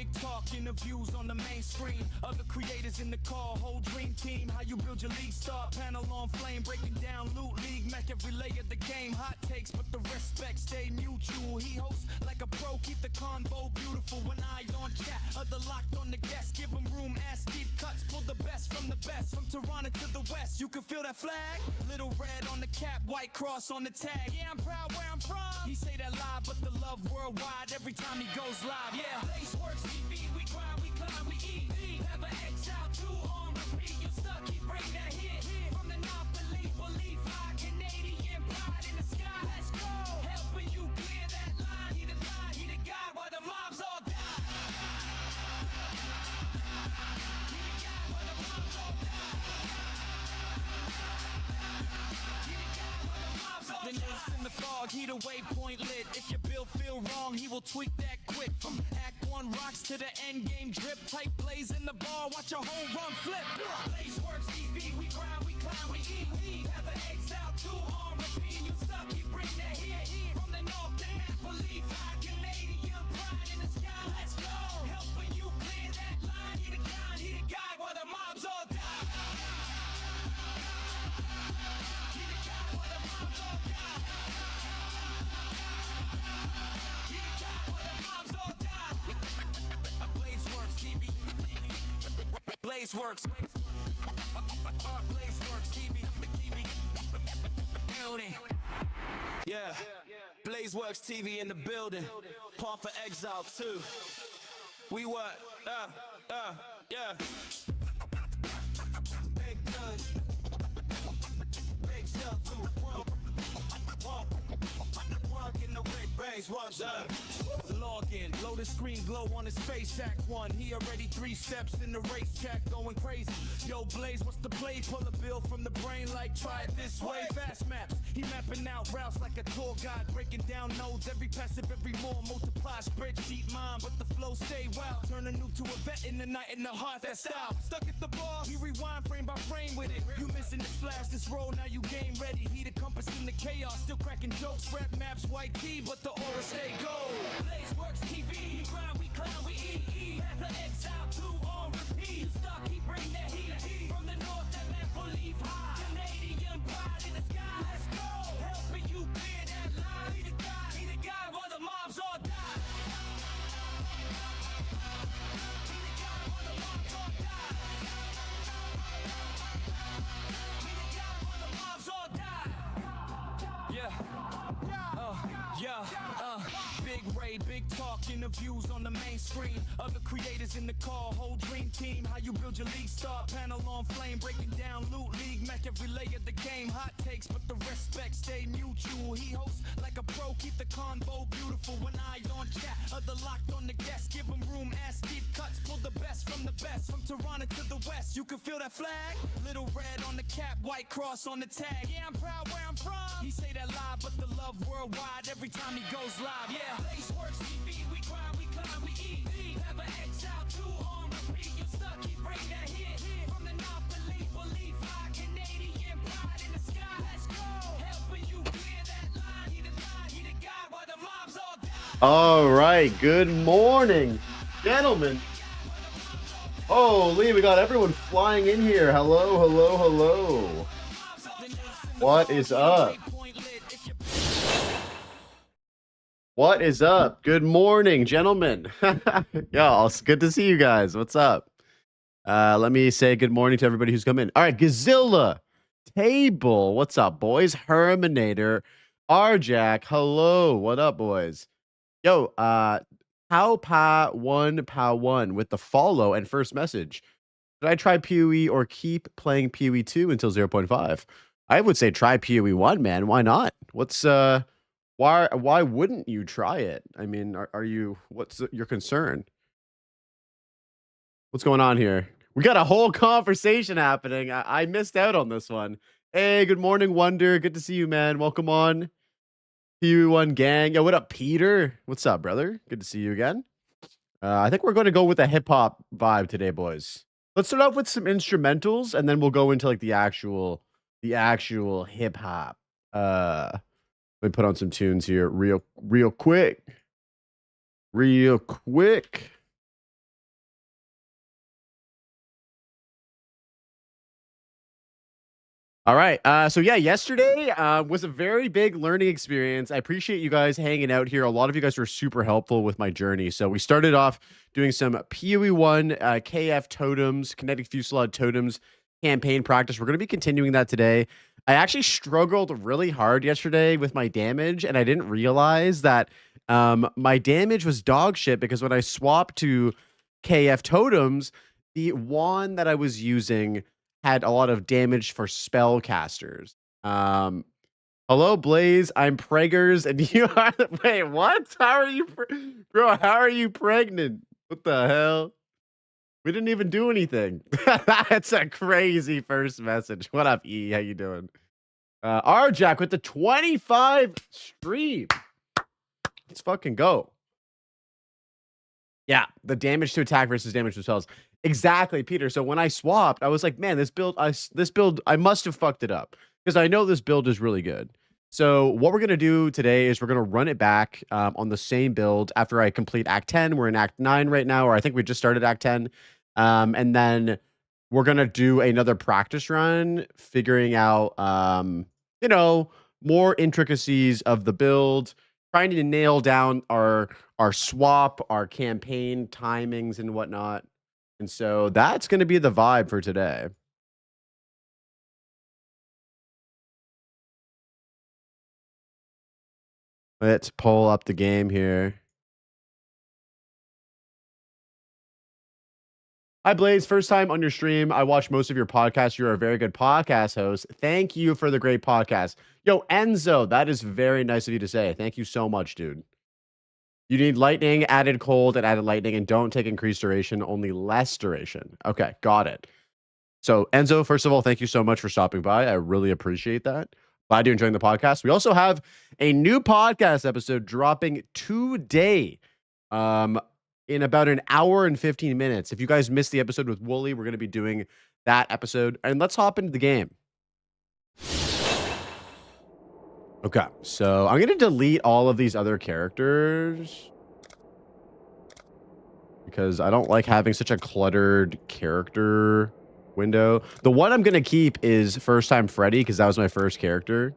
big talk, interviews on the main screen. Other creators in the call, whole dream team. How you build your league, start panel on flame, breaking down loot league, mech every layer of the game. Hot takes, but the respect stay mutual. He hosts like a pro, keep the convo beautiful. When I on chat, other locked on the guest, give him room, ass deep cuts, pull the best from the best. From Toronto to the west, you can feel that flag. Little red on the cap, white cross on the tag. Yeah, I'm proud where I'm from. He say that live, but the love worldwide every time he goes live. Yeah, Place Works TV, we grind, we climb, we eat. Path of Exile 2 on repeat. You stuck, he bring that hit. From the north, believe high, Canadian pride in the sky. Let's go, helping you clear that line. He the line, he the guy, while the mobs all die. He the guy, while the mobs all die. He the guy, while the mobs all die. The nurse in the fog, he the waypoint lit. If your bill feel wrong, he will tweak that quick. From Act 1 rocks to the end game drip. Type Blaze in the bar, watch your whole run flip. Place Works TV, we grind, we climb, we eat. Have an Exile 2 on repeat. You stuck, he bring that hit. From the north to Napoli, high Canadian pride in the sky. Let's go, helping you clear that line. He the guy, while the mobs all die. He the guy, while the mobs all die. He the guy, while the mobs all die. Blaze Works TV. Blaze Works. Blaze Works TV. Building. Yeah. Blaze Works TV in the building. Path of Exile 2. We what? Yeah. Big gun. Big stuff. Walk in the red base. What's up? Log in, load the screen, glow on his face. Act 1, he already 3 steps in the race track, going crazy. Yo, Blaze, what's the play? Pull a bill from the brain like try it this way. Fast maps, he mapping out routes like a tour guide, breaking down nodes, every passive, every more. Multiply, spreadsheet mind, but the flow stay wild. Turn a noob to a vet in the night, in the heart, that style. Stuck at the bar, he rewind frame by frame with it. You missing this flash, this roll, now you game ready. He the compass in the chaos, still cracking jokes. Rap maps, white key, but the aura stay gold. Blaze Works TV, we grind, we climb, we eat. Path of Exile 2 on repeat. Stuck, he bring that heat. From the north, that Napoli high. Canadian pride in the sky. Let's go, helping you clear that line. He the guy, while the mobs all die. He the guy, while the mobs all die. He the guy, while the mobs all die. Yeah. Big raid, big talk, interviews on the main screen. Other creators in the call, whole dream team. How you build your league, start panel on flame, breaking down loot league, mech every layer of the game. Hot takes, but the respect stay mutual. He hosts like a pro, keep the convo beautiful. When I on chat, other locked on the guest, give him room, ass deep cuts, pull the best from the best. From Toronto to the west, you can feel that flag. Little red on the cap, white cross on the tag. Yeah, I'm proud where I'm from. He say that live, but the love worldwide every time he goes live. Yeah, Place Works TV, we grind, we climb, we eat. Have an Exile 2 on repeat. You stuck, he bring that hit. From the north, believe high, Canadian pride in the sky. Let's go, helping you clear that line. He the guy, while the mobs all die. All right, good morning, gentlemen. Holy, we got everyone flying in here. Hello. What is up? What is up? Good morning, gentlemen. Yo, it's good to see you guys. What's up? Let me say good morning to everybody who's come in. All right, Gazilla, Table, what's up, boys? Herminator, Arjack, hello. What up, boys? Yo, Pow1 with the follow and first message. Should I try PoE or keep playing PoE 2 until 0.5? I would say try PoE 1, man. Why not? Why wouldn't you try it? I mean, what's your concern? What's going on here? We got a whole conversation happening. I missed out on this one. Hey, good morning, Wonder. Good to see you, man. Welcome on. PoE1 gang. Yo, what up, Peter? What's up, brother? Good to see you again. I think we're going to go with a hip-hop vibe today, boys. Let's start off with some instrumentals, and then we'll go into like the actual hip-hop. Let me put on some tunes here real quick. All right. So yeah, yesterday was a very big learning experience. I appreciate you guys hanging out here. A lot of you guys were super helpful with my journey. So we started off doing some PoE 1 KF Totems, Kinetic Fusillade Totems campaign practice. We're going to be continuing that today. I actually struggled really hard yesterday with my damage, and I didn't realize that my damage was dog shit because when I swapped to KF Totems, the wand that I was using had a lot of damage for spellcasters. Hello, Blaze. I'm Preggers, and you are. Wait, what? How are you, bro? How are you pregnant? What the hell? We didn't even do anything. That's a crazy first message. What up, E? How you doing? Jack with the 25 stream. Let's fucking go. Yeah, the damage to attack versus damage to spells. Exactly, Peter. So when I swapped, I was like, man, this build, I must have fucked it up because I know this build is really good. So what we're gonna do today is we're gonna run it back on the same build after I complete Act 10. We're in Act 9 right now, or I think we just started Act 10, and then we're gonna do another practice run, figuring out, you know, more intricacies of the build, trying to nail down our swap, our campaign timings and whatnot. And so that's going to be the vibe for today. Let's pull up the game here. Hi, Blaze. First time on your stream. I watch most of your podcasts. You're a very good podcast host. Thank you for the great podcast. Yo, Enzo, that is very nice of you to say. Thank you so much, dude. You need lightning, added cold, and added lightning, and don't take increased duration, only less duration. Okay, got it. So, Enzo, first of all, thank you so much for stopping by. I really appreciate that. Glad you're enjoying the podcast. We also have a new podcast episode dropping today in about an hour and 15 minutes. If you guys missed the episode with Wooly, we're going to be doing that episode. And let's hop into the game. Okay, so I'm going to delete all of these other characters because I don't like having such a cluttered character window. The one I'm going to keep is First Time Freddy because that was my first character.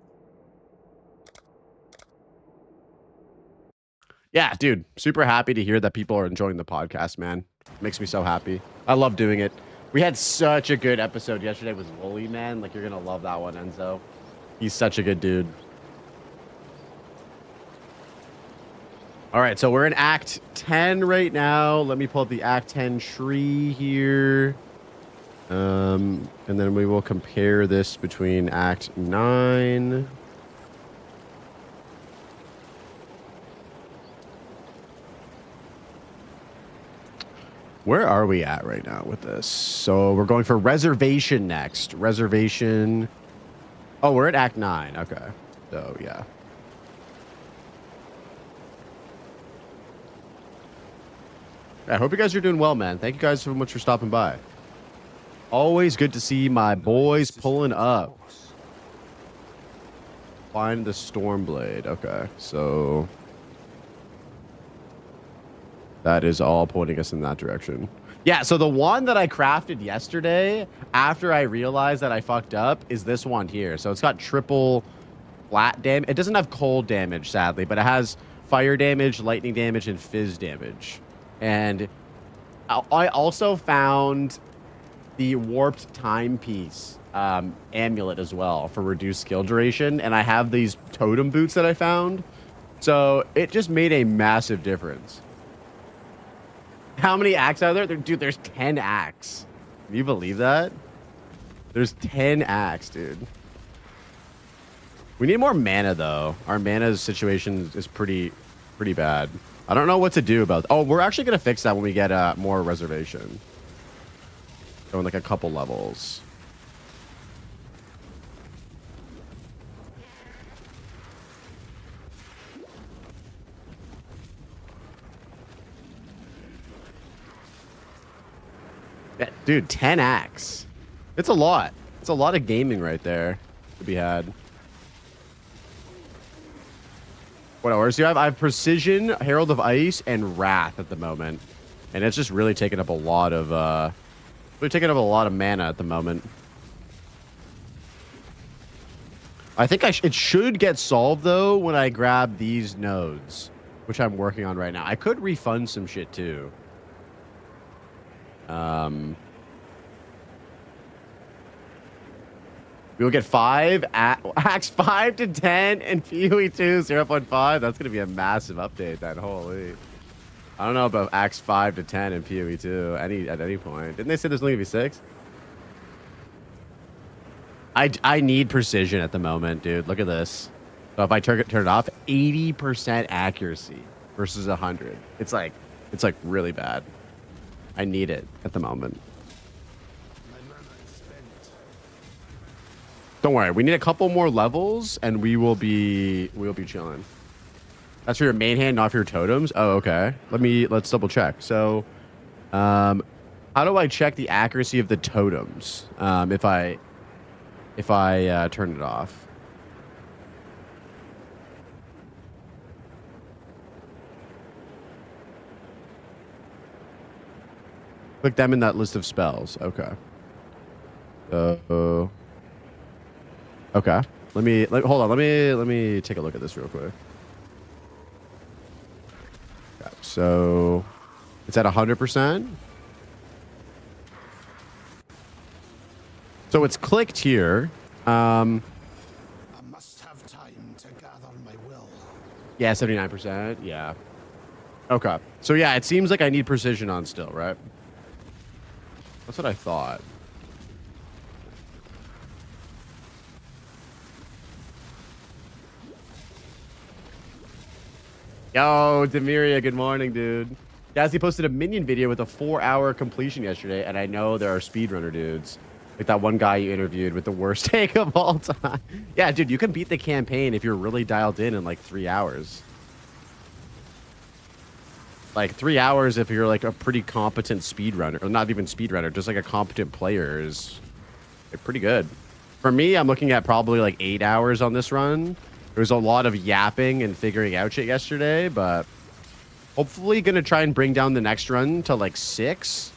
Yeah, dude, super happy to hear that people are enjoying the podcast, man. Makes me so happy. I love doing it. We had such a good episode yesterday with Wooly, man. Like, you're going to love that one, Enzo. He's such a good dude. All right, so we're in Act 10 right now. Let me pull up the Act 10 tree here. And then we will compare this between Act 9. Where are we at right now with this? So we're going for Reservation next. Reservation. Oh, we're at Act 9. Okay. So, yeah. I hope you guys are doing well, man. Thank you guys so much for stopping by. Always good to see my boys pulling up. Find the Stormblade. Okay, so that is all pointing us in that direction. Yeah, so the one that I crafted yesterday after I realized that I fucked up is this one here. So it's got triple flat damage. It doesn't have cold damage, sadly, but it has fire damage, lightning damage, and fizz damage. And I also found the warped timepiece amulet as well for reduced skill duration. And I have these totem boots that I found. So it just made a massive difference. How many acts are there? Dude, there's 10 acts. Can you believe that? There's 10 acts, dude. We need more mana, though. Our mana situation is pretty bad. I don't know what to do about it. Oh, we're actually going to fix that when we get more reservation. So in like a couple levels. Yeah, dude, 10 acts. It's a lot. It's a lot of gaming right there to be had. What else do you have? I have Precision, Herald of Ice, and Wrath at the moment. And it's just really taking up a lot of mana at the moment. I think it should get solved though when I grab these nodes, which I'm working on right now. I could refund some shit too. We'll get 5 Acts 5 to 10 and PoE 2 0.5. That's gonna be a massive update. That holy. I don't know about Acts 5 to 10 and PoE 2 at any point. Didn't they say there's only gonna be 6? I need precision at the moment, dude. Look at this. So if I turn it off, 80% accuracy versus 100. It's like really bad. I need it at the moment. Don't worry, we need a couple more levels and we'll be chilling. That's for your main hand, not for your totems. Oh, okay. Let's double check. So, how do I check the accuracy of the totems? If I turn it off. Click them in that list of spells. Okay. Okay. Hold on. Let me take a look at this real quick. Okay, so it's at 100%. So it's clicked here. I must have time to gather my will. Yeah, 79%. Yeah. Okay. So yeah, it seems like I need precision on still, right? That's what I thought. Yo, Demiria, good morning, dude. Gazzy posted a minion video with a 4-hour completion yesterday, and I know there are speedrunner dudes. Like that one guy you interviewed with the worst take of all time. Yeah, dude, you can beat the campaign if you're really dialed in like 3 hours. Like 3 hours if you're like a pretty competent speedrunner, or not even speedrunner, just like a competent player is like, pretty good. For me, I'm looking at probably like 8 hours on this run. There was a lot of yapping and figuring out shit yesterday, but hopefully gonna try and bring down the next run to like 6.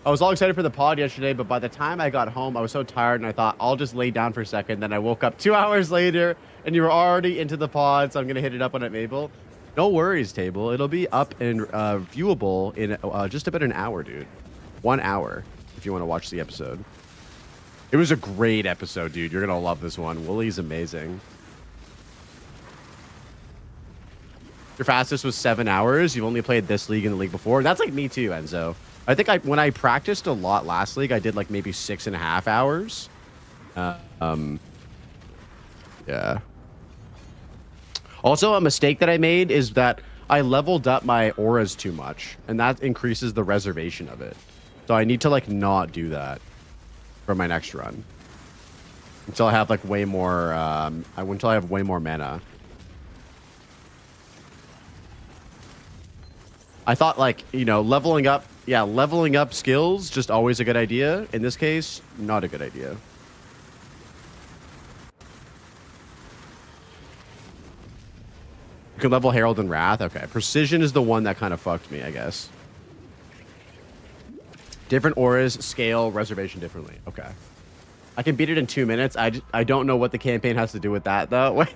I was all excited for the pod yesterday, but by the time I got home, I was so tired and I thought I'll just lay down for a second. Then I woke up 2 hours later and you were already into the pod, so I'm going to hit it up when I'm able. No worries, Table. It'll be up and viewable in just about an hour, dude. 1 hour if you want to watch the episode. It was a great episode, dude. You're going to love this one. Woolie's amazing. Your fastest was 7 hours. You've only played this league and the league before. That's like me too, Enzo. I think when I practiced a lot last league, I did like maybe 6.5 hours. Yeah. Also, a mistake that I made is that I leveled up my auras too much, and that increases the reservation of it. So I need to like not do that for my next run until I have like way more. Until I have way more mana. I thought like, you know, leveling up skills, just always a good idea. In this case, not a good idea. You can level Herald and Wrath. Okay. Precision is the one that kind of fucked me, I guess. Different auras scale reservation differently. Okay. I can beat it in 2 minutes. I don't know what the campaign has to do with that though.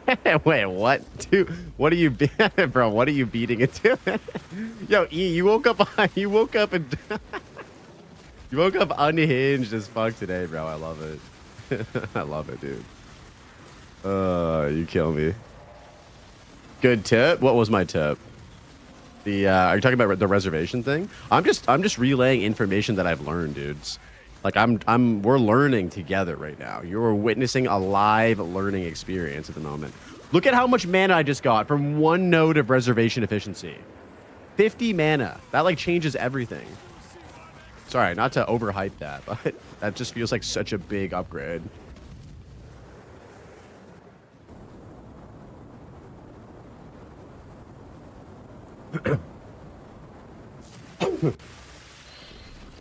Wait, what? What are you, bro? What are you beating it to? Yo, E, you woke up and you woke up unhinged as fuck today, bro. I love it. I love it, dude. You kill me. Good tip. What was my tip? Are you talking about the reservation thing? I'm just relaying information that I've learned, dudes. Like we're learning together right now. You're witnessing a live learning experience at the moment. Look at how much mana I just got from 1 node of reservation efficiency. 50 mana. That like changes everything. Sorry, not to overhype that, but that just feels like such a big upgrade.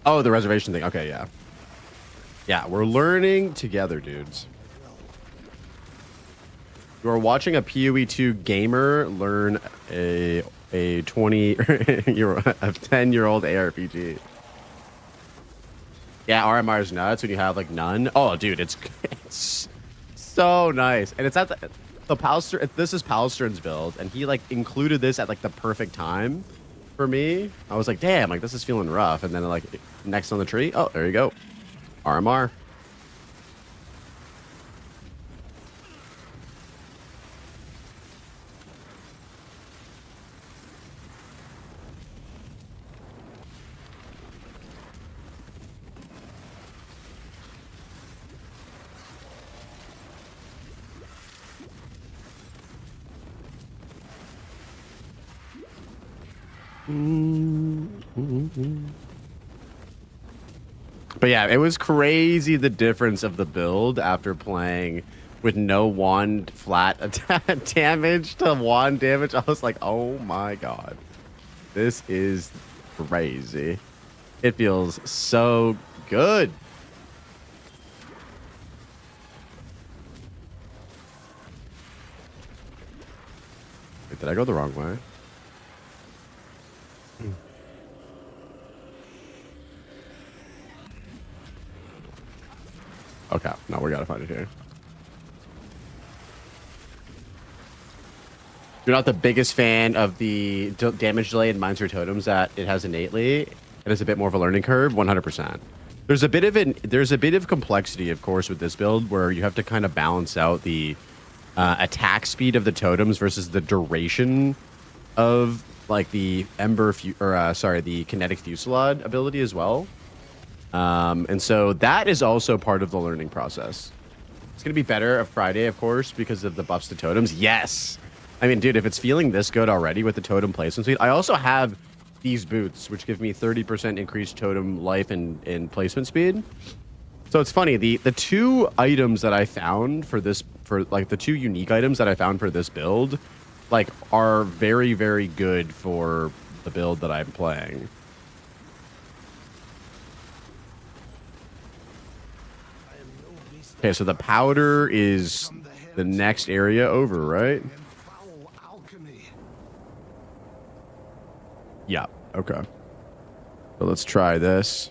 Oh, the reservation thing. Okay, yeah. Yeah, we're learning together, dudes. You're watching a PoE 2 gamer learn a 10-year-old ARPG. Yeah, RMR is nuts when you have like none. Oh, dude, it's so nice, and it's at the Palster. This is Palstern's build, and he like included this at like the perfect time for me. I was like, damn, like this is feeling rough, and then like next on the tree. Oh, there you go, RMR. But yeah, it was crazy the difference of the build after playing with no wand flat damage to wand damage. I was like, oh my god, this is crazy. It feels so good. Wait, did I go the wrong way? Okay, no, we gotta find it here. You're not the biggest fan of the damage delay in Mines or Totems that it has innately. It is a bit more of a learning curve, 100%. There's a bit of complexity, of course, with this build where you have to kind of balance out the attack speed of the totems versus the duration of like the the kinetic fusillade ability as well. And so that is also part of the learning process. It's going to be better of Friday, of course, because of the buffs to totems. Yes. I mean, dude, if it's feeling this good already with the totem placement speed, I also have these boots, which give me 30% increased totem life and placement speed. So it's funny. The two items that I found for the two unique items that I found for this build, like, are very, very good for the build that I'm playing. Okay, so the powder is the next area over, right? Yeah, okay. So let's try this.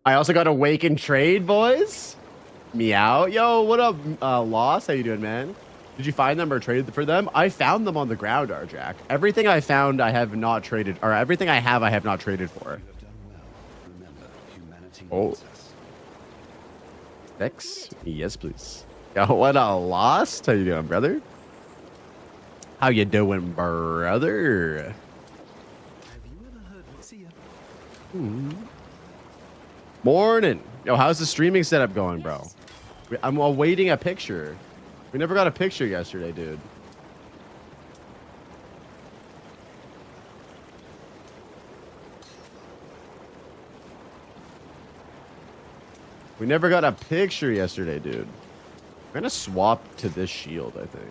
I also got Awaken Trade, boys. Meow. Yo, what up, Lost? How you doing, man? Did you find them or traded for them? I found them on the ground, Arjack. Everything I found, I have not traded, or everything I have not traded for. Oh. X? Yes, please. Yo, what a Lost? How you doing, brother? How you doing, brother? Morning. Yo, how's the streaming setup going, bro? I'm awaiting a picture. We never got a picture yesterday, dude. We never got a picture yesterday, dude. I'm gonna swap to this shield, I think.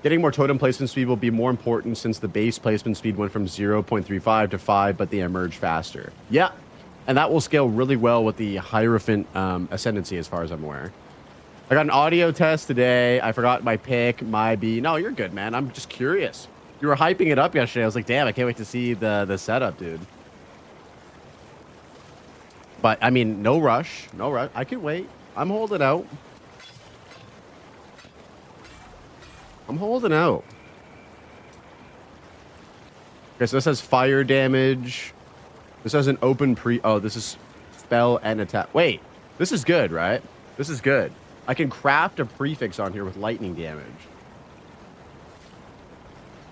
Getting more totem placement speed will be more important since the base placement speed went from 0.35 to 5, but they emerge faster. Yeah, and that will scale really well with the Hierophant Ascendancy as far as I'm aware. I got an audio test today. I forgot my pick, my B. No, you're good, man. I'm just curious. You were hyping it up yesterday. I was like, damn, I can't wait to see the setup, dude. But, I mean, no rush. No rush. I can wait. I'm holding out. I'm holding out. Okay, so this has fire damage. This has an open Oh, this is spell and attack. Wait, this is good, right? This is good. I can craft a prefix on here with lightning damage.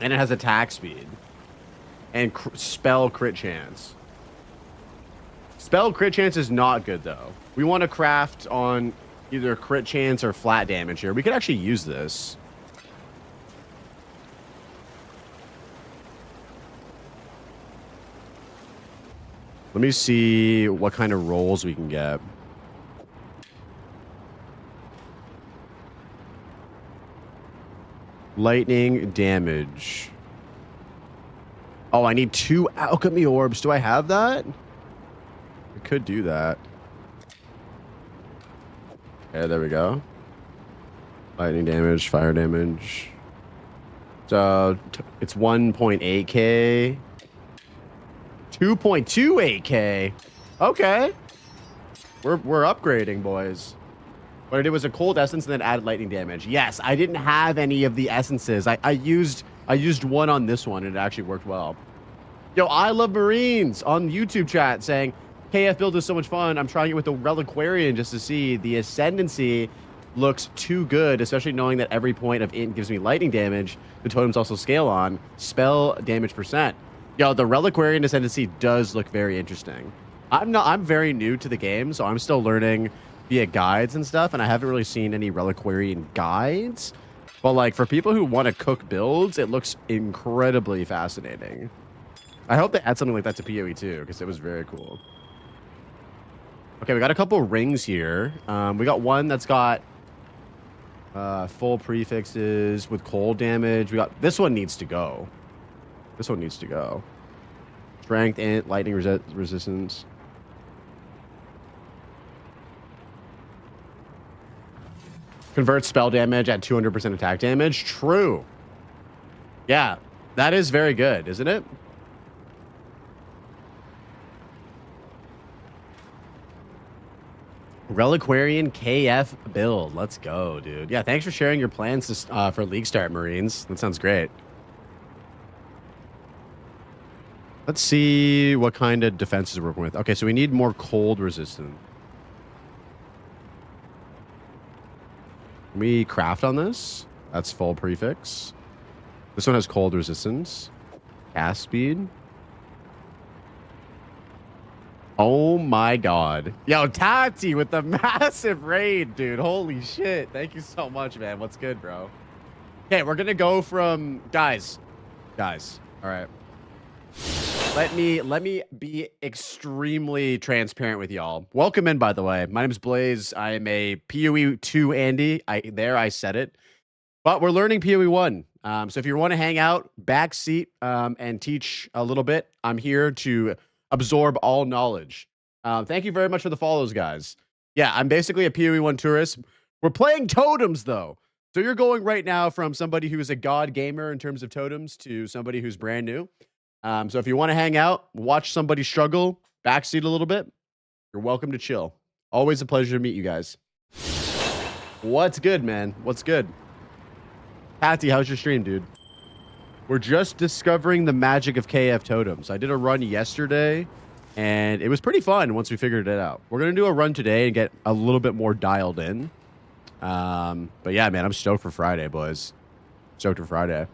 And it has attack speed. And spell crit chance. Spell crit chance is not good, though. We want to craft on either crit chance or flat damage here. We could actually use this. Let me see what kind of rolls we can get. Lightning damage. Oh, I need 2 alchemy orbs. Do I have that? could do that. Yeah, there we go. Lightning damage, fire damage. So it's 1.8k. 2.28k. Okay. We're upgrading, boys. What I did was a cold essence and then added lightning damage. Yes, I didn't have any of the essences. I used one on this one and it actually worked well. Yo, I love Marines on YouTube chat saying, KF build is so much fun. I'm trying it with the Reliquarian just to see. The Ascendancy looks too good, especially knowing that every point of int gives me lightning damage. The totems also scale on spell damage percent. Yo, the Reliquarian Ascendancy does look very interesting. I'm very new to the game, so I'm still learning via guides and stuff, and I haven't really seen any Reliquarian guides. But like for people who want to cook builds, it looks incredibly fascinating. I hope they add something like that to PoE too, because it was very cool. Okay, we got a couple rings here. We got one that's got full prefixes with cold damage. We got this one needs to go. This one needs to go. Strength and lightning resistance. Convert spell damage at 200% attack damage. True. Yeah, that is very good, isn't it? Reliquarian KF build. Let's go, dude. Yeah, thanks for sharing your plans to, for League Start, Marines. That sounds great. Let's see what kind of defenses we're working with. Okay, so we need more cold resistance. Can we craft on this? That's full prefix. This one has cold resistance. Cast speed. Oh my god. Yo, Tati with the massive raid, dude. Holy shit. Thank you so much, man. What's good, bro? Okay, we're gonna go from guys. All right. Let me be extremely transparent with y'all. Welcome in, by the way. My name is Blaze. I am a PoE 2 Andy. I said it. But we're learning PoE 1. So if you want to hang out, back seat, and teach a little bit, I'm here to absorb all knowledge. Thank you very much for the follows, guys. Yeah, I'm basically a PoE 1 tourist. We're playing Totems, though. So you're going right now from somebody who is a god gamer in terms of Totems to somebody who's brand new. So if you want to hang out, watch somebody struggle, backseat a little bit, you're welcome to chill. Always a pleasure to meet you guys. What's good, man? What's good? Patty, how's your stream, dude? We're just discovering the magic of KF Totems. I did a run yesterday, and it was pretty fun once we figured it out. We're going to do a run today and get a little bit more dialed in. But yeah, man, I'm stoked for Friday, boys. Stoked for Friday.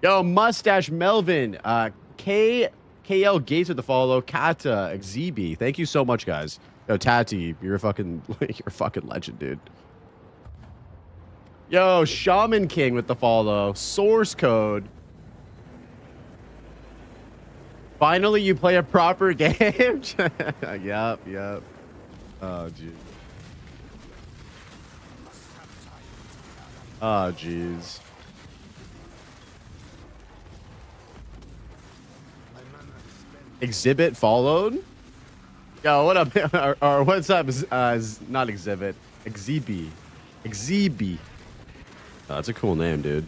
Yo, Mustache Melvin, KL Gates with the follow, Kata, Xebi. Thank you so much, guys. Yo, Tati, you're a fucking legend, dude. Yo, Shaman King with the follow, source code. Finally, you play a proper game. Yep. Oh, jeez. Oh, jeez. Exhibit followed? Yo, what up? or what's up? Not Exhibit. Xebi. Oh, that's a cool name, dude.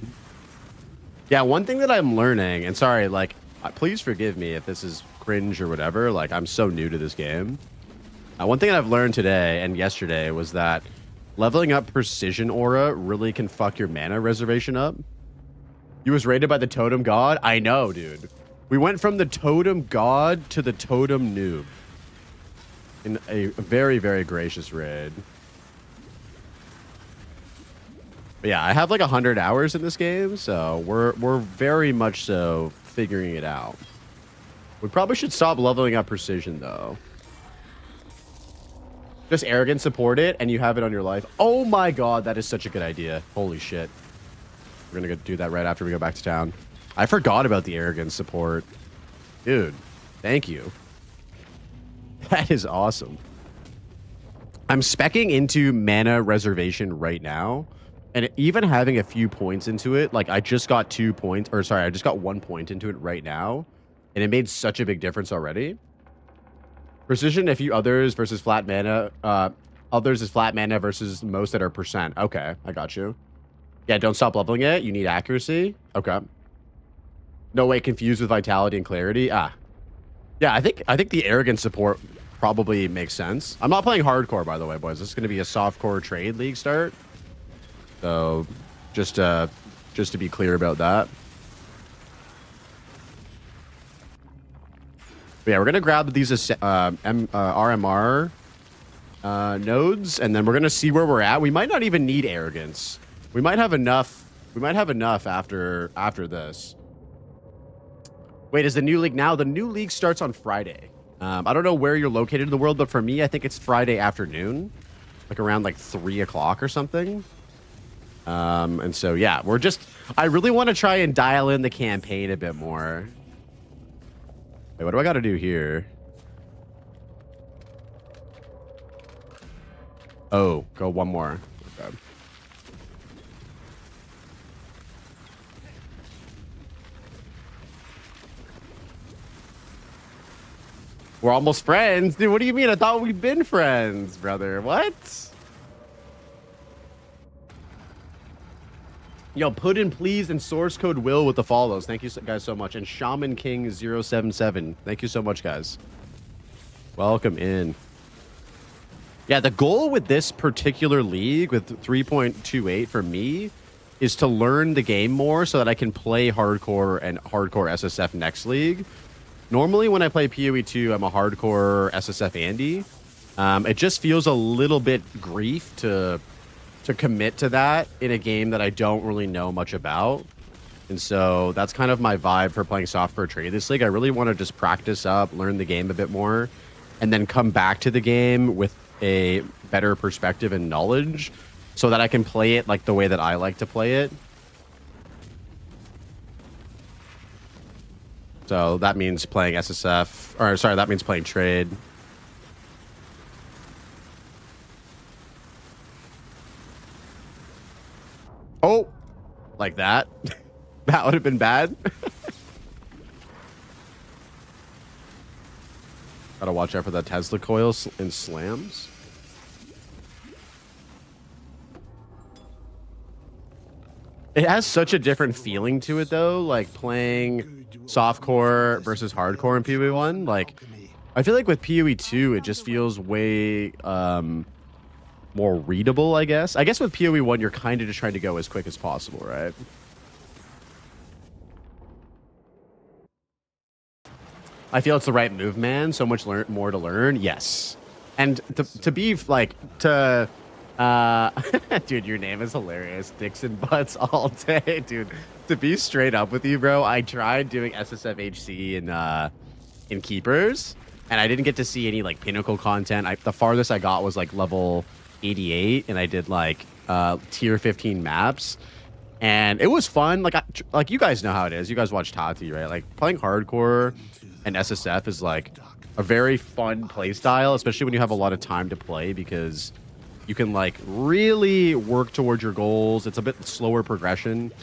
Yeah, one thing that I'm learning, and sorry, like, please forgive me if this is cringe or whatever. Like, I'm so new to this game. One thing that I've learned today and yesterday was that leveling up Precision Aura really can fuck your mana reservation up. You was raided by the Totem God? I know, dude. We went from the Totem God to the Totem Noob. In a very, very gracious raid. But yeah, I have like 100 hours in this game, so we're very much so figuring it out. We probably should stop leveling up Precision, though. Just arrogant support it, and you have it on your life. Oh my god, that is such a good idea. Holy shit. We're gonna go do that right after we go back to town. I forgot about the arrogance support. Dude, thank you. That is awesome. I'm speccing into mana reservation right now. And even having a few points into it, like I just got 2 points, or sorry, I just got 1 point into it right now. And it made such a big difference already. Precision, if you others versus flat mana. Others is flat mana versus most that are percent. Okay, I got you. Yeah, don't stop leveling it. You need accuracy. Okay. No way confused with vitality and clarity. Ah. Yeah, I think the arrogance support probably makes sense. I'm not playing hardcore, by the way, boys. This is going to be a softcore trade league start. So, just to be clear about that. But yeah, we're gonna grab these RMR nodes, and then we're gonna see where we're at. We might not even need arrogance. We might have enough. We might have enough after this. Wait, is the new league now? The new league starts on Friday. I don't know where you're located in the world, but for me, I think it's Friday afternoon, like around like 3 o'clock or something. And so yeah, I really want to try and dial in the campaign a bit more. Wait, what do I got to do here? Oh, go one more. Okay. We're almost friends. Dude, what do you mean? I thought we'd been friends, brother. What? Yo, put in please and source code Will with the follows. Thank you guys so much. And Shaman King 077. Thank you so much, guys. Welcome in. Yeah, the goal with this particular league with 3.28 for me is to learn the game more so that I can play hardcore and hardcore SSF next league. Normally when I play PoE 2, I'm a hardcore SSF Andy. It just feels a little bit grief to commit to that in a game that I don't really know much about. And so that's kind of my vibe for playing software trade this league. I really want to just practice up, learn the game a bit more, and then come back to the game with a better perspective and knowledge so that I can play it like the way that I like to play it. So that means playing SSF, or sorry, that means playing trade. Oh, like that. That would have been bad. Gotta watch out for the Tesla coils and slams. It has such a different feeling to it, though. Like playing softcore versus hardcore in PoE 1. Like, I feel like with PoE 2, it just feels way more readable, I guess. I guess with PoE 1, you're kind of just trying to go as quick as possible, right? I feel it's the right move, man. So much more to learn. Yes. And to be like, dude, your name is hilarious. Dicks and butts all day, dude. To be straight up with you, bro, I tried doing SSFHC in Keepers, and I didn't get to see any like Pinnacle content. The farthest I got was like level 88, and I did like tier 15 maps, and it was fun. Like you guys know how it is. You guys watch Tati, right? Like playing hardcore and SSF is like a very fun play style, especially when you have a lot of time to play, because you can like really work towards your goals. It's a bit slower progression.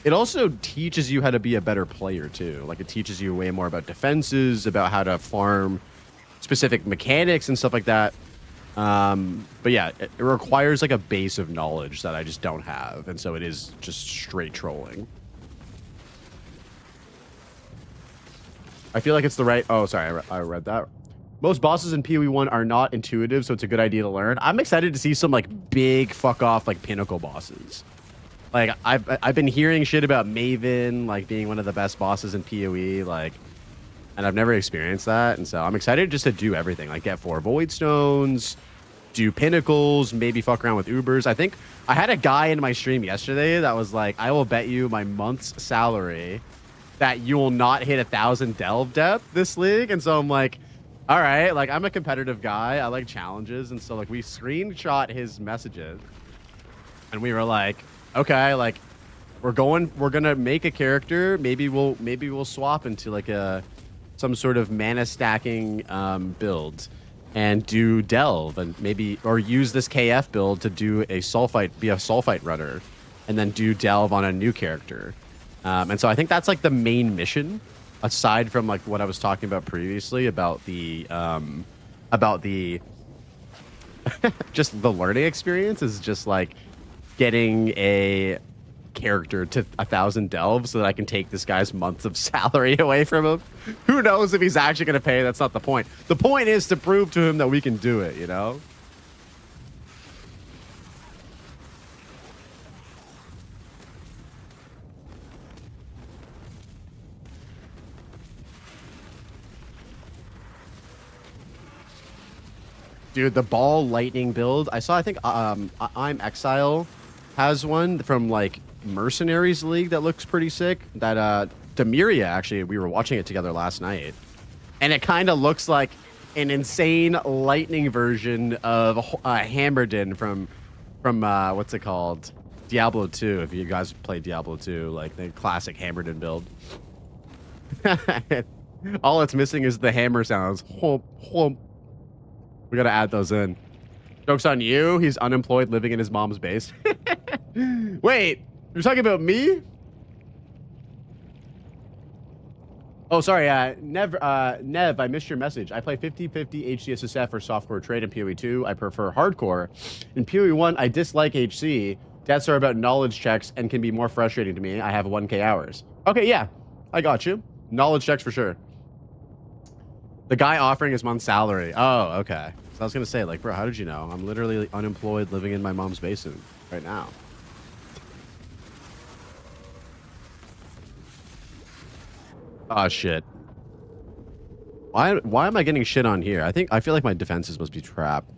It also teaches you how to be a better player too. Like it teaches you way more about defenses, about how to farm specific mechanics and stuff like that. But yeah, it requires like a base of knowledge that I just don't have. And so it is just straight trolling. I feel like it's the right... Oh, sorry, I read that. Most bosses in PoE 1 are not intuitive, so it's a good idea to learn. I'm excited to see some like big fuck off like Pinnacle bosses. Like I've been hearing shit about Maven like being one of the best bosses in PoE, like, and I've never experienced that, and so I'm excited just to do everything, like get 4 Void Stones, do Pinnacles, maybe fuck around with Ubers. I think I had a guy in my stream yesterday that was like, I will bet you my month's salary that you will not hit 1,000 delve depth this league. And so I'm like, all right, like I'm a competitive guy. I like challenges. And so like we screenshot his messages and we were like, okay, like we're gonna make a character. Maybe we'll swap into like some sort of mana stacking build and do delve, and maybe, or use this KF build to do a sulfite, be a sulfite runner, and then do delve on a new character. And so I think that's like the main mission, aside from like what I was talking about previously about the about the just the learning experience is just like getting a character to 1,000 delves so that I can take this guy's months of salary away from him. Who knows if he's actually going to pay? That's not the point. The point is to prove to him that we can do it, you know? Dude, the ball lightning build. I saw, I think I'm Exile has one from like Mercenaries League that looks pretty sick. That Demiria, actually, we were watching it together last night. And it kind of looks like an insane lightning version of Hammerdin from what's it called? Diablo 2, if you guys play Diablo 2, like the classic Hammerdin build. All it's missing is the hammer sounds. Whomp, whomp. We gotta add those in. Joke's on you. He's unemployed, living in his mom's base. Wait, you're talking about me? Oh, sorry. Nev, I missed your message. I play 50-50 HCSSF or softcore trade in PoE 2. I prefer hardcore. In PoE 1, I dislike HC. Deaths are about knowledge checks and can be more frustrating to me. I have 1K hours. Okay, yeah. I got you. Knowledge checks for sure. The guy offering his month's salary. Oh, okay. So I was going to say, like, bro, how did you know? I'm literally unemployed living in my mom's basement right now. Oh, shit. Why am I getting shit on here? I feel like my defenses must be trapped.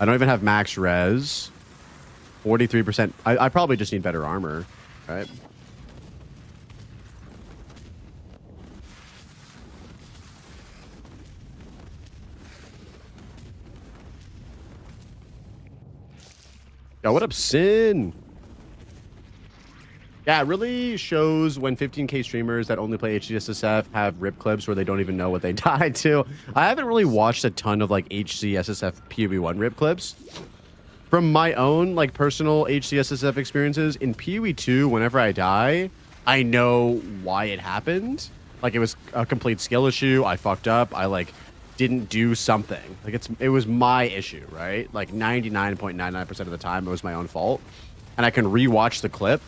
I don't even have max res. 43%. I probably just need better armor, right? Yo, what up, Sin? Yeah, it really shows when 15K streamers that only play HCSSF have rip clips where they don't even know what they died to. I haven't really watched a ton of like HCSSF PoE1 rip clips. From my own like personal HCSSF experiences, in PoE 2, whenever I die, I know why it happened. Like it was a complete skill issue. I fucked up. I like didn't do something. Like it was my issue, right? Like 99.99% of the time it was my own fault. And I can rewatch the clip.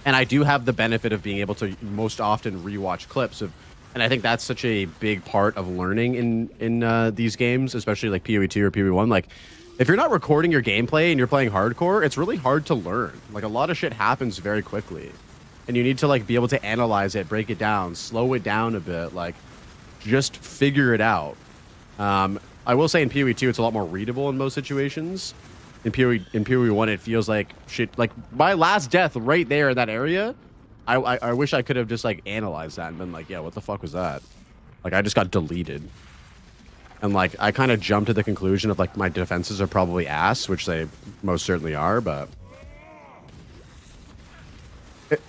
And I do have the benefit of being able to most often rewatch clips of, and I think that's such a big part of learning in these games, especially like PoE 2 or PoE 1. Like if you're not recording your gameplay and you're playing hardcore, it's really hard to learn. Like a lot of shit happens very quickly. And you need to like be able to analyze it, break it down, slow it down a bit, like just figure it out. I will say in PoE 2, it's a lot more readable in most situations. In PoE 1, it feels like shit. Like my last death right there in that area, I wish I could have just like analyzed that and been like, yeah, what the fuck was that? Like I just got deleted. And like I kind of jumped to the conclusion of like my defenses are probably ass, which they most certainly are, but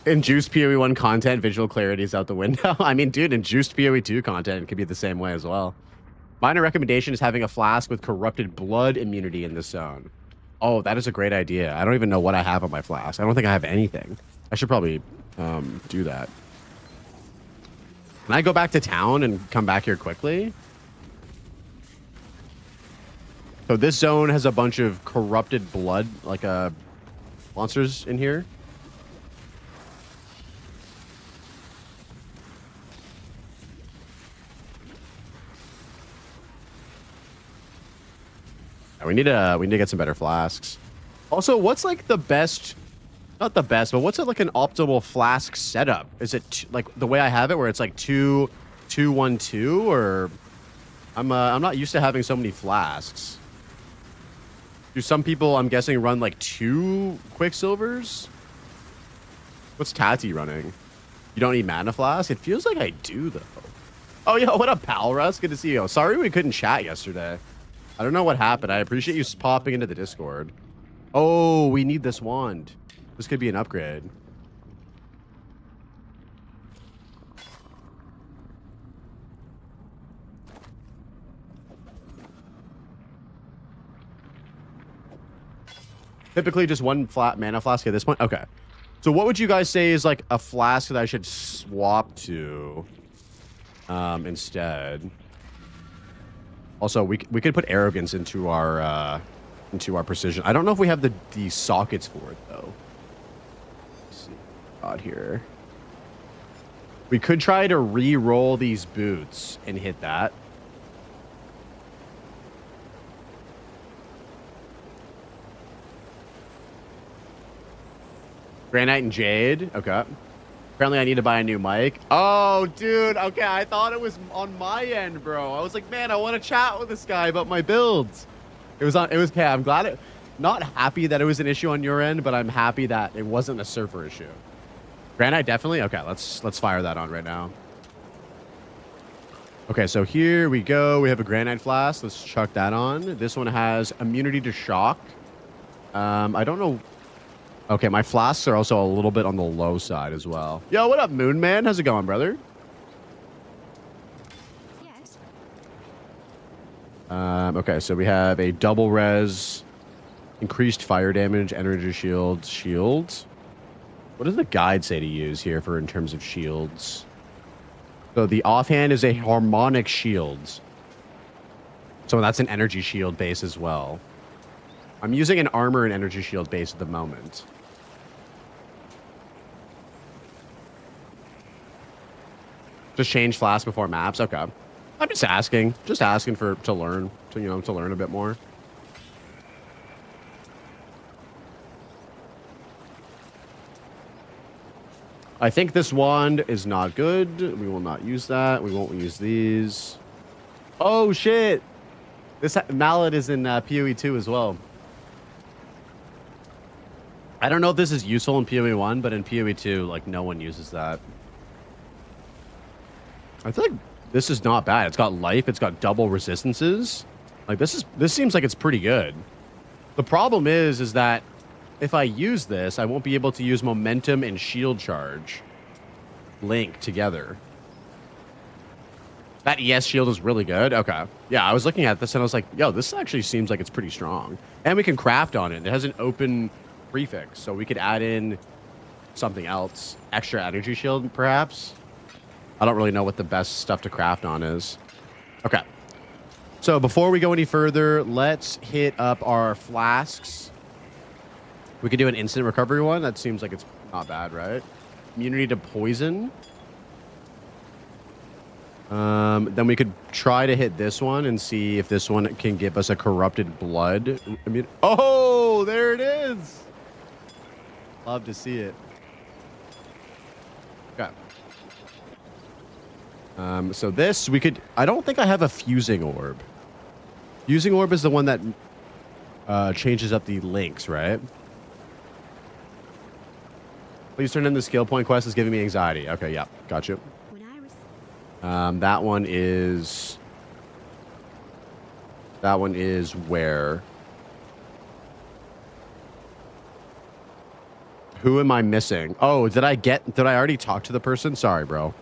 in juiced PoE 1 content, visual clarity is out the window. I mean, dude, in juiced PoE 2 content, it could be the same way as well. Minor recommendation is having a flask with corrupted blood immunity in this zone. Oh, that is a great idea. I don't even know what I have on my flask. I don't think I have anything. I should probably do that. Can I go back to town and come back here quickly? So this zone has a bunch of corrupted blood, like monsters in here. We need to get some better flasks. Also, what's like the best, not the best, but what's like an optimal flask setup? Is it like the way I have it where it's like 2-1-2, or I'm not used to having so many flasks. Do some people, I'm guessing, run like 2 Quicksilvers? What's Tati running? You don't need mana flask? It feels like I do though. Oh yo, what up, pal Russ? Good to see you. Sorry we couldn't chat yesterday. I don't know what happened. I appreciate you popping into the Discord. Oh, we need this wand. This could be an upgrade. Typically just one flat mana flask at this point. Okay. So what would you guys say is like a flask that I should swap to instead? Also, we could put arrogance into our precision. I don't know if we have the sockets for it though. Let's see. Out here. We could try to re-roll these boots and hit that. Granite and Jade. Okay. Apparently I need to buy a new mic. Oh, dude. Okay, I thought it was on my end, bro. I was like, man, I want to chat with this guy about my builds. It was okay. I'm glad it. Not happy that it was an issue on your end, but I'm happy that it wasn't a server issue. Granite, definitely. Okay, let's fire that on right now. Okay, so here we go. We have a granite flask. Let's chuck that on. This one has immunity to shock. I don't know. Okay, my flasks are also a little bit on the low side as well. Yo, what up, Moon Man? How's it going, brother? Yes. Okay, so we have a double res, increased fire damage, energy shields, shields. What does the guide say to use here for in terms of shields? So the offhand is a harmonic shield. So that's an energy shield base as well. I'm using an armor and energy shield base at the moment. Just change flask before maps. Okay. I'm just asking to learn, to learn a bit more. I think this wand is not good. We will not use that. We won't use these. Oh shit! This mallet is in PoE 2 as well. I don't know if this is useful in PoE 1, but in PoE 2, like, no one uses that. I feel like this is not bad. It's got life. It's got double resistances. Like, this seems like it's pretty good. The problem is that if I use this, I won't be able to use momentum and shield charge link together. That ES shield is really good. Okay. Yeah, I was looking at this and I was like, yo, this actually seems like it's pretty strong. And we can craft on it. It has an open prefix, so we could add in something else. Extra energy shield, perhaps. I don't really know what the best stuff to craft on is. Okay. So before we go any further, let's hit up our flasks. We could do an instant recovery one. That seems like it's not bad, right? Immunity to poison. Then we could try to hit this one and see if this one can give us a corrupted blood. Oh, there it is. Love to see it. Okay. So this, we could... I don't think I have a fusing orb. Fusing orb is the one that changes up the links, right? Please turn in the skill point quest. Is giving me anxiety. Okay, yeah. Got you. That one is... That one is where? Who am I missing? Oh, did I already talk to the person? Sorry, bro.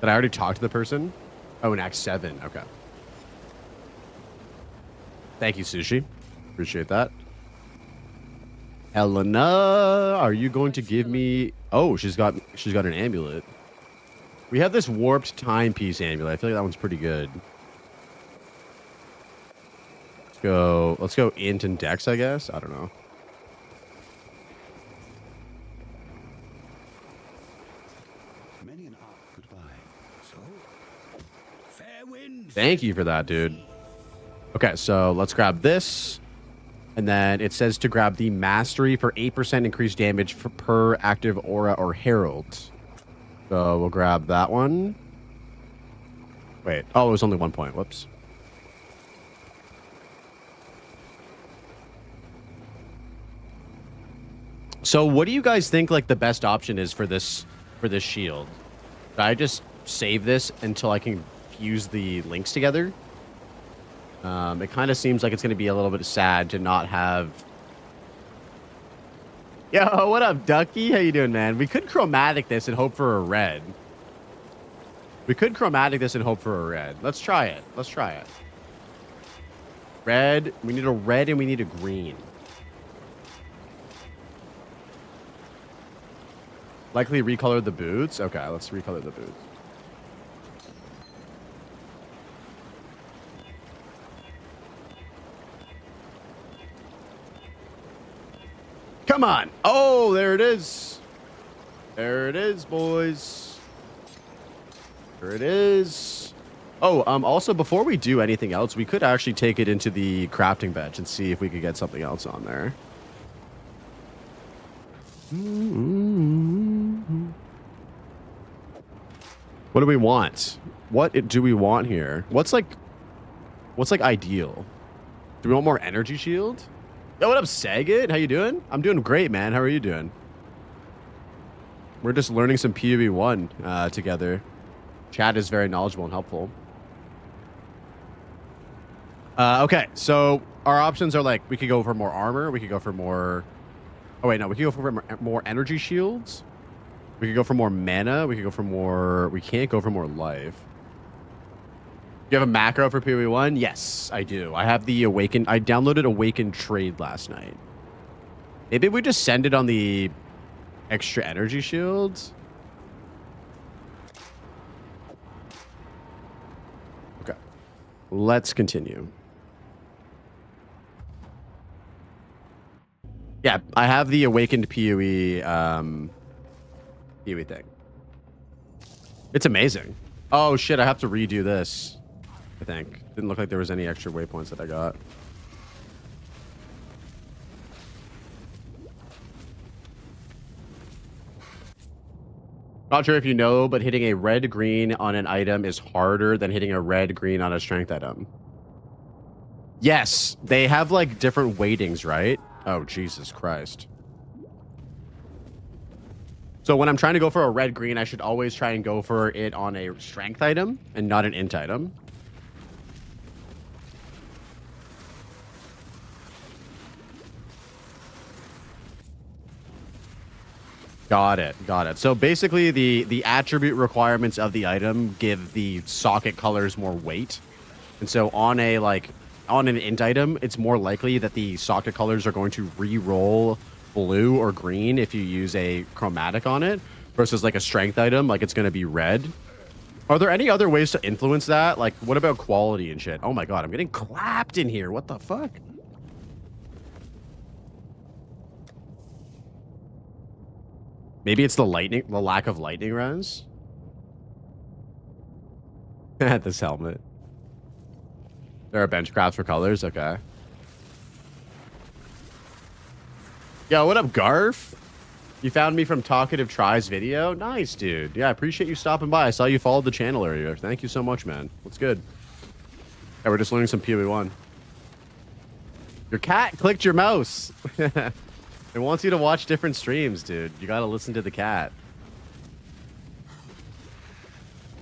Did I already talk to the person? Oh, in Act 7. Okay. Thank you, Sushi. Appreciate that. Helena, are you going to give me... Oh, she's got an amulet. We have this warped timepiece amulet. I feel like that one's pretty good. Let's go int and dex, I guess. I don't know. Many an arc goodbye. So, fair winds. Thank you for that, dude. Okay, so let's grab this. And then it says to grab the mastery for 8% increased damage per active aura or herald. So we'll grab that one. Wait. Oh, it was only 1 point. Whoops. So what do you guys think like the best option is for this shield? Should I just save this until I can fuse the links together? It kind of seems like it's going to be a little bit sad to not have... Yo, what up, Ducky? How you doing, man? We could chromatic this and hope for a red. Let's try it. Red. We need a red and we need a green. Likely recolor the boots. Okay, let's recolor the boots. Come on. Oh, there it is. There it is, boys. There it is. Oh, also, before we do anything else, we could actually take it into the crafting bench and see if we could get something else on there. What do we want? What do we want here? What's like ideal? Do we want more energy shield? Yo, what up, Saget? How you doing? I'm doing great, man. How are you doing? We're just learning some PoE 1 together. Chat is very knowledgeable and helpful. Okay, so our options are like, we could go for more armor. We could go for more... Oh, wait, no. We could go for more energy shields. We could go for more mana. We could go for more... We can't go for more life. Do you have a macro for PoE 1? Yes, I do. I have the Awakened... I downloaded Awakened Trade last night. Maybe we just send it on the extra energy shields. Okay. Let's continue. Yeah, I have the Awakened PoE PoE thing. It's amazing. Oh shit, I have to redo this. I think. Didn't look like there was any extra waypoints that I got. Not sure if you know, but hitting a red-green on an item is harder than hitting a red-green on a strength item. Yes, they have like different weightings, right? Oh, Jesus Christ. So when I'm trying to go for a red-green, I should always try and go for it on a strength item and not an int item. Got it. Got it. So basically the attribute requirements of the item give the socket colors more weight. And so on an int item, it's more likely that the socket colors are going to re-roll blue or green if you use a chromatic on it versus like a strength item, like it's going to be red. Are there any other ways to influence that? Like what about quality and shit? Oh my God, I'm getting clapped in here. What the fuck? Maybe it's the lack of lightning rounds. This helmet. There are bench crafts for colors. Okay. Yo, what up, Garf? You found me from Talkative Tries video? Nice, dude. Yeah, I appreciate you stopping by. I saw you followed the channel earlier. Thank you so much, man. What's good? Yeah, we're just learning some PoE 1. Your cat clicked your mouse. It wants you to watch different streams, dude. You gotta listen to the cat.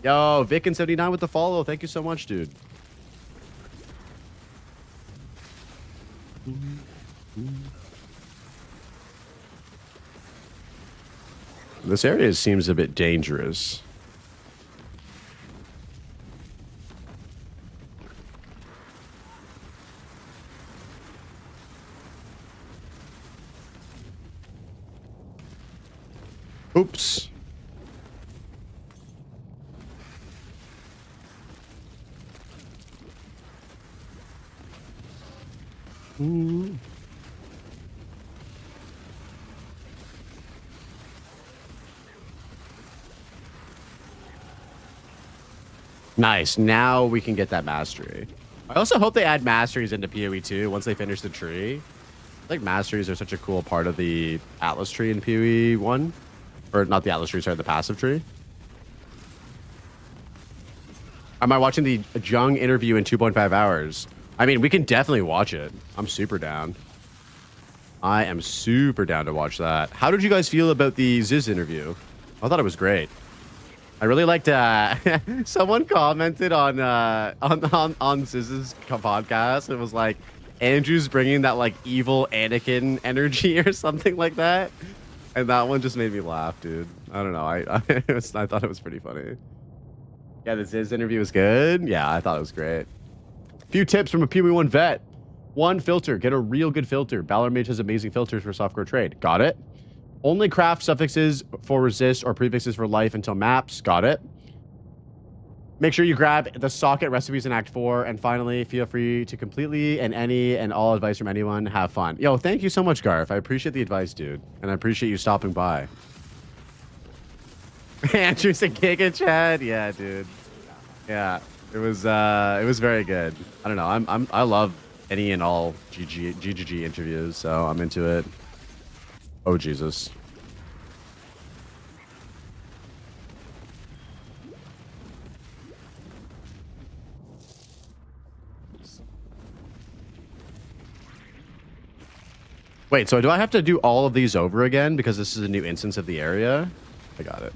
Yo, Vic79 with the follow. Thank you so much, dude. This area seems a bit dangerous. Oops. Ooh. Nice. Now we can get that mastery. I also hope they add masteries into PoE 2 once they finish the tree. I think masteries are such a cool part of the Atlas tree in PoE 1. Or not the Atlas tree, sorry, the passive tree. Am I watching the Jung interview in 2.5 hours? I mean, we can definitely watch it. I'm super down. I am super down to watch that. How did you guys feel about the Ziz interview? I thought it was great. I really liked someone commented on Ziz's podcast. It was like Andrew's bringing that like evil Anakin energy or something like that. And that one just made me laugh, dude. I don't know. I thought it was pretty funny. Yeah, the Ziz interview was good. Yeah, I thought it was great. Few tips from a PoE 1 vet. 1, filter. Get a real good filter. Valor Mage has amazing filters for softcore trade. Got it. Only craft suffixes for resist or prefixes for life until maps. Got it. Make sure you grab the socket recipes in Act 4. And finally, feel free to completely and any and all advice from anyone. Have fun. Yo, thank you so much, Garth. I appreciate the advice, dude. And I appreciate you stopping by. Andrew's a giga chat. Yeah, dude. Yeah. It was very good. I don't know. I love any and all GGG interviews, so I'm into it. Oh Jesus. Wait, so do I have to do all of these over again because this is a new instance of the area? I got it.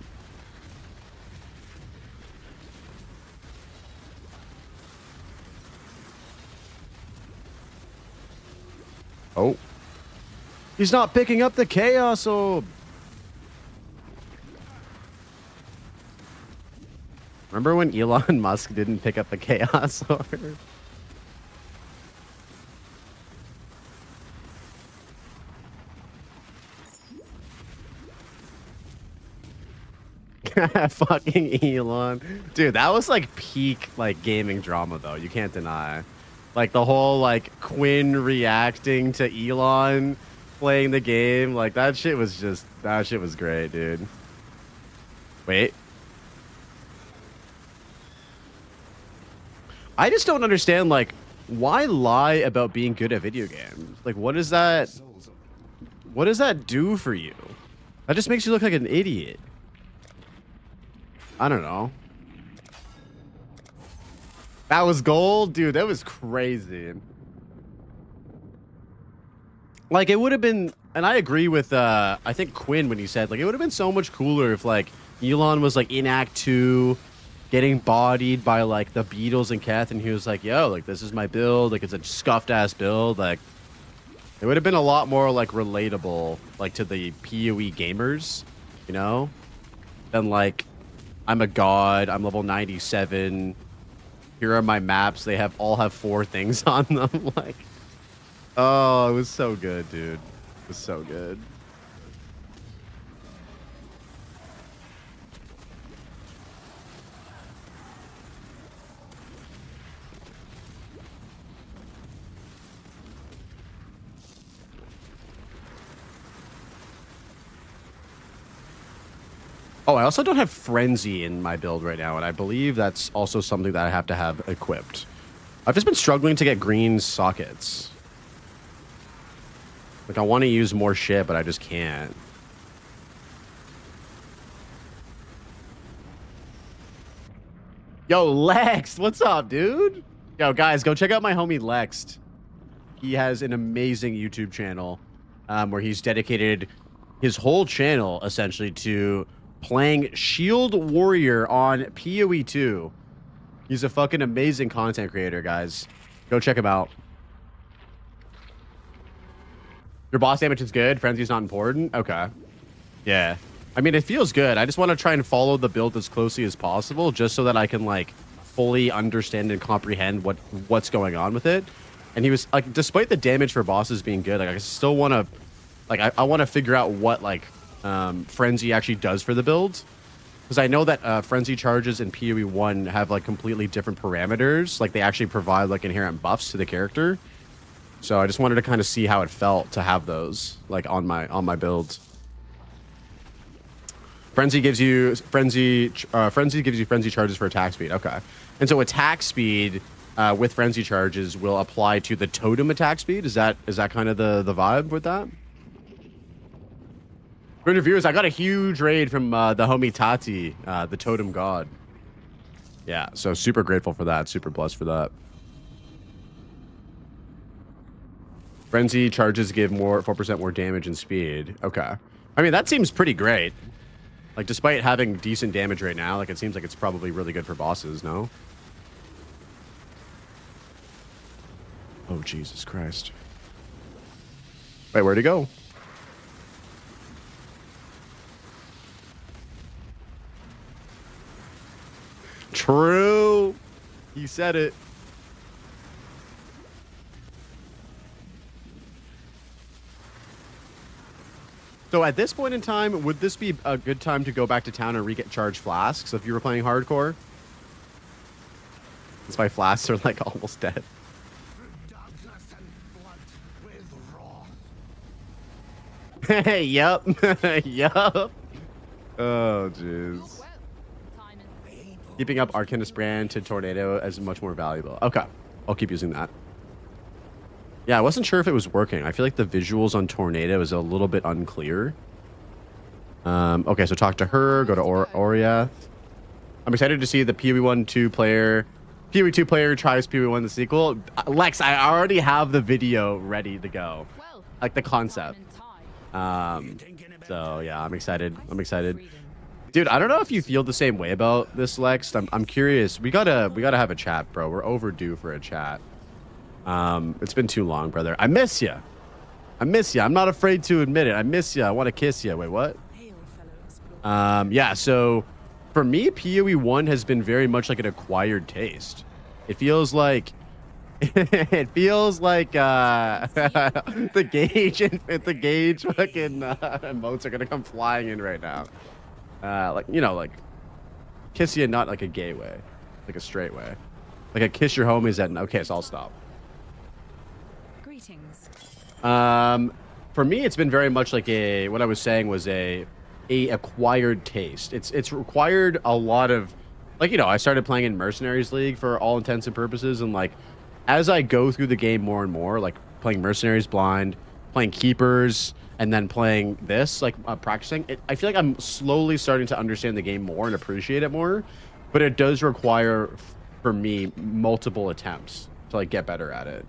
Oh. He's not picking up the Chaos Orb. Remember when Elon Musk didn't pick up the Chaos Orb? Fucking Elon. Dude, that was like peak like gaming drama though. You can't deny. Like the whole like Quinn reacting to Elon playing the game. Like that shit was great, dude. Wait. I just don't understand like why lie about being good at video games? Like what does that do for you? That just makes you look like an idiot. I don't know. That was gold? Dude, that was crazy. Like, it would have been... And I agree with, I think, Quinn when he said, like, it would have been so much cooler if, like, Elon was, like, in Act 2, getting bodied by, like, the Beatles and Kath, and he was like, yo, like, this is my build. Like, it's a scuffed-ass build. Like, it would have been a lot more, like, relatable, like, to the PoE gamers, you know? Than, like... I'm a god. I'm level 97. Here are my maps. They all have 4 things on them. Like, oh, it was so good, dude. It was so good. Oh, I also don't have Frenzy in my build right now, and I believe that's also something that I have to have equipped. I've just been struggling to get green sockets. Like, I want to use more shit, but I just can't. Yo, Lex, what's up, dude? Yo, guys, go check out my homie Lex. He has an amazing YouTube channel where he's dedicated his whole channel, essentially, to... playing Shield Warrior on PoE 2. He's a fucking amazing content creator, guys. Go check him out. Your boss damage is good. Frenzy's not important. Okay. Yeah. I mean, it feels good. I just want to try and follow the build as closely as possible just so that I can, like, fully understand and comprehend what's going on with it. And he was, like, despite the damage for bosses being good, like, I still want to, like, I want to figure out what, like, Frenzy actually does for the build, because I know that Frenzy charges in PoE 1 have like completely different parameters. Like they actually provide like inherent buffs to the character. So I just wanted to kind of see how it felt to have those like on my build. Frenzy gives you frenzy charges for attack speed. Okay, and so attack speed with frenzy charges will apply to the totem attack speed. Is that kind of the vibe with that? For reviewers, I got a huge raid from the homie Tati, the Totem God. Yeah, so super grateful for that. Super blessed for that. Frenzy charges give 4% more damage and speed. Okay. I mean, that seems pretty great. Like, despite having decent damage right now, like, it seems like it's probably really good for bosses, no? Oh, Jesus Christ. Wait, where'd he go? True. He said it. So at this point in time, would this be a good time to go back to town and re-get charged flasks if you were playing hardcore? That's why flasks are like almost dead. Darkness and blood with wrath. Hey, yup. Yup. Oh, jeez. Keeping up Arcanist brand to Tornado as much more valuable. Okay. I'll keep using that. Yeah, I wasn't sure if it was working. I feel like the visuals on Tornado is a little bit unclear. Okay, so talk to her. Go to Oriath. I'm excited to see the PoE 1-2 player. PoE 2 player tries PoE 1 the sequel. Lex, I already have the video ready to go. Like the concept. So yeah, I'm excited. I'm excited. Dude, I don't know if you feel the same way about this, Lex. I'm curious. We gotta have a chat, bro. We're overdue for a chat. It's been too long, brother. I miss you. I miss you. I'm not afraid to admit it. I miss you. I want to kiss you. Wait, what? Yeah, so for me, PoE 1 has been very much like an acquired taste. It feels like it feels like the gauge fucking emotes are gonna come flying in right now. Like, you know, like kiss you, not like a gay way, like a straight way, like a kiss your homies at. Okay, so I'll stop. Greetings. For me, it's been very much like what I was saying was a acquired taste. It's required a lot of, like, you know, I started playing in Mercenaries League for all intents and purposes, and like as I go through the game more and more, like playing Mercenaries blind, playing Keepers, and then playing this, like practicing it, I feel like I'm slowly starting to understand the game more and appreciate it more, but it does require for me multiple attempts to like get better at it.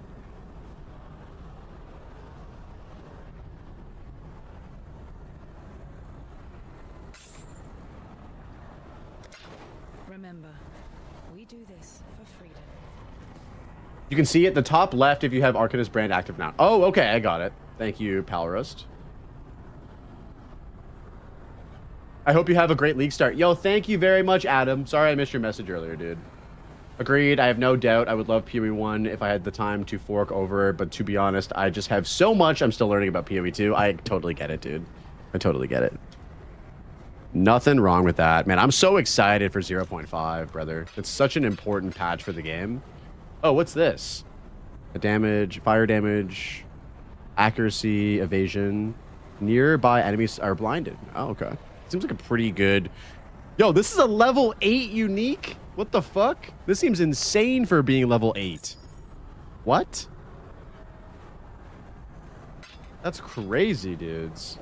Remember, we do this for freedom. You can see at the top left if you have Arcanist brand active now. Oh, okay, I got it. Thank you, Palrust. I hope you have a great league start. Yo, thank you very much, Adam. Sorry I missed your message earlier, dude. Agreed. I have no doubt I would love PoE 1 if I had the time to fork over, but to be honest, I just have so much I'm still learning about PoE 2. I totally get it, dude. I totally get it. Nothing wrong with that. Man, I'm so excited for 0.5, brother. It's such an important patch for the game. Oh, what's this? The damage, fire damage, accuracy, evasion. Nearby enemies are blinded. Oh, okay. Seems like a pretty good... Yo, this is a level 8 unique? What the fuck? This seems insane for being level 8. What? That's crazy, dudes.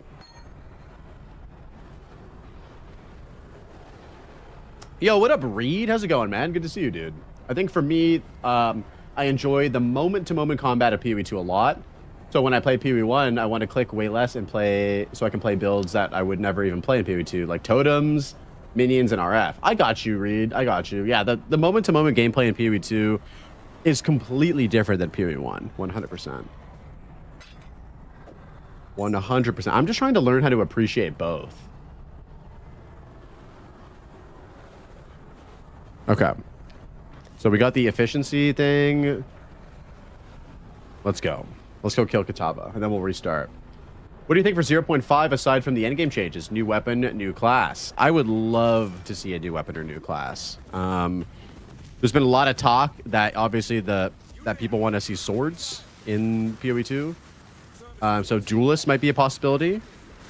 Yo, what up, Reed? How's it going, man? Good to see you, dude. I think for me, I enjoy the moment-to-moment combat of PoE 2 a lot. So when I play PoE 1, I want to click way less and play, so I can play builds that I would never even play in PoE 2, like Totems, Minions, and RF. I got you, Reed. I got you. Yeah, the moment-to-moment gameplay in PoE 2 is completely different than PoE 1, 100%. 100%. I'm just trying to learn how to appreciate both. Okay. So we got the efficiency thing. Let's go. Let's go kill Kataba, and then we'll restart. What do you think for 0.5 aside from the endgame changes? New weapon, new class. I would love to see a new weapon or new class. There's been a lot of talk that obviously that people want to see swords in PoE 2. So duelists might be a possibility.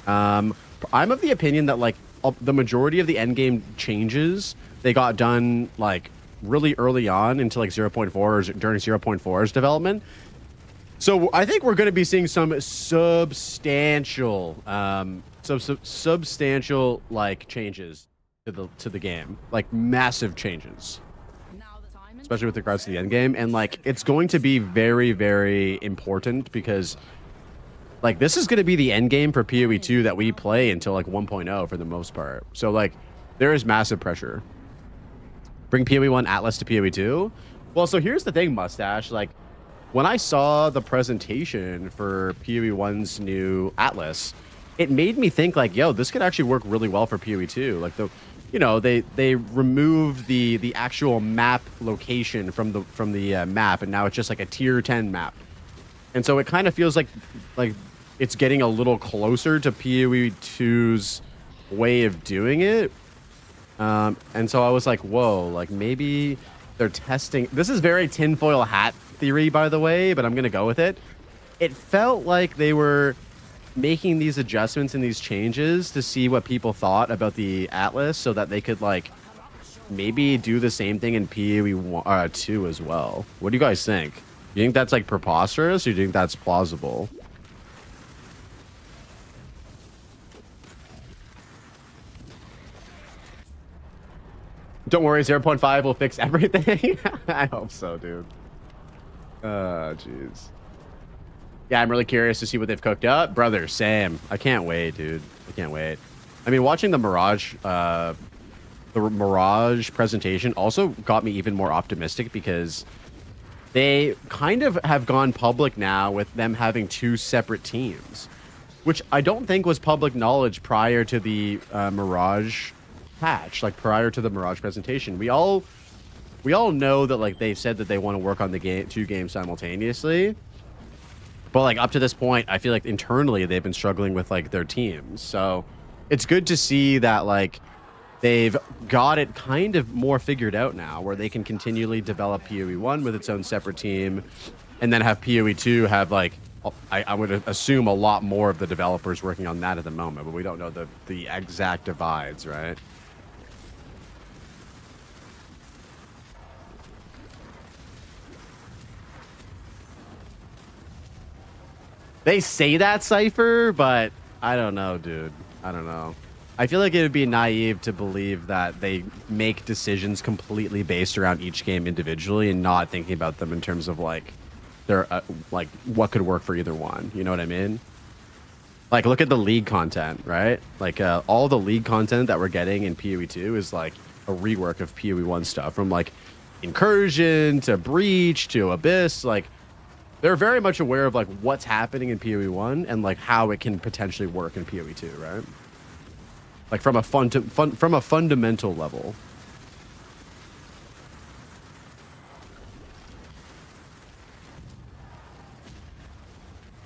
I'm of the opinion that like the majority of the endgame changes, they got done like really early on into like 0.4 or during 0.4's development. So I think we're going to be seeing some substantial, substantial like changes to the game, like massive changes, especially with regards to the end game. And like it's going to be very, very important because like this is going to be the end game for PoE 2 that we play until like 1.0 for the most part. So like there is massive pressure. Bring PoE 1 Atlas to PoE 2. Well, so here's the thing, Mustache. Like when I saw the presentation for PoE 1's new Atlas, it made me think like, yo, this could actually work really well for PoE 2. Like the, you know, they removed the actual map location from the map, and now it's just like a tier 10 map. And so it kind of feels like it's getting a little closer to PoE 2's way of doing it. And so I was like, whoa, like maybe they're testing. This is very tinfoil hat theory, by the way, but I'm going to go with it. It felt like they were making these adjustments and these changes to see what people thought about the Atlas so that they could, like, maybe do the same thing in PoE 2 as well. What do you guys think? You think that's, like, preposterous, or do you think that's plausible? Don't worry, 0.5 will fix everything. I hope so, dude. Jeez. Yeah, I'm really curious to see what they've cooked up. Brother, same. I can't wait, dude. I can't wait. I mean, watching the Mirage presentation also got me even more optimistic because they kind of have gone public now with them having 2 separate teams, which I don't think was public knowledge prior to the Mirage patch, like prior to the Mirage presentation. We all know that, like, they said that they want to work on the 2 games simultaneously, but, like, up to this point, I feel like internally they've been struggling with, like, their teams. So it's good to see that, like, they've got it kind of more figured out now, where they can continually develop PoE 1 with its own separate team, and then have PoE 2 have, like, I would assume a lot more of the developers working on that at the moment, but we don't know the exact divides, right? They say that, Cypher, but I don't know, dude. I don't know. I feel like it would be naive to believe that they make decisions completely based around each game individually and not thinking about them in terms of, like, their like what could work for either one. You know what I mean? Like, look at the League content, right? Like, all the League content that we're getting in PoE 2 is, like, a rework of PoE 1 stuff, from, like, Incursion to Breach to Abyss. Like, they're very much aware of, like, what's happening in PoE 1 and, like, how it can potentially work in PoE 2, right? Like, from a fundamental level.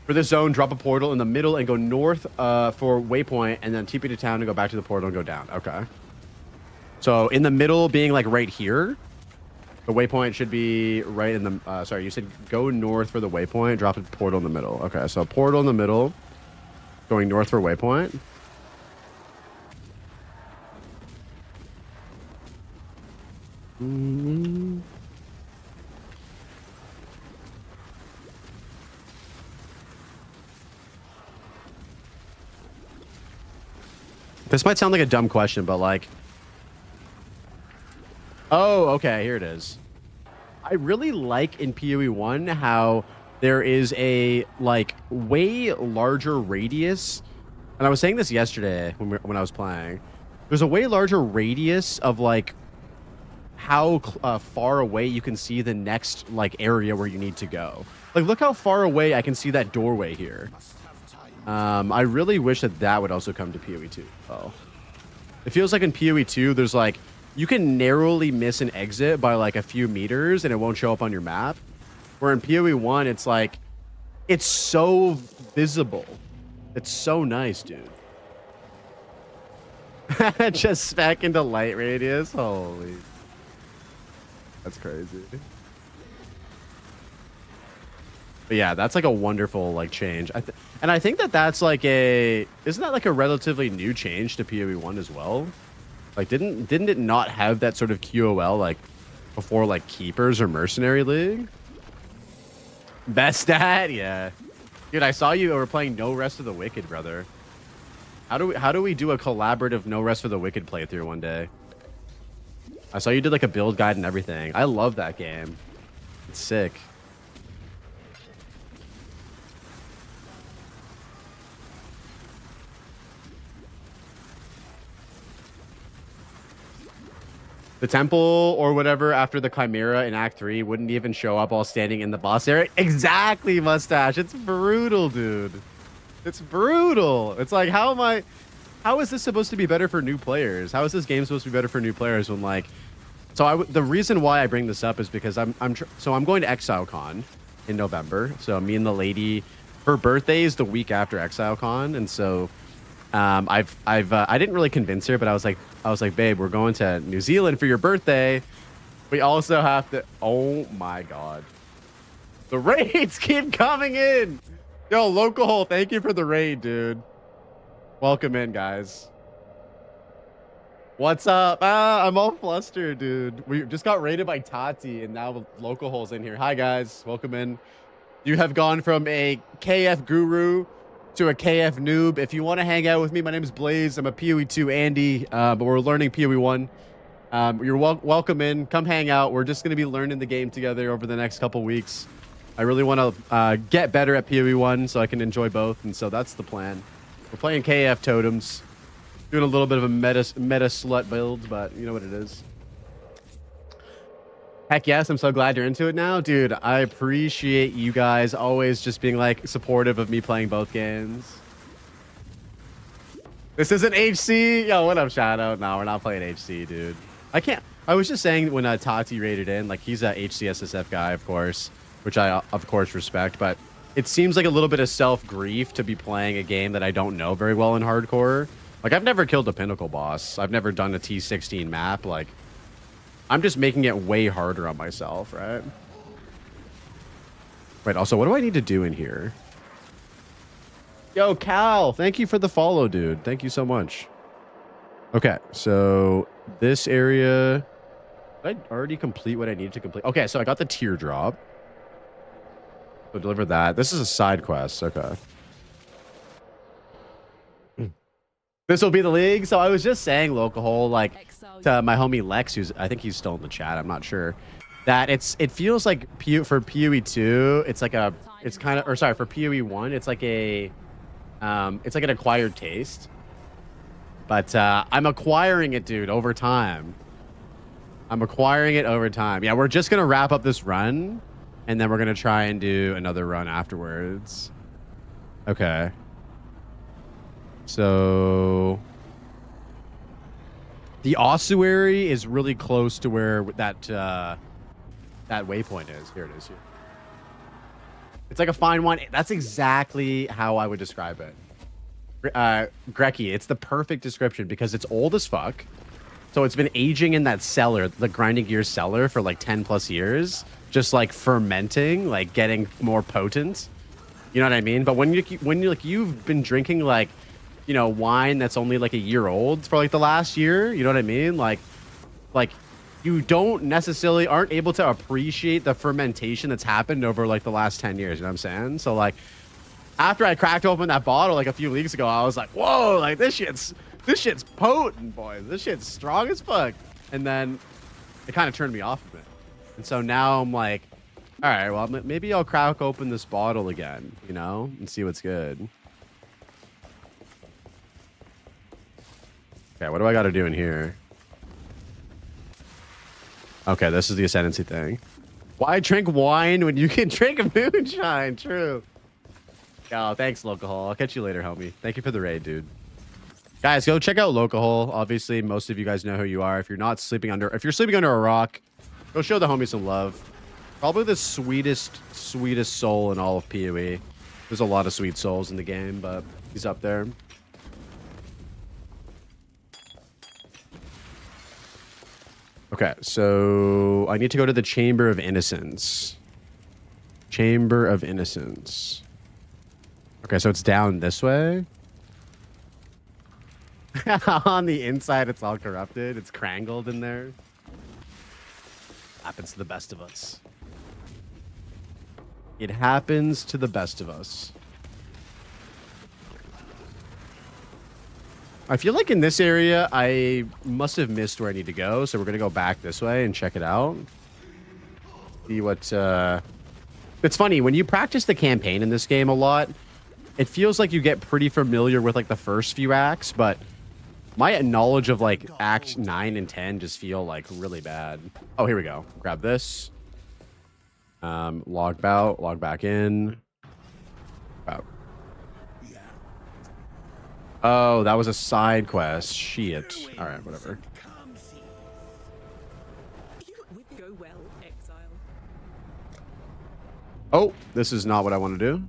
For this zone, drop a portal in the middle and go north for waypoint, and then TP to town and go back to the portal and go down. Okay. So in the middle being, like, right here. The waypoint should be right in the... sorry, you said go north for the waypoint, drop a portal in the middle. Okay, so portal in the middle, going north for waypoint. This might sound like a dumb question, but, like... Oh, okay, here it is. I really like in PoE 1 how there is a, like, way larger radius. And I was saying this yesterday when I was playing. There's a way larger radius of, like, how far away you can see the next, like, area where you need to go. Like, look how far away I can see that doorway here. I really wish that would also come to PoE 2. Oh, it feels like in PoE 2 there's, like, you can narrowly miss an exit by, like, a few meters and it won't show up on your map. Where in PoE 1, it's like, it's so visible. It's so nice, dude. Just spec into light radius. Holy. That's crazy. But yeah, that's, like, a wonderful, like, change. And I think that's, like, isn't that, like, a relatively new change to PoE 1 as well? Like, didn't it not have that sort of QOL, like, before, like, Keepers or Mercenary League? Best stat? Yeah. Dude, I saw you were playing No Rest for the Wicked, brother. How do we do a collaborative No Rest for the Wicked playthrough one day? I saw you did, like, a build guide and everything. I love that game. It's sick. The temple or whatever after the Chimera in Act 3 wouldn't even show up while standing in the boss area. Exactly, Mustache. It's brutal, dude. It's brutal. It's like, how is this supposed to be better for new players? How is this game supposed to be better for new players when, like... So the reason why I bring this up is because I'm going to ExileCon in November. So me and the lady, her birthday is the week after ExileCon, and so I didn't really convince her, but I was like, babe, we're going to New Zealand for your birthday. We also have to... Oh, my God. The raids keep coming in. Yo, Local Hole, thank you for the raid, dude. Welcome in, guys. What's up? I'm all flustered, dude. We just got raided by Tati, and now Local Hole's in here. Hi, guys. Welcome in. You have gone from a KF guru to a KF noob. If you want to hang out with me, my name is Blaze. I'm a PoE 2 Andy, but we're learning PoE 1. You're welcome in. Come hang out. We're just going to be learning the game together over the next couple weeks. I really want to get better at PoE 1 so I can enjoy both, and so that's the plan. We're playing KF Totems. Doing a little bit of a meta slut build, but you know what it is. Heck yes, I'm so glad you're into it now. Dude, I appreciate you guys always just being like supportive of me playing both games. This isn't HC. Yo, what up, Shadow? No, we're not playing HC, dude. I can't. I was just saying when Tati raided in, like he's a HCSSF guy, of course, which I, of course, respect, but it seems like a little bit of self-grief to be playing a game that I don't know very well in hardcore. Like, I've never killed a Pinnacle boss. I've never done a T16 map. Like, I'm just making it way harder on myself, right? Wait, also, what do I need to do in here? Yo, Cal, thank you for the follow, dude. Thank you so much. Okay, so this area... Did I already complete what I needed to complete? Okay, so I got the teardrop. So deliver that. This is a side quest. Okay. This will be the league. So I was just saying, Local Hole, like to my homie Lex, who's I think he's still in the chat. I'm not sure. That it feels like for PoE 2, it's like a for PoE 1, it's like an acquired taste. But I'm acquiring it, dude, over time. I'm acquiring it over time. Yeah, we're just gonna wrap up this run, and then we're gonna try and do another run afterwards. Okay. So the ossuary is really close to where that waypoint is. Here it is. Here. It's like a fine wine. That's exactly how I would describe it. Grecki, it's the perfect description because it's old as fuck. So it's been aging in that cellar, the grinding gear cellar, for like 10 plus years, just like fermenting, like getting more potent. You know what I mean? But when you've been drinking like, you know, wine that's only like a year old for like the last year, you know what I mean? Like you don't necessarily aren't able to appreciate the fermentation that's happened over like the last 10 years. You know what I'm saying? So like after I cracked open that bottle like a few weeks ago, I was like, whoa, like this shit's potent, boys. This shit's strong as fuck. And then it kind of turned me off of it. And so now I'm like, all right, well, maybe I'll crack open this bottle again, you know, and see what's good. Okay, what do I got to do in here? Okay, this is the ascendancy thing. Why drink wine when you can drink moonshine? True. Oh, thanks, Local Hole. I'll catch you later, homie. Thank you for the raid, dude. Guys, go check out Local Hole. Obviously, most of you guys know who you are. If you're sleeping under a rock, go show the homie some love. Probably the sweetest soul in all of PoE. There's a lot of sweet souls in the game, but he's up there. Okay, so I need to go to the Chamber of Innocence. Chamber of Innocence. Okay, so it's down this way. On the inside, it's all corrupted. It's crangled in there. Happens to the best of us. It happens to the best of us. I feel like in this area, I must have missed where I need to go. So we're going to go back this way and check it out. See what... It's funny, when you practice the campaign in this game a lot, it feels like you get pretty familiar with like the first few acts, but my knowledge of like Act 9 and 10 just feel like really bad. Oh, here we go. Grab this. Log out, log back in. Wow. Oh, that was a side quest. Shit. All right, whatever. Go well, Exile. Oh, this is not what I want to do.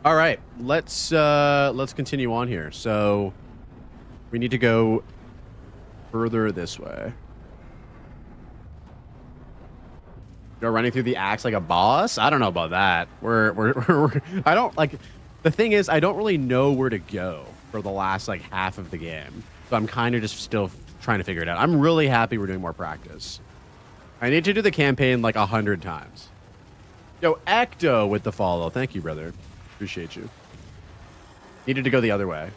All right, let's continue on here. So We need to go further this way. You're running through the axe like a boss? I don't know about that. I don't like, the thing is, I don't really know where to go for the last like half of the game. So I'm kind of just still trying to figure it out. I'm really happy we're doing more practice. I need to do the campaign like 100 times. Yo, Ecto with the follow. Thank you, brother. Appreciate you. Needed to go the other way.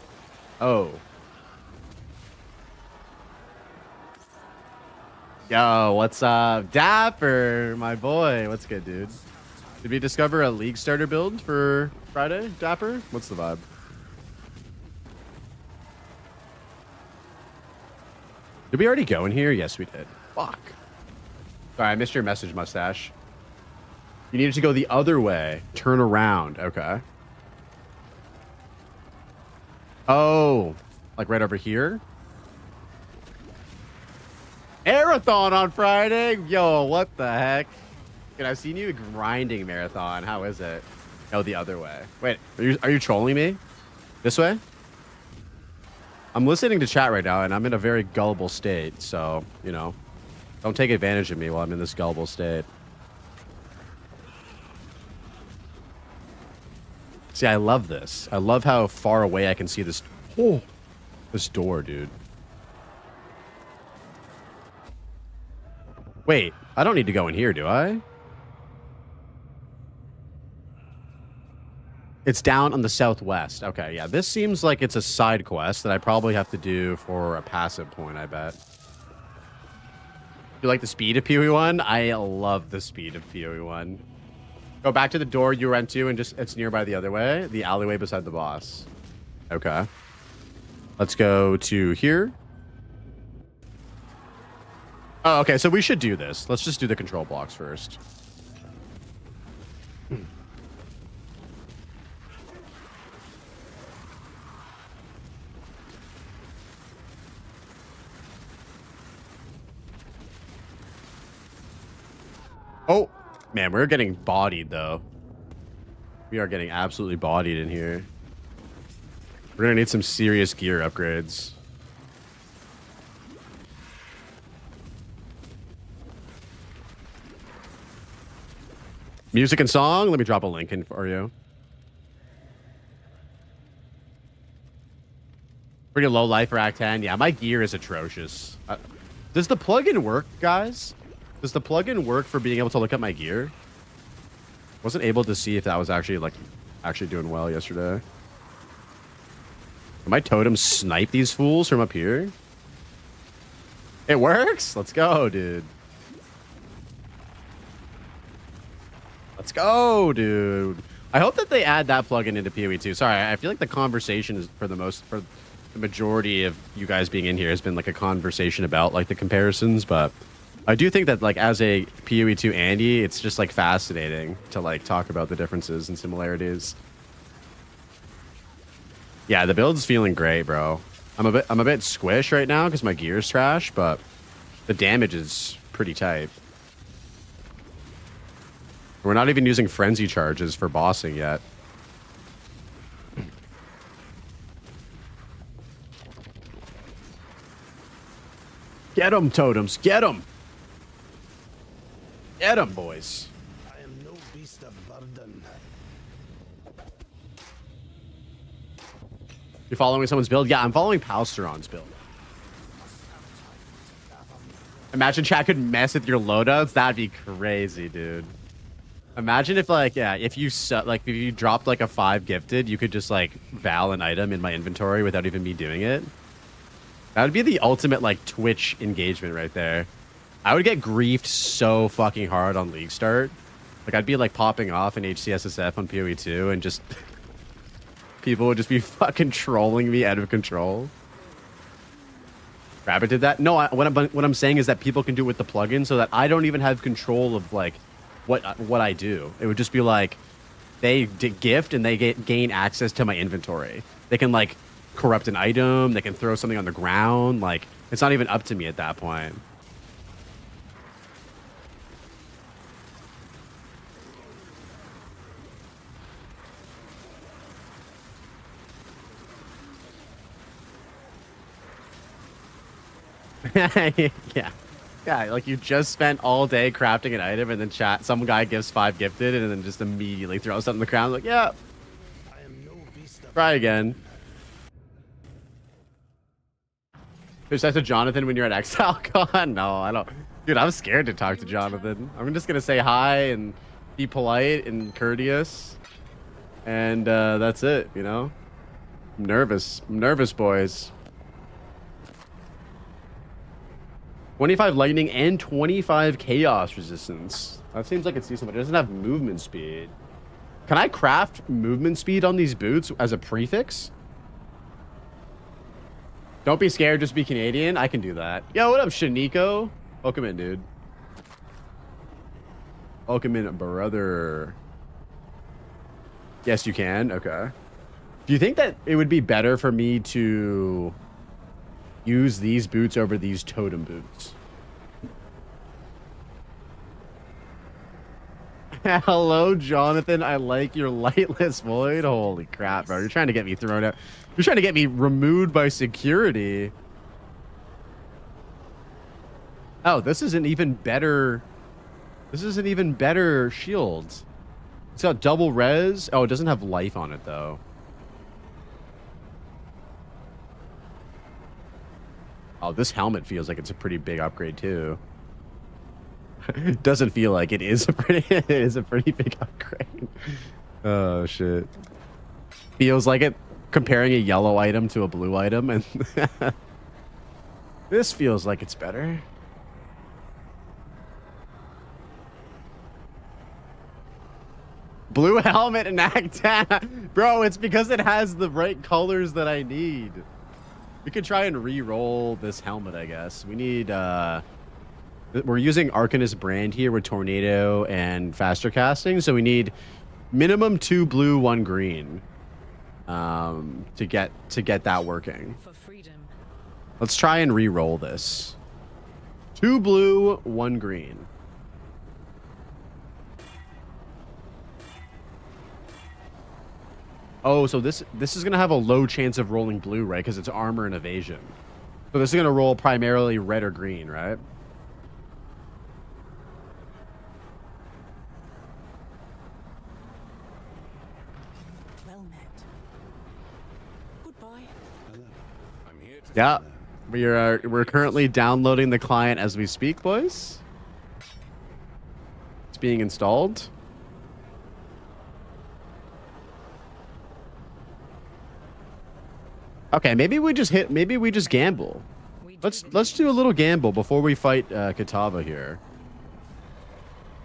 Oh. Yo, what's up? Dapper, my boy. What's good, dude? Did we discover a League starter build for Friday, Dapper? What's the vibe? Did we already go in here? Yes, we did. Fuck. Sorry, I missed your message, Mustache. You needed to go the other way. Turn around. Okay. Oh, like right over here? Marathon on Friday? Yo, what the heck? Dude, I've seen you grinding marathon. How is it? Oh, the other way. Wait, are you trolling me? This way? I'm listening to chat right now, and I'm in a very gullible state. So, you know, don't take advantage of me while I'm in this gullible state. See, I love this. I love how far away I can see this. Oh, this door, dude. Wait, I don't need to go in here, do I? It's down on the southwest. Okay, yeah. This seems like it's a side quest that I probably have to do for a passive point, I bet. You like the speed of PoE 1? I love the speed of PoE 1. Go back to the door you went to and just, it's nearby the other way. The alleyway beside the boss. Okay. Let's go to here. Oh, okay, so we should do this. Let's just do the control blocks first. Oh, man, we're getting bodied, though. We are getting absolutely bodied in here. We're going to need some serious gear upgrades. Music and song. Let me drop a link in for you. Pretty low life for Act 10. Yeah, my gear is atrocious. Does the plugin work, guys? Does the plugin work for being able to look at my gear? Wasn't able to see if that was actually doing well yesterday. Can my totems snipe these fools from up here? It works? Let's go, dude. Let's go, dude. I hope that they add that plugin into PoE too. Sorry, I feel like the conversation is for the majority of you guys being in here has been like a conversation about like the comparisons, but I do think that like as a PoE 2 Andy, it's just like fascinating to like talk about the differences and similarities. Yeah, the build's feeling great, bro. I'm a bit squish right now because my gear's trash, but the damage is pretty tight. We're not even using frenzy charges for bossing yet. Get them, totems. Get them. Get them, boys. I am no beast of burden. You're following someone's build? Yeah, I'm following Palsteron's build. Imagine chat could mess with your loadouts. That'd be crazy, dude. Imagine if like, yeah, if you dropped like a 5 gifted, you could just like val an item in my inventory without even me doing it. That would be the ultimate like Twitch engagement right there. I would get griefed so fucking hard on League Start. Like I'd be like popping off in HCSSF on PoE 2 and just people would just be fucking trolling me out of control. Rabbit did that? No, what I'm saying is that people can do it with the plugin so that I don't even have control of like what I do. It would just be like they gift and they gain access to my inventory. They can like corrupt an item, they can throw something on the ground, like it's not even up to me at that point. Yeah. Yeah, like you just spent all day crafting an item and then some guy gives 5 gifted and then just immediately throws something on the ground like, yeah, I am no beast of try again. There's that to Jonathan when you're at Exile Con? No, I don't. Dude, I'm scared to talk to Jonathan. I'm just gonna say hi and be polite and courteous. And that's it, you know? I'm nervous. I'm nervous, boys. 25 lightning and 25 chaos resistance. That seems like it's decent, but it doesn't have movement speed. Can I craft movement speed on these boots as a prefix? Don't be scared, just be Canadian. I can do that. Yo, what up, Shaniko? Welcome in, dude. Welcome in, brother. Yes, you can. Okay. Do you think that it would be better for me to use these boots over these totem boots? Hello, Jonathan. I like your lightless void. Holy crap, bro. You're trying to get me thrown out. You're trying to get me removed by security. Oh, this is an even better... This is an even better shield. It's got double res. Oh, it doesn't have life on it, though. Oh, this helmet feels like it's a pretty big upgrade, too. It doesn't feel like it is a pretty big upgrade. Oh, shit. Feels like it comparing a yellow item to a blue item, and this feels like it's better. Blue helmet and Act 10. Bro, it's because it has the right colors that I need. We could try and re-roll this helmet, I guess. We need, we're using Arcanist brand here with Tornado and Faster Casting, so we need minimum 2 blue, 1 green, to get that working. For freedom. Let's try and re-roll this. 2 blue, 1 green. Oh, so this is gonna have a low chance of rolling blue, right? Because it's armor and evasion. So this is gonna roll primarily red or green, right? Well met. Goodbye. I'm here to Yeah, we're currently downloading the client as we speak, boys. It's being installed. Okay, maybe we just gamble. Let's do a little gamble before we fight Kitava here.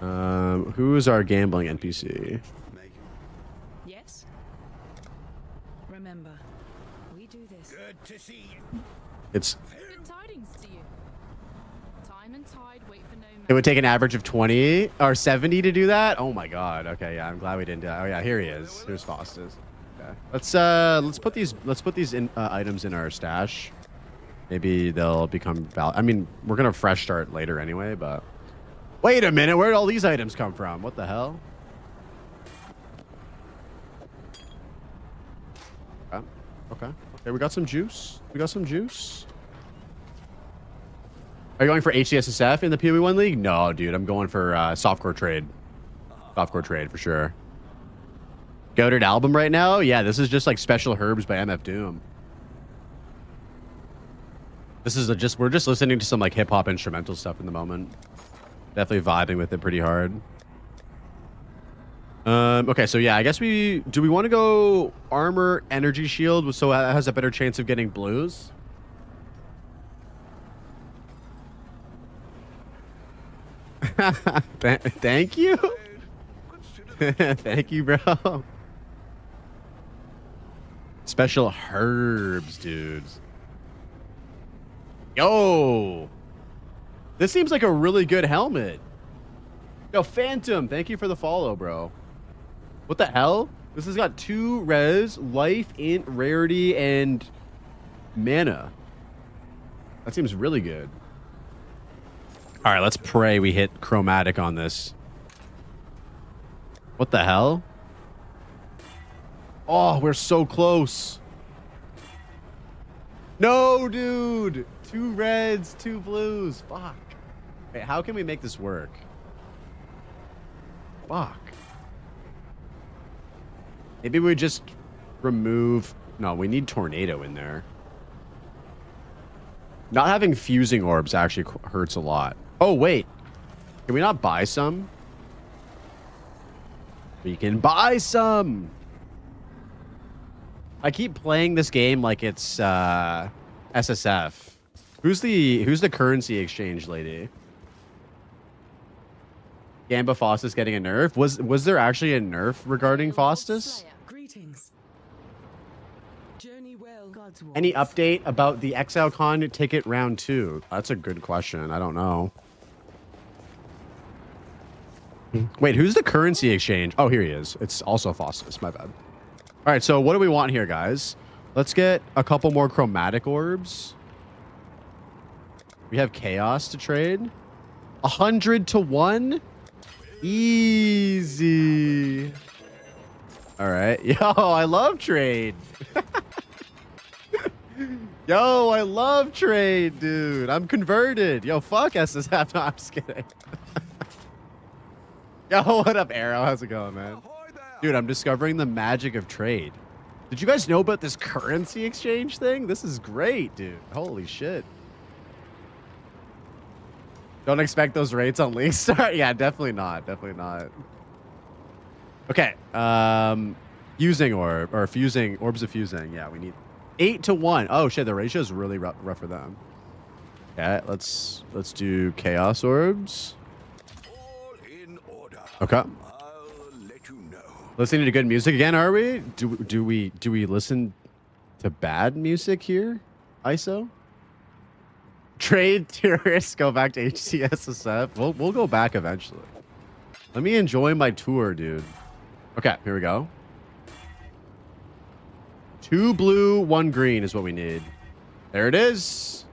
Who is our gambling NPC? Yes. Remember, we do this. Good to see you. It's Good tidings to you. Time and tide wait for no man. it would take an average of 20 or 70 to do that. Oh my god. Okay, yeah, I'm glad we didn't do that. Oh yeah, here he is. Here's Faustus. Okay. Let's put these items in our stash. Maybe they'll become I mean, we're gonna fresh start later anyway, but wait a minute, where'd all these items come from? What the hell? Okay. We got some juice. Are you going for HCSSF in the PoE 1 league? No, dude, I'm going for softcore trade. Softcore trade for sure. Goated album right now? Yeah, this is just like Special Herbs by MF Doom. This is we're just listening to some like hip hop instrumental stuff in the moment. Definitely vibing with it pretty hard. Okay, so yeah, I guess do we want to go armor energy shield so it has a better chance of getting blues? Thank you. Thank you, bro. Special herbs, dudes. Yo, this seems like a really good helmet. Yo, Phantom, thank you for the follow, bro. What the hell? This has got 2 res, life, int, rarity, and mana. That seems really good. All right, let's pray we hit chromatic on this. What the hell? Oh, we're so close. No, dude. 2 reds, 2 blues. Fuck. Wait, how can we make this work? Fuck. Maybe we just remove... No, we need tornado in there. Not having fusing orbs actually hurts a lot. Oh, wait. Can we not buy some? We can buy some. I keep playing this game like it's SSF. Who's the currency exchange lady? Gamba Faustus getting a nerf? Was there actually a nerf regarding Faustus? Greetings. Journey well. God's Any update about the ExileCon ticket round 2? That's a good question. I don't know. Wait, who's the currency exchange? Oh, here he is. It's also Faustus. My bad. All right, so what do we want here, guys? Let's get a couple more chromatic orbs. We have chaos to trade. 100 to 1? Easy. All right. Yo, I love trade. Yo, I love trade, dude. I'm converted. Yo, fuck SSF. No, I'm just kidding. Yo, what up, Arrow? How's it going, man? Dude, I'm discovering the magic of trade. Did you guys know about this currency exchange thing? This is great, dude. Holy shit. Don't expect those rates on League Start. Yeah, definitely not. Definitely not. Okay. Fusing orb or fusing orbs of fusing. Yeah, we need 8 to 1. Oh shit, the ratio is really rough for them. Okay, let's do chaos orbs. All in order. Okay. I'll let you know. Listening to good music again, are we? Do we listen to bad music here? ISO? Trade tourists go back to HCSSF. We'll go back eventually. Let me enjoy my tour, dude. Okay, here we go. 2 blue, 1 green is what we need. There it is.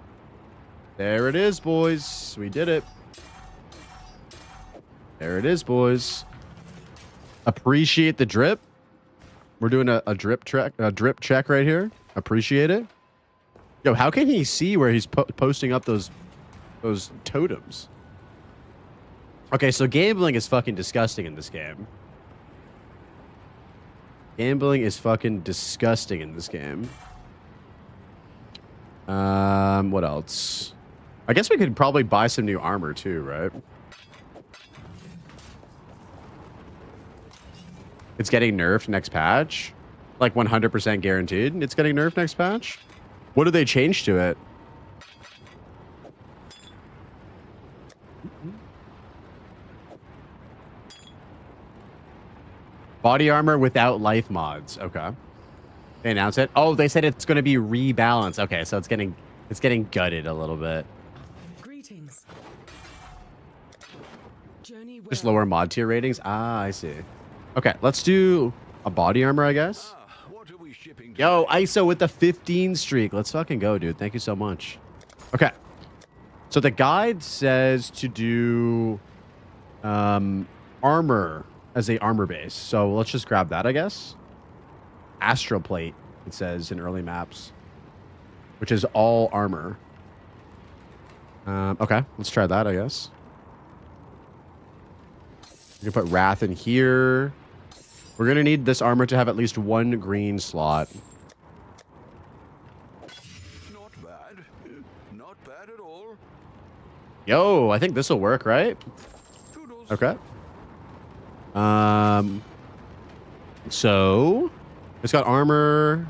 There it is, boys. We did it. There it is, boys. Appreciate the drip. We're doing a drip check right here. Appreciate it. Yo, how can he see where he's posting up those totems? Okay, so gambling is fucking disgusting in this game. Gambling is fucking disgusting in this game. What else? I guess we could probably buy some new armor too, right? It's getting nerfed next patch. Like 100% guaranteed it's getting nerfed next patch. What did they change to it? Body armor without life mods. Okay. They announced it. Oh, they said it's going to be rebalanced. Okay, so it's getting gutted a little bit. Greetings. Journey well. Just lower mod tier ratings. Ah, I see. Okay, let's do a body armor, I guess. What are we shipping Yo, ISO with the 15 streak. Let's fucking go, dude. Thank you so much. Okay. So the guide says to do armor as a armor base. So let's just grab that, I guess. Astral plate, it says in early maps, which is all armor. Okay, let's try that, I guess. You can put Wrath in here. We're going to need this armor to have at least 1 green slot. Not bad. Not bad at all. Yo, I think this will work, right? Toodles. Okay. So it's got armor.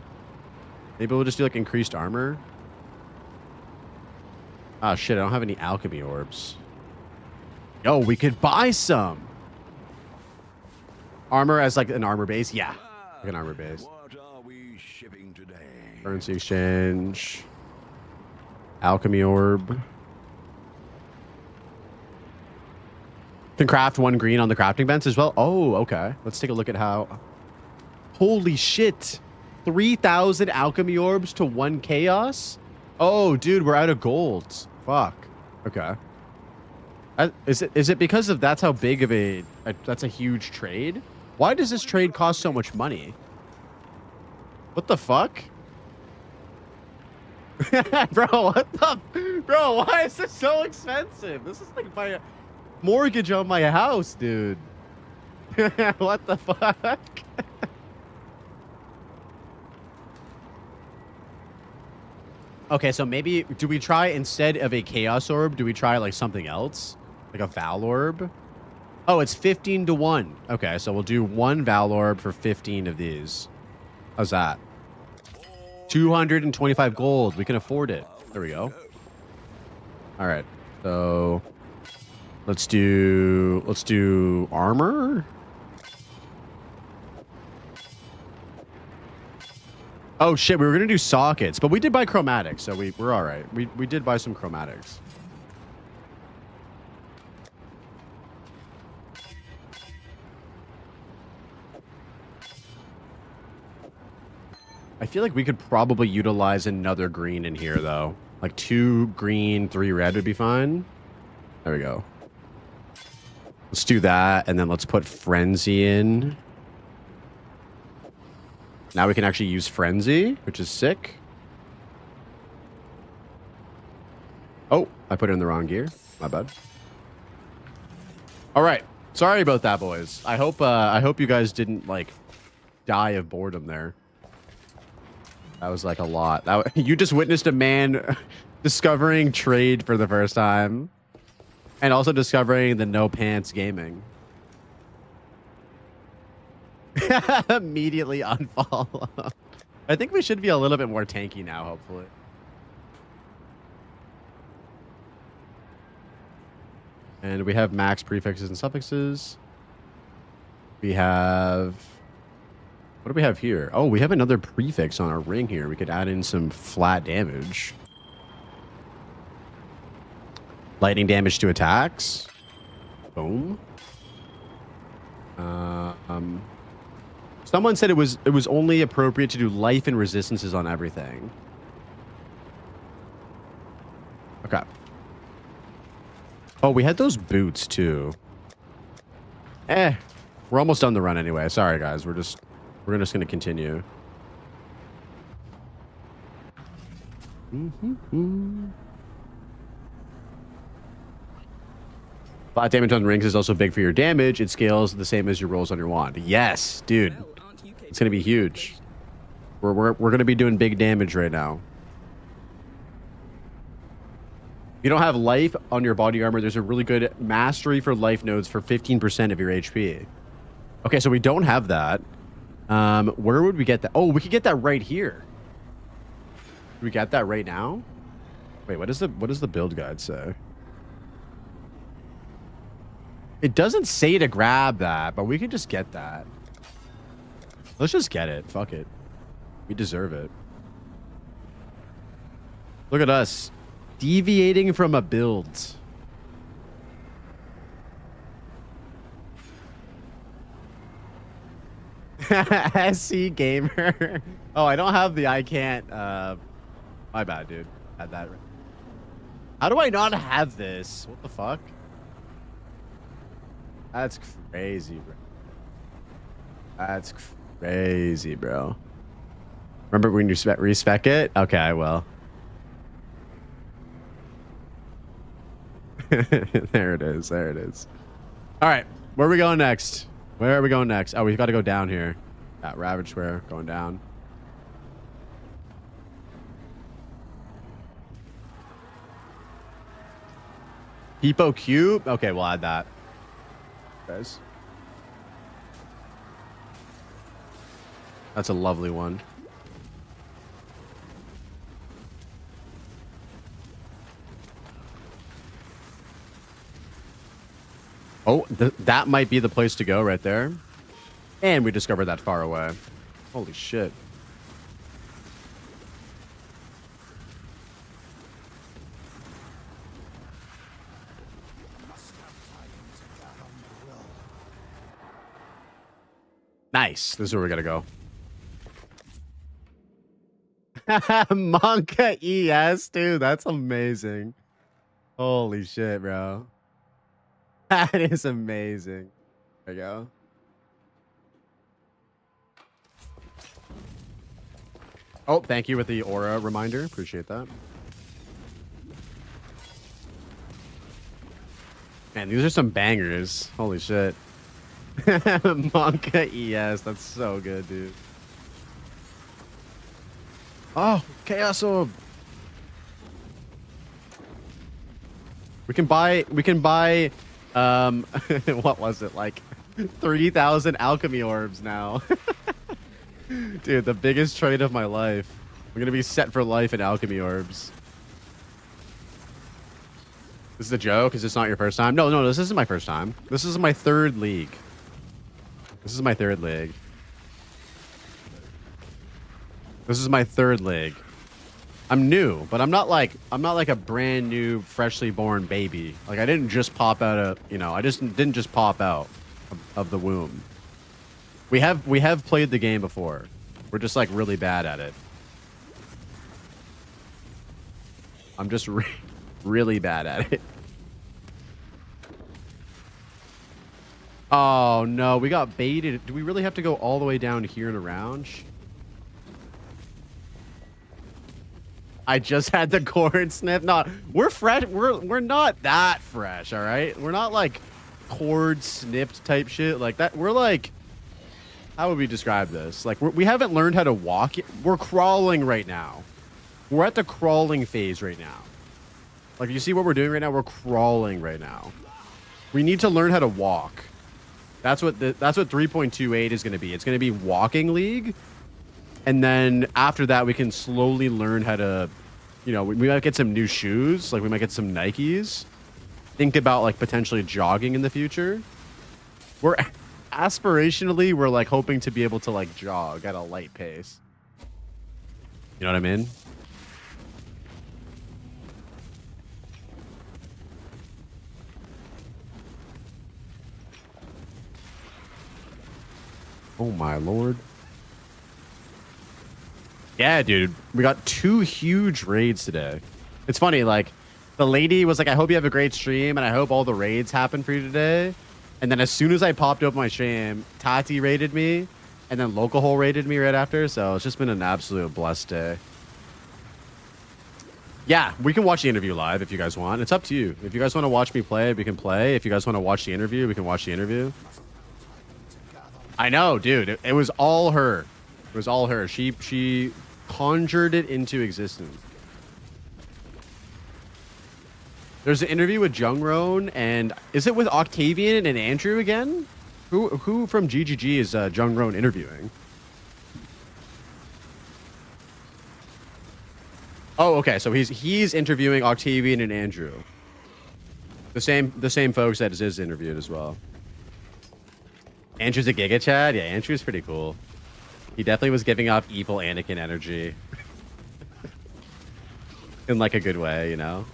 Maybe we'll just do like increased armor. Ah, shit, I don't have any alchemy orbs. Yo, we could buy some. Armor as like an armor base? Yeah, like an armor base. What are we shipping today? Currency exchange. Alchemy orb. Can craft 1 green on the crafting bench as well. Oh, okay. Let's take a look at how. Holy shit. 3,000 alchemy orbs to 1 chaos? Oh, dude, we're out of gold. Fuck. Okay. Is it because of that's how big of that's a huge trade? Why does this trade cost so much money? What the fuck? Bro, what the? Bro, why is this so expensive? This is like my mortgage on my house, dude. What the fuck? Okay, so maybe do we try instead of a chaos orb? Do we try like something else, like a Val orb? Oh, it's 15 to 1. Okay, so we'll do 1 Val orb for 15 of these. How's that? 225 gold. We can afford it. There we go. All right. So let's do armor. Oh shit, we were gonna do sockets, but we did buy chromatics, so we're all right. We did buy some chromatics. I feel like we could probably utilize another green in here, though. Like 2 green, 3 red would be fine. There we go. Let's do that, and then let's put Frenzy in. Now we can actually use Frenzy, which is sick. Oh, I put it in the wrong gear. My bad. All right. Sorry about that, boys. I hope you guys didn't, like, die of boredom there. That was like a lot. You just witnessed a man discovering trade for the first time. And also discovering the no pants gaming. Immediately unfollow. I think we should be a little bit more tanky now, hopefully. And we have max prefixes and suffixes. We have... What do we have here? Oh, we have another prefix on our ring here. We could add in some flat damage. Lightning damage to attacks. Boom. Someone said it was only appropriate to do life and resistances on everything. Okay. Oh, we had those boots too. We're almost done the run anyway. Sorry guys, we're just gonna continue. Flat damage on rings is also big for your damage. It scales the same as your rolls on your wand. Yes, dude. It's gonna be huge. We're gonna be doing big damage right now. If you don't have life on your body armor, there's a really good mastery for life nodes for 15% of your HP. Okay, so we don't have that. Where would we get that? Oh, we could get that right here. Do we get that right now? Wait, what does the build guide say? It doesn't say to grab that, but we can just get that. Let's just get it. Fuck it. We deserve it. Look at us. Deviating from a build. SC gamer. Oh, I don't have the I can't. My bad, dude. Had that. How do I not have this? What the fuck? That's crazy, bro. That's crazy, bro. Remember when you respec it? Okay, I will. There it is. There it is. All right. Where are we going next? Where are we going next? Oh, we've got to go down here. At Ravage Square, going down. Peepo Cube? Okay, we'll add that. Guys. That's a lovely one. Oh, that might be the place to go right there. And we discovered that far away. Holy shit. Nice. This is where we gotta go. Monka ES, dude. That's amazing. Holy shit, bro. That is amazing. There you go. Oh, thank you with the aura reminder. Appreciate that. Man, these are some bangers. Holy shit. Monka ES. That's so good, dude. Oh, Chaos Orb. We can buy what was it, like 30,000 alchemy orbs now. Dude, the biggest trade of my life. I'm gonna be set for life in alchemy orbs. This is a joke? Is this not your first time? No, no, this isn't my first time. This is my third league. This is my third league. This is my third league. I'm new, but I'm not like a brand new, freshly born baby. Like I didn't just pop out of, you know, I just didn't just pop out of the womb. We have played the game before. We're just like really bad at it. I'm just really bad at it. Oh no, we got baited. Do we really have to go all the way down here and around? I just had the cord snip. Not we're fresh. We're not that fresh. All right, we're not like cord snipped type shit like that. We're like, how would we describe this? Like we haven't learned how to walk yet. We're crawling right now. We're at the crawling phase right now. Like you see what we're doing right now? We're crawling right now. We need to learn how to walk. That's what 3.28 is going to be. It's going to be walking league. And then after that, we can slowly learn how to, you know, we might get some new shoes. Like we might get some Nikes. Think about like potentially jogging in the future. We're aspirationally, we're like hoping to be able to like jog at a light pace. You know what I mean? Oh my lord. Yeah, dude. We got 2 huge raids today. It's funny, like, the lady was like, I hope you have a great stream, and I hope all the raids happen for you today. And then as soon as I popped open my stream, Tati raided me, and then Local Hole raided me right after, so it's just been an absolute blessed day. Yeah, we can watch the interview live if you guys want. It's up to you. If you guys want to watch me play, we can play. If you guys want to watch the interview, we can watch the interview. I know, dude. It was all her. It was all her. She conjured it into existence. There's an interview with Jungroan, and is it with Octavian and Andrew again? Who from GGG is Jungroan interviewing? Oh, okay. So he's interviewing Octavian and Andrew. The same folks that is interviewed as well. Andrew's a Giga Chad? Yeah, Andrew's pretty cool. He definitely was giving off evil Anakin energy. In like a good way, you know?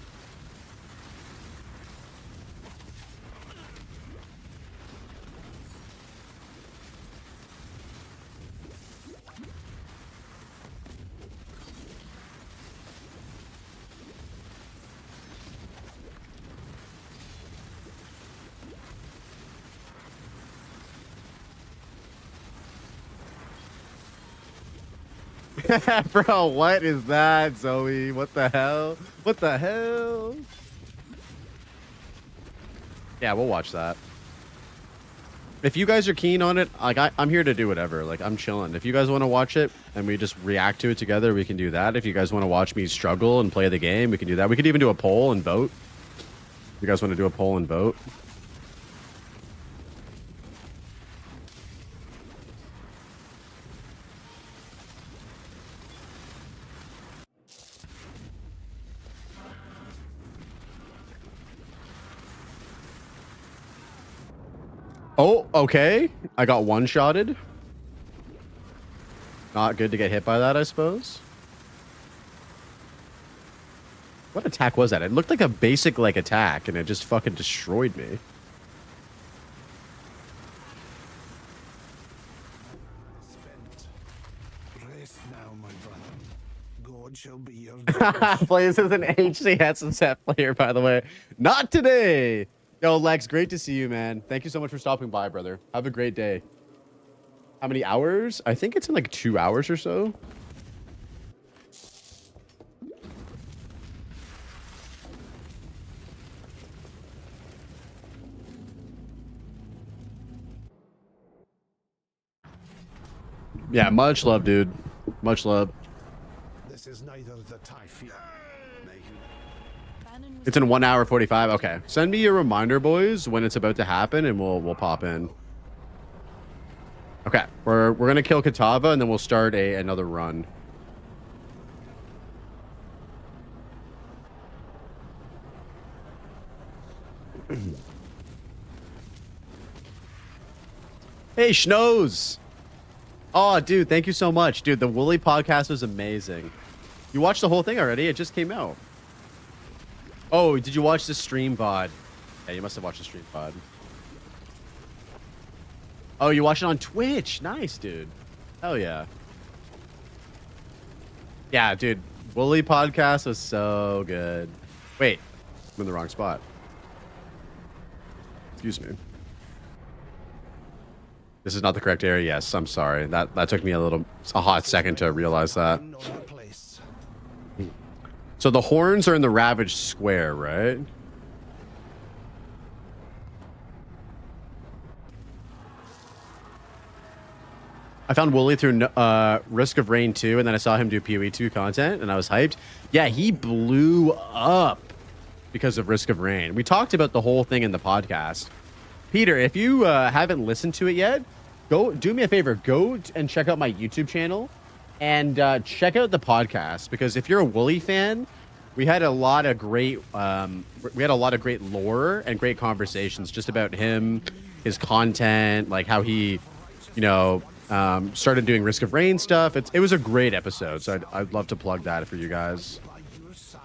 Bro, what is that, Zoe? What the hell? What the hell? Yeah, we'll watch that. If you guys are keen on it, like I'm here to do whatever. Like I'm chilling. If you guys want to watch it and we just react to it together, we can do that. If you guys want to watch me struggle and play the game, we can do that. We could even do a poll and vote. If you guys want to do a poll and vote. Oh, okay. I got one-shotted. Not good to get hit by that, I suppose. What attack was that? It looked like a basic, like, attack, and it just fucking destroyed me. Rest now, my brother. God shall be your Plays as an HCS and set player, by the way. Not today! Yo, Lex, great to see you, man. Thank you so much for stopping by, brother. Have a great day. How many hours? I think it's in like 2 hours or so. Yeah, much love, dude. Much love. This is neither the Typhoon. Bannon was It's in 1 hour 45. Okay. Send me a reminder, boys, when it's about to happen, and we'll pop in. Okay. We're gonna kill Katava, and then we'll start another run. Hey, Schnoz. Oh, dude, thank you so much. Dude, the Wooly podcast was amazing. You watched the whole thing already? It just came out. Oh, did you watch the stream VOD? Yeah, you must have watched the stream VOD. Oh, you watched it on Twitch. Nice, dude. Hell yeah. Yeah, dude. Wooly podcast was so good. Wait, I'm in the wrong spot. Excuse me. This is not the correct area. Yes, I'm sorry. That took me a hot second to realize that. Know the place. So the horns are in the Ravaged Square, right? I found Wooly through Risk of Rain 2, and then I saw him do PoE 2 content, and I was hyped. Yeah, he blew up because of Risk of Rain. We talked about the whole thing in the podcast. Peter, if you haven't listened to it yet, go do me a favor. Go and check out my YouTube channel and check out the podcast, because if you're a Wooly fan, we had a lot of great lore and great conversations just about him, his content, like how he, started doing Risk of Rain stuff. It was a great episode, so I'd love to plug that for you guys. By your side.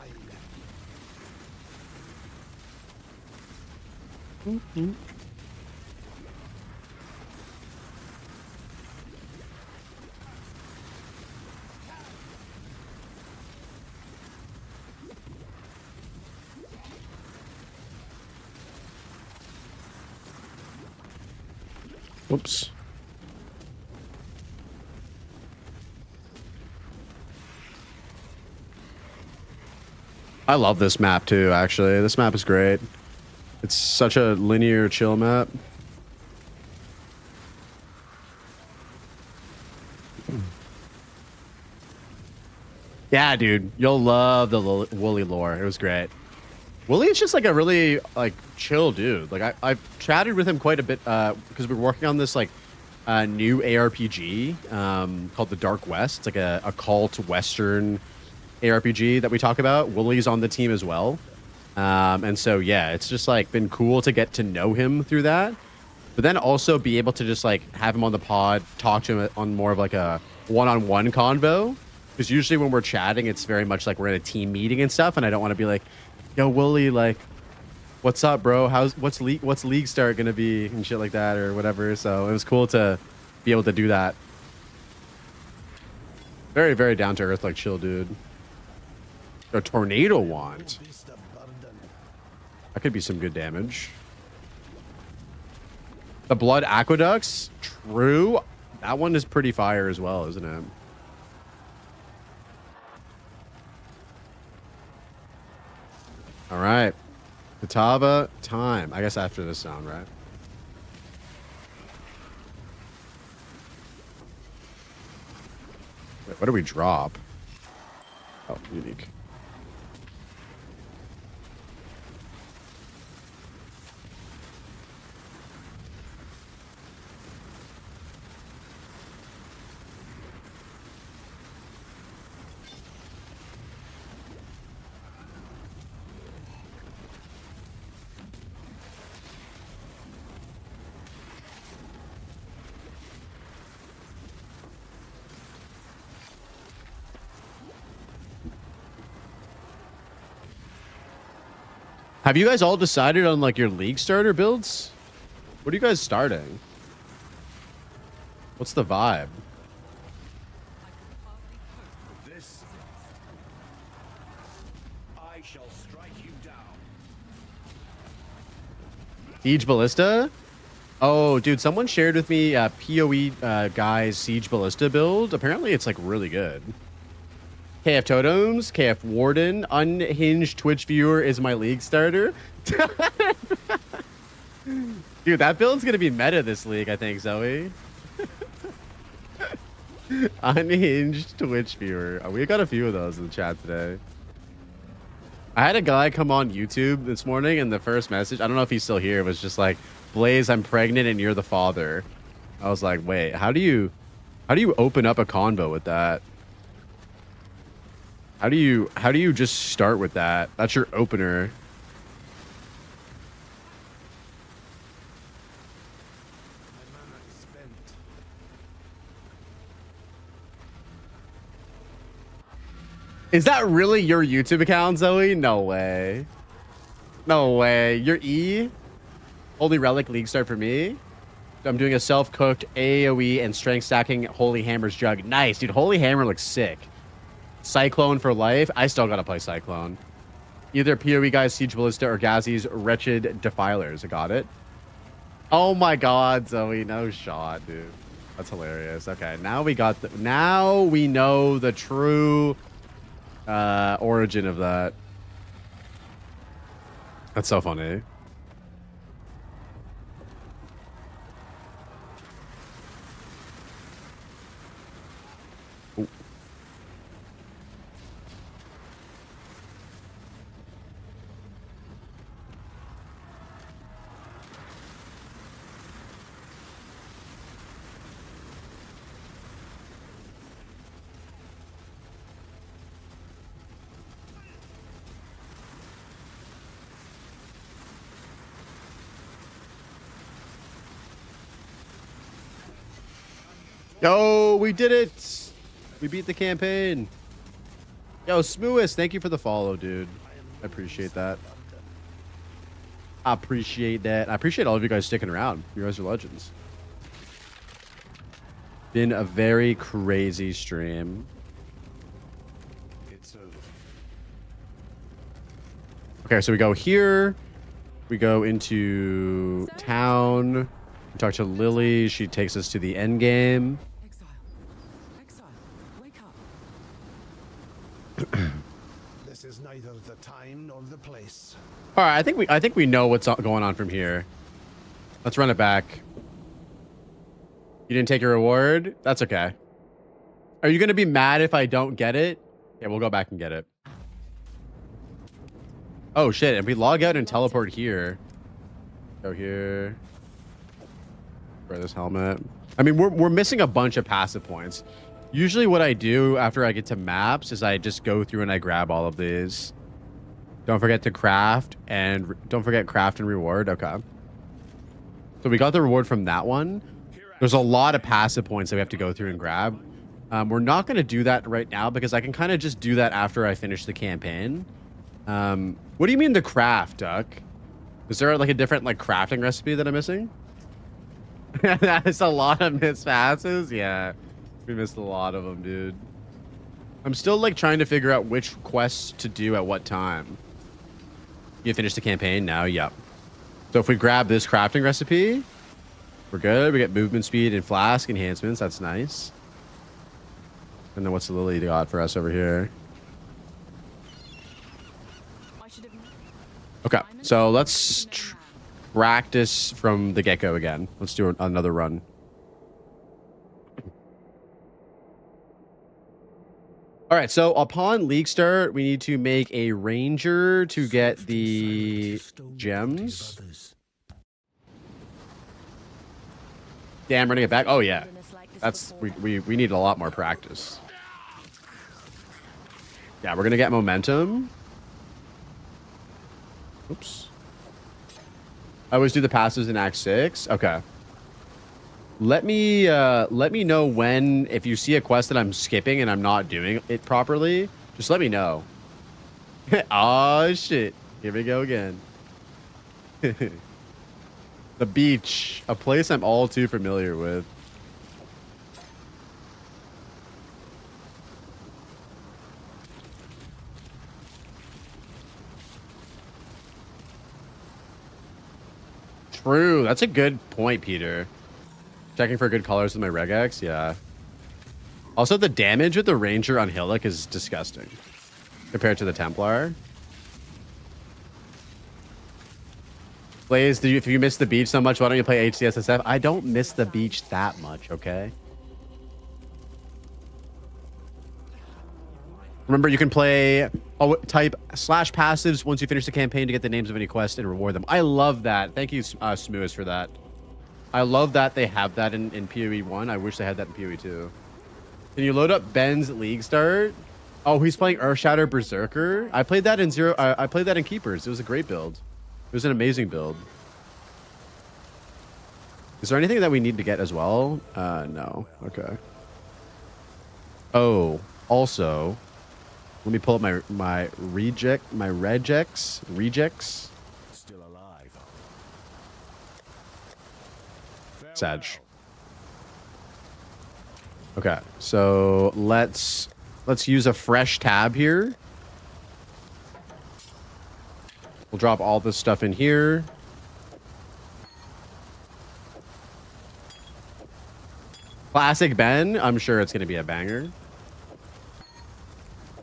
Oops. I love this map too, actually. This map is great. It's such a linear, chill map. Yeah, dude. You'll love the Wooly lore. It was great. Wooly is just like a really chill dude. Like I've chatted with him quite a bit because we're working on this new ARPG called the Dark West. It's like a occult Western ARPG that we talk about. Wooly's on the team as well. And so, yeah, it's just been cool to get to know him through that. But then also be able to just have him on the pod, talk to him on more of a one-on-one convo. Because usually when we're chatting, it's very much we're in a team meeting and stuff. And I don't want to be yo, Wooly, what's up, bro? What's league start going to be and shit like that or whatever. So it was cool to be able to do that. Very, very down to earth, chill dude. A tornado wand. Beast of burden. That could be some good damage. The blood aqueducts, true. That one is pretty fire as well, isn't it? All right, Katava time. I guess after this sound, right? Wait, what do we drop? Oh, unique. Have you guys all decided on your league starter builds? What are you guys starting? What's the vibe? This. I shall strike you down. Siege Ballista? Oh, dude, someone shared with me PoE guy's Siege Ballista build. Apparently it's really good. KF Totems, KF Warden, unhinged Twitch viewer is my league starter. Dude, that build's gonna be meta this league, I think, Zoe. Unhinged Twitch viewer. We got a few of those in the chat today. I had a guy come on YouTube this morning, and the first message, I don't know if he's still here, was just like, Blaze, I'm pregnant and you're the father. I was like, wait, how do you open up a convo with that? How do you just start with that? That's your opener. My mana is spent. Is that really your YouTube account, Zoe? No way. No way. Your E? Holy Relic League start for me? I'm doing a self-cooked AoE and strength stacking Holy Hammer's Jug. Nice, dude. Holy Hammer looks sick. Cyclone for life. I still gotta play Cyclone. Either PoE guys, Siege Ballista, or Gazzy's Wretched Defilers. I got it. Oh my god, Zoe. No shot, dude. That's hilarious. Okay, now we got the... Now we know the true origin of that. That's so funny. Yo, we did it. We beat the campaign. Yo, Smoothest, thank you for the follow, dude. I appreciate that. I appreciate that. I appreciate all of you guys sticking around. You guys are legends. Been a very crazy stream. It's over. Okay, so we go here. We go into town. We talk to Lily. She takes us to the end game. Exile. Exile. Wake up. This is neither the time nor the place. All right, I think we know what's going on from here. Let's run it back. You didn't take your reward? That's okay. Are you going to be mad if I don't get it? Yeah, we'll go back and get it. Oh, shit. And we log out and teleport here. Go here. Wear this helmet. I mean, we're missing a bunch of passive points. Usually what I do after I get to maps is I just go through and I grab all of these. Don't forget to craft and don't forget craft and reward. Okay. So we got the reward from that one. There's a lot of passive points that we have to go through and grab. We're not going to do that right now because I can kind of just do that after I finish the campaign. What do you mean the craft, Duck? Is there like a different like crafting recipe that I'm missing? That's a lot of missed passes. Yeah, we missed a lot of them, dude. I'm still like trying to figure out which quests to do at what time. You finished the campaign now? Yep. So if we grab this crafting recipe, we're good. We get movement speed and flask enhancements. That's nice. And then what's the Lily got for us over here? I should have... Okay, so let's practice from the get-go again. Let's do another run. All right, so upon league start, we need to make a ranger to get the gems. Damn, running it back. Oh yeah, that's we need a lot more practice. Yeah, we're gonna get momentum. Oops. I always do the passes in Act 6. Okay. Let me know when, if you see a quest that I'm skipping and I'm not doing it properly, just let me know. Oh shit. Here we go again. The beach, a place I'm all too familiar with. True. That's a good point, Peter. Checking for good colors with my regex. Yeah. Also, the damage with the ranger on Hillock is disgusting compared to the Templar. Blaze, if you miss the beach so much, why don't you play HCSSF? I don't miss the beach that much, okay? Remember, you can play type /passives once you finish the campaign to get the names of any quest and reward them. I love that. Thank you, Smooths, for that. I love that they have that in PoE 1. I wish they had that in PoE 2. Can you load up Ben's League Start? Oh, he's playing Earthshatter Berserker. I played that in I played that in Keepers. It was a great build. It was an amazing build. Is there anything that we need to get as well? No. Okay. Oh, also, let me pull up my rejects. Still alive. Sag. Okay, so let's use a fresh tab here. We'll drop all this stuff in here. Classic Ben. I'm sure it's going to be a banger.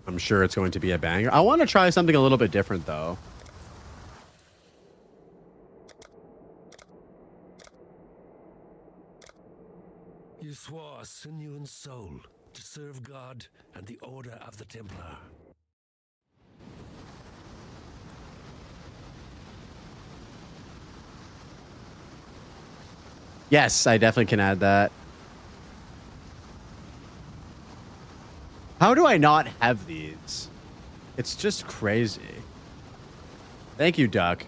I'm sure it's going to be a banger. I want to try something a little bit different, though. You swore sinew and soul to serve God and the Order of the Templar. Yes, I definitely can add that. How do I not have these? It's just crazy. Thank you, Duck.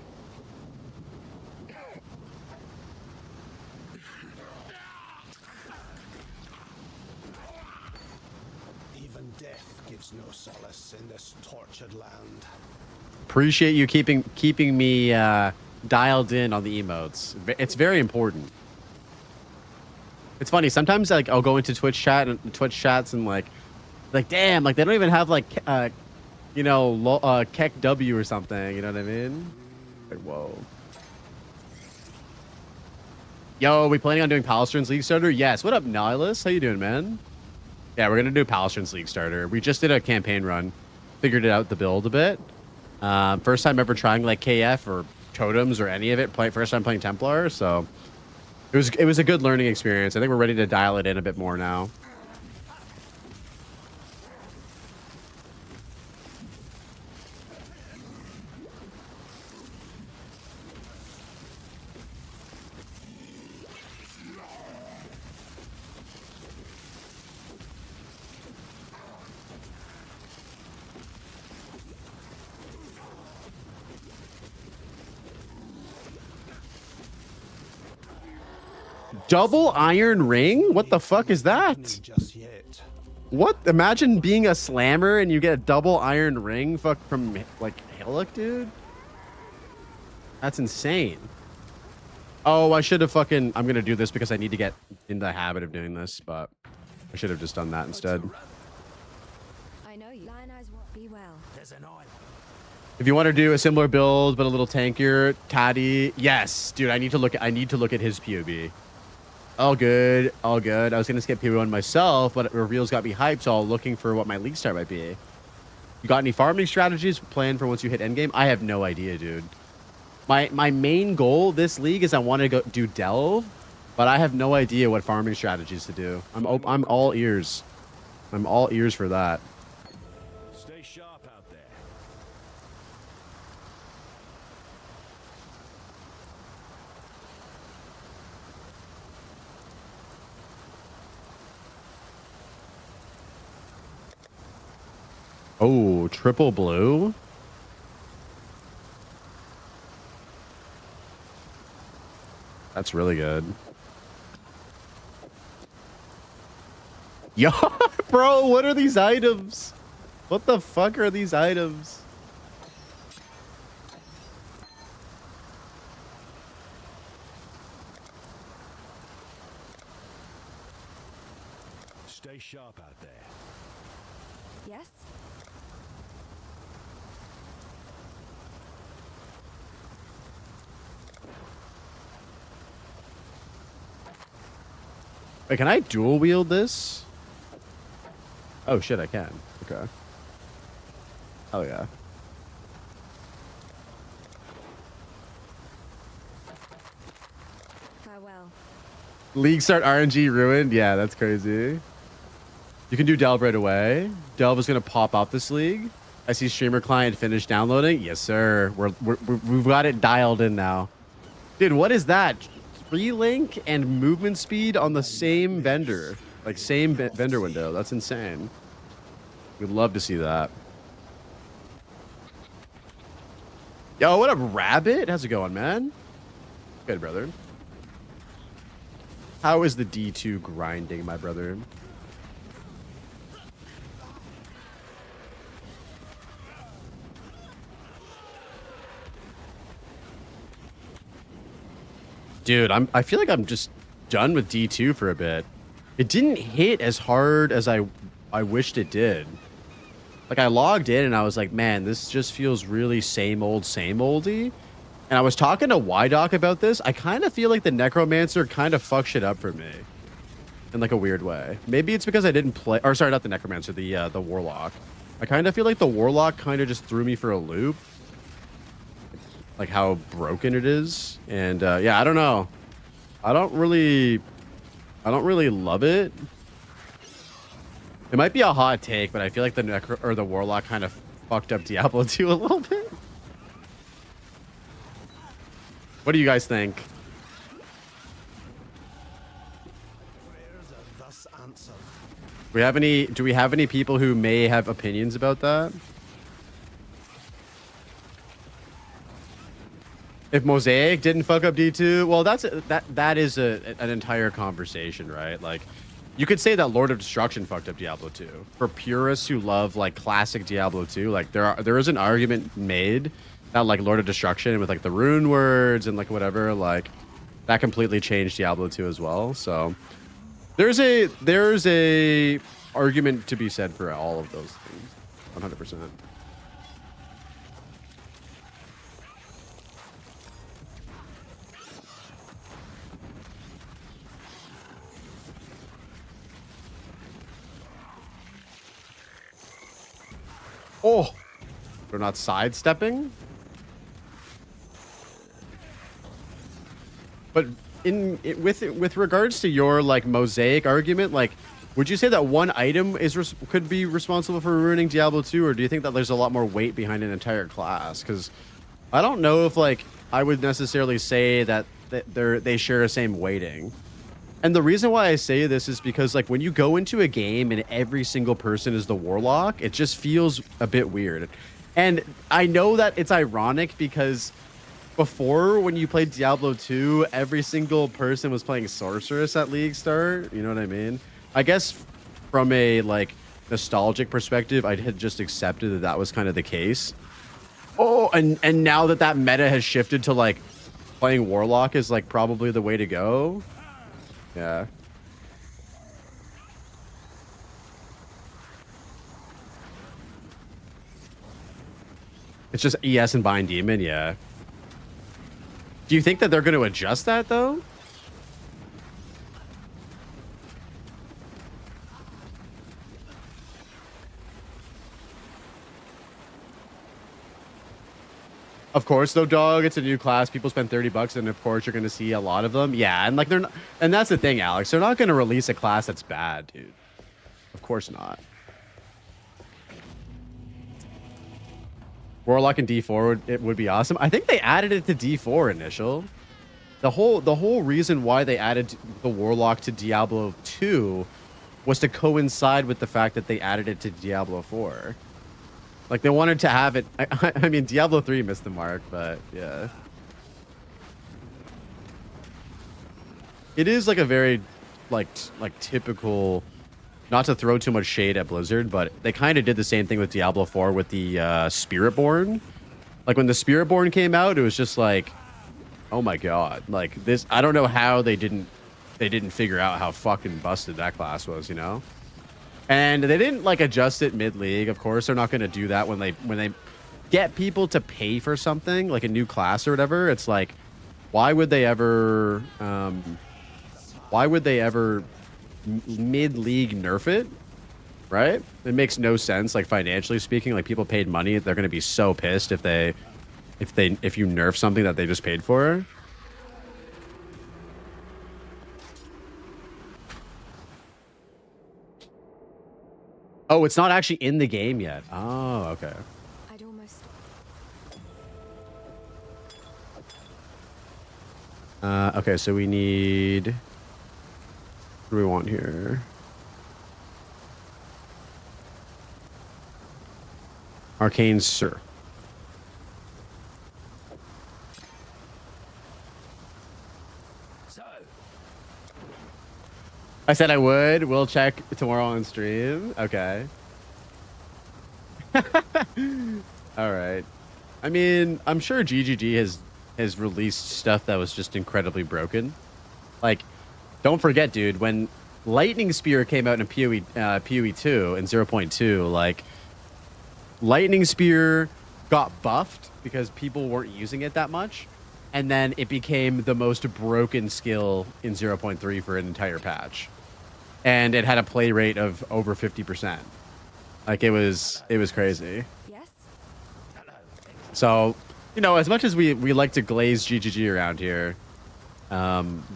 Even death gives no solace in this tortured land. Appreciate you keeping me dialed in on the emotes. It's very important. It's funny. Sometimes like I'll go into Twitch chats and like damn, like they don't even have like you know, Keck W or something. You know what I mean? Like, whoa. Yo, we planning on doing Palestrins League Starter? Yes. What up, Nihilus? How you doing, man? Yeah, we're gonna do Palestrins League Starter. We just did a campaign run, figured it out the build a bit. First time ever trying like KF or Totems or any of it. First time playing Templar, so it was a good learning experience. I think we're ready to dial it in a bit more now. Double iron ring? What the fuck is that? Just yet. What? Imagine being a slammer and you get a double iron ring fuck from like Hillock, dude. That's insane. Oh, I should have fucking... I'm gonna do this because I need to get in the habit of doing this, but I should have just done that instead. I know you. Lion eyes won't be well. There's an oil. If you want to do a similar build but a little tankier, Taddy, yes, dude. I need to look at his POB. All good, all good. I was gonna skip PoE1 myself, but reveals got me hyped, so I'm looking for what my league start might be. You got any farming strategies planned for once you hit endgame? I have no idea, dude. My main goal this league is I want to go do delve, but I have no idea what farming strategies to do. I'm all ears. I'm all ears for that. Stay sharp out there. Oh, triple blue. That's really good. Yo, bro, what are these items? What the fuck are these items? Stay sharp out there. Yes? Wait, can I dual wield this? Oh shit, I can. Okay. Oh yeah. Farewell. League start RNG ruined? Yeah, that's crazy. You can do Delve right away. Delve is going to pop up this league. I see streamer client finished downloading. Yes, sir. We've got it dialed in now. Dude, what is that? 3 link and movement speed on the same vendor. Like, same vendor window. That's insane. We'd love to see that. Yo, what up, Rabbit? How's it going, man? Good, brother. How is the D2 grinding, my brother? Dude, I feel like I'm just done with D2 for a bit. It didn't hit as hard as I wished it did. Like, I logged in and I was like, man, this just feels really same oldy. And I was talking to YDoc about this. I kind of feel like the Necromancer kind of fucked shit up for me. In like a weird way. Maybe it's because I didn't play, or sorry, not the Necromancer, the Warlock. I kind of feel like the Warlock kind of just threw me for a loop. Like how broken it is. And yeah, I don't know. I don't really love it. It might be a hot take, but I feel like the Warlock kind of fucked up Diablo 2 a little bit. What do you guys think? Prayers are thus answered. Do we have any people who may have opinions about that? If Mosaic didn't fuck up D2, well, that is an entire conversation, right? Like, you could say that Lord of Destruction fucked up Diablo 2. For purists who love like classic Diablo 2, like there is an argument made that like Lord of Destruction with like the rune words and like whatever, like that completely changed Diablo 2 as well. So there's a argument to be said for all of those things, 100%. Oh, they're not sidestepping. But with regards to your like Mosaic argument, like, would you say that one item could be responsible for ruining Diablo 2, or do you think that there's a lot more weight behind an entire class? Because I don't know if like I would necessarily say that they share the same weighting. And the reason why I say this is because, like, when you go into a game and every single person is the Warlock, it just feels a bit weird. And I know that it's ironic because before, when you played Diablo 2, every single person was playing Sorceress at League Start. You know what I mean? I guess from a, like, nostalgic perspective, I had just accepted that that was kind of the case. Oh, and now that meta has shifted to, like, playing Warlock is, like, probably the way to go. Yeah. It's just ES and Bind Demon, yeah. Do you think that they're going to adjust that, though? Of course, though, dog, it's a new class. People spend $30 and of course you're going to see a lot of them. Yeah, and like they're not, and that's the thing, Alex. They're not going to release a class that's bad, dude. Of course not. Warlock and D4 would be awesome. I think they added it to D4 initial. The whole reason why they added the Warlock to Diablo 2 was to coincide with the fact that they added it to Diablo 4. Like, they wanted to have it... I mean, Diablo 3 missed the mark, but yeah. It is, like, a very, like typical... Not to throw too much shade at Blizzard, but they kind of did the same thing with Diablo 4 with the Spiritborn. Like, when the Spiritborn came out, it was just like... Oh my god. Like, this... I don't know how they didn't figure out how fucking busted that class was, you know? And they didn't like adjust it mid-league. Of course, they're not going to do that when they get people to pay for something like a new class or whatever. It's like, why would they ever mid-league nerf it? Right? It makes no sense. Like, financially speaking, like, people paid money. They're going to be so pissed if you nerf something that they just paid for. Oh, it's not actually in the game yet. Oh, okay. I'd almost. Okay, so we need... What do we want here? Arcane Sir. So, I said I would. We'll check tomorrow on stream. Okay. All right. I mean, I'm sure GGG has released stuff that was just incredibly broken. Like, don't forget, dude, when Lightning Spear came out in PoE 2 and 0.2, like, Lightning Spear got buffed because people weren't using it that much, and then it became the most broken skill in 0.3 for an entire patch. And it had a play rate of over 50%. Like, it was crazy. Yes? So, you know, as much as we like to glaze GGG around here,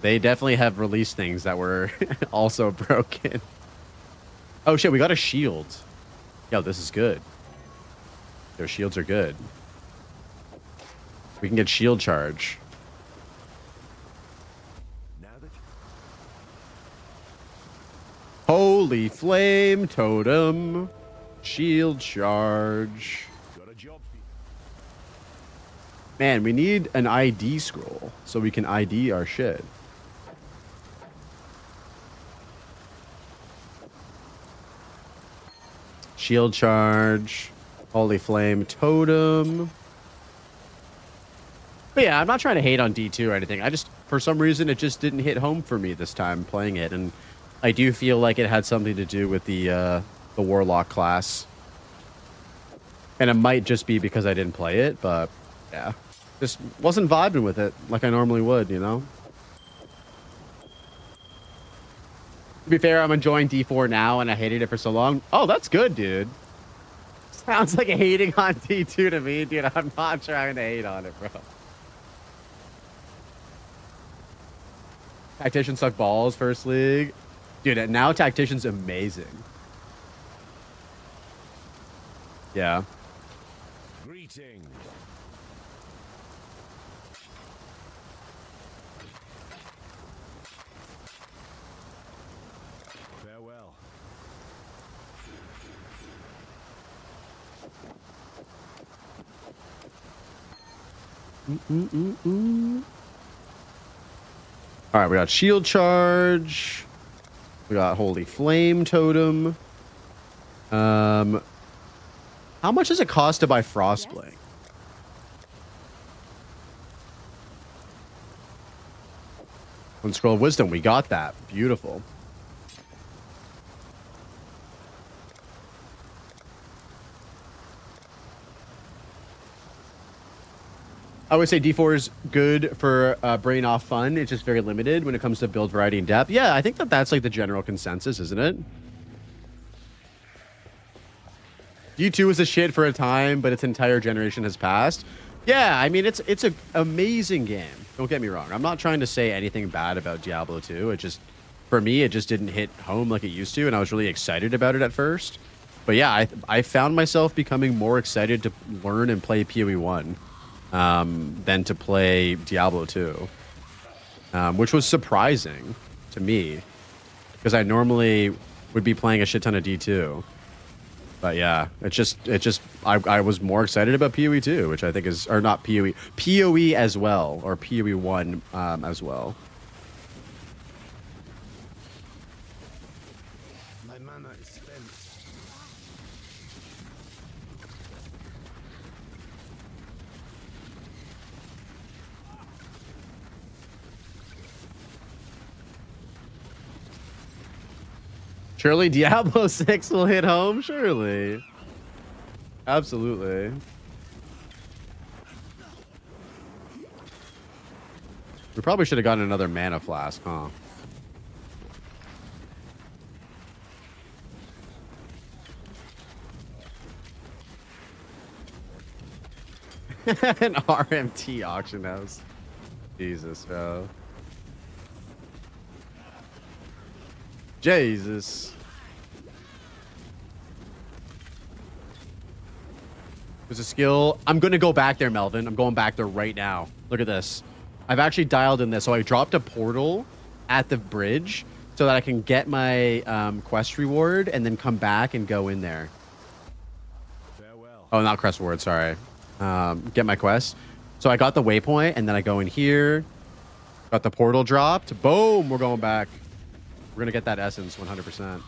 they definitely have released things that were also broken. Oh shit, we got a shield. Yo, this is good. Their shields are good. We can get shield charge. now that Holy flame totem. Shield charge. got a job for you. Man, we need an ID scroll so we can ID our shit. Shield charge. Holy flame totem. But yeah, I'm not trying to hate on D2 or anything. I just, for some reason, it just didn't hit home for me this time playing it. And I do feel like it had something to do with the Warlock class. And it might just be because I didn't play it, but yeah. Just wasn't vibing with it like I normally would, you know? To be fair, I'm enjoying D4 now, and I hated it for so long. Oh, that's good, dude. Sounds like hating on D2 to me, dude. I'm not trying to hate on it, bro. Tactician suck balls, first league. Dude, now Tactician's amazing. Yeah. Greetings. Farewell. All right, we got shield charge. We got holy flame totem. How much does it cost to buy Frostblade? One scroll of wisdom. We got that. Beautiful. I would say D4 is good for brain off fun. It's just very limited when it comes to build variety and depth. Yeah, I think that's like the general consensus, isn't it? D2 was a shit for a time, but its entire generation has passed. Yeah, I mean, it's an amazing game. Don't get me wrong. I'm not trying to say anything bad about Diablo 2. It just, for me, it just didn't hit home like it used to, and I was really excited about it at first. But yeah, I found myself becoming more excited to learn and play PoE 1 than to play Diablo 2, which was surprising to me because I normally would be playing a shit ton of D2. But yeah, I was more excited about PoE 2, which I think is, or not PoE, PoE as well, or PoE 1 as well. My mana is spent. Surely Diablo 6 will hit home, surely. Absolutely. We probably should have gotten another mana flask, huh? An RMT auction house. Jesus, bro. Jesus. There's a skill. I'm going to go back there, Melvin. I'm going back there right now. Look at this. I've actually dialed in this. So I dropped a portal at the bridge so that I can get my quest reward and then come back and go in there. Farewell. Oh, not quest reward. Sorry. Get my quest. So I got the waypoint and then I go in here. Got the portal dropped. Boom. We're going back. We're going to get that essence 100%.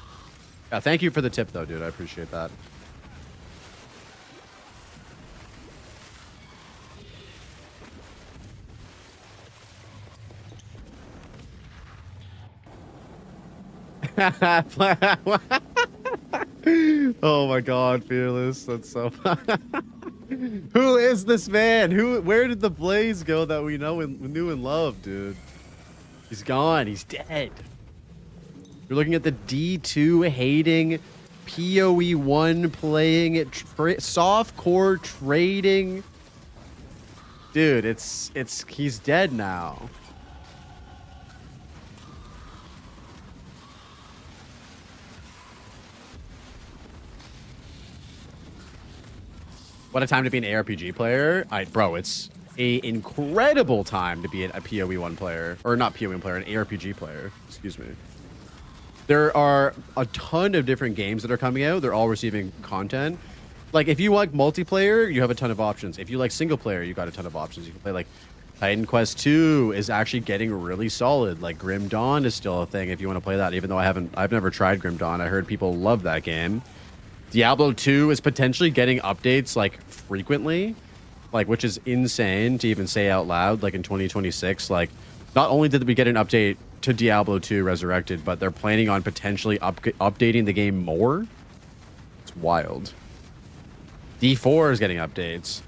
Yeah, thank you for the tip, though, dude. I appreciate that. Oh my god, Fearless. That's so fun. Who is this man? Where did the blaze go that we knew and love, dude? He's gone. He's dead. You're looking at the D2 hating, PoE 1 playing, soft core trading. Dude, he's dead now. What a time to be an ARPG player. Bro, it's an incredible time to be a PoE 1 player. Or not PoE 1 player, an ARPG player. Excuse me. There are a ton of different games that are coming out. They're all receiving content. Like, if you like multiplayer, you have a ton of options. If you like single player, you got a ton of options. You can play, like, Titan Quest 2 is actually getting really solid. Like, Grim Dawn is still a thing if you want to play that, even though I've never tried Grim Dawn. I heard people love that game. Diablo 2 is potentially getting updates like frequently, like, which is insane to even say out loud. Like in 2026, like, not only did we get an update to Diablo 2 Resurrected, but they're planning on potentially updating the game more. It's wild. D4 is getting updates.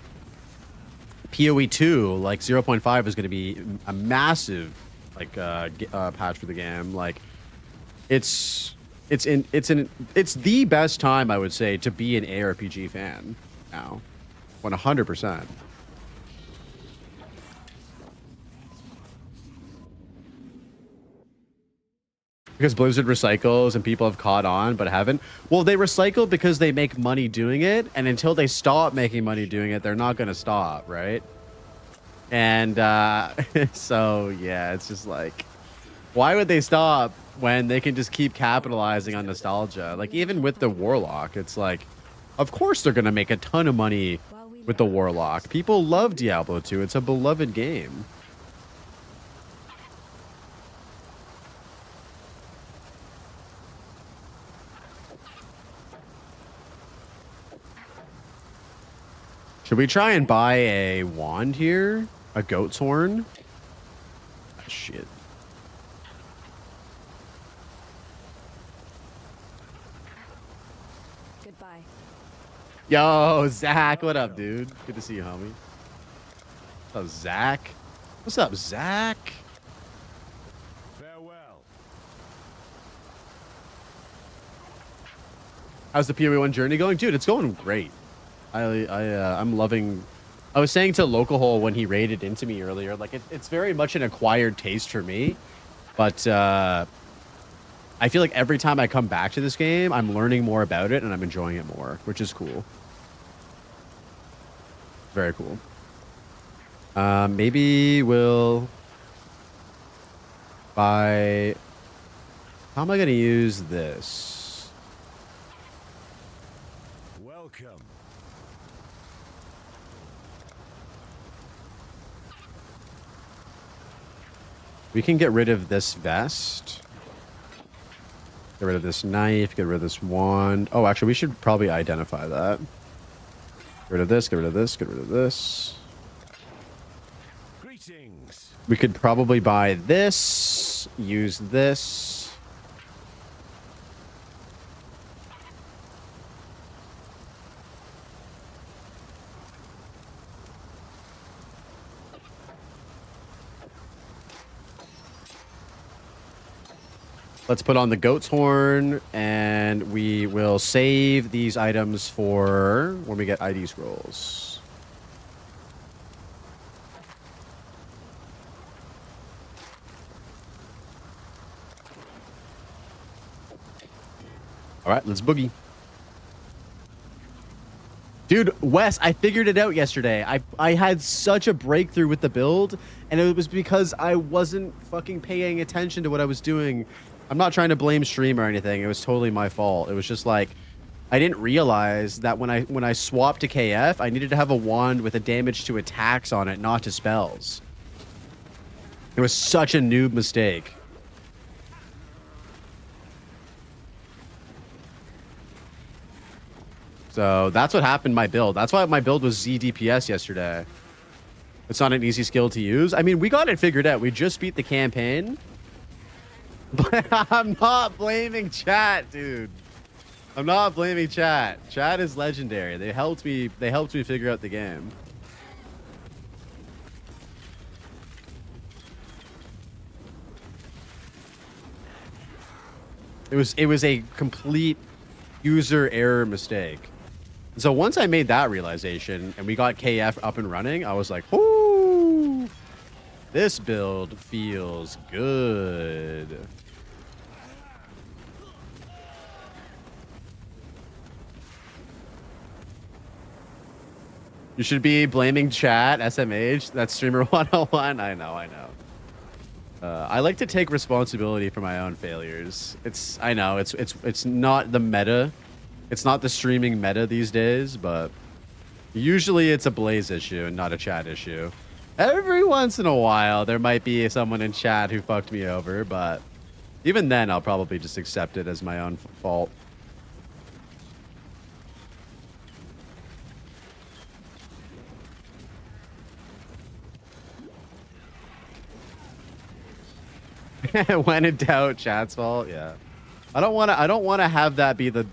PoE 2, like 0.5 is going to be a massive like patch for the game. Like, it's the best time, I would say, to be an ARPG fan now. 100%. Because Blizzard recycles and people have caught on but haven't. Well, they recycle because they make money doing it, and until they stop making money doing it, they're not going to stop, right? And so, yeah, it's just like, why would they stop when they can just keep capitalizing on nostalgia? Like, even with the Warlock, it's like, of course they're going to make a ton of money with the Warlock. People love Diablo 2. It's a beloved game. Should we try and buy a wand here? A goat's horn? Ah, shit. Goodbye. Yo, Zach, what up, dude? Good to see you, homie. What's up, Zach? What's up, Zach? Farewell. How's the PoE 1 journey going? Dude, it's going great. I'm loving... I was saying to Local Hole when he raided into me earlier, like, it's very much an acquired taste for me. But I feel like every time I come back to this game, I'm learning more about it and I'm enjoying it more, which is cool. Very cool. Maybe we'll buy... How am I going to use this? Welcome. We can get rid of this vest. Get rid of this knife. Get rid of this wand. Oh, actually, we should probably identify that. Get rid of this. Get rid of this. Get rid of this. Greetings. We could probably buy this. Use this. Let's put on the goat's horn, and we will save these items for when we get ID scrolls. All right, let's boogie. Dude, Wes, I figured it out yesterday. I had such a breakthrough with the build, and it was because I wasn't fucking paying attention to what I was doing. I'm not trying to blame stream or anything. It was totally my fault. It was just like I didn't realize that when I swapped to KF, I needed to have a wand with a damage to attacks on it, not to spells. It was such a noob mistake. So that's what happened in my build. That's why my build was Z DPS yesterday. It's not an easy skill to use. I mean, we got it figured out. We just beat the campaign. But I'm not blaming chat, dude. I'm not blaming chat. Chat is legendary. They helped me figure out the game. It was a complete user error mistake. So once I made that realization and we got KF up and running, I was like, whoo, this build feels good. You should be blaming chat, SMH. That's streamer 101. I know. I like to take responsibility for my own failures. I know it's not the meta. It's not the streaming meta these days, but usually it's a Blaze issue and not a chat issue. Every once in a while, there might be someone in chat who fucked me over, but even then, I'll probably just accept it as my own fault. When in doubt, chat's fault. Yeah. I don't want to have that be the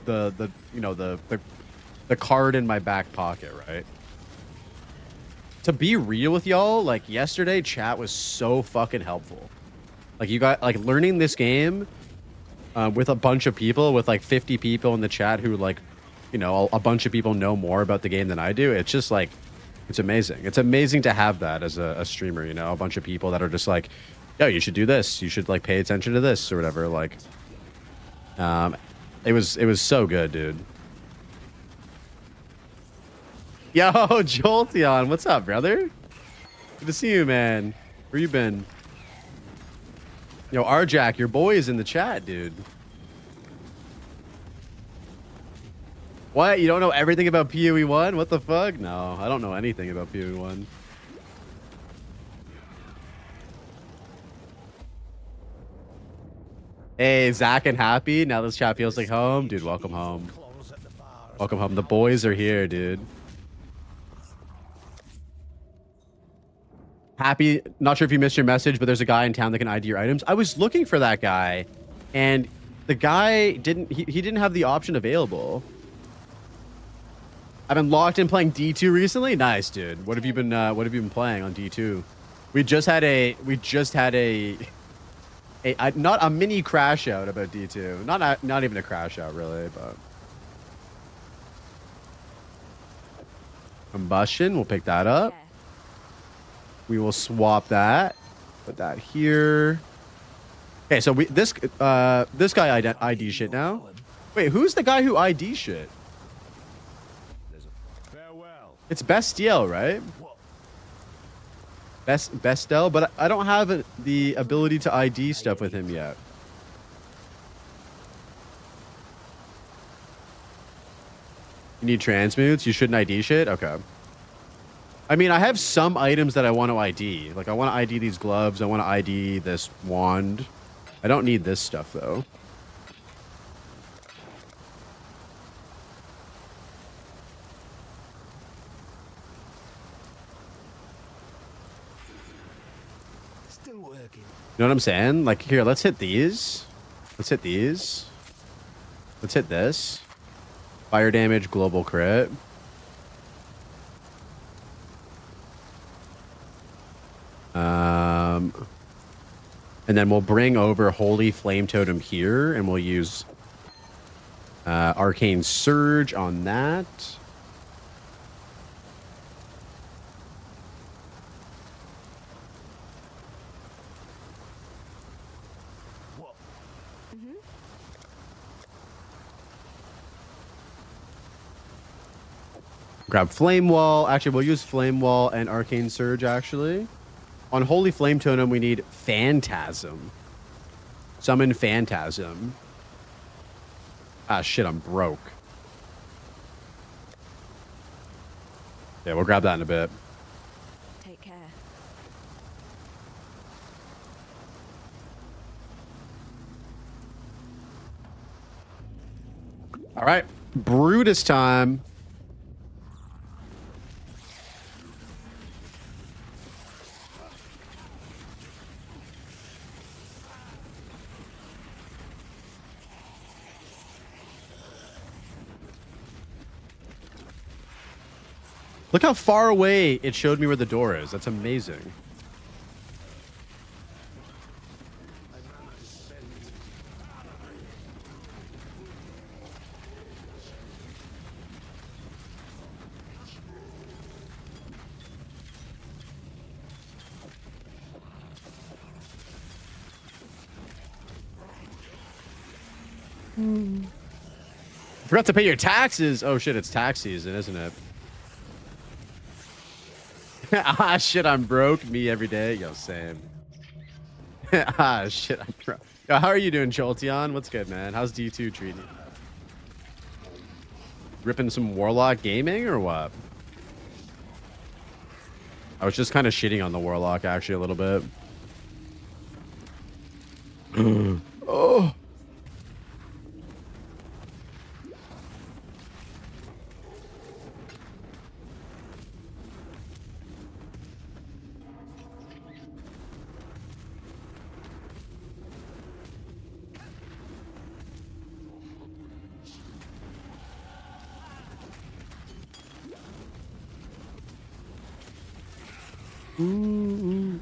you know the card in my back pocket, right? To be real with y'all, like yesterday chat was so fucking helpful. Like you got like learning this game with a bunch of people, with like 50 people in the chat who like, you know, a bunch of people know more about the game than I do. It's just like it's amazing. It's amazing to have that as a streamer, you know, a bunch of people that are just like, yo, you should do this. You should like pay attention to this or whatever. Like it was so good, dude. Yo, Jolteon, what's up, brother? Good to see you, man. Where you been? Yo, Arjack, your boy is in the chat, dude. What? You don't know everything about PoE 1? What the fuck? No, I don't know anything about PoE 1. Hey, Zach and Happy. Now this chat feels like home. Dude, welcome home. Welcome home. The boys are here, dude. Happy, not sure if you missed your message, but there's a guy in town that can ID your items. I was looking for that guy, and the guy didn't, he didn't have the option available. I've been locked in playing D2 recently. Nice, dude. What have you been playing on D2? We just had a not a mini crash out about D2. Not even a crash out really, but combustion. We'll pick that up. We will swap that. Put that here. Okay, so this guy ID shit now. Wait, who's the guy who ID shit? Farewell. It's Bestiel, right? Bestel, but I don't have the ability to ID stuff with him yet. You need transmutes? You shouldn't ID shit? Okay. I mean, I have some items that I want to ID. Like, I want to ID these gloves. I want to ID this wand. I don't need this stuff, though. Still working. You know what I'm saying? Like, here, let's hit these. Let's hit these. Let's hit this. Fire damage, global crit. And then we'll bring over Holy Flame Totem here, and we'll use Arcane Surge on that. Grab Flame Wall. Actually, we'll use Flame Wall and Arcane Surge, actually. On Holy Flame Totem, we need Phantasm. Summon Phantasm. Ah, shit, I'm broke. Yeah, we'll grab that in a bit. Take care. All right, Brutus time. Look how far away it showed me where the door is. That's amazing. Forgot to pay your taxes. Oh shit, it's tax season, isn't it? Ah shit, I'm broke. Me every day. Yo, same. Ah shit, I'm broke. Yo, how are you doing, Jolteon? What's good, man? How's D2 treating you? Ripping some Warlock gaming or what? I was just kind of shitting on the Warlock actually a little bit. Oh. Ooh.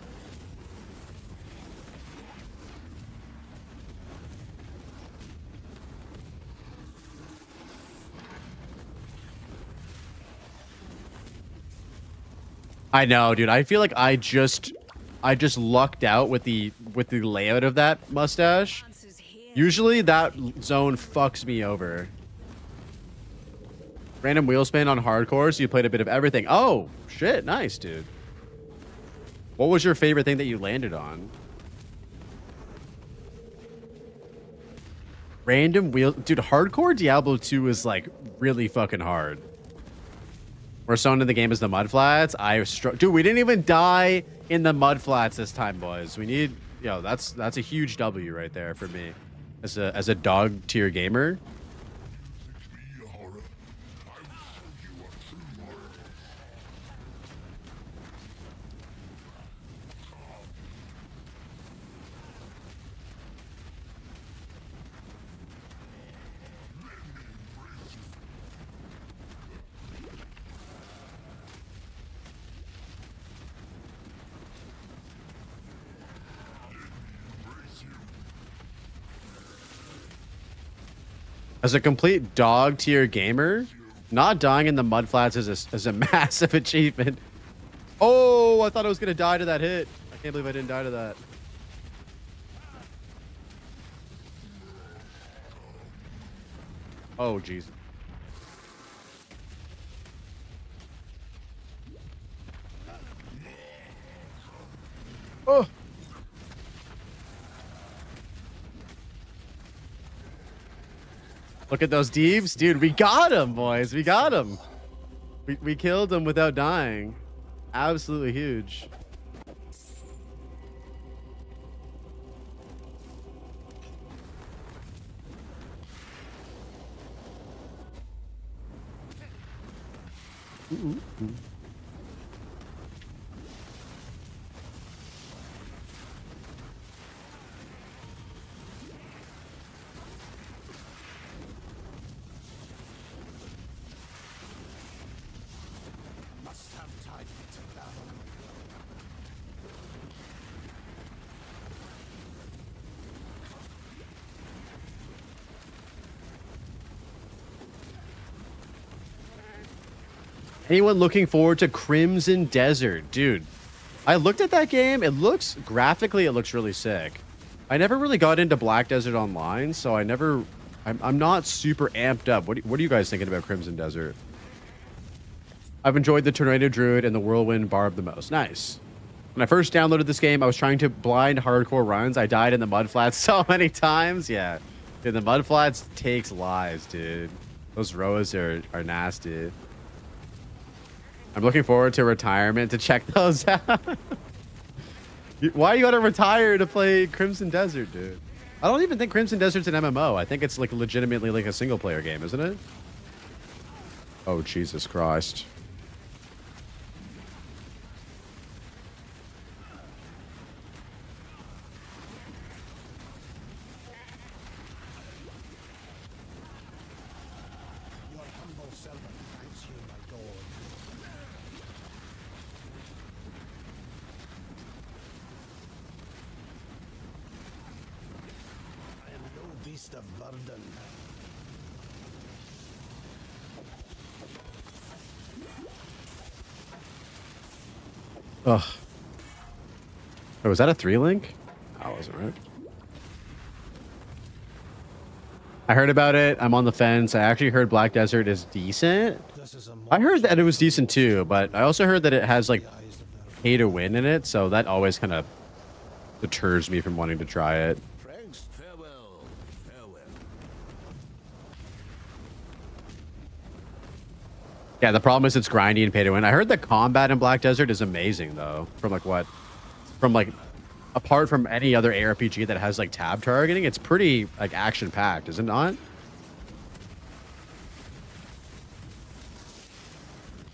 I know, dude. I feel like I just lucked out with the layout of that mustache. Usually that zone fucks me over. Random wheel spin on hardcore, so you played a bit of everything. Oh, shit. Nice, dude. What was your favorite thing that you landed on? Random wheel... Dude, hardcore Diablo 2 is, like, really fucking hard. Worst zone in the game is the mudflats. Dude, we didn't even die in the mudflats this time, boys. We need... Yo, that's a huge W right there for me. As a dog tier gamer. As a complete dog tier gamer, not dying in the mudflats is a massive achievement. Oh, I thought I was gonna die to that hit. I can't believe I didn't die to that. Oh, jeez. Oh. Look at those deeps. Dude, we got him, boys. We got him. We killed him without dying. Absolutely huge. Ooh. Anyone looking forward to Crimson Desert? Dude, I looked at that game. It looks, graphically, it looks really sick. I never really got into Black Desert Online, so I'm not super amped up. What are you guys thinking about Crimson Desert? I've enjoyed the Tornado Druid and the Whirlwind Barb the most. Nice. When I first downloaded this game, I was trying to blind hardcore runs. I died in the mudflats so many times. Yeah. Dude, the mudflats takes lives, dude. Those rows are nasty. I'm looking forward to retirement to check those out. Why you gotta retire to play Crimson Desert, dude? I don't even think Crimson Desert's an MMO. I think it's like legitimately like a single player game, isn't it? Oh, Jesus Christ. Your humble servant thanks you, my lord. I am no beast of burden. Ugh. Oh, was that a 3-link? That wasn't right. I heard about it. I'm on the fence. I actually heard Black Desert is decent. This is a I heard that it was decent too, but I also heard that it has like pay to win in it, so that always kind of deters me from wanting to try it. Friends, farewell. Farewell. Yeah, the problem is it's grindy and pay to win. I heard the combat in Black Desert is amazing though. From like what? From like apart from any other ARPG that has like tab targeting, it's pretty like action packed, is it not?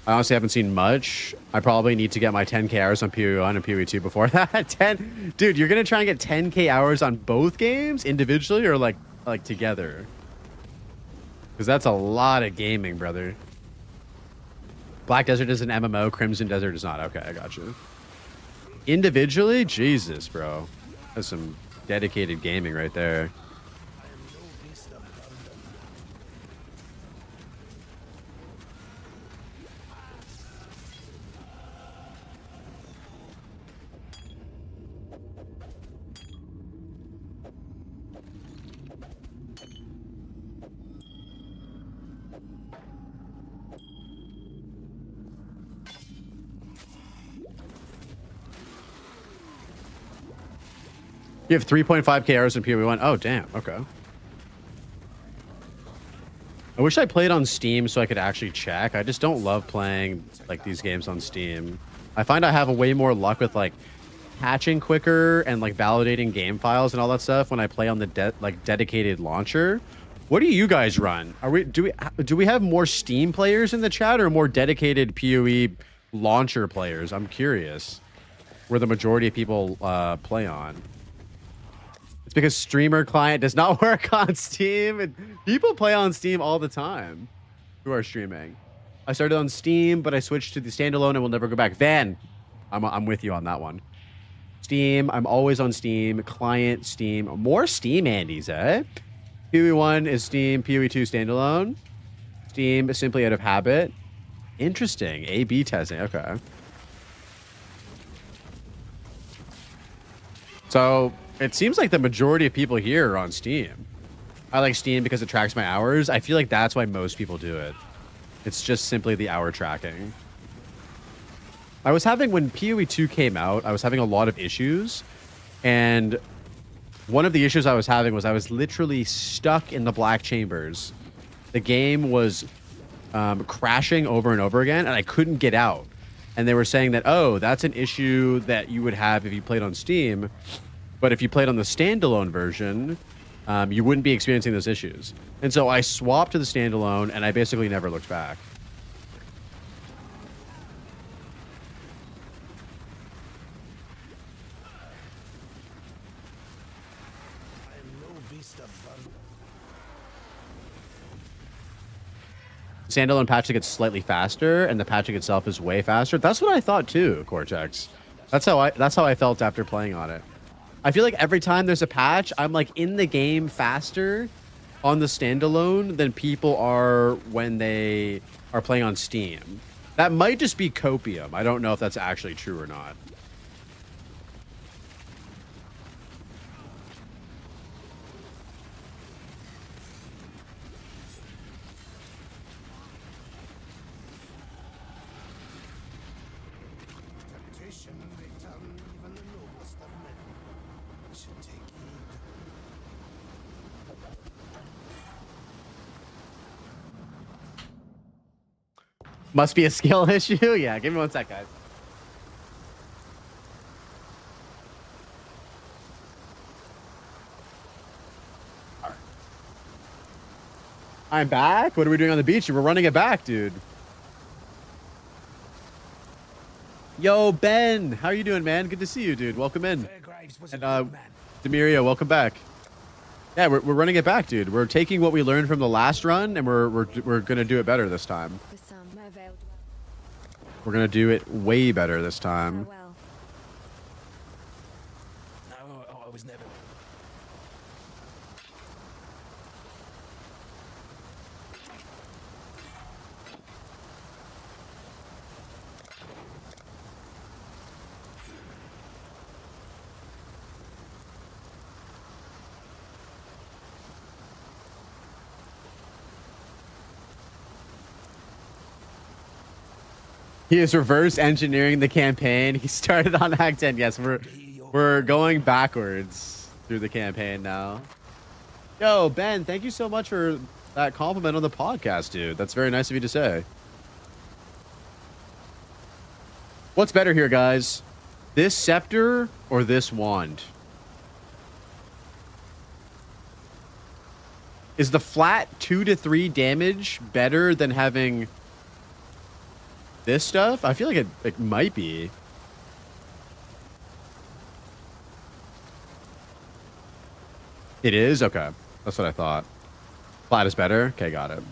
I honestly haven't seen much. I probably need to get my 10k hours on PoE 1 and PoE 2 before that. 10, dude, you're gonna try and get 10k hours on both games individually or like together? Because that's a lot of gaming, brother. Black Desert is an MMO. Crimson Desert is not. Okay, I got you. Individually, Jesus, bro, that's some dedicated gaming right there. You have 3.5k hours in PoE 1. Oh, damn. Okay. I wish I played on Steam so I could actually check. I just don't love playing like these games on Steam. I find I have a way more luck with like patching quicker and like validating game files and all that stuff when I play on the dedicated launcher. What do you guys run? Do we have more Steam players in the chat or more dedicated PoE launcher players? I'm curious where the majority of people play on. It's because streamer client does not work on Steam. And people play on Steam all the time who are streaming. I started on Steam, but I switched to the standalone and will never go back. Van, I'm with you on that one. Steam, I'm always on Steam. Client, Steam. More Steam Andes, eh? PoE 1 is Steam. PoE 2 standalone. Steam is simply out of habit. Interesting. A/B testing. Okay. So it seems like the majority of people here are on Steam. I like Steam because it tracks my hours. I feel like that's why most people do it. It's just simply the hour tracking. I was having, when PoE 2 came out, I was having a lot of issues. And one of the issues I was having was I was literally stuck in the black chambers. The game was crashing over and over again, and I couldn't get out. And they were saying that, oh, that's an issue that you would have if you played on Steam. But if you played on the standalone version, you wouldn't be experiencing those issues. And so I swapped to the standalone, and I basically never looked back. I am no beast of burden. Standalone patch gets slightly faster, and the patching itself is way faster. That's what I thought too, Cortex. That's how I felt after playing on it. I feel like every time there's a patch, I'm like in the game faster on the standalone than people are when they are playing on Steam. That might just be copium. I don't know if that's actually true or not. Must be a skill issue. Yeah, give me 1 sec, guys. All right. I'm back. What are we doing on the beach? We're running it back, dude. Yo, Ben, how are you doing, man? Good to see you, dude. Welcome in. Fairgraves was a And good man. Demiria, welcome back. Yeah, we're running it back, dude. We're taking what we learned from the last run, and we're gonna do it better this time. For some, my veil We're gonna do it way better this time. farewell. No, I was never. He is reverse engineering the campaign. He started on Act 10. Yes, we're going backwards through the campaign now. Yo, Ben, thank you so much for that compliment on the podcast, dude. That's very nice of you to say. What's better here, guys? This scepter or this wand? Is the flat 2 to 3 damage better than having this stuff? I feel like it might be. It is? Okay. That's what I thought. Flat is better? Okay, got it.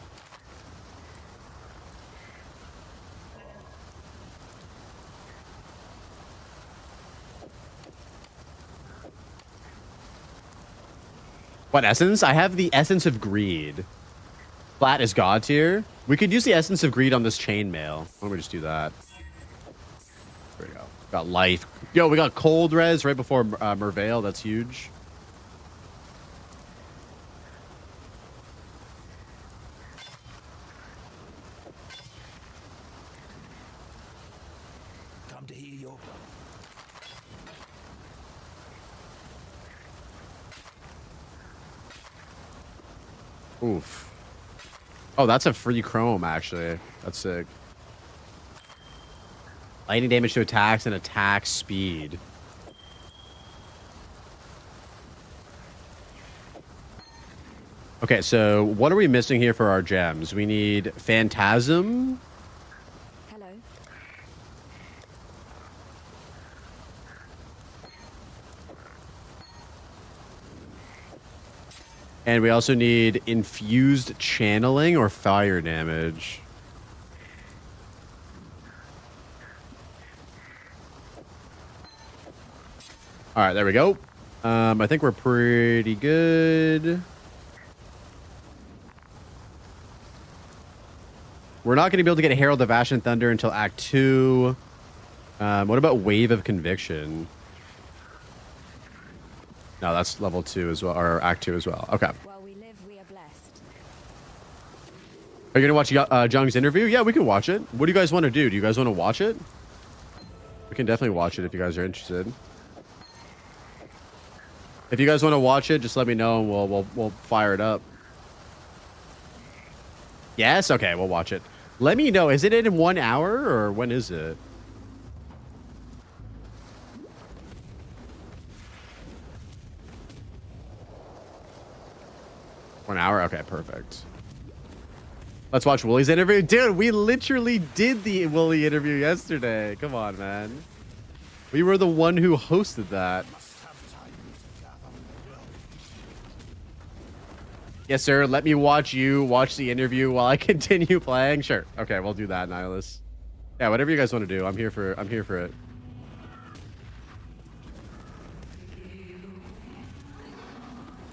What essence? I have the essence of greed. Flat is god tier. We could use the essence of greed on this chainmail. Why don't we just do that? There we go. Got life. Yo, we got cold res right before Merveil. That's huge. Come to heal your Oof. Oh, that's a free chrome, actually. That's sick. Lightning damage to attacks and attack speed. Okay, so what are we missing here for our gems? We need Phantasm. Hello. And we also need infused channeling or fire damage. All right, there we go. I think we're pretty good. We're not going to be able to get Herald of Ash and Thunder until Act 2. What about Wave of Conviction? No, that's level 2 as well, or Act 2 as well. Okay. While we live, we are blessed. Are you going to watch Jung's interview? Yeah, we can watch it. What do you guys want to do? Do you guys want to watch it? We can definitely watch it if you guys are interested. If you guys want to watch it, just let me know and we'll fire it up. Yes? Okay, we'll watch it. Let me know. Is it in 1 hour or when is it? One hour? Okay, perfect. Let's watch Wooly's interview. Dude, we literally did the Wooly interview yesterday. Come on, man. We were the one who hosted that. Yes, sir. Let me watch you watch the interview while I continue playing. Sure. Okay, we'll do that, Nihilus. Yeah, whatever you guys want to do. I'm here for it.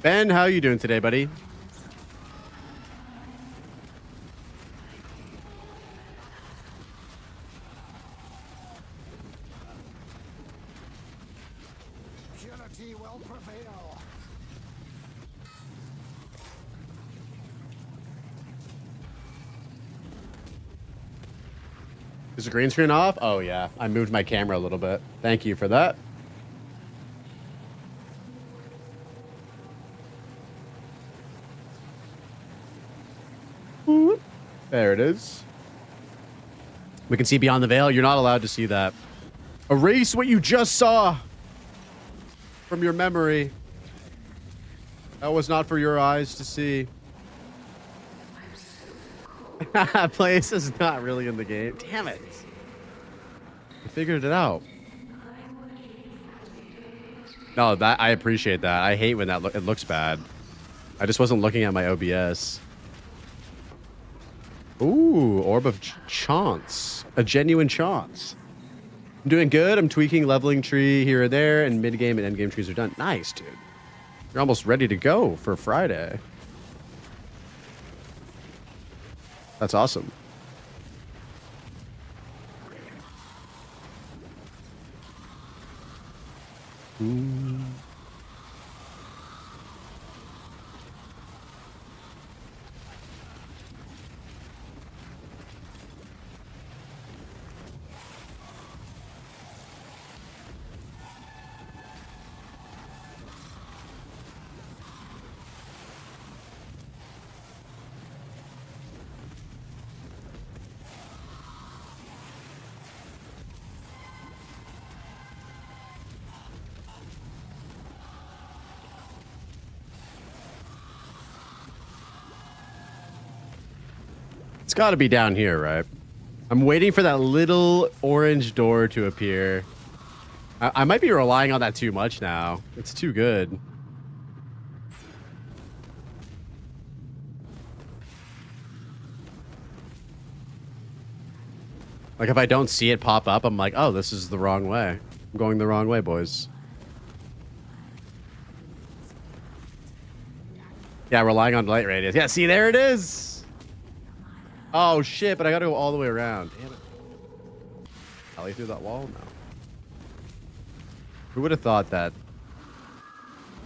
Ben, how are you doing today, buddy? Purity will prevail. Is the green screen off? Oh, yeah. I moved my camera a little bit. Thank you for that. There it is. We can see beyond the veil. You're not allowed to see that. Erase what you just saw from your memory. That was not for your eyes to see. Place is not really in the game. Damn it. I figured it out. No, that I appreciate that. I hate when that it looks bad. I just wasn't looking at my OBS. Ooh, Orb of Chance. A genuine chance. I'm doing good. I'm tweaking leveling tree here and there, and mid-game and end-game trees are done. Nice, dude. You're almost ready to go for Friday. That's awesome. Ooh. It's got to be down here, right? I'm waiting for that little orange door to appear. I might be relying on that too much now. It's too good. Like, if I don't see it pop up, I'm like, oh, this is the wrong way. I'm going the wrong way, boys. Yeah, relying on light radius. Yeah, see, there it is. Oh, shit, but I gotta go all the way around. Damn it. Alley through that wall? No. Who would have thought that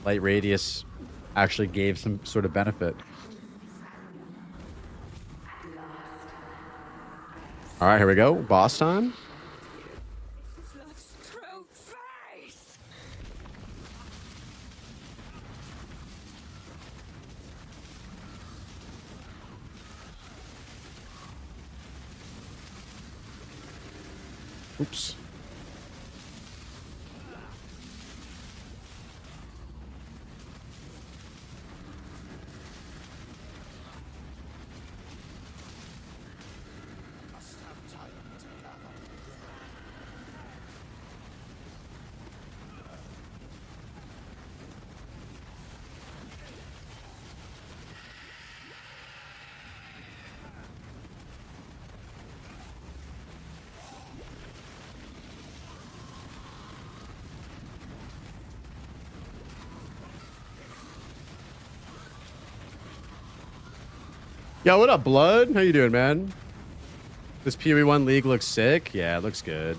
light radius actually gave some sort of benefit? All right, here we go. Boss time. Oops. Must have time to gather. Yo, what up, Blood? How you doing, man? This PoE 1 League looks sick. Yeah, it looks good.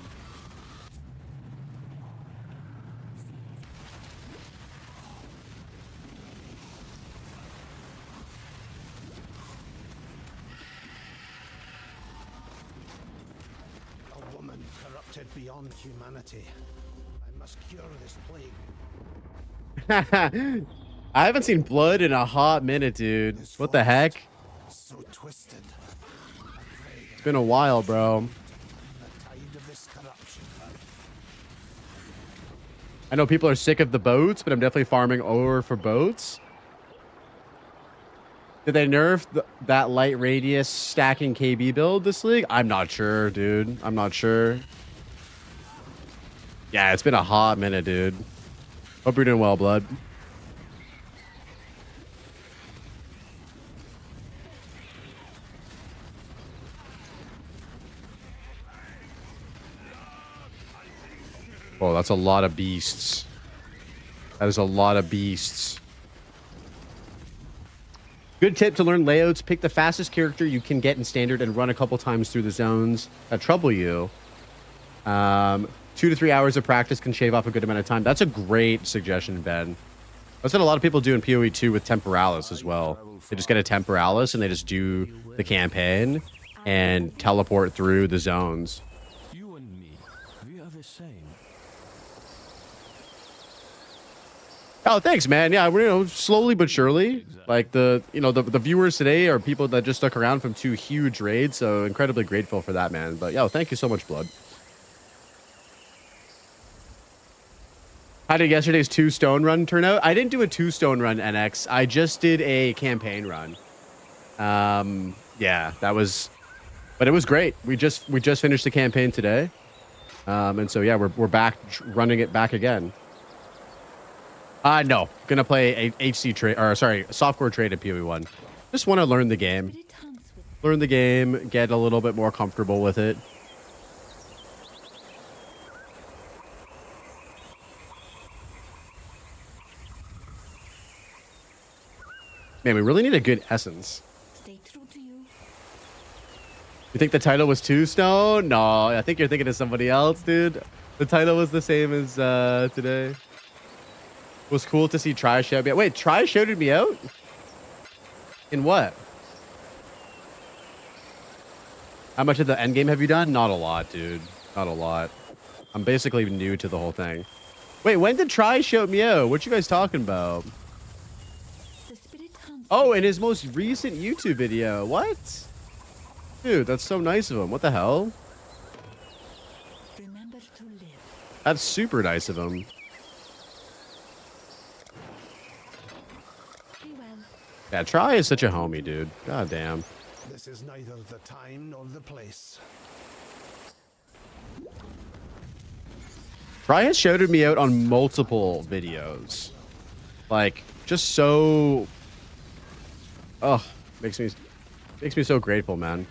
A woman corrupted beyond humanity. I must cure this plague. I haven't seen Blood in a hot minute, dude. This What the heck? forest, so twisted. It's been a while, bro. The tide of this corruption. I know people are sick of the boats, but I'm definitely farming ore for boats. Did they nerf that light radius stacking KB build this league? I'm not sure, dude. I'm not sure. Yeah, it's been a hot minute, dude. Hope you're doing well, Blood. Oh, that's a lot of beasts. That is a lot of beasts. Good tip to learn layouts. Pick the fastest character you can get in standard and run a couple times through the zones that trouble you. 2 to 3 hours of practice can shave off a good amount of time. That's a great suggestion, Ben. That's what a lot of people do in PoE 2 with Temporalis as well. They just get a Temporalis and they just do the campaign and teleport through the zones. You and me, we are the same. Oh, thanks, man. Yeah, we're slowly but surely. Like the viewers today are people that just stuck around from 2 huge raids, so incredibly grateful for that, man. But yo, thank you so much, Blood. How did yesterday's 2 stone run turn out? I didn't do a 2 stone run, NX. I just did a campaign run. Yeah, that was, but it was great. We just finished the campaign today, and so yeah, we're back running it back again. No, gonna play a HC trade, or sorry, softcore trade at PoE 1. Just want to learn the game, get a little bit more comfortable with it. Man, we really need a good essence. Stay true to you. You think the title was 2 stone? No, I think you're thinking of somebody else, dude. The title was the same as today. It was cool to see Try shout me out. Wait, Try shouted me out? In what? How much of the end game have you done? Not a lot, dude. Not a lot. I'm basically new to the whole thing. Wait, when did Try shout me out? What you guys talking about? Oh, in his most recent YouTube video. What? Dude, that's so nice of him. What the hell? Remember to live. That's super nice of him. Be well. Yeah, Try is such a homie, dude. God damn. This is neither the time nor the place. Try has shouted me out on multiple videos. Like, just so... Oh, makes me so grateful, man.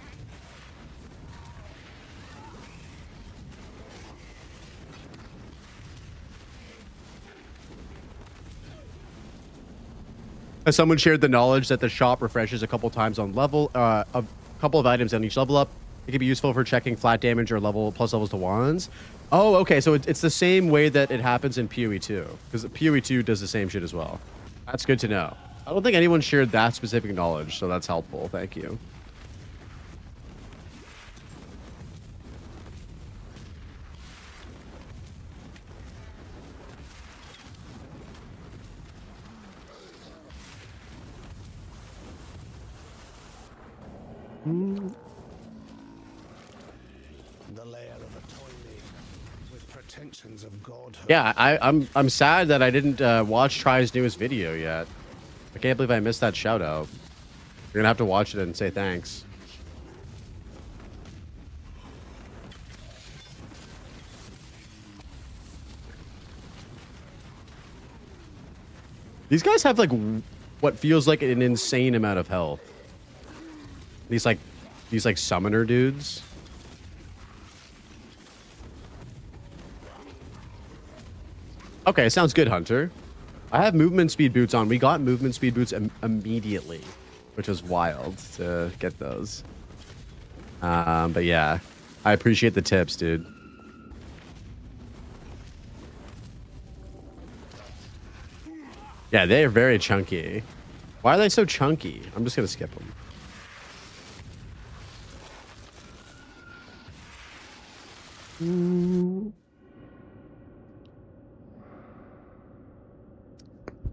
As someone shared the knowledge that the shop refreshes a couple times on level, a couple of items on each level up. It can be useful for checking flat damage or plus levels to wands. Oh, okay. So it's the same way that it happens in PoE 2, because PoE 2 does the same shit as well. That's good to know. I don't think anyone shared that specific knowledge, so that's helpful. Thank you. The lair of a toiling with pretensions of godhood. Yeah, I'm sad that I didn't watch Try's newest video yet. I can't believe I missed that shout out. You're gonna have to watch it and say thanks. These guys have like what feels like an insane amount of health. These summoner dudes. Okay, sounds good, Hunter. I have movement speed boots on. We got movement speed boots immediately, which was wild to get those. But yeah, I appreciate the tips, dude. Yeah, they are very chunky. Why are they so chunky? I'm just gonna skip them.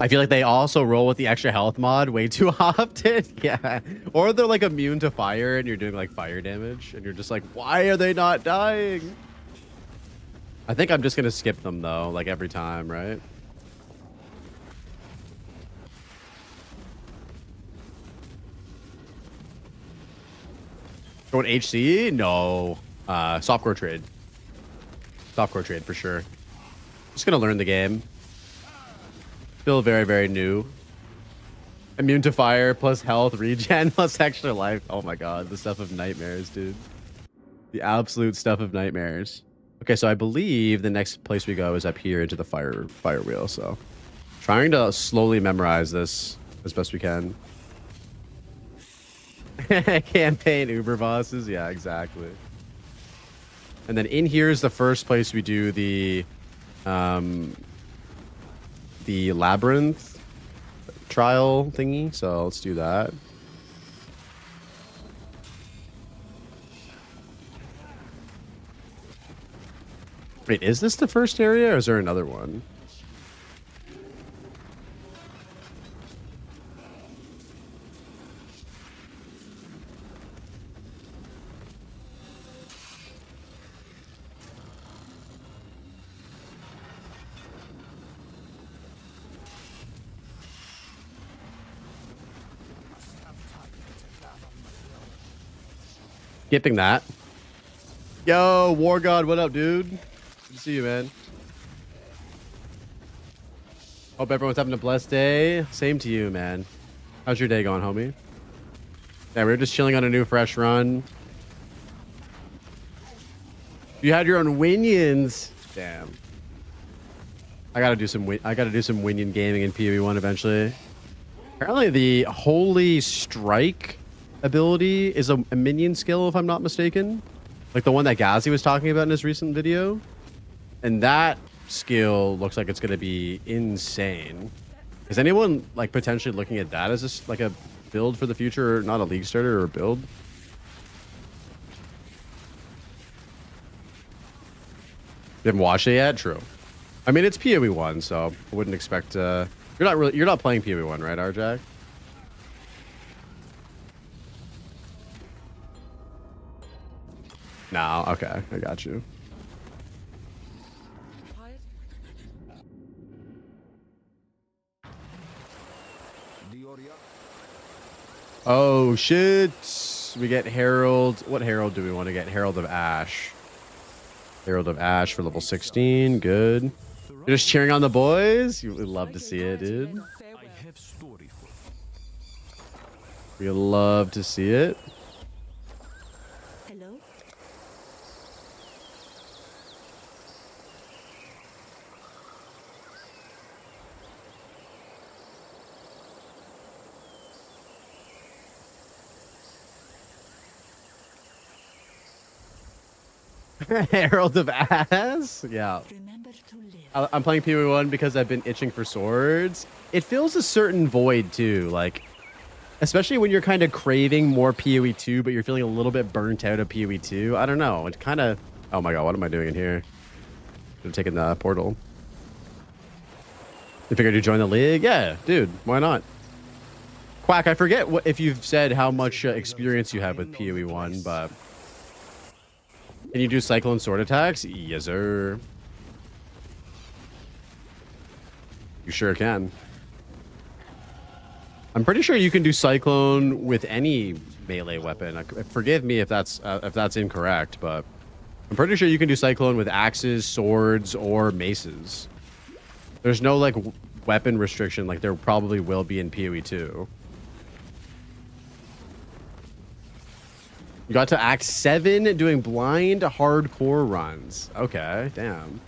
I feel like they also roll with the extra health mod way too often. Yeah. Or they're like immune to fire and you're doing like fire damage and you're just like, why are they not dying? I think I'm just going to skip them though, like every time, right? Going HC? No. Softcore trade. Softcore trade for sure. Just going to learn the game. Still very, very new. Immune to fire, plus health, regen, plus extra life. Oh my god, the stuff of nightmares, dude. The absolute stuff of nightmares. Okay, so I believe the next place we go is up here into the fire wheel, so trying to slowly memorize this as best we can. Campaign Uber bosses, yeah, exactly. And then in here is the first place we do the labyrinth trial thingy, so let's do that. Wait, is this the first area or is there another one? Skipping that. Yo, War God, what up, dude? Good to see you, man. Hope everyone's having a blessed day. Same to you, man. How's your day going, homie? Yeah, we were just chilling on a new fresh run. You had your own Winions. Damn. I gotta do some Winion gaming in PoE 1 eventually. Apparently the Holy Strike ability is a minion skill, if I'm not mistaken. Like the one that Ghazi was talking about in his recent video. And that skill looks like it's gonna be insane. Is anyone like potentially looking at that as just like a build for the future, or not a league starter or a build? You haven't watched it yet? True. I mean, it's PoE 1, so I wouldn't expect you're not playing PoE 1, right, Arjack? No, okay, I got you. Quiet. Oh shit! We get Herald. What Herald do we want to get? Herald of Ash. Herald of Ash for level 16. Good. You're just cheering on the boys? You would love to see it, dude. I have story for We love to see it. Hello? Herald of Ass? Yeah. Remember to live. I'm playing PoE 1 because I've been itching for swords. It fills a certain void too, like, especially when you're kind of craving more PoE 2, but you're feeling a little bit burnt out of PoE 2. I don't know. It kind of... Oh my god, what am I doing in here? I'm taking the portal. You figured you'd join the league? Yeah, dude, why not? Quack, I forget if you've said how much experience you have with PoE 1, but... Can you do Cyclone Sword attacks? Yes, sir. You sure can. I'm pretty sure you can do Cyclone with any melee weapon. Forgive me if that's incorrect, but I'm pretty sure you can do Cyclone with axes, swords, or maces. There's no like weapon restriction like there probably will be in PoE 2. You got to Act 7 doing blind hardcore runs. Okay, damn.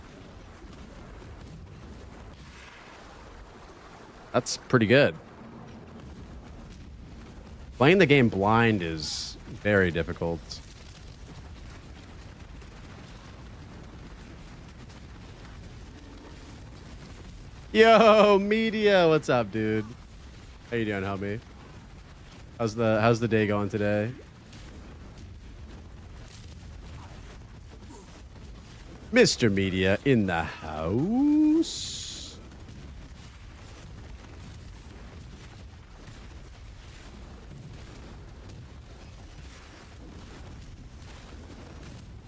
That's pretty good. Playing the game blind is very difficult. Yo, media, what's up, dude? How you doing, homie? How's the day going today? Mr. Media in the house.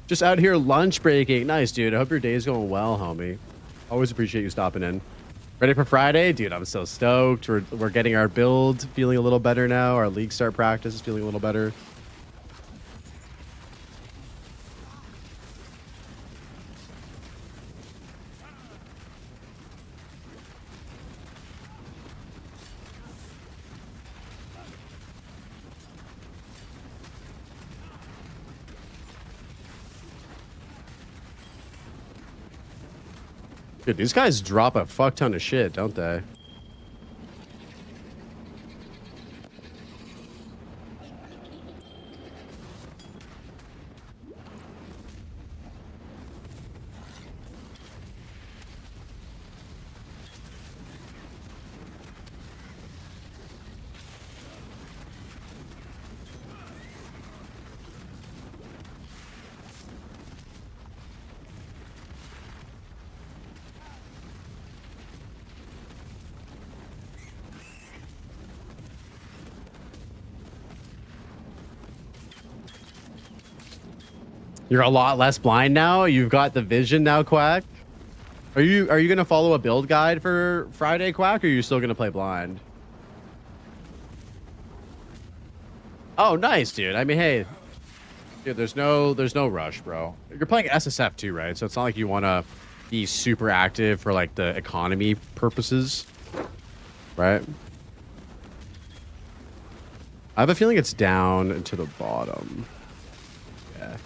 Just out here lunch breaking. Nice, dude. I hope your day is going well, homie. Always appreciate you stopping in. Ready for Friday? Dude, I'm so stoked. We're getting our build feeling a little better now. Our league start practice is feeling a little better. Dude, these guys drop a fuck ton of shit, don't they? You're a lot less blind now. You've got the vision now, Quack. Are you gonna follow a build guide for Friday, Quack, or are you still gonna play blind? Oh, nice, dude. I mean, hey, Dude, there's no rush, bro. You're playing SSF too, right? So it's not like you want to be super active for like the economy purposes, right? I have a feeling it's down to the bottom. Yeah.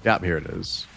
Yep, here it is.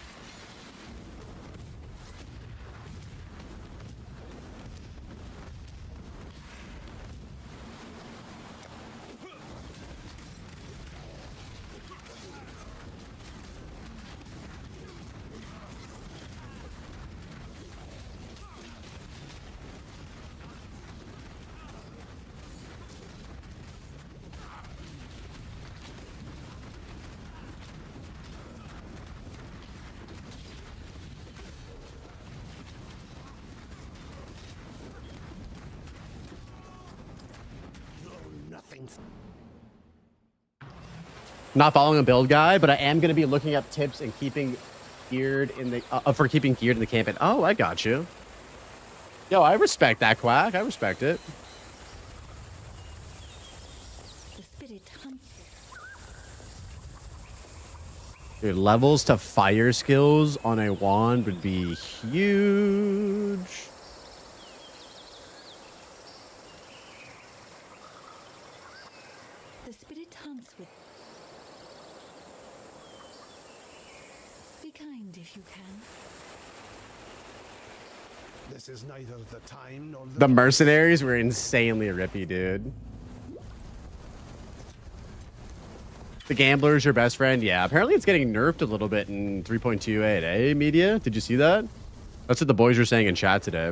Nothing. Not following a build guide, but I am going to be looking up tips and keeping geared in the for keeping geared in the campaign. Oh, I got you. Yo, I respect that, Quack. I respect it. The spirit hunts. Dude, levels to fire skills on a wand would be huge. The spirit hunts with. Be kind if you can. This is neither the time nor The mercenaries were insanely rippy, dude. The gambler's your best friend. Yeah, apparently it's getting nerfed a little bit in 3.28, eh, media? Did you see that? That's what the boys were saying in chat today.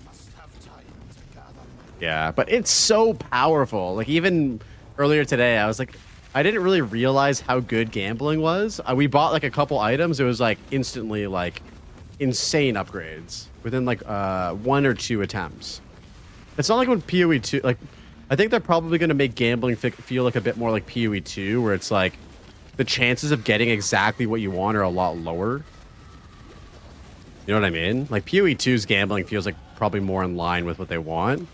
must have time to gather my Yeah, but it's so powerful. Like, even earlier today, I was like, I didn't really realize how good gambling was. We bought like a couple items. It was like instantly like insane upgrades within like 1 or 2 attempts. It's not like when PoE 2, like, I think they're probably going to make gambling feel like a bit more like PoE 2, where it's like the chances of getting exactly what you want are a lot lower. You know what I mean? Like PoE 2's gambling feels like probably more in line with what they want.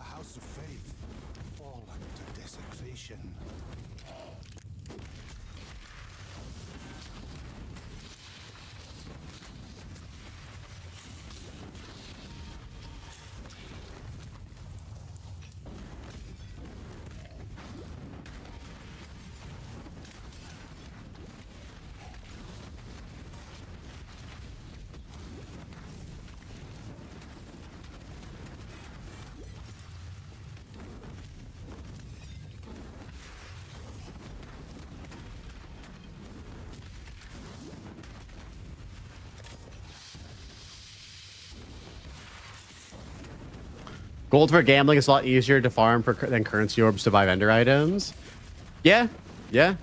a house of faith, fallen to desecration. Gold for gambling is a lot easier to farm than currency orbs to buy vendor items. Yeah, yeah.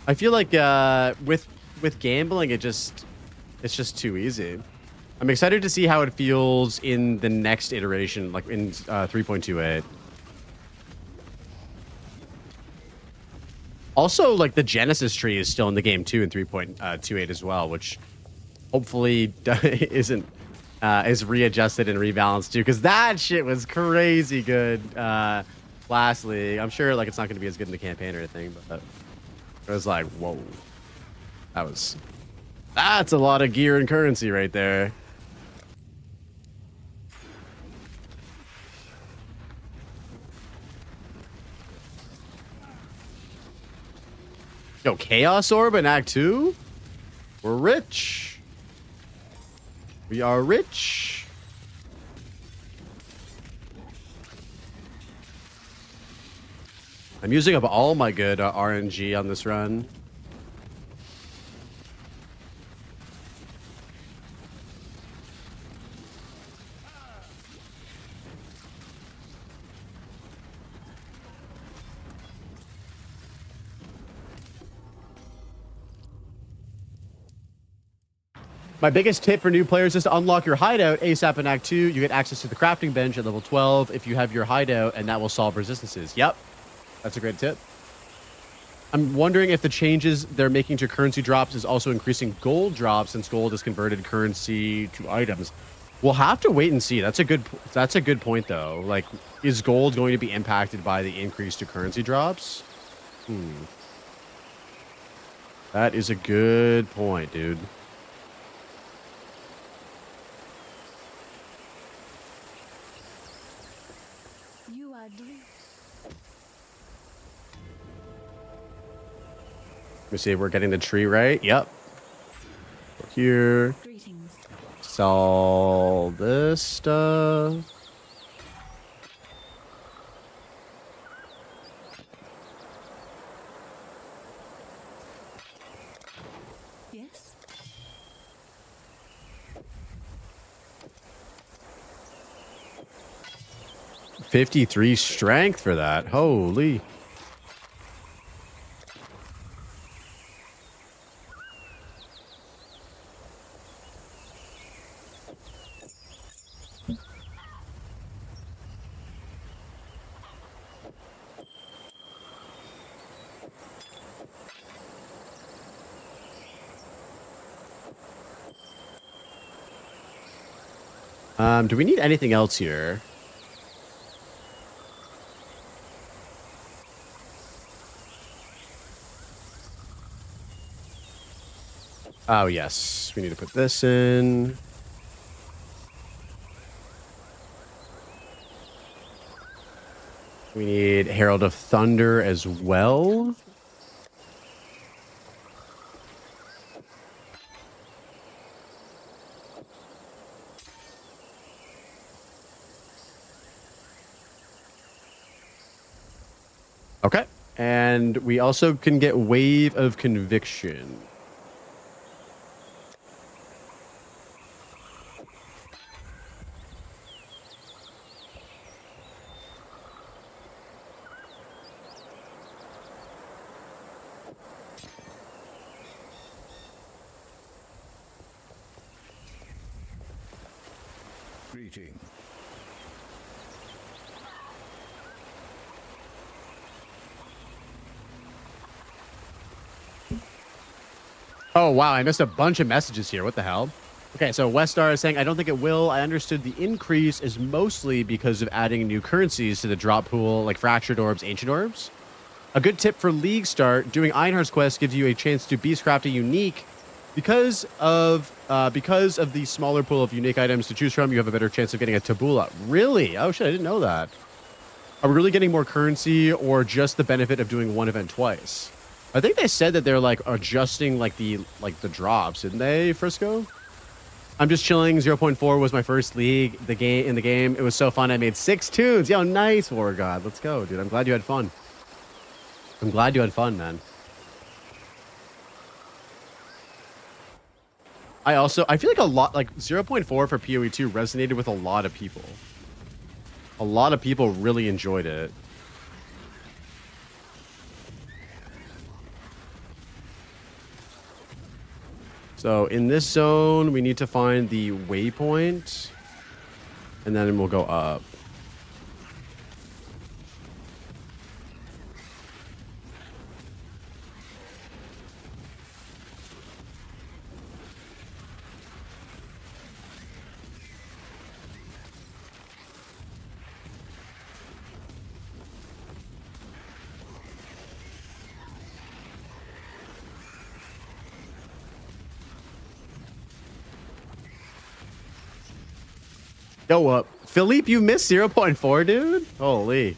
I feel like with gambling, it's just too easy. I'm excited to see how it feels in the next iteration, like in 3.28. Also, like the Genesis tree is still in the game too in 3.28 as well, which hopefully isn't. Is readjusted and rebalanced too, because that shit was crazy good last league. I'm sure like it's not going to be as good in the campaign or anything, but it was like, whoa, that's a lot of gear and currency right there. Yo, Chaos Orb in Act 2? We're rich. We are rich. I'm using up all my good RNG on this run. My biggest tip for new players is to unlock your hideout ASAP in Act 2. You get access to the crafting bench at level 12 if you have your hideout, and that will solve resistances. Yep. That's a great tip. I'm wondering if the changes they're making to currency drops is also increasing gold drops since gold is converted currency to items. We'll have to wait and see. That's a good point, though. Like, is gold going to be impacted by the increase to currency drops? That is a good point, dude. You are Let me see if we're getting the tree right. Yep. Here. greetings. Sell this stuff. Yes. 53 strength for that. Holy. Do we need anything else here? Oh, yes. We need to put this in. We need Herald of Thunder as well. Okay. And we also can get Wave of Conviction. Greeting. Oh, wow. I missed a bunch of messages here. What the hell? Okay, so Westar is saying, I don't think it will. I understood the increase is mostly because of adding new currencies to the drop pool, like Fractured Orbs, Ancient Orbs. A good tip for League Start, doing Einhar's Quest gives you a chance to Beastcraft a unique. Because of the smaller pool of unique items to choose from, you have a better chance of getting a Tabula. Really? Oh, shit, I didn't know that. Are we really getting more currency or just the benefit of doing one event twice? I think they said that they're like adjusting like the drops, didn't they, Frisco? I'm just chilling. 0.4 was my first league in the game. It was so fun. I made 6 tunes. Yo, nice, War God. Let's go, dude. I'm glad you had fun. I'm glad you had fun, man. I feel like a lot, like 0.4 for PoE 2 resonated with a lot of people. A lot of people really enjoyed it. So in this zone, we need to find the waypoint, and then we'll go up. Go up. Philippe, you missed 0.4, dude? Holy.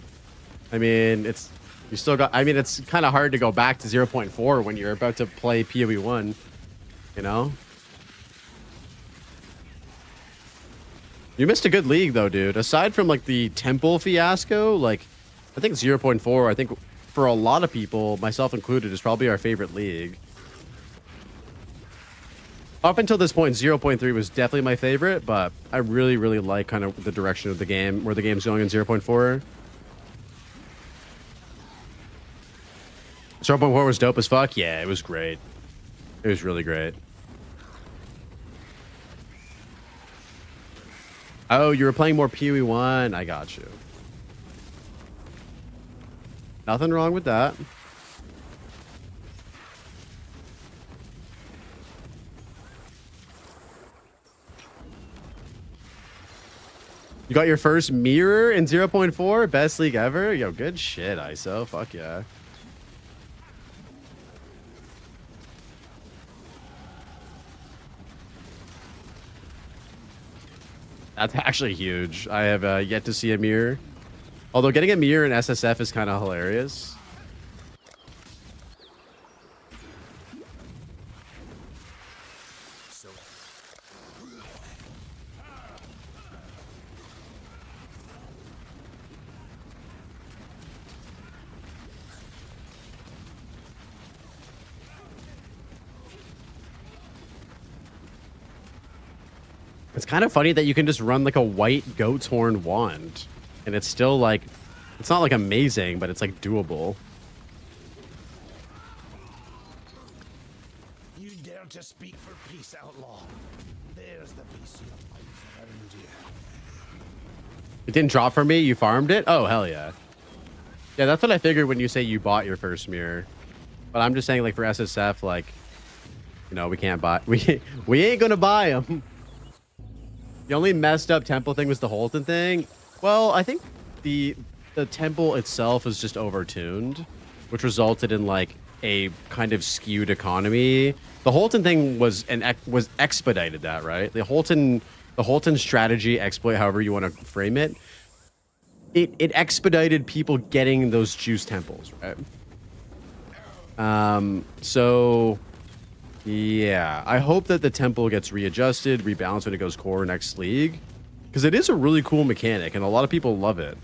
I mean, it's kind of hard to go back to 0.4 when you're about to play PoE 1, you know? You missed a good league, though, dude. Aside from, like, the temple fiasco, like, I think 0.4, I think for a lot of people, myself included, is probably our favorite league. Up until this point, 0.3 was definitely my favorite, but I really, really like kind of the direction of the game, where the game's going in 0.4. 0.4 was dope as fuck. Yeah, it was great. It was really great. Oh, you were playing more PoE 1. I got you. Nothing wrong with that. You got your first mirror in 0.4? Best league ever? Yo, good shit, ISO. Fuck yeah. That's actually huge. I have yet to see a mirror. Although getting a mirror in SSF is kind of hilarious. It's kind of funny that you can just run like a white goat's horn wand. And it's still like, it's not like amazing, but it's like doable. You dare to speak for peace, outlaw? There's the peace you found you. It didn't drop for me? You farmed it? Oh, hell yeah. Yeah, that's what I figured when you say you bought your first mirror. But I'm just saying, like, for SSF, like, you know, we can't buy... We ain't gonna buy them. The only messed up temple thing was the Holton thing. Well, I think the temple itself was just overtuned, which resulted in, like, a kind of skewed economy. The Holton thing was expedited that, right? The Holton strategy, exploit, however you want to frame it, it expedited people getting those juice temples, right? So yeah, I hope that the temple gets readjusted, rebalanced when it goes core next league, because it is a really cool mechanic and a lot of people love it.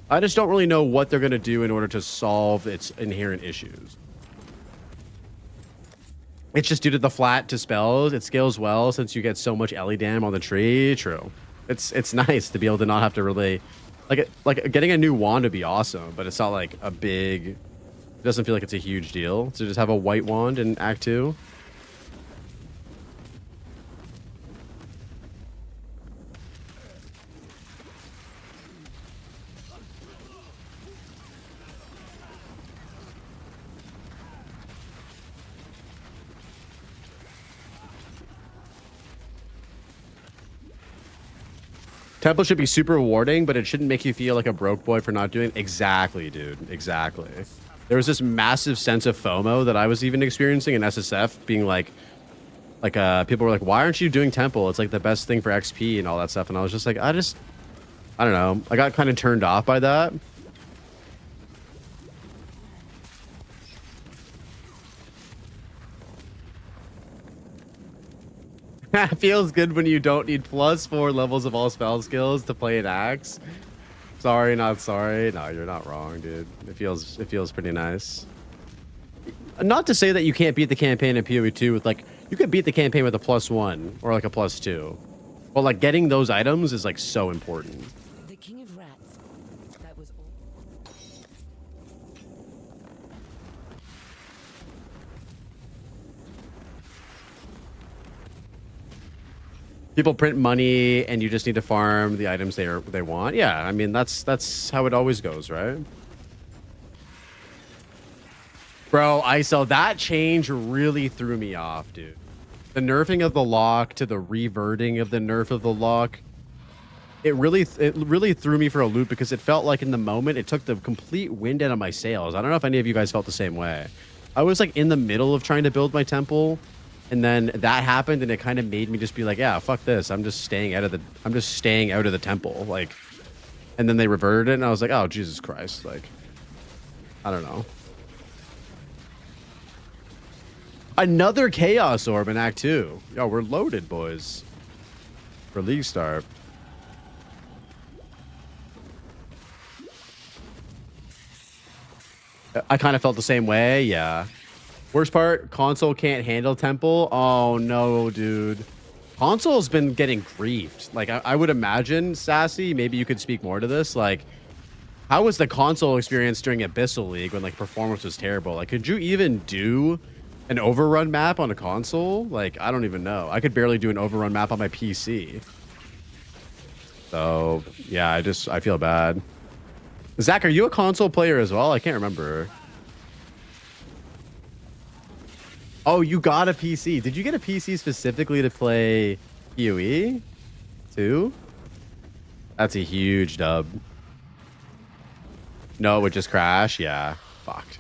I just don't really know what they're going to do in order to solve its inherent issues. It's just due to the flat to spells. It scales well since you get so much Ellie dam on the tree. True. It's nice to be able to not have to really like getting a new wand would be awesome, but it's not like a big. It doesn't feel like it's a huge deal to just have a white wand in Act 2. Temple should be super rewarding, but it shouldn't make you feel like a broke boy for not doing it. Exactly, dude. Exactly. There was this massive sense of FOMO that I was even experiencing in SSF, being like people were like, why aren't you doing Temple? It's like the best thing for XP and all that stuff. And I was just like, I don't know. I got kind of turned off by that. Feels good when you don't need +4 levels of all spell skills to play an axe. Sorry, not sorry. No, you're not wrong, dude. It feels pretty nice. Not to say that you can't beat the campaign in PoE 2 with like, you could beat the campaign with a +1 or like a +2. But like getting those items is like so important. The king of rats. That was all. People print money and you just need to farm the items they want. Yeah, I mean that's how it always goes, right? Bro, ISO, that change really threw me off, dude. The nerfing of the lock to the reverting of the nerf of the lock. It really threw me for a loop because it felt like in the moment it took the complete wind out of my sails. I don't know if any of you guys felt the same way. I was like in the middle of trying to build my temple. And then that happened, and it kind of made me just be like, "Yeah, fuck this. I'm just staying out of the temple." Like, and then they reverted it, and I was like, "Oh, Jesus Christ!" Like, I don't know. Another Chaos Orb in Act 2. Yo, we're loaded, boys. For League Star. I kind of felt the same way. Yeah. Worst part, console can't handle temple. Oh no, dude. Console's been getting griefed. Like I would imagine, Sassy, maybe you could speak more to this. Like, how was the console experience during Abyssal League when like performance was terrible? Like, could you even do an overrun map on a console? Like, I don't even know. I could barely do an overrun map on my PC. So yeah, I feel bad. Zach, are you a console player as well? I can't remember. Oh, you got a PC. Did you get a PC specifically to play PoE too? That's a huge dub. No, it would just crash. Yeah, fucked.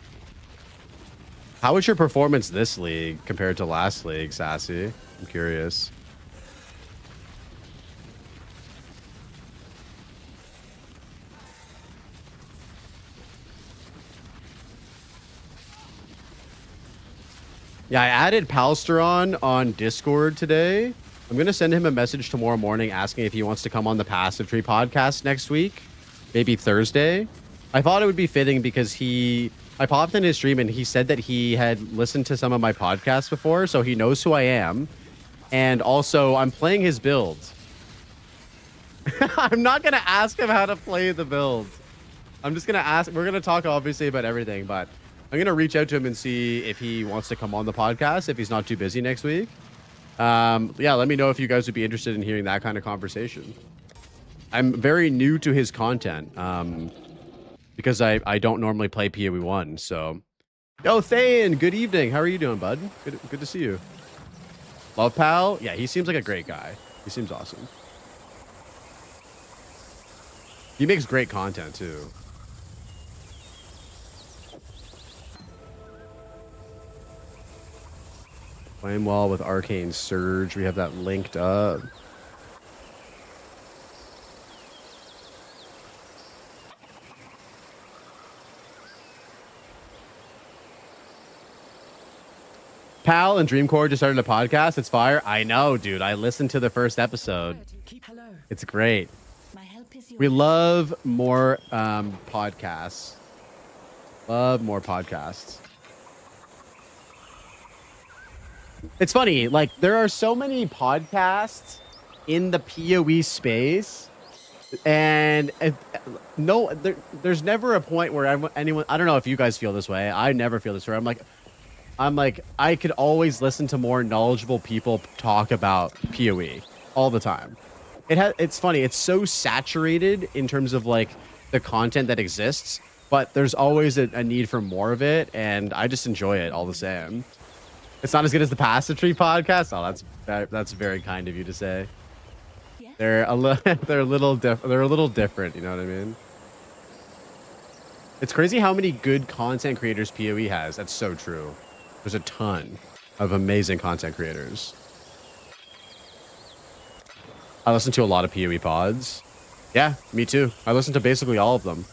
How was your performance this league compared to last league, Sassy? I'm curious. Yeah, I added Palsteron on Discord today. I'm going to send him a message tomorrow morning asking if he wants to come on the Passive Tree podcast next week. Maybe Thursday. I thought it would be fitting because I popped in his stream and he said that he had listened to some of my podcasts before, so he knows who I am. And also, I'm playing his build. I'm not going to ask him how to play the build. I'm just going to ask. We're going to talk obviously about everything, but I'm going to reach out to him and see if he wants to come on the podcast, if he's not too busy next week. Yeah, let me know if you guys would be interested in hearing that kind of conversation. I'm very new to his content because I don't normally play PoE 1. So, yo, Thane, good evening. How are you doing, bud? Good to see you. Love Pal? Yeah, he seems like a great guy. He seems awesome. He makes great content, too. Flame Wall with Arcane Surge. We have that linked up. Pal and Dreamcore just started a podcast. It's fire. I know, dude. I listened to the first episode. Hello. It's great. My help is yours. We love more podcasts. Love more podcasts. It's funny, like there are so many podcasts in the PoE space, and there's never a point where anyone. I don't know if you guys feel this way. I never feel this way. I'm like I could always listen to more knowledgeable people talk about PoE all the time. It's funny. It's so saturated in terms of like the content that exists, but there's always a need for more of it, and I just enjoy it all the same. It's not as good as the Passive Tree podcast. Oh, that's very kind of you to say. Yes. They're a little different. You know what I mean? It's crazy how many good content creators PoE has. That's so true. There's a ton of amazing content creators. I listen to a lot of PoE pods. Yeah, me too. I listen to basically all of them.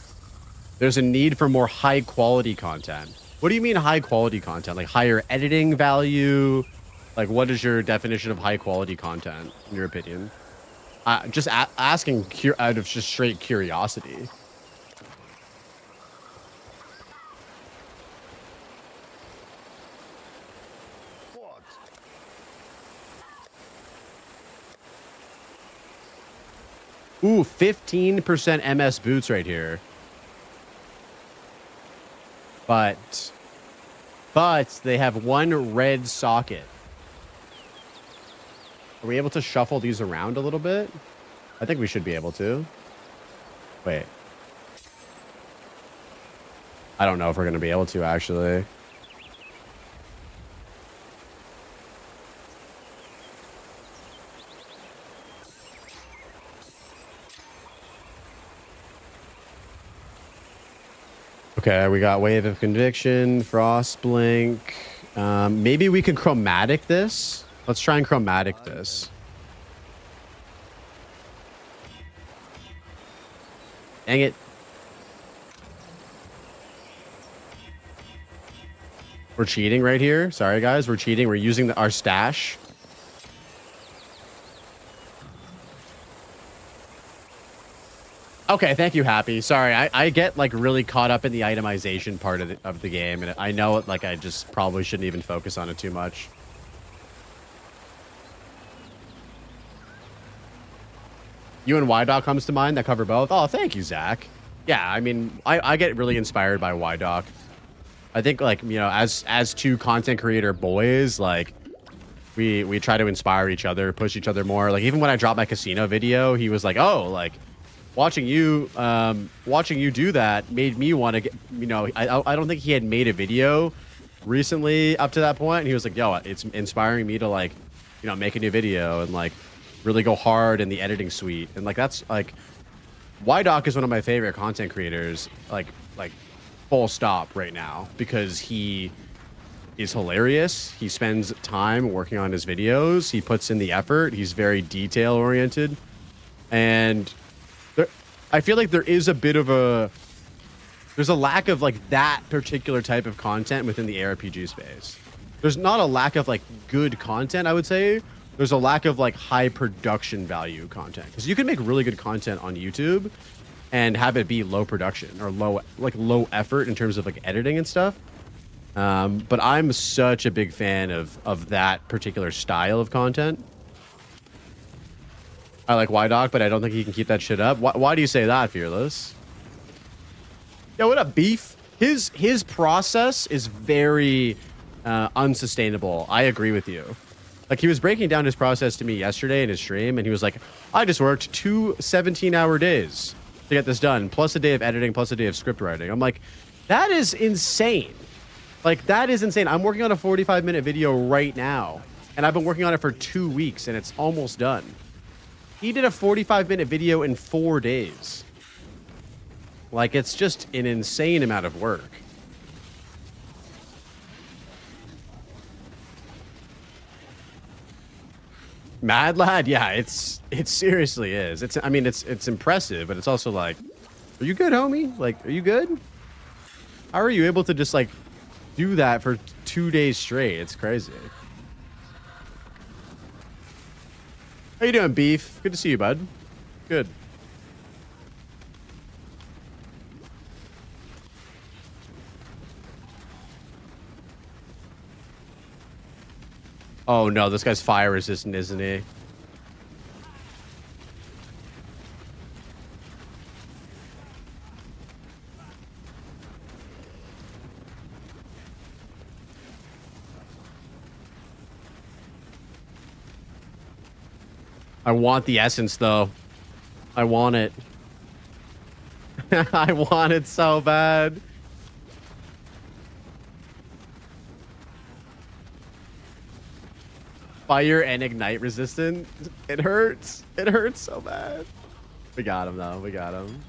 There's a need for more high quality content. What do you mean high quality content? Like higher editing value? Like what is your definition of high quality content in your opinion? Just asking out of just straight curiosity. What? Ooh, 15% MS boots right here. But they have one red socket. Are we able to shuffle these around a little bit? I think we should be able to. Wait. I don't know if we're going to be able to, actually. Okay, we got Wave of Conviction, Frost Blink. Maybe we could chromatic this. Let's try and chromatic this. Dang it. We're cheating right here. Sorry, guys. We're cheating. We're using our stash. Okay, thank you, Happy. Sorry, I get like really caught up in the itemization part of the game, and I know like I just probably shouldn't even focus on it too much. You and Y-Doc comes to mind that cover both. Oh, thank you, Zach. Yeah, I mean, I get really inspired by Y-Doc. I think like, you know, as two content creator boys, like we try to inspire each other, push each other more. Like even when I dropped my casino video, he was like, "Oh, like watching you do that made me want to get." You know, I don't think he had made a video recently up to that point, and he was like, "Yo, it's inspiring me to like, you know, make a new video and like really go hard in the editing suite." And like that's like, Doc is one of my favorite content creators, like full stop right now, because he is hilarious. He spends time working on his videos. He puts in the effort. He's very detail oriented, and I feel like there's a lack of like that particular type of content within the ARPG space. There's not a lack of like good content, I would say. There's a lack of like high production value content, because you can make really good content on YouTube and have it be low production or low effort in terms of like editing and stuff. But I'm such a big fan of that particular style of content. I like Doc, but I don't think he can keep that shit up. Why do you say that, Fearless? Yo, what up, Beef? His process is very unsustainable. I agree with you. Like, he was breaking down his process to me yesterday in his stream, and he was like, I just worked 2 17-hour days to get this done, plus a day of editing, plus a day of script writing. I'm like, that is insane. Like, that is insane. I'm working on a 45-minute video right now, and I've been working on it for 2 weeks, and it's almost done. He did a 45-minute video in 4 days. Like, it's just an insane amount of work. Mad Lad, yeah, it seriously is. It's impressive, but it's also like, are you good, homie? Like, are you good? How are you able to just like do that for 2 days straight? It's crazy. How you doing, Beef? Good to see you, bud. Good. Oh no, this guy's fire resistant, isn't he? I want the essence though. I want it. I want it so bad. Fire and ignite resistant. It hurts. It hurts so bad. We got him though. We got him.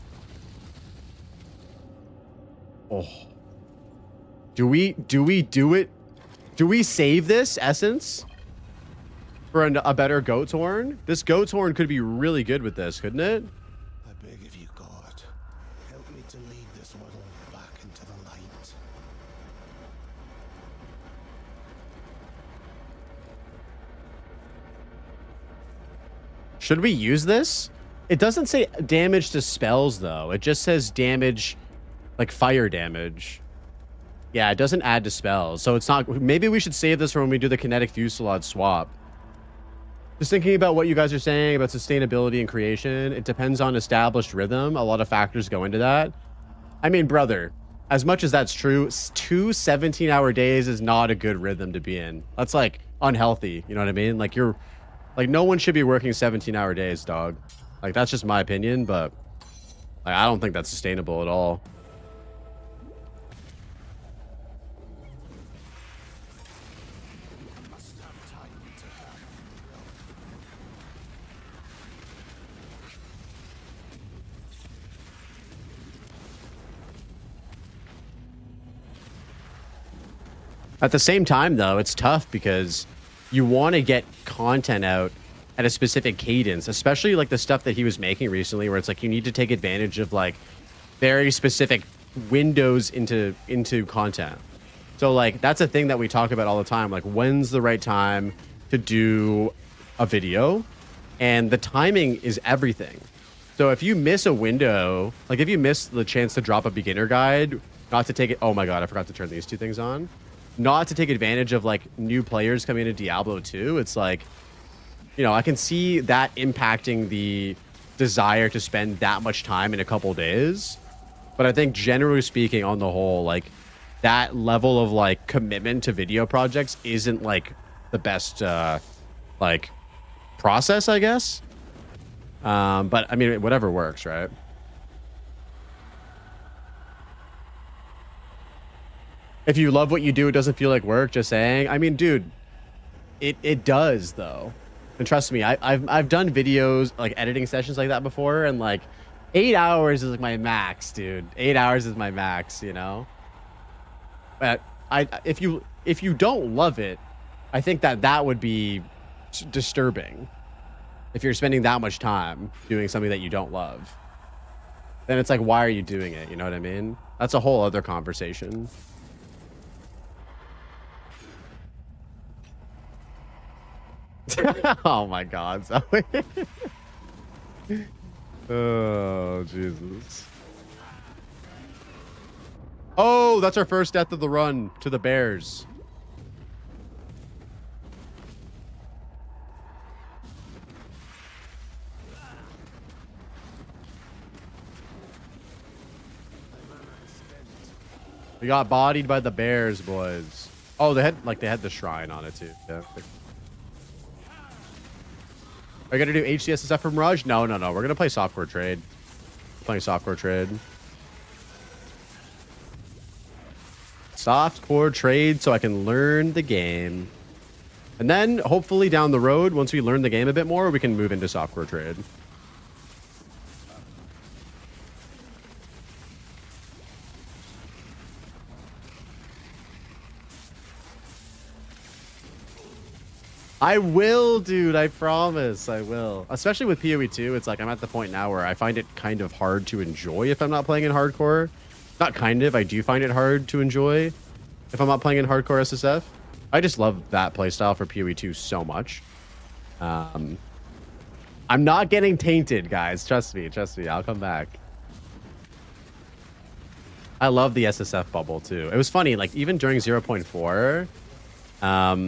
Oh. Do we do it? Do we save this essence for a better goat's horn? This goat's horn could be really good with this, couldn't it? I beg of you, God, help me to lead this world back into the light. Should we use this? It doesn't say damage to spells though. It just says damage, like fire damage. Yeah, it doesn't add to spells. So it's not, maybe we should save this for when we do the kinetic fusillade swap. Just thinking about what you guys are saying about sustainability and creation. It depends on established rhythm. A lot of factors go into that. I mean, brother, as much as that's true, 2 17-hour days is not a good rhythm to be in. That's like unhealthy. You know what I mean? Like no one should be working 17-hour days, dog. Like, that's just my opinion, but like, I don't think that's sustainable at all. At the same time, though, it's tough because you want to get content out at a specific cadence, especially like the stuff that he was making recently, where it's like you need to take advantage of like very specific windows into content. So like that's a thing that we talk about all the time. Like, when's the right time to do a video? And the timing is everything. So if you miss a window, like if you miss the chance to drop a beginner guide, not to take it. Oh my God, I forgot to turn these two things on. Not to take advantage of like new players coming into Diablo 2. It's like, you know, I can see that impacting the desire to spend that much time in a couple days. But I think generally speaking, on the whole, like that level of like commitment to video projects isn't like the best like process, I guess. But I mean, whatever works, right? If you love what you do, it doesn't feel like work. Just saying. I mean, dude, it does though, and trust me, I've done videos like editing sessions like that before, and like 8 hours is like my max, dude. 8 hours is my max, you know. But if you don't love it, I think that would be disturbing. If you're spending that much time doing something that you don't love, then it's like, why are you doing it? You know what I mean? That's a whole other conversation. Oh my God, Zoe. Oh, Jesus. Oh, that's our first death of the run to the Bears. We got bodied by the Bears, boys. Oh, they had the shrine on it too. Yeah. Are you gonna do HCSSF from Mirage? No. We're gonna play softcore trade. Playing softcore trade. Softcore trade so I can learn the game. And then hopefully down the road, once we learn the game a bit more, we can move into softcore trade. I will, dude. I promise I will. Especially with PoE 2, it's like I'm at the point now where I find it kind of hard to enjoy if I'm not playing in hardcore. Not kind of. I do find it hard to enjoy if I'm not playing in hardcore SSF. I just love that playstyle for PoE 2 so much. I'm not getting tainted, guys. Trust me. Trust me. I'll come back. I love the SSF bubble, too. It was funny. Like, even during 0.4,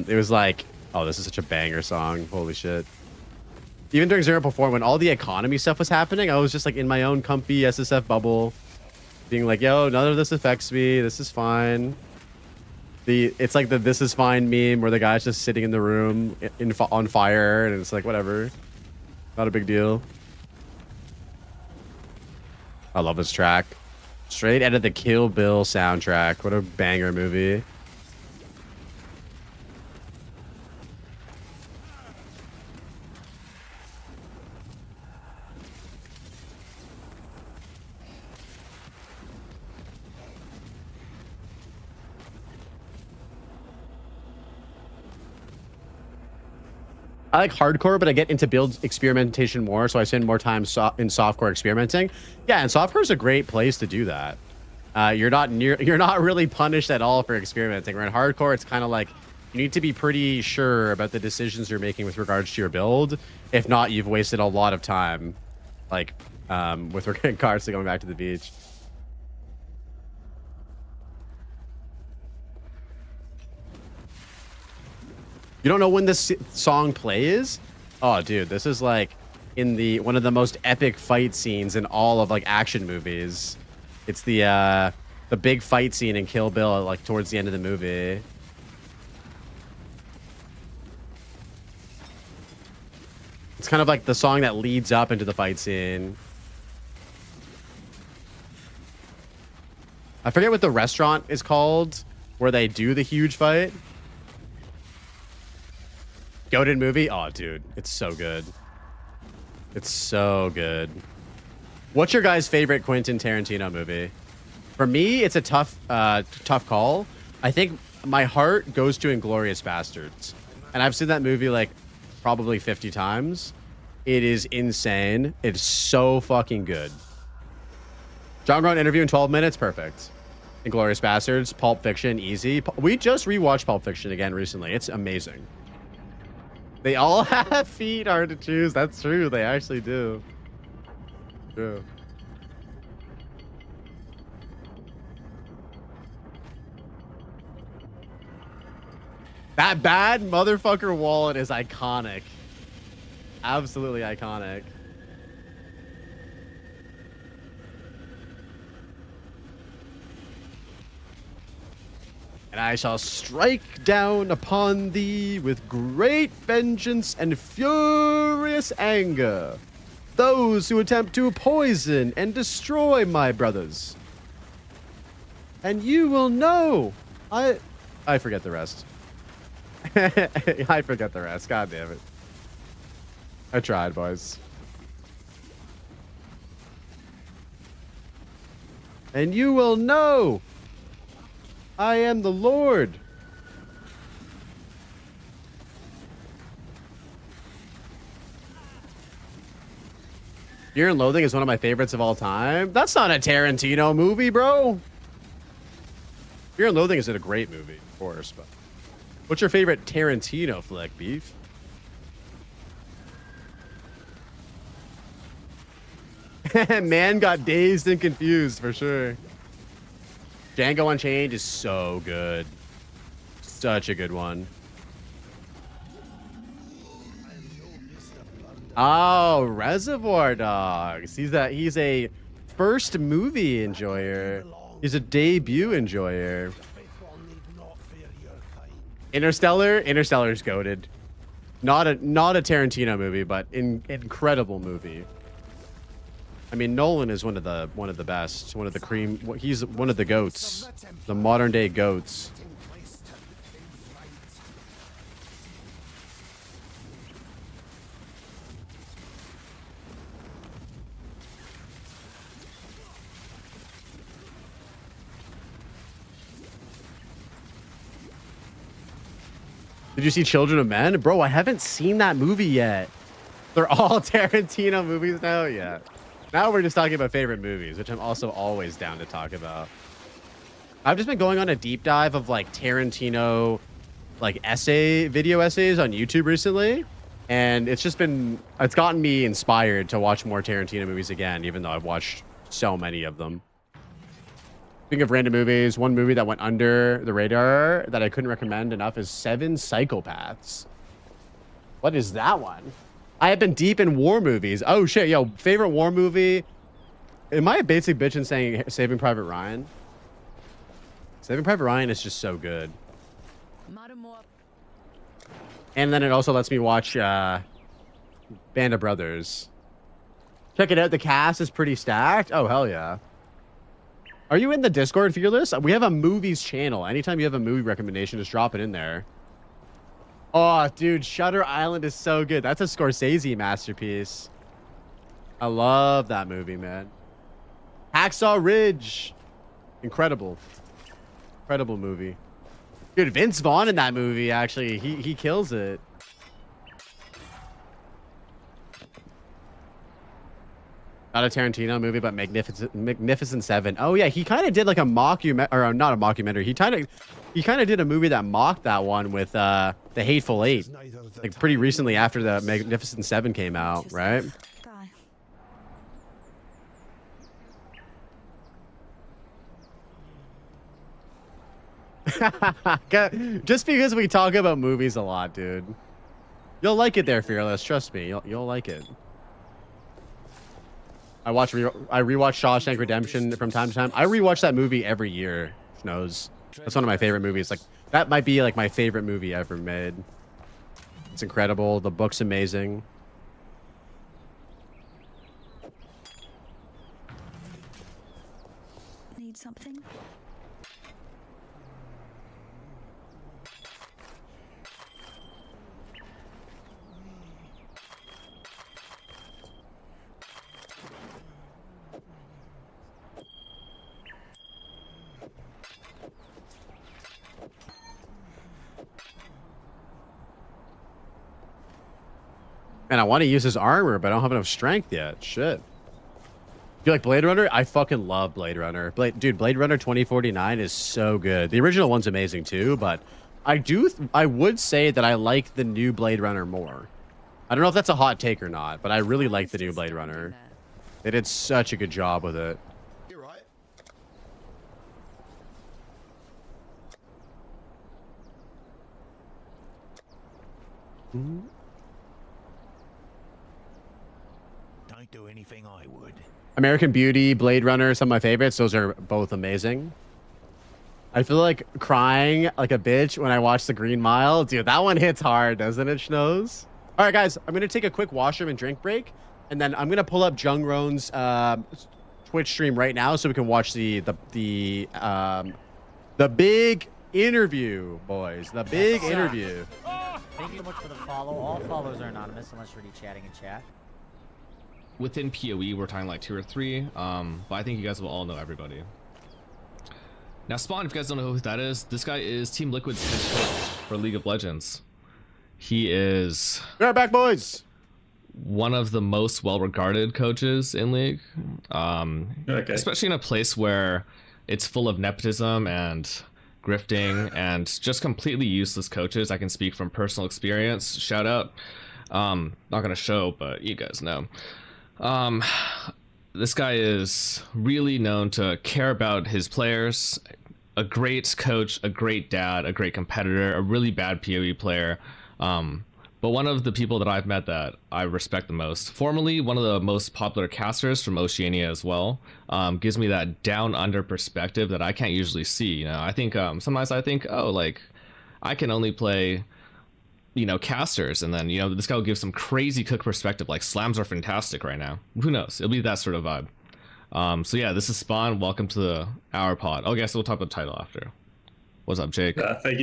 it was like... Oh, this is such a banger song. Holy shit. Even during 0.4, when all the economy stuff was happening, I was just like in my own comfy SSF bubble, being like, yo, none of this affects me. This is fine. It's like the "this is fine" meme where the guy's just sitting in the room on fire, and it's like, whatever. Not a big deal. I love this track. Straight out of the Kill Bill soundtrack. What a banger movie. I like hardcore, but I get into build experimentation more, so I spend more time in softcore experimenting. Yeah, and softcore is a great place to do that. You're not really punished at all for experimenting. Where in hardcore, it's kind of like you need to be pretty sure about the decisions you're making with regards to your build. If not, you've wasted a lot of time, like with regards to going back to the beach. You don't know when this song plays? Oh, dude, this is like in one of the most epic fight scenes in all of like action movies. It's the big fight scene in Kill Bill, like towards the end of the movie. It's kind of like the song that leads up into the fight scene. I forget what the restaurant is called where they do the huge fight. Goated movie? Oh, dude, it's so good. It's so good. What's your guys' favorite Quentin Tarantino movie? For me, it's a tough call. I think my heart goes to Inglourious Bastards. And I've seen that movie like probably 50 times. It is insane. It's so fucking good. John Grunt interview in 12 minutes? Perfect. Inglourious Bastards, Pulp Fiction, easy. We just rewatched Pulp Fiction again recently. It's amazing. They all have feet, hard to choose. That's true. They actually do. True. That bad motherfucker wallet is iconic. Absolutely iconic. And I shall strike down upon thee with great vengeance and furious anger those who attempt to poison and destroy my brothers. And you will know. I forget the rest. I forget the rest. God damn it. I tried, boys. And you will know I am the Lord. Fear and Loathing is one of my favorites of all time. That's not a Tarantino movie, bro. Fear and Loathing is a great movie, of course, but what's your favorite Tarantino flick, Beef? Man got dazed and confused for sure. Django Unchained is so good. Such a good one. Oh, Reservoir Dogs. He's a first movie enjoyer. He's a debut enjoyer. Interstellar's goated. Not a Tarantino movie, but incredible movie. I mean, Nolan is one of the best, one of the cream. He's one of the goats, the modern day goats. Did you see Children of Men? Bro, I haven't seen that movie yet. They're all Tarantino movies now? Yeah. Now we're just talking about favorite movies, which I'm also always down to talk about. I've just been going on a deep dive of like Tarantino like video essays on YouTube recently. And it's gotten me inspired to watch more Tarantino movies again, even though I've watched so many of them. Speaking of random movies, one movie that went under the radar that I couldn't recommend enough is Seven Psychopaths. What is that one? I have been deep in war movies. Oh shit, yo, favorite war movie? Am I a basic bitch in saying Saving Private Ryan? Saving Private Ryan is just so good. And then it also lets me watch Band of Brothers. Check it out, the cast is pretty stacked. Oh, hell yeah. Are you in the Discord, Fearless? We have a movies channel. Anytime you have a movie recommendation, just drop it in there. Oh, dude, Shutter Island is so good. That's a Scorsese masterpiece. I love that movie, man. Hacksaw Ridge. Incredible. Incredible movie. Dude, Vince Vaughn in that movie, actually, he kills it. Not a Tarantino movie, but Magnificent Seven. Oh yeah, he kind of did like a mockumentary, or not a mockumentary. He kind of did a movie that mocked that one with The Hateful Eight, like pretty recently after the Magnificent Seven came out, right? Just because we talk about movies a lot, dude. You'll like it there, Fearless. Trust me, you'll like it. I rewatch Shawshank Redemption from time to time. I rewatch that movie every year. Knows that's one of my favorite movies. Like that might be like my favorite movie ever made. It's incredible. The book's amazing. Need something? And I want to use his armor, but I don't have enough strength yet. Shit. You like Blade Runner? I fucking love Blade Runner. Dude, Blade Runner 2049 is so good. The original one's amazing too, but I would say that I like the new Blade Runner more. I don't know if that's a hot take or not, but I really like the new Blade Runner. They did such a good job with it. You're right. Mm-hmm. Don't do anything I would. American Beauty, Blade Runner, some of my favorites. Those are both amazing. I feel like crying like a bitch when I watch the Green Mile. Dude, that one hits hard, doesn't it, Schnoz? All right, guys, I'm going to take a quick washroom and drink break, and then I'm going to pull up Jung Roan's Twitch stream right now so we can watch the big interview, boys. The big interview. Thank you so much for the follow. All follows are anonymous unless you're already chatting in chat. Within PoE, we're talking like 2 or 3, but I think you guys will all know everybody. Now, Spawn, if you guys don't know who that is, this guy is Team Liquid's head coach for League of Legends. He is... We're back, boys! One of the most well-regarded coaches in League. Especially in a place where it's full of nepotism and grifting and just completely useless coaches. I can speak from personal experience. Shout out. Not gonna show, but you guys know. This guy is really known to care about his players. A great coach, a great dad, a great competitor, a really bad PoE player. But one of the people that I've met that I respect the most, formerly one of the most popular casters from Oceania as well, gives me that down under perspective that I can't usually see. You know, I think sometimes I think, oh, like I can only play, you know, casters, and then, you know, this guy will give some crazy cook perspective, like slams are fantastic right now. Who knows? It'll be that sort of vibe. So yeah, this is Spawn. Welcome to the Hour Pod. Okay, so we'll talk about the title after. What's up, Jake? Thank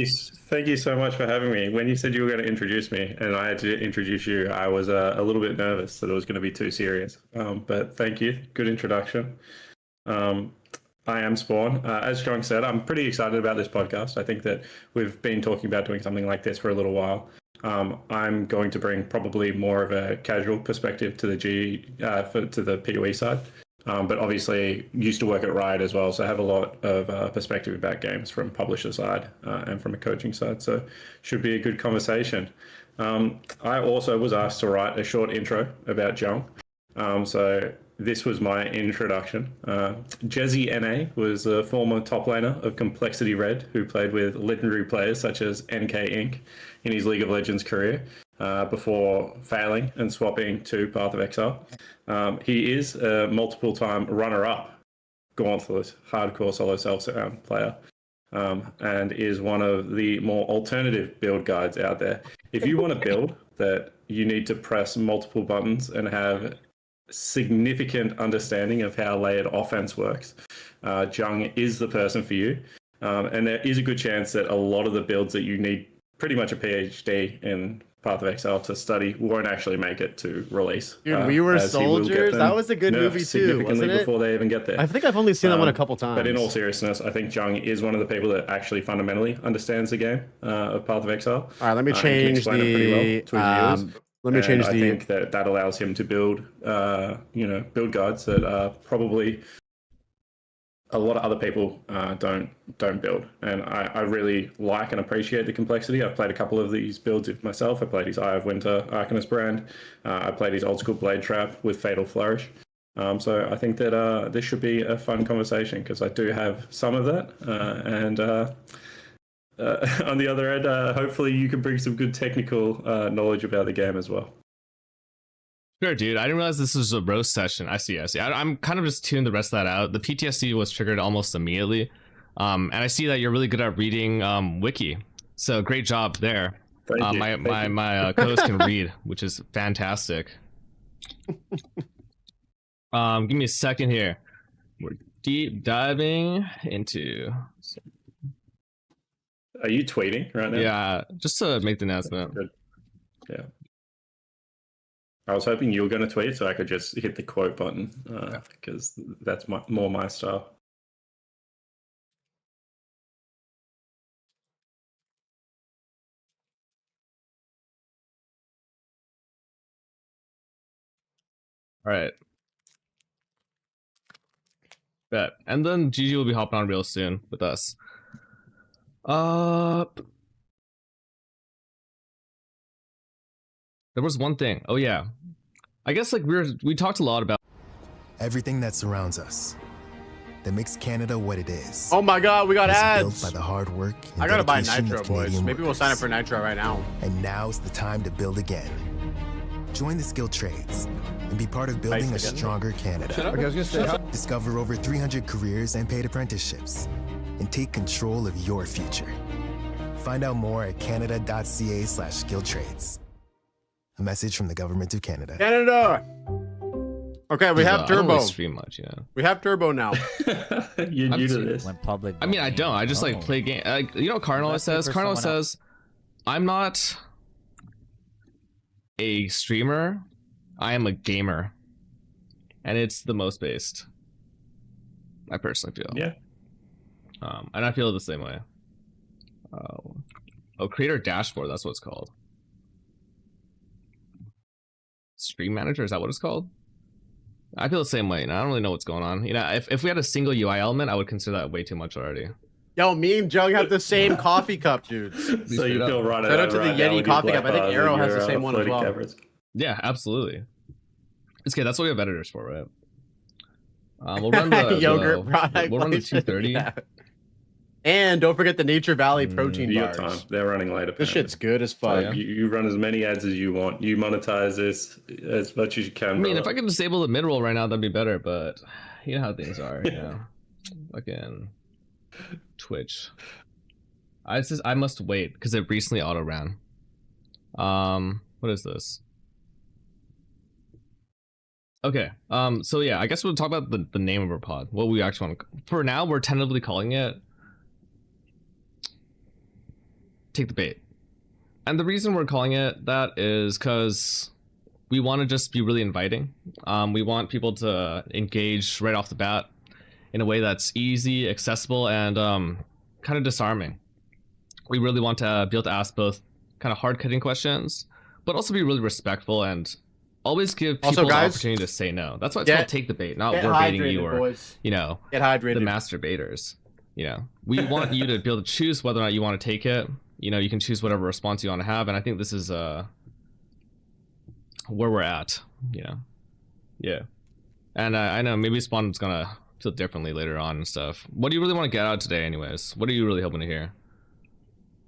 you so much for having me. When you said you were going to introduce me and I had to introduce you, I was a little bit nervous that it was going to be too serious. But thank you. Good introduction. I am Spawn. As John said, I'm pretty excited about this podcast. I think that we've been talking about doing something like this for a little while. I'm going to bring probably more of a casual perspective to the to the PoE side. But obviously used to work at Riot as well, so I have a lot of perspective about games from publisher side and from a coaching side, so should be a good conversation. I also was asked to write a short intro about Jung, so this was my introduction. Jezzy NA was a former top laner of Complexity Red who played with legendary players such as NK Inc. in his League of Legends career. Before failing and swapping to Path of Exile. He is a multiple-time runner-up Gauntlet hardcore solo self-sound player, and is one of the more alternative build guides out there. If you want to build that you need to press multiple buttons and have significant understanding of how layered offense works, Jung is the person for you. And there is a good chance that a lot of the builds that you need pretty much a PhD in Path of Exile to study won't actually make it to release. Dude, We Were Soldiers, that was a good movie too, wasn't it? Before they even get there. I think I've only seen that one a couple times. But in all seriousness, I think Jung is one of the people that actually fundamentally understands the game of Path of Exile. All right, let me change the... I think that allows him to build, build guides that are probably a lot of other people don't build, and I really like and appreciate the complexity. I've played a couple of these builds myself. I played his Eye of Winter Arcanist brand. I played his old school Blade Trap with Fatal Flourish. So I think that this should be a fun conversation because I do have some of that, and on the other end, hopefully you can bring some good technical knowledge about the game as well. Sure, dude. I didn't realize this was a roast session. I see. I'm kind of just tuning the rest of that out. The PTSD was triggered almost immediately. And I see that you're really good at reading wiki. So great job there. Thank you. My co-host can read, which is fantastic. Give me a second here. We're deep diving into... Are you tweeting right now? Yeah, just to make the announcement. Good. Yeah. I was hoping you were going to tweet so I could just hit the quote button because that's more my style. All right. Bet. And then Gigi will be hopping on real soon with us. There was one thing. Oh yeah. I guess like we talked a lot about everything that surrounds us that makes Canada what it is. Oh my god, we got ads. Built by the hard work and I gotta buy dedication Nitro, of boys. Canadian Maybe we'll sign up for Nitro right now. And now's the time to build again. Join the skilled trades and be part of building a stronger Canada. Okay, I was gonna say, Discover over 300 careers and paid apprenticeships. and take control of your future. Find out more at canada.ca/skilltrades. A message from the Government of Canada. Canada. Okay, we have I don't turbo. really stream much, We have turbo now. You're new to this. Went public. I mean, I don't. I just like play game. Like, you know what Cardinal Let's wait says? for Cardinal someone else. says, I'm not a streamer. I am a gamer. And it's the most based. I personally feel. Yeah. And I feel the same way. Oh, creator dashboard. That's what it's called. Stream manager. Is that what it's called? I feel the same way. And I don't really know what's going on. You know, if we had a single UI element, I would consider that way too much already. Yo, me and Jung have the same coffee cup, dudes. So you feel right. Shout out to the right now Yeti with your coffee cup. I think black Arrow bars has and the same your one as floating well. cameras. Yeah, absolutely. It's okay. That's what we have editors for, right? We'll run the Yogurt product. We'll run the 230. Yeah. And don't forget the Nature Valley protein Your bars. time. They're running late. This shit's good as fuck. Oh, yeah. You run as many ads as you want. You monetize this as much as you can. I mean, brother. if I could disable the mid-roll right now, that'd be better, but you know how things are, you know. Fucking Twitch. I must wait because it recently auto ran. What is this? Okay. So yeah, I guess we'll talk about the name of our pod. What we actually want to, for now, we're tentatively calling it Take the Bait. And the reason we're calling it that is because we want to just be really inviting. We want people to engage right off the bat in a way that's easy, accessible, and kind of disarming. We really want to be able to ask both kind of hard-hitting questions, but also be really respectful and always give people the opportunity to say no. That's why it's called Take the Bait, not we're baiting you or, boys. you know, Get hydrated. the master baiters. You know, we want you to be able to choose whether or not you want to take it. You know, you can choose whatever response you want to have, and I think this is where we're at. You know, yeah. And I know maybe Spawn's gonna feel differently later on and stuff. What do you really want to get out today, anyways? What are you really hoping to hear?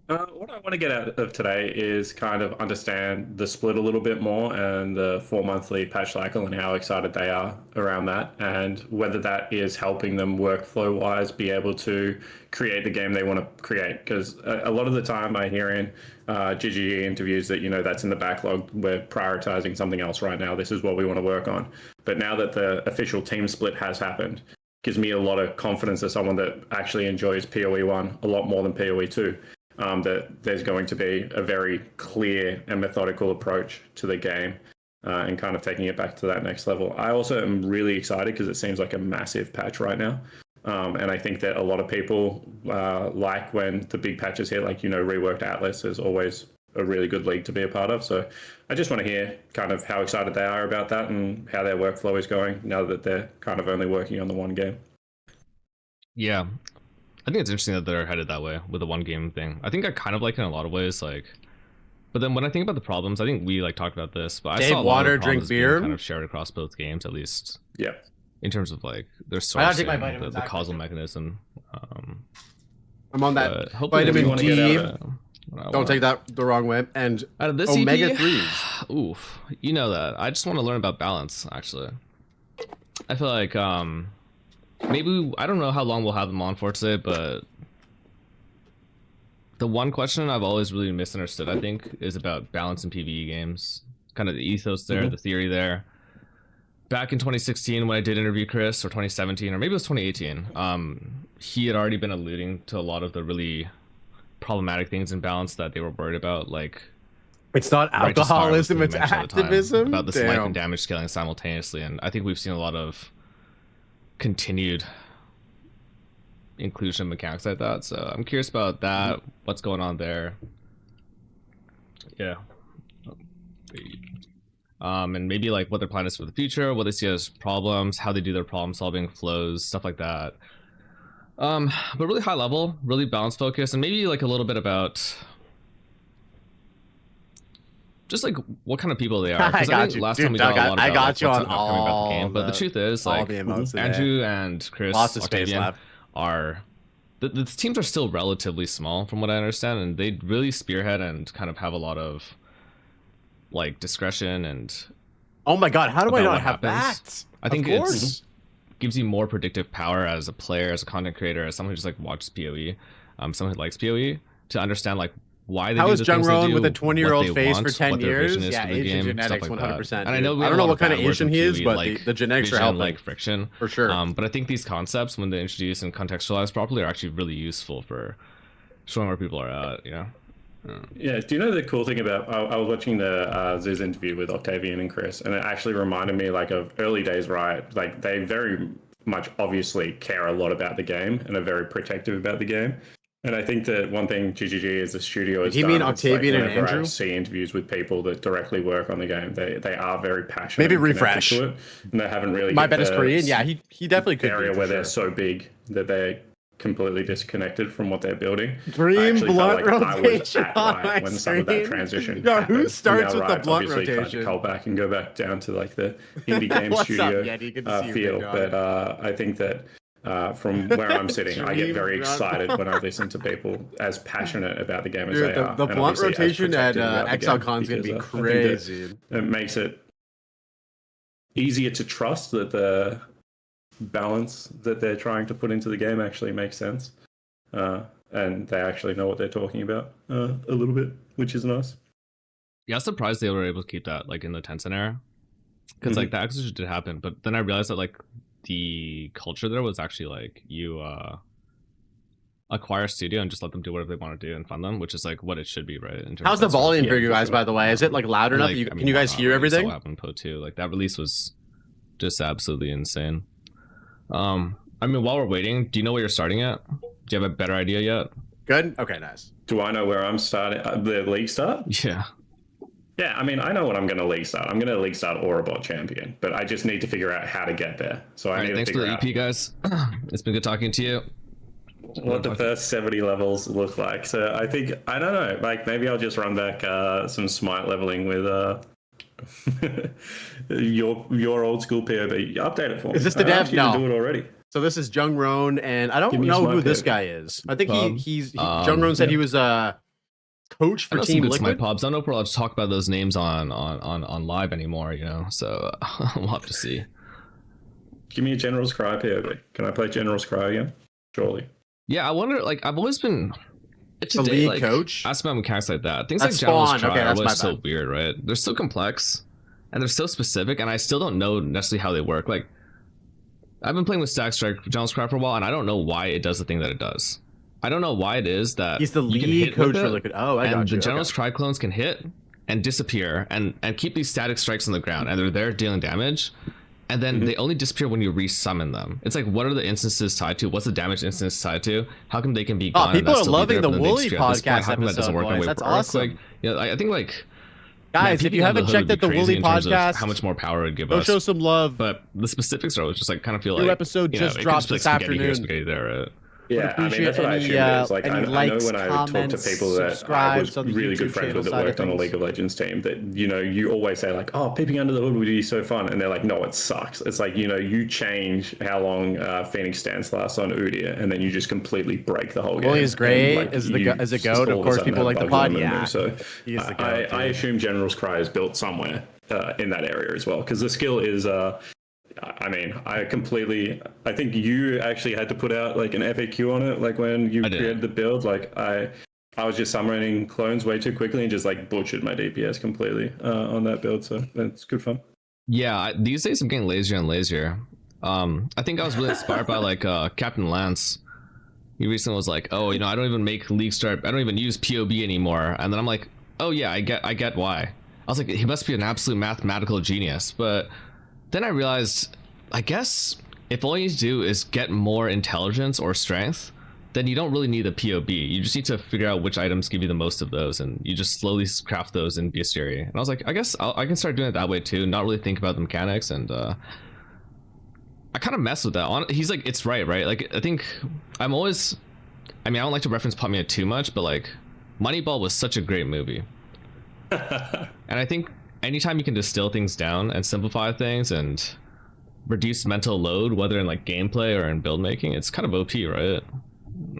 What I want to get out of today is kind of understand the split a little bit more and the 4-monthly patch cycle and how excited they are around that, and whether that is helping them workflow wise be able to create the game they want to create. Because a lot of the time I hear in GGG interviews that, you know, that's in the backlog, we're prioritizing something else right now, this is what we want to work on. But now that the official team split has happened, gives me a lot of confidence as someone that actually enjoys PoE 1 a lot more than PoE 2. That there's going to be a very clear and methodical approach to the game and kind of taking it back to that next level. I also am really excited because it seems like a massive patch right now. And I think that a lot of people like when the big patches hit, like, you know, reworked Atlas is always a really good league to be a part of. So I just want to hear kind of how excited they are about that and how their workflow is going now that they're kind of only working on the one game. Yeah. I think it's interesting that they're headed that way with the one game thing. I think I kind of like it in a lot of ways, like, but then when I think about the problems, I think we like talked about this, but I saw a lot of the problems being kind of shared across both games, at least. Yeah. In terms of like their sourcing, the causal mechanism. I'm on that vitamin D. Don't take that the wrong way. And out of this omega EP, 3s. Oof, you know that. I just want to learn about balance. Actually, I feel like maybe I don't know how long we'll have them on for today, but the one question I've always really misunderstood, I think, is about balance in PvE games. Kind of the ethos there, the theory there. Back in 2016, when I did interview Chris, or 2017, or maybe it was 2018, he had already been alluding to a lot of the really problematic things in balance that they were worried about, like it's not alcoholism, it's activism. About the life and damage scaling simultaneously, and I think we've seen a lot of continued inclusion mechanics like that. So I'm curious about that. What's going on there? Yeah. And maybe like what their plan is for the future, what they see as problems, how they do their problem solving flows, stuff like that. But really high level, really balance focused, and maybe like a little bit about just like what kind of people they are. I got you. Last Dude, time we Doug, got a lot about, I got like, you what's on upcoming about the all game. But the truth is, like, Andrew and Chris lots of space Octavian left. are the teams are still relatively small from what I understand, and they really spearhead and kind of have a lot of like discretion and oh my god, how do I not have happens. that? I think of course. gives you more predictive power as a player, as a content creator, as someone who just like watches PoE, someone who likes PoE, to understand like why they How do is the things they Jungron do, with a what 20-year-old they face want, for 10 what their vision years? is Yeah, for the Asian game, genetics, stuff like 100%. that. And I know we I have don't a know lot what of kind of bad words Asian in he is, PoE, but like the genetics vision, are helping. like friction, for sure. But I think these concepts, when they're introduced and contextualized properly, are actually really useful for showing where people are at. You know. Yeah, do you know the cool thing about, I was watching the Ziz interview with Octavian and Chris, and it actually reminded me like of early days Riot. Like they very much obviously care a lot about the game and are very protective about the game. And I think that one thing GGG as a studio has Did he done, mean it's like Octavian and whenever I Andrew? see interviews with people that directly work on the game, they are very passionate. Maybe and connected refresh. to it, and they haven't really. My get bet is the Korean. Yeah, he definitely could area be, for where they're sure. so big that they're completely disconnected from what they're building. Dream I actually blunt felt like I was rotation at on Riot my when some of that screen. transition Yo, who happened. starts Now with the Riot's blunt obviously tried rotation? to cull back and go back down to like the indie game What's up, studio Yeti? Good to see you, feel. big dog. But I think that from where I'm sitting, I get Dream very blunt. excited when I listen to people as passionate about the game as Dude, they are. the and blunt obviously as rotation at protective about the game, ExileCon's gonna be because, I think that crazy. it makes it easier to trust that the balance that they're trying to put into the game actually makes sense. And they actually know what they're talking about a little bit, which is nice. Yeah, I was surprised they were able to keep that like in the Tencent era, because like the acquisition did happen, but then I realized that like the culture there was actually like you acquire a studio and just let them do whatever they want to do and fund them, which is like what it should be, right? In terms How's the of sort of- volume for yeah, you for guys, sure. by the way? Is it like loud enough? Like, You, I mean, can you guys not hear really, everything? Still happened in PoE 2. Like that release was just absolutely insane. I mean, while we're waiting, do you know what you're starting at? Do you have a better idea yet? Good. Okay, nice. Do I know where I'm starting? The league start? Yeah. Yeah, I mean, I know what I'm going to league start. I'm going to league start Aurobot Champion, but I just need to figure out how to get there. So I All need right, to thanks for figure the out EP, guys. It's been good talking to you. what the first 70 levels look like. So I think, I don't know, like maybe I'll just run back some smite leveling with your old school POB. Update it for me. Is this the I dev? asked you to No. do it already. So this is Jungron, and I don't Give me know smart who this pick. guy is. I think Pub. Jungron said he was a coach I for know some Team good Smite Liquid. Pobs. I don't know if we're allowed to talk about those names on live anymore, you know. So we'll have to see. Give me a General's Cry POB. Can I play General's Cry again? Surely. Yeah, I wonder. Like, I've always been The lead coach? Ask about mechanics like that. Things That's like General's Spawn. Cry Okay, are that's my always so bad. weird, right? They're so complex and they're so specific, and I still don't know necessarily how they work. Like, I've been playing with Stack Strike General's Cry for a while, and I don't know why it does the thing that it does. I don't know why it is that He's the you can lead hit coach with for it, Liquid. Oh, I and got you. the General's Okay. Cry clones can hit and disappear and keep these static strikes on the ground, and they're there dealing damage, and then they only disappear when you resummon them. It's like, what are the instances tied to? What's the damage instance tied to? How come they can be gone? and people that are still be loving there, the but then they Wooly disappear at this point? podcast How come that doesn't episode, work the way boys? it That's works? awesome. Like, you know, I think like Guys, if you haven't checked out the Wooly podcast, how much more power it would give go us. show some love. But the specifics are always just like kind of feel New like episode you know, just it could dropped be this like spaghetti here, afternoon. spaghetti there, right? Yeah, I mean, that's what I assumed it is. Like, I know when I talk to people that I was really good friends with that worked on a League of Legends team, that, you know, you always say like, oh, peeping under the hood would be so fun. And they're like, no, it sucks. It's like, you know, you change how long Phoenix stance lasts on Udyr, and then you just completely break the whole game. Wooly is great. And, like, as a you goat, all of a course, sudden people have like the bugs in pod. menu. Yeah, So he is the goat. I assume General's Cry is built somewhere in that area as well, because the skill is... I mean, I think you actually had to put out like an FAQ on it, like when you created the build. Like I was just summoning clones way too quickly and just like butchered my DPS completely on that build. So it's good fun. Yeah, these days I'm getting lazier and lazier. I think I was really inspired by like Captain Lance. He recently was like, oh, you know, I don't even make League Start. I don't even use POB anymore. And then I'm like, oh yeah, I get why. I was like, he must be an absolute mathematical genius. But then I realized, I guess if all you need to do is get more intelligence or strength, then you don't really need a POB. You just need to figure out which items give you the most of those, and you just slowly craft those in Bestiary. And I was like, I guess I can start doing it that way too, not really think about the mechanics. And I kind of mess with that. He's like, it's right? Like, I think I don't like to reference Pumia too much, but like, Moneyball was such a great movie. And I think anytime you can distill things down and simplify things and reduce mental load, whether in like gameplay or in build making, it's kind of OP, right?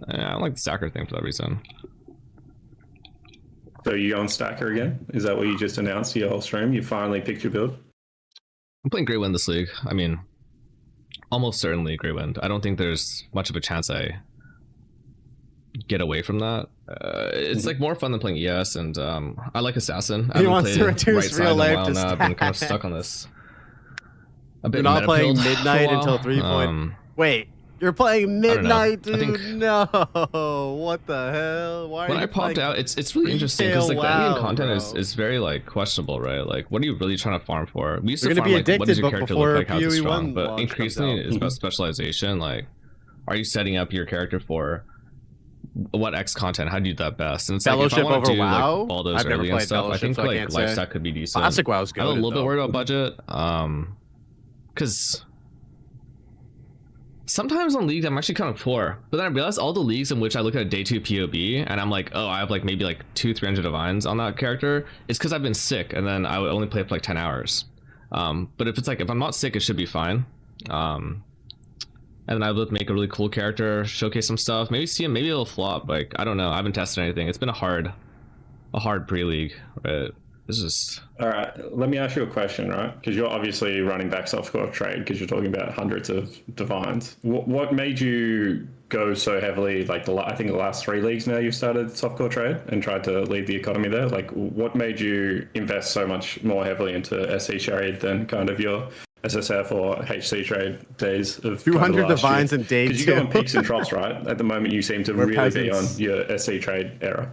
I don't like the stacker thing for that reason. So you on stacker again? Is that what you just announced your whole stream? You finally picked your build? I'm playing Great Win this league. I mean, almost certainly Grey Wind. I don't think there's much of a chance I get away from that. It's like more fun than playing ES, and I like Assassin. I haven't played right side in a while now. I've been kind of stuck on this. You're not playing Midnight until 3 point. Wait, you're playing Midnight, dude? No, what the hell? Why? When I popped out, it's really interesting because like the endgame content is very like questionable, right? Like, what are you really trying to farm for? We used to farm like what does your character look like, how it's strong, but increasingly it's about specialization. Like, are you setting up your character for what X content? How do you do that best? And it's Fellowship like if I want to over do WoW? like all those I've never early and played stuff, I think Fellowship, so I like can't life say. stack could be decent. Classic WoW's good. I'm a little bit worried about budget, because sometimes on leagues I'm actually kind of poor, but then I realize all the leagues in which I look at a day 2 POB and I'm like, oh, I have like maybe like 200-300 divines on that character, it's because I've been sick and then I would only play for like 10 hours. But if it's like, if I'm not sick, it should be fine. And then I would make a really cool character, showcase some stuff, maybe see him, maybe it'll flop. Like, I don't know, I haven't tested anything. It's been a hard pre-league, right? This is... All right, let me ask you a question, right? Because you're obviously running back softcore trade because you're talking about hundreds of divines. What made you go so heavily, like I think the last 3 leagues now you've started softcore trade and tried to lead the economy there? Like, what made you invest so much more heavily into SC trade than kind of your SSF or HC trade days of 200 divines in day 2? Because you go on peaks and troughs, right? At the moment, you seem to really be on your SC trade era.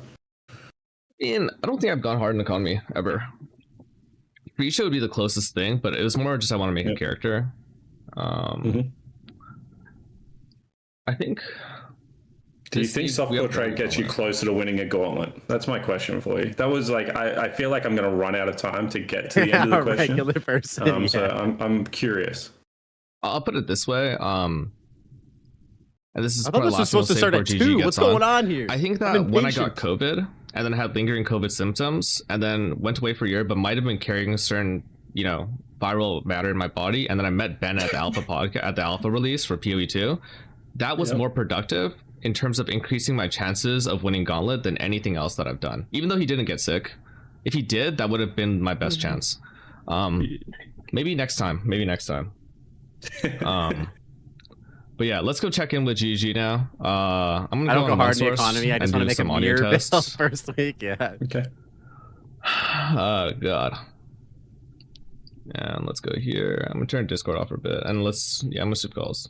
I don't think I've gone hard in economy ever. Pre-show would be the closest thing, but it was more just I want to make a character. I think. Do you think softcore trade gets you closer to winning a gauntlet? That's my question for you. That was like, I feel like I'm going to run out of time to get to the end of the question. Regular person. So I'm curious. I'll put it this way. And this is I thought this was supposed to start at 2. What's going on here? I think that when I got COVID and then had lingering COVID symptoms and then went away for a year, but might have been carrying a certain, viral matter in my body. And then I met Ben at the Alpha podcast, at the Alpha release for PoE 2. That was more productive in terms of increasing my chances of winning Gauntlet than anything else that I've done. Even though he didn't get sick. If he did, that would have been my best chance. Maybe next time. But yeah, let's go check in with GG now. I'm gonna go hard in the economy. I just want to make some audio tests first week. Yeah. Okay. Oh god. And let's go here. I'm gonna turn Discord off for a bit, and I'm gonna skip calls.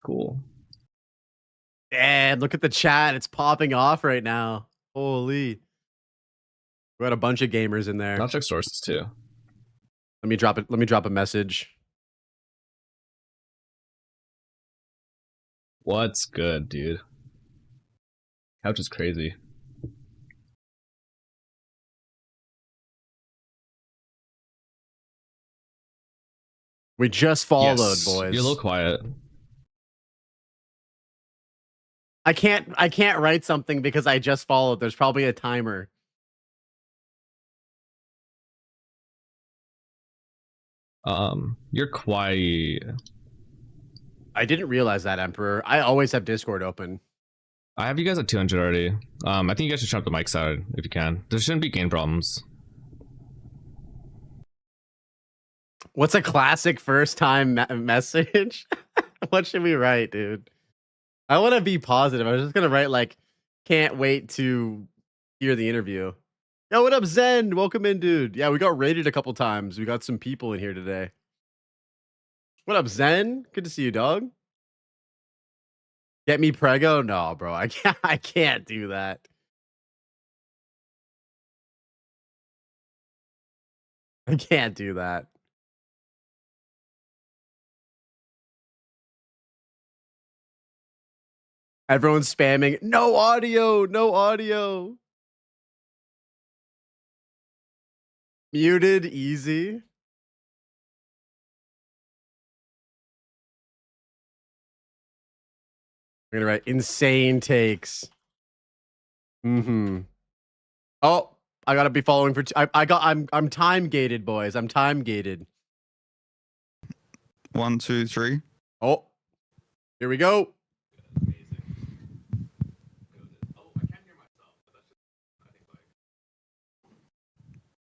Cool. And look at the chat; it's popping off right now. Holy, we got a bunch of gamers in there. I'll check sources too. Let me drop it. Let me drop a message. What's good, dude? Couch is crazy. We just followed, boys. You're a little quiet. I can't write something because I just followed. There's probably a timer. You're quiet. I didn't realize that, Emperor. I always have Discord open. I have you guys at 200 already. I think you guys should jump the mic side if you can. There shouldn't be gain problems. What's a classic first time message? What should we write, dude? I want to be positive. I was just gonna write like, can't wait to hear the interview. Yo, what up, Zen? Welcome in, dude. Yeah, we got raided a couple times. We got some people in here today. What up, Zen? Good to see you, dog. Get me prego? No, bro. I can't do that. I can't do that. Everyone's spamming. No audio. No audio. Muted. Easy. We're gonna write insane takes. Oh, I gotta be following for. I'm time gated, boys. I'm time gated. 1, 2, 3. Oh, here we go.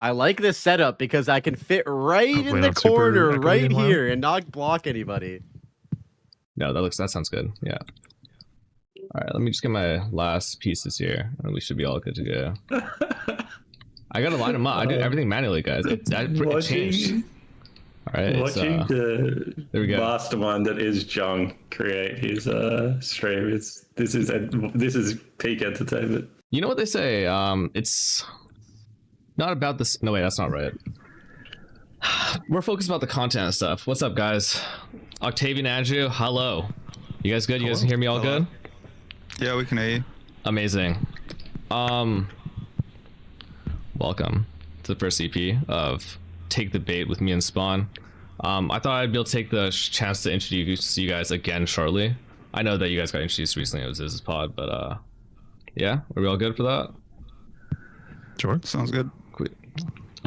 I like this setup because I can fit right Hopefully in the not super corner echoey right and loud. here and not block anybody. No, that sounds good. Yeah. All right, let me just get my last pieces here, and we should be all good to go. I gotta line them up. I do everything manually, guys. It changed. All right, Watching the there we go. mastermind that is Jung create his stream. This is peak entertainment. You know what they say? It's not about this. No, wait, that's not right. We're focused about the content and stuff. What's up, guys? Octavian, Andrew, hello. You guys good? You guys can hear me all good? Yeah, we can hear you. Amazing. Welcome to the first EP of Take the Bait with me and Spawn. I thought I'd be able to take the chance to introduce you guys again shortly. I know that you guys got introduced recently. It was Ziz's pod, but yeah, are we all good for that? Sure. Sounds good. Cool.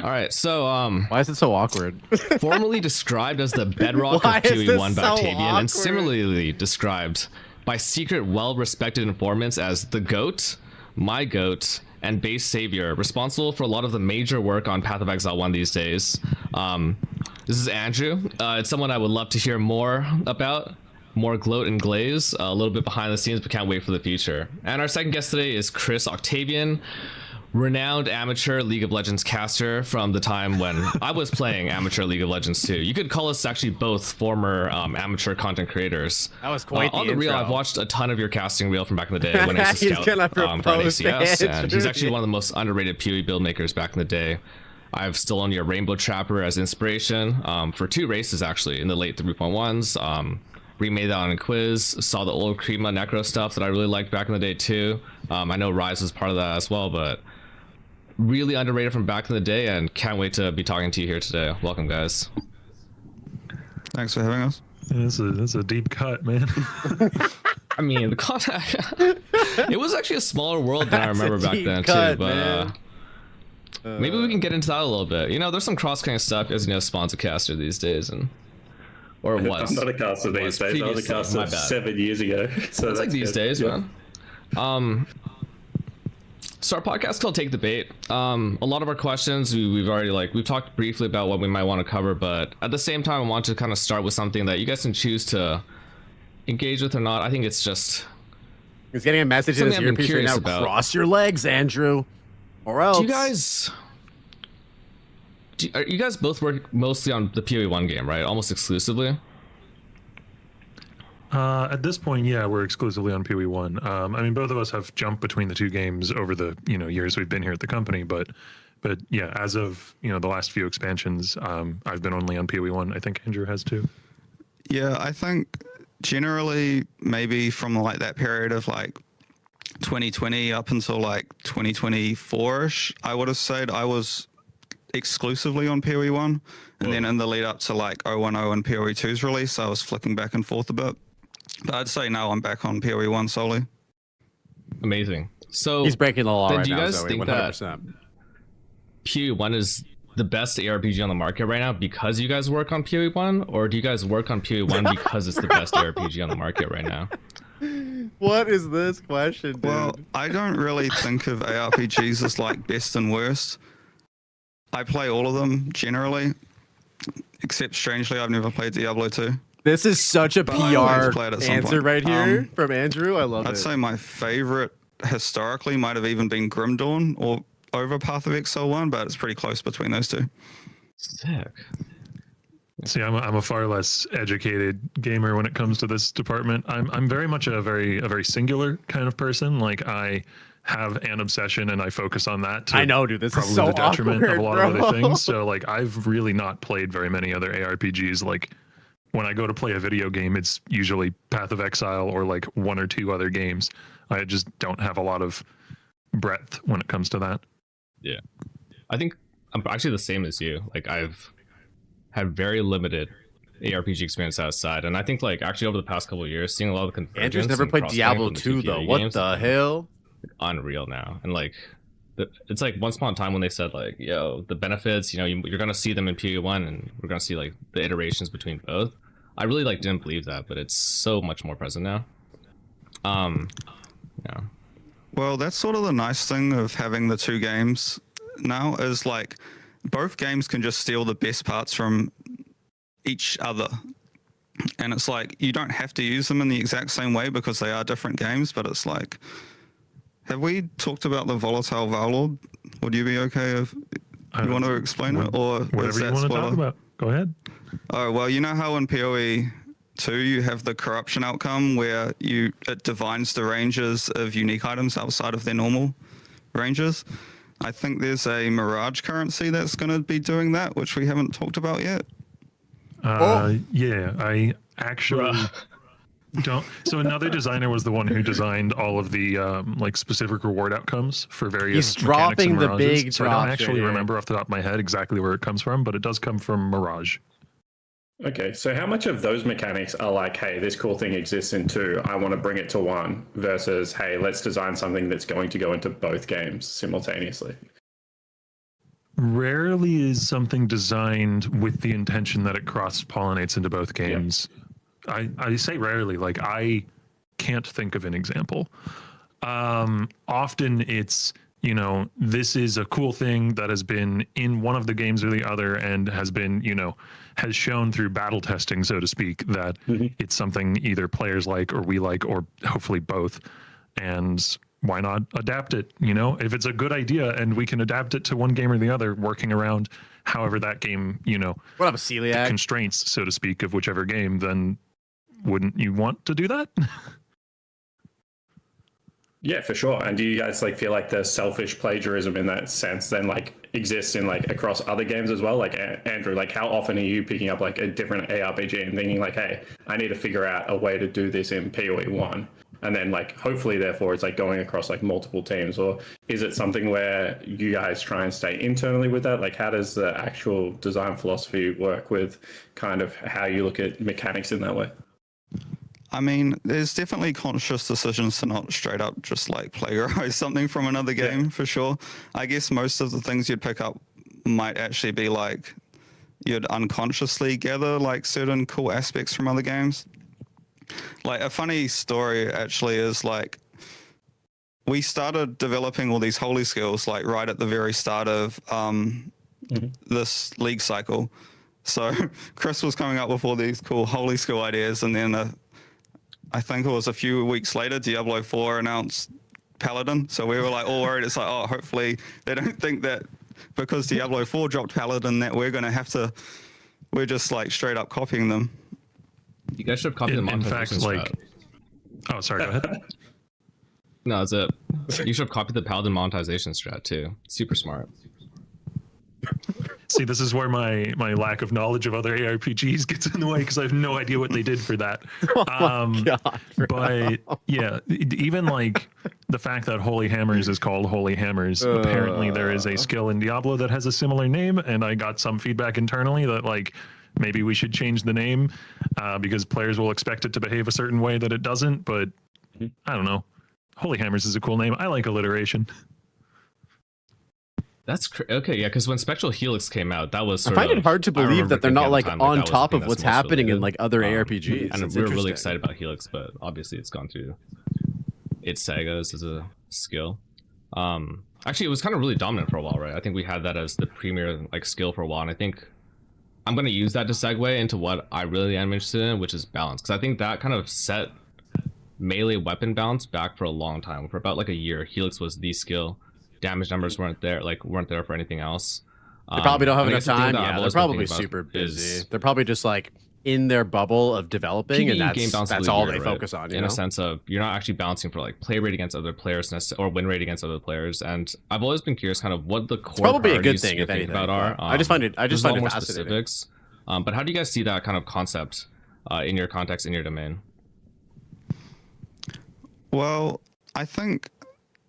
All right, so Why is it so awkward? formerly described as the bedrock Why of is PoE this 1 by so Octavian, and awkward? similarly described by secret, well-respected informants as the GOAT, my GOAT, and base savior, responsible for a lot of the major work on Path of Exile 1 these days. This is Andrew. It's someone I would love to hear more about, more gloat and glaze, a little bit behind the scenes, but can't wait for the future. And our second guest today is Chris Octavian, renowned amateur League of Legends caster from the time when I was playing amateur League of Legends too. You could call us actually both former amateur content creators. That was quite on the the reel. intro. I've watched a ton of your casting reel from back in the day when I used to He's scout gonna for an propose to ACS, and Andrew. he's actually one of the most underrated PoE build makers back in the day. I've still owned your Rainbow Trapper as inspiration for 2 races actually in the late 3.1s. Remade that on a quiz, saw the old Krima Necro stuff that I really liked back in the day too. I know Rise was part of that as well, but really underrated from back in the day, and can't wait to be talking to you here today. Welcome, guys. Thanks for having us. Yeah, this is a deep cut, man. I mean, the content, it was actually a smaller world than I That's a remember back deep then cut, too, but maybe we can get into that a little bit. You know, there's some cross-cutting stuff, as you know, Spawn's a caster these days, and or was. I'm not a caster these days. I was a caster 7 years ago. So it's like these good. days, Yeah. man. So our podcast is called Take the Bait. A lot of our questions we've already we've talked briefly about what we might want to cover, but at the same time I want to kind of start with something that you guys can choose to engage with or not. I think it's just He's getting a message in his something I've been earpiece right curious now. about. Cross your legs, Andrew, or else. Do you guys are you guys both work mostly on the PoE 1 game, right? Almost exclusively? At this point, yeah, we're exclusively on PoE 1. I mean, both of us have jumped between the 2 games over the years we've been here at the company, but yeah, as of the last few expansions, I've been only on PoE 1. I think Andrew has too. Yeah, I think generally maybe from like that period of like 2020 up until like 2024ish, I would have said I was exclusively on PoE 1, and then in the lead up to like 010 and PoE 2's release, I was flicking back and forth a bit. But I'd say now I'm back on PoE 1 solely. Amazing. So He's breaking the law then right do you now, guys Zoe, think 100%. that PoE 1 is the best ARPG on the market right now because you guys work on PoE 1, or do you guys work on PoE 1 because it's the best ARPG on the market right now? What is this question, dude? Well, I don't really think of ARPGs as like best and worst. I play all of them generally, except strangely I've never played Diablo 2. This is such a But I always PR play it at some answer point. right here from Andrew. I love it. I'd say my favorite historically might have even been Grim Dawn or over Path of Exile 1, but it's pretty close between those 2. Sick. See, I'm a far less educated gamer when it comes to this department. I'm very much a very singular kind of person. Like I have an obsession and I focus on that. I know, dude. This is probably so the detriment awkward, of a lot bro. of other things. So like I've really not played very many other ARPGs. Like when I go to play a video game, it's usually Path of Exile or like 1 or 2 other games. I just don't have a lot of breadth when it comes to that. Yeah, I think I'm actually the same as you. Like I've had very limited ARPG experience outside, and I think like actually over the past couple of years, seeing a lot of convergence. Andrew's never and played cross-play Diablo from the 2 two though. PoE What games, the hell? Unreal now, and like it's like once upon a time when they said like, yo, the benefits, you're gonna see them in PoE 1, and we're gonna see like the iterations between both. I really like didn't believe that, but it's so much more present now. Yeah. Well, that's sort of the nice thing of having the 2 games now is like both games can just steal the best parts from each other. And it's like, you don't have to use them in the exact same way because they are different games, but it's like, have we talked about the volatile Varlord? Would you be okay if you want to explain it? Or whatever you want to talk about. Go ahead. Oh, well, you know how in PoE 2 you have the corruption outcome where it divines the ranges of unique items outside of their normal ranges? I think there's a Mirage currency that's going to be doing that, which we haven't talked about yet. Yeah, I actually don't. So another designer was the one who designed all of the like specific reward outcomes for various. He's dropping mechanics and the mirages. big So I don't drops actually right remember off the top of my head exactly where it comes from, but it does come from Mirage. Okay, so how much of those mechanics are like, hey, this cool thing exists in 2, I want to bring it to 1, versus, hey, let's design something that's going to go into both games simultaneously? Rarely is something designed with the intention that it cross-pollinates into both games. Yeah. I say rarely, like I can't think of an example. Often it's, you know, this is a cool thing that has been in one of the games or the other and has been, you know, has shown through battle testing, so to speak, that it's something either players like or we like, or hopefully both. And why not adapt it? You know, if it's a good idea and we can adapt it to one game or the other, working around however that game, you know, what up, Celiac? The constraints, so to speak, of whichever game, then wouldn't you want to do that? Yeah, for sure. And do you guys like feel like the selfish plagiarism in that sense then like exists in like across other games as well? Like Andrew, like how often are you picking up like a different ARPG and thinking like, hey, I need to figure out a way to do this in PoE 1? And then like hopefully therefore it's like going across like multiple teams, or is it something where you guys try and stay internally with that? Like how does the actual design philosophy work with kind of how you look at mechanics in that way? I mean, there's definitely conscious decisions to not straight up just like plagiarize something from another game, for sure. I guess most of the things you'd pick up might actually be like you'd unconsciously gather like certain cool aspects from other games. Like a funny story actually is like we started developing all these holy skills like right at the very start of this league cycle. So Chris was coming up with all these cool holy skill ideas, and then I think it was a few weeks later, Diablo 4 announced Paladin. So we were like all worried. It's like, oh, hopefully they don't think that because Diablo 4 dropped Paladin that we're going to have to, we're just like straight up copying them. You guys should have copied the monetization strat. Oh, sorry, go ahead. No, it's it. You should have copied the Paladin monetization strat too. Super smart. See, this is where my lack of knowledge of other ARPGs gets in the way because I have no idea what they did for that. God, but yeah, even like the fact that Holy Hammers is called Holy Hammers. Apparently, there is a skill in Diablo that has a similar name, and I got some feedback internally that like maybe we should change the name because players will expect it to behave a certain way that it doesn't. But I don't know. Holy Hammers is a cool name. I like alliteration. That's okay, yeah. Because when Spectral Helix came out, that was. Sort I find it hard to believe that they're not like time, on that top was of what's happening in like other really ARPGs. And It's we were really interesting. excited about Helix, but obviously it's gone through its sagas as a skill. Actually, it was kind of really dominant for a while, right? I think we had that as the premier like skill for a while, and I think I'm going to use that to segue into what I really am interested in, which is balance, because I think that kind of set melee weapon balance back for a long time. For about like a year, Helix was the skill. Damage numbers weren't there for anything else. They probably don't have I enough guess the thing time. that I've Yeah, they're always been probably thinking about super busy. is They're probably just like in their bubble of developing, and PvE game balance that's is all really they weird, right? focus on. You in know? a sense of you're not actually balancing for like play rate against other players or win rate against other players. And I've always been curious, kind of what the core It's probably a good priorities thing you're if thinking anything. about are. I just find it. There's a lot more fascinating. specifics. But how do you guys see that kind of concept in your context, in your domain? Well, I think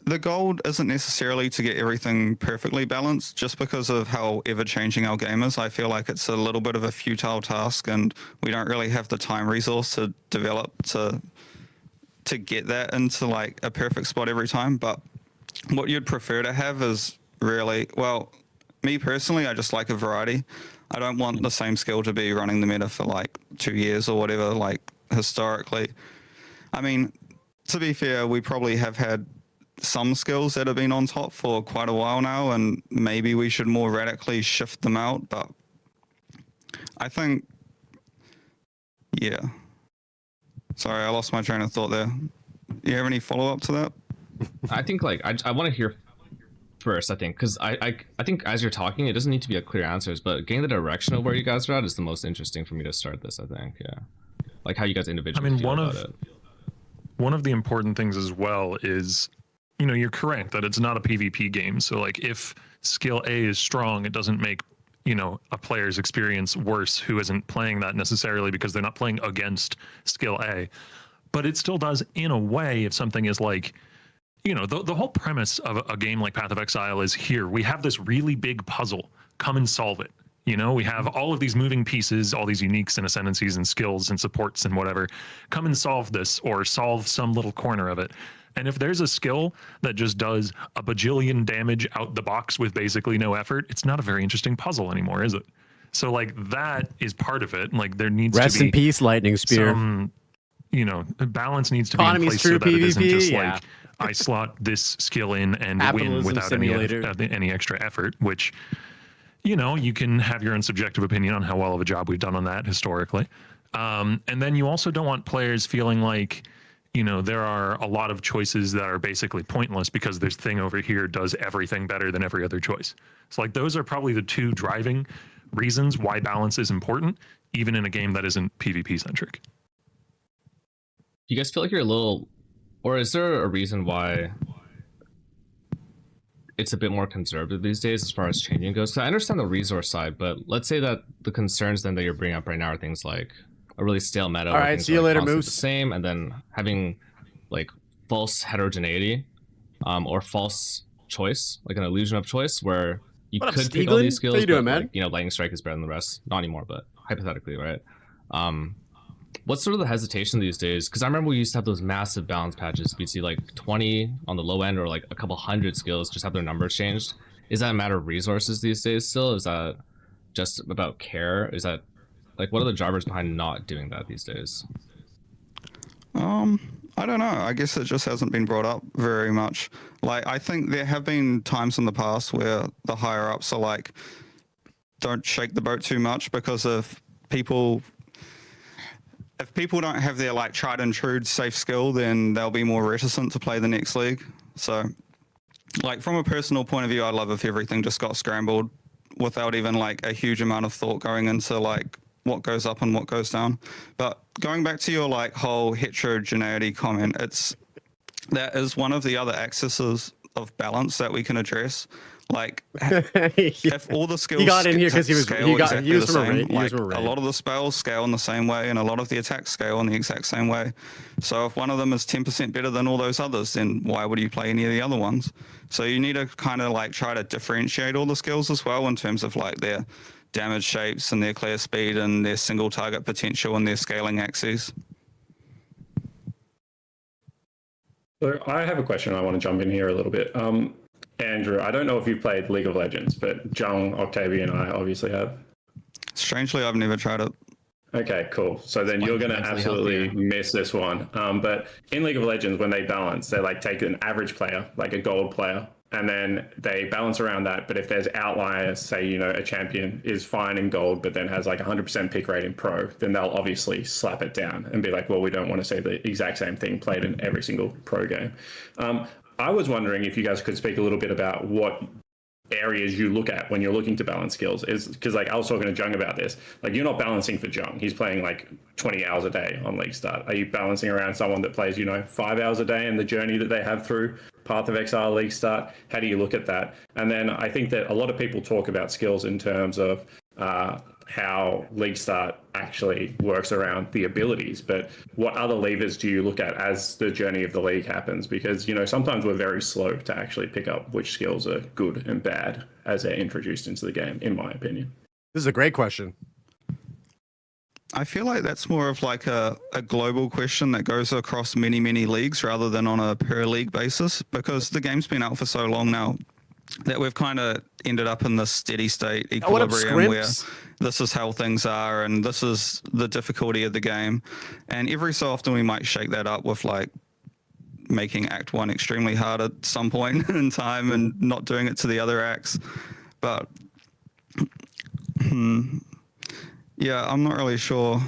the goal isn't necessarily to get everything perfectly balanced just because of how ever-changing our game is. I feel like it's a little bit of a futile task, and we don't really have the time resource to develop to get that into like a perfect spot every time. But what you'd prefer to have is really, well, me personally, I just like a variety. I don't want the same skill to be running the meta for like 2 years or whatever, like historically. I mean, to be fair, we probably have had some skills that have been on top for quite a while now, and maybe we should more radically shift them out. But I think, yeah. Sorry, I lost my train of thought there. You have any follow up to that? I think like I want to hear first. I think because I think as you're talking, it doesn't need to be a clear answers, but getting the direction of where you guys are at is the most interesting for me to start this. I think, yeah, like how you guys individually. feel about it. One of the important things as well is, you know, you're correct that it's not a PvP game. So like if skill A is strong, it doesn't make, you know, a player's experience worse who isn't playing that necessarily because they're not playing against skill A. But it still does in a way if something is like, you know, the whole premise of a game like Path of Exile is here. We have this really big puzzle. Come and solve it. You know, we have all of these moving pieces, all these uniques and ascendancies and skills and supports and whatever. Come and solve this or solve some little corner of it. And if there's a skill that just does a bajillion damage out the box with basically no effort, it's not a very interesting puzzle anymore, is it? So like that is part of it. Like there needs Rest to be in peace, lightning spear. Some, you know, balance needs to be Economy's in place true so that it isn't PvP, just yeah. like I slot this skill in and win Capitalism without any extra effort, which, you know, you can have your own subjective opinion on how well of a job we've done on that historically. And then you also don't want players feeling like, you know, there are a lot of choices that are basically pointless because this thing over here does everything better than every other choice. So like those are probably the two driving reasons why balance is important, even in a game that isn't PvP centric. You guys feel like you're a little, or is there a reason why it's a bit more conservative these days as far as changing goes? Because I understand the resource side, but let's say that the concerns then that you're bringing up right now are things like a really stale meta. All right, see you later, Moose. The same, and then having like false heterogeneity, or false choice, like an illusion of choice, where you What up, could pick all Steeglin? these skills, How you doing, but man? like, you know, lightning strike is better than the rest. Not anymore, but hypothetically, right? What's sort of the hesitation these days? Because I remember we used to have those massive balance patches. We'd see like 20 on the low end or like a couple hundred skills just have their numbers changed. Is that a matter of resources these days still? Is that just about care? Is that like, what are the drivers behind not doing that these days? I don't know. I guess it just hasn't been brought up very much. Like, I think there have been times in the past where the higher ups are like, don't shake the boat too much, because if people don't have their like tried and true safe skill, then they'll be more reticent to play the next league. So like from a personal point of view, I'd love if everything just got scrambled without even like a huge amount of thought going into like what goes up and what goes down. But going back to your like whole heterogeneity comment, that is one of the other axes of balance that we can address. Like, if all the skills he got in here because he was the from a same, like, a lot of the spells scale in the same way, and a lot of the attacks scale in the exact same way. So if one of them is 10% better than all those others, then why would you play any of the other ones? So you need to kind of like try to differentiate all the skills as well in terms of like their damage shapes and their clear speed and their single target potential and their scaling axes. So I have a question. I want to jump in here a little bit. Andrew, I don't know if you've played League of Legends, but Jung, Octavia, and I obviously have. Strangely, I've never tried it. Okay, cool. So then you're going to absolutely miss this one. But in League of Legends, when they balance, they like take an average player, like a gold player, and then they balance around that. But if there's outliers, say, you know, a champion is fine in gold, but then has like 100% pick rate in pro, then they'll obviously slap it down and be like, well, we don't want to see the exact same thing played in every single pro game. I was wondering if you guys could speak a little bit about what areas you look at when you're looking to balance skills. Is because like I was talking to Jung about this. Like, you're not balancing for Jung. He's playing like 20 hours a day on League Start. Are you balancing around someone that plays, you know, 5 hours a day and the journey that they have through Path of Exile, League Start? How do you look at that? And then I think that a lot of people talk about skills in terms of how League Start actually works around the abilities, but what other levers do you look at as the journey of the league happens? Because, you know, sometimes we're very slow to actually pick up which skills are good and bad as they're introduced into the game, in my opinion. This is a great question. I feel like that's more of like a global question that goes across many, many leagues rather than on a per league basis, because the game's been out for so long now that we've kind of ended up in this steady state equilibrium where this is how things are and this is the difficulty of the game. And every so often we might shake that up with like making Act 1 extremely hard at some point in time and not doing it to the other acts. But yeah, I'm not really sure.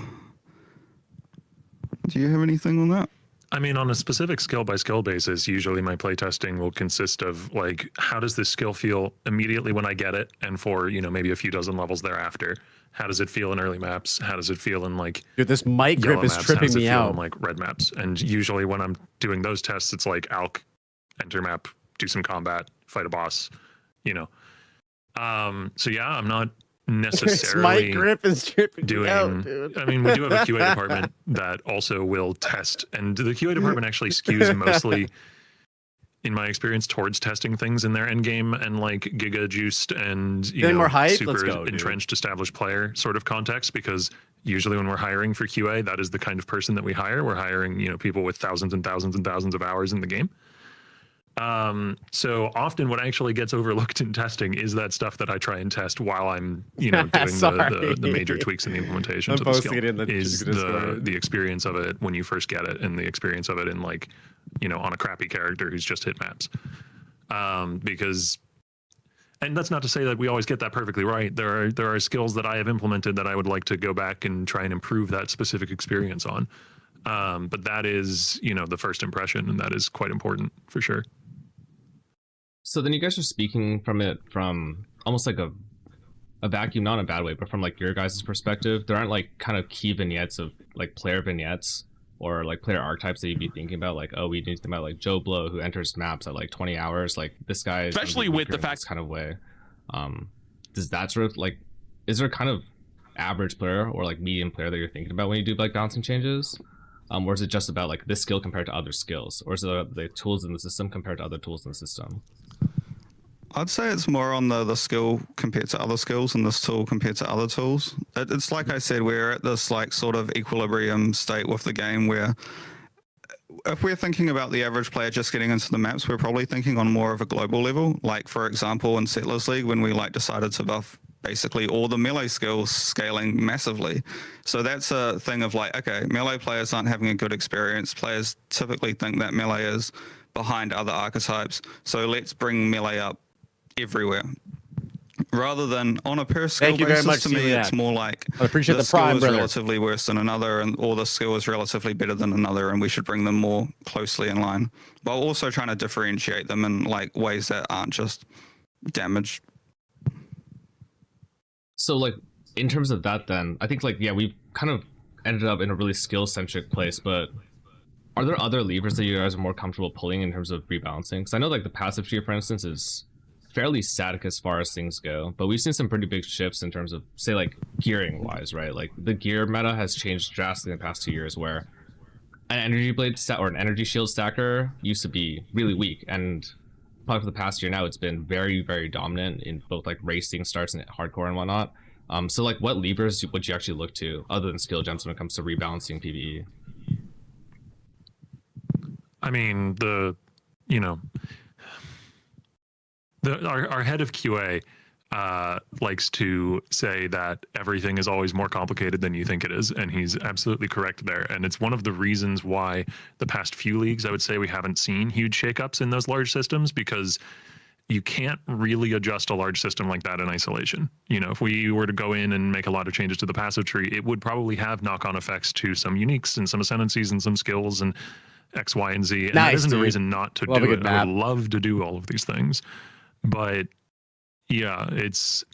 Do you have anything on that? I mean, on a specific skill by skill basis, usually my playtesting will consist of like, how does this skill feel immediately when I get it, and for maybe a few dozen levels thereafter? How does it feel in early maps? How does it feel in like Dude, this mic grip is maps? tripping How does it me feel out. in like red maps? And usually when I'm doing those tests, it's like alk, enter map, do some combat, fight a boss, So yeah, I'm not necessarily mic grip is tripping doing. me out, dude. I mean, we do have a QA department that also will test, and the QA department actually skews mostly, in my experience, towards testing things in their end game and like giga juiced and more hype? super Let's go, entrenched established player sort of context, because usually when we're hiring for QA, that is the kind of person that we hire. We're hiring people with thousands and thousands and thousands of hours in the game. So often what actually gets overlooked in testing is that stuff that I try and test while I'm, doing the major tweaks in the implementation to the skill. Is the experience of it when you first get it, and the experience of it in like, on a crappy character who's just hit maps. Because, and that's not to say that we always get that perfectly right. There are skills that I have implemented that I would like to go back and try and improve that specific experience on. But that is, the first impression, and that is quite important for sure. So then you guys are speaking from almost like a vacuum, not in a bad way, but from like your guys' perspective. There aren't like kind of key vignettes of like player vignettes or like player archetypes that you'd be thinking about, like, oh, we need to think about like Joe Blow who enters maps at like 20 hours. Like this guy is especially with the fact this kind of way. Does that sort of like, is there kind of average player or like medium player that you're thinking about when you do like balancing changes? Or is it just about like this skill compared to other skills? Or is it the tools in the system compared to other tools in the system? I'd say it's more on the skill compared to other skills and this tool compared to other tools. It's like I said, we're at this like sort of equilibrium state with the game where if we're thinking about the average player just getting into the maps, we're probably thinking on more of a global level. Like for example, in Settlers League, when we like decided to buff basically all the melee skills scaling massively. So that's a thing of like, okay, melee players aren't having a good experience. Players typically think that melee is behind other archetypes. So let's bring melee up everywhere. Rather than on a per skill basis, to me, it's more like I appreciate the skill prime, is brother. relatively worse than another, or the skill is relatively better than another, and we should bring them more closely in line, while also trying to differentiate them in like ways that aren't just damage. So like in terms of that, then I think like, yeah, we've kind of ended up in a really skill centric place, but are there other levers that you guys are more comfortable pulling in terms of rebalancing? Because I know like the passive tree, for instance, is fairly static as far as things go, but we've seen some pretty big shifts in terms of, say, like gearing wise, right? Like the gear meta has changed drastically in the past 2 years, where an energy blade or an energy shield stacker used to be really weak, and probably for the past year now it's been very, very dominant in both like racing starts and hardcore and whatnot. So like what levers would you actually look to other than skill gems when it comes to rebalancing PvE? I mean, our head of QA likes to say that everything is always more complicated than you think it is, and he's absolutely correct there. And it's one of the reasons why the past few leagues, I would say, we haven't seen huge shakeups in those large systems, because you can't really adjust a large system like that in isolation. If we were to go in and make a lot of changes to the passive tree, it would probably have knock-on effects to some uniques and some ascendancies and some skills and X, Y, and Z. And that isn't a reason not to do it. I would love to do all of these things. But yeah, it's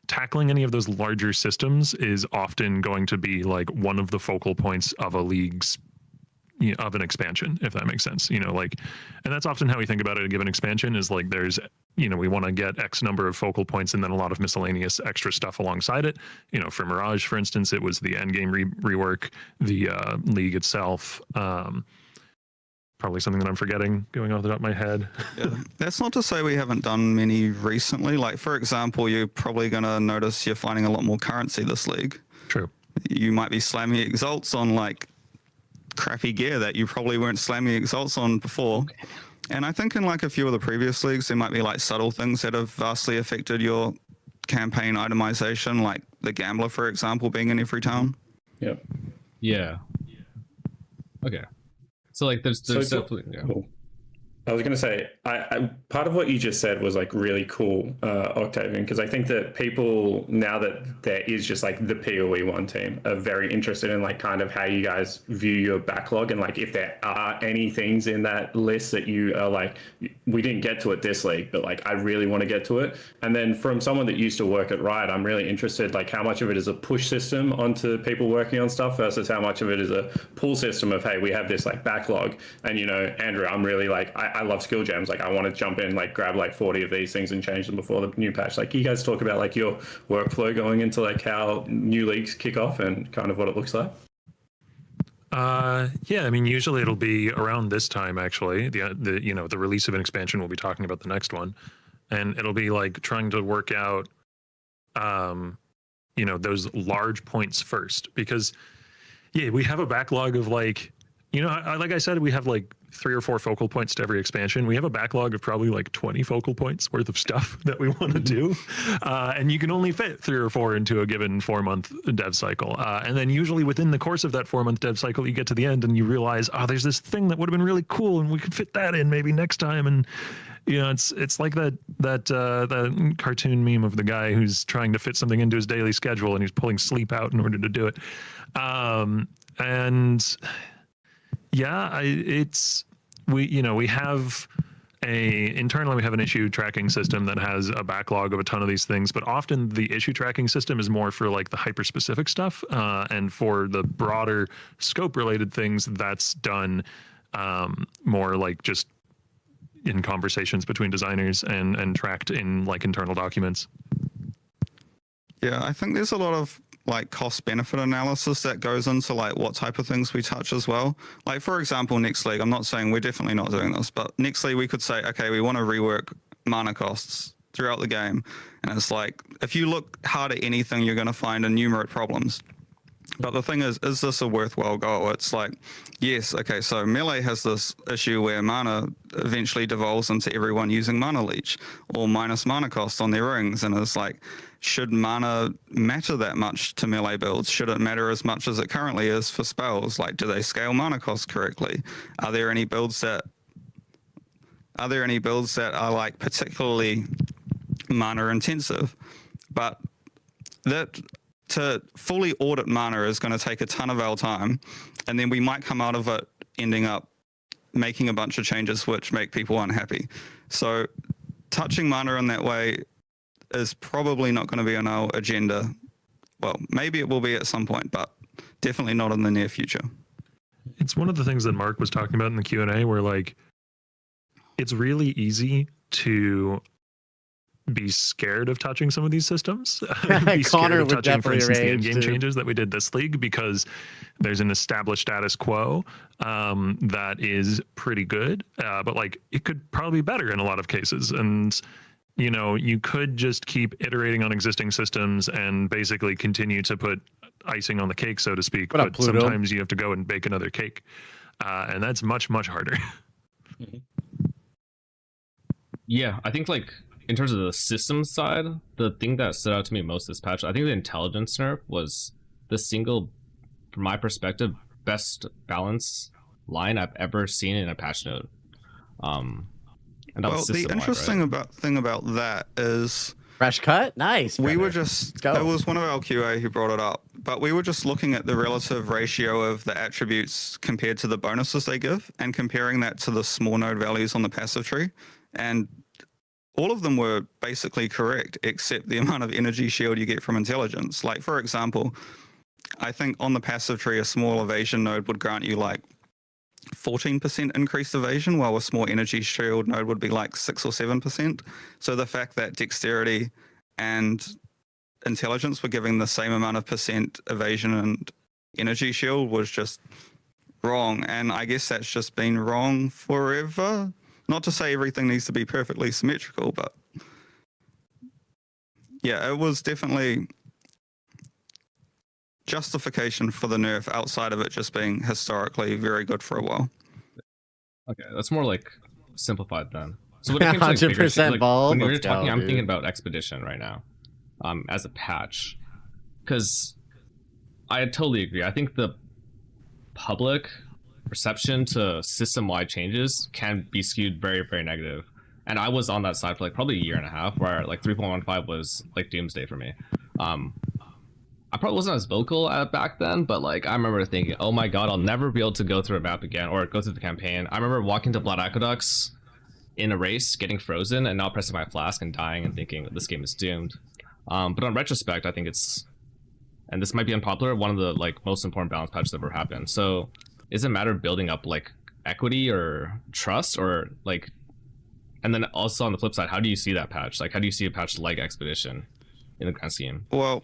tackling any of those larger systems is often going to be like one of the focal points of a league's, of an expansion, if that makes sense. And that's often how we think about it. A given expansion is like there's, we want to get X number of focal points and then a lot of miscellaneous extra stuff alongside it. For Mirage, for instance, it was the endgame rework, the league itself. Probably something that I'm forgetting going off the top of my head. Yeah. That's not to say we haven't done many recently. Like, for example, you're probably going to notice you're finding a lot more currency this league. True. You might be slamming exalts on like crappy gear that you probably weren't slamming exalts on before. And I think in like a few of the previous leagues, there might be like subtle things that have vastly affected your campaign itemization, like the Gambler, for example, being in every town. Yep. Yeah. Okay. So like there's So, definitely I was going to say, I part of what you just said was like really cool, Octavian, because I think that people, now that there is just like the PoE one team, are very interested in like kind of how you guys view your backlog, and like if there are any things in that list that you are like, we didn't get to it this league, but like I really want to get to it. And then from someone that used to work at Riot, I'm really interested like how much of it is a push system onto people working on stuff versus how much of it is a pull system of, hey, we have this like backlog, and you know, Andrew, I'm really like I love skill gems. Like I want to jump in, like grab like 40 of these things and change them before the new patch. Like you guys talk about like your workflow going into like how new leagues kick off and kind of what it looks like. Yeah, I mean, usually it'll be around this time actually. The you know, the release of an expansion, we'll be talking about the next one, and it'll be like trying to work out, you know, those large points first, because yeah, we have a backlog of like, you know, like I said, we have like 3 or 4 focal points to every expansion. We have a backlog of probably like 20 focal points worth of stuff that we want to do. And you can only fit 3 or 4 into a given 4-month dev cycle. And then usually within the course of that 4-month dev cycle, you get to the end and you realize, oh, there's this thing that would have been really cool and we could fit that in maybe next time. And you know, it's like that cartoon meme of the guy who's trying to fit something into his daily schedule and he's pulling sleep out in order to do it. And yeah, we have internally we have an issue tracking system that has a backlog of a ton of these things, but often the issue tracking system is more for like the hyper specific stuff, and for the broader scope related things that's done more like just in conversations between designers and tracked in like internal documents. Yeah, I think there's a lot of like cost benefit analysis that goes into like what type of things we touch as well. Like for example, next league, I'm not saying we're definitely not doing this, but next league we could say, okay, we want to rework mana costs throughout the game. And it's like, if you look hard at anything, you're going to find innumerate problems. But the thing is this a worthwhile goal? It's like, yes, okay, so Melee has this issue where mana eventually devolves into everyone using mana leech or minus mana cost on their rings, and it's like, should mana matter that much to Melee builds? Should it matter as much as it currently is for spells? Like, do they scale mana cost correctly? Are there any builds that are like particularly mana intensive? But that to fully audit mana is going to take a ton of our time, and then we might come out of it ending up making a bunch of changes which make people unhappy. So touching mana in that way is probably not going to be on our agenda. Well, maybe it will be at some point, but definitely not in the near future. It's one of the things that Mark was talking about in the Q&A, where like it's really easy to be scared of touching some of these systems. Be Connor of would touching, for definitely instance, the rage in-game too. changes that we did this league, because there's an established status quo that is pretty good, but like it could probably be better in a lot of cases. And you know, you could just keep iterating on existing systems and basically continue to put icing on the cake, so to speak. What up, but Pluto? sometimes you have to go and bake another cake, and that's much, much harder. Yeah, I think like in terms of the systems side, the thing that stood out to me most this patch, I think the intelligence nerf was the single, from my perspective, best balance line I've ever seen in a patch note. And that Well, was the system-wide, interesting right? thing about that is Fresh cut, nice. we brother. were just, Let's go. it was one of our QA who brought it up, but we were just looking at the relative ratio of the attributes compared to the bonuses they give and comparing that to the small node values on the passive tree. And all of them were basically correct, except the amount of energy shield you get from intelligence. Like, for example, I think on the passive tree, a small evasion node would grant you like 14% increased evasion, while a small energy shield node would be like 6 or 7%. So the fact that dexterity and intelligence were giving the same amount of percent evasion and energy shield was just wrong. And I guess that's just been wrong forever. Not to say everything needs to be perfectly symmetrical, but yeah, it was definitely justification for the nerf outside of it just being historically very good for a while. Okay, that's more like simplified then. So when it came to like, bigger 100% shit, like, bald. when we were Let's talking, go, I'm dude. thinking about Expedition right now, as a patch, because I totally agree. I think the public reception to system-wide changes can be skewed very, very negative. And I was on that side for like probably a year and a half, where like 3.15 was like doomsday for me. I probably wasn't as vocal back then, but like I remember thinking, oh my god, I'll never be able to go through a map again or go through the campaign. I remember walking to Blood Aqueducts in a race, getting frozen, and not pressing my flask and dying and thinking this game is doomed. But on retrospect, I think it's, and this might be unpopular, one of the like most important balance patches that ever happened. So is it a matter of building up like equity or trust, or like, and then also on the flip side, how do you see that patch? Like, how do you see a patch like Expedition in the grand scheme? Well,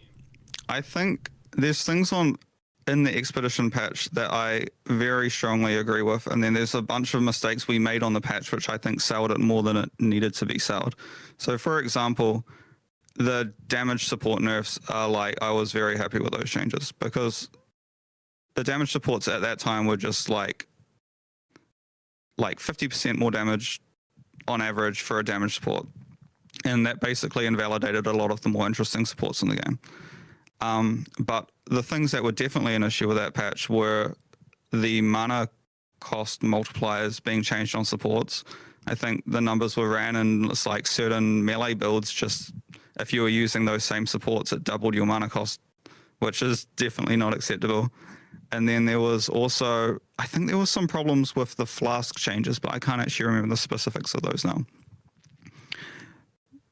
I think there's things in the Expedition patch that I very strongly agree with, and then there's a bunch of mistakes we made on the patch which I think sold it more than it needed to be sold. So for example, the damage support nerfs are like, I was very happy with those changes, because the damage supports at that time were just like 50% more damage on average for a damage support, and that basically invalidated a lot of the more interesting supports in the game. But the things that were definitely an issue with that patch were the mana cost multipliers being changed on supports. I think the numbers were ran, and it's like certain melee builds, just if you were using those same supports, it doubled your mana cost, which is definitely not acceptable. And then there was also, I think there was some problems with the flask changes, but I can't actually remember the specifics of those now.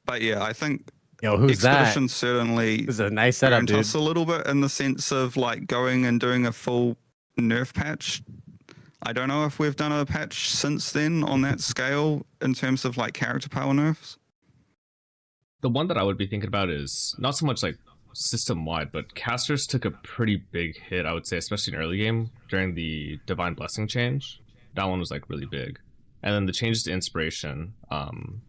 But yeah, I think who's Expedition that? Certainly This is a nice setup, dude. us a little bit in the sense of like going and doing a full nerf patch. I don't know if we've done a patch since then on that scale in terms of like character power nerfs. The one that I would be thinking about is not so much like system-wide, but casters took a pretty big hit, I would say, especially in early game during the Divine Blessing change. That one was like really big. And then the changes to inspiration,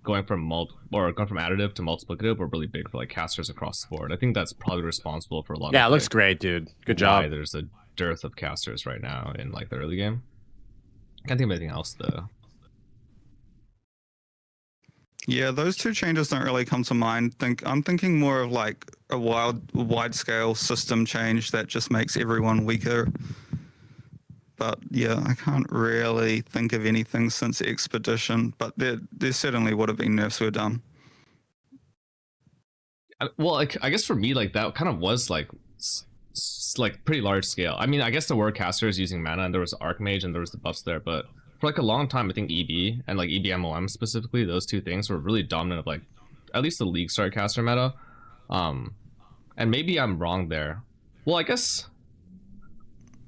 going from additive to multiplicative, were really big for like casters across the board. I think that's probably responsible for a lot. Yeah, of, it looks like, great, dude. Good job. There's a dearth of casters right now in like the early game. Can't think of anything else though. Yeah, those two changes don't really come to mind. I'm thinking more of like a wide-scale system change that just makes everyone weaker. But yeah, I can't really think of anything since Expedition, but there certainly would have been nerfs were done. Well, like, I guess for me, like that kind of was like pretty large scale. I mean, I guess there were casters using mana, and there was Archmage, and there was the buffs there, but for like a long time, I think EB and like EBMOM specifically, those two things were really dominant of like at least the league start caster meta. And maybe I'm wrong there. Well, I guess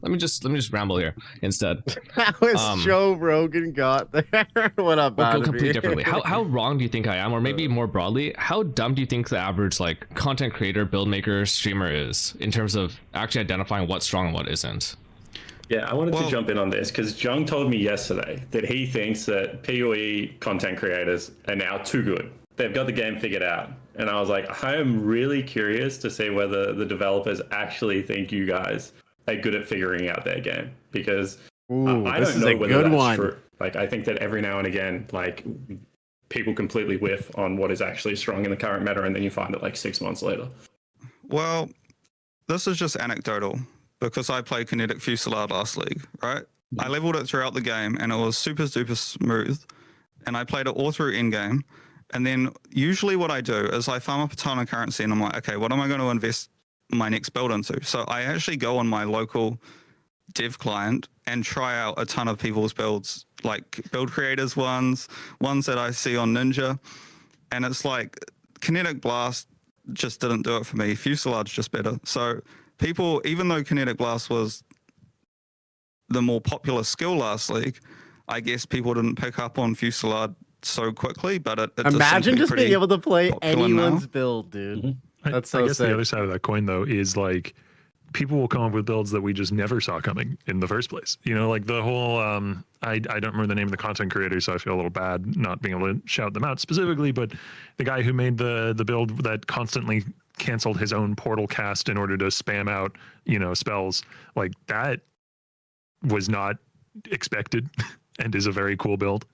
let me just ramble here instead. How is Joe Rogan got there? What up, We'll go completely differently. How wrong do you think I am, or maybe more broadly, how dumb do you think the average like content creator, build maker, streamer is in terms of actually identifying what's strong and what isn't? Yeah, I wanted to jump in on this because Jung told me yesterday that he thinks that PoE content creators are now too good. They've got the game figured out. And I was like, I am really curious to see whether the developers actually think you guys are good at figuring out their game. Because I don't know whether that's true. Like, I think that every now and again, like, people completely whiff on what is actually strong in the current meta, and then you find it like 6 months later. Well, this is just anecdotal, because I played Kinetic Fusillade last league, right? I leveled it throughout the game, and it was super duper smooth, and I played it all through endgame. And then usually what I do is I farm up a ton of currency, and I'm like, okay, what am I going to invest my next build into? So I actually go on my local dev client and try out a ton of people's builds, like build creators ones that I see on Ninja. And it's like Kinetic Blast just didn't do it for me. Fusillade's just better. So people, even though Kinetic Blast was the more popular skill last league, I guess people didn't pick up on Fusillade so quickly, but it imagine just being able to play anyone's now. build, dude. That's so I guess sick. The other side of that coin, though, is like people will come up with builds that we just never saw coming in the first place. You know, like the whole I don't remember the name of the content creator, so I feel a little bad not being able to shout them out specifically, but the guy who made the build that constantly canceled his own portal cast in order to spam out, you know, spells, like that was not expected and is a very cool build.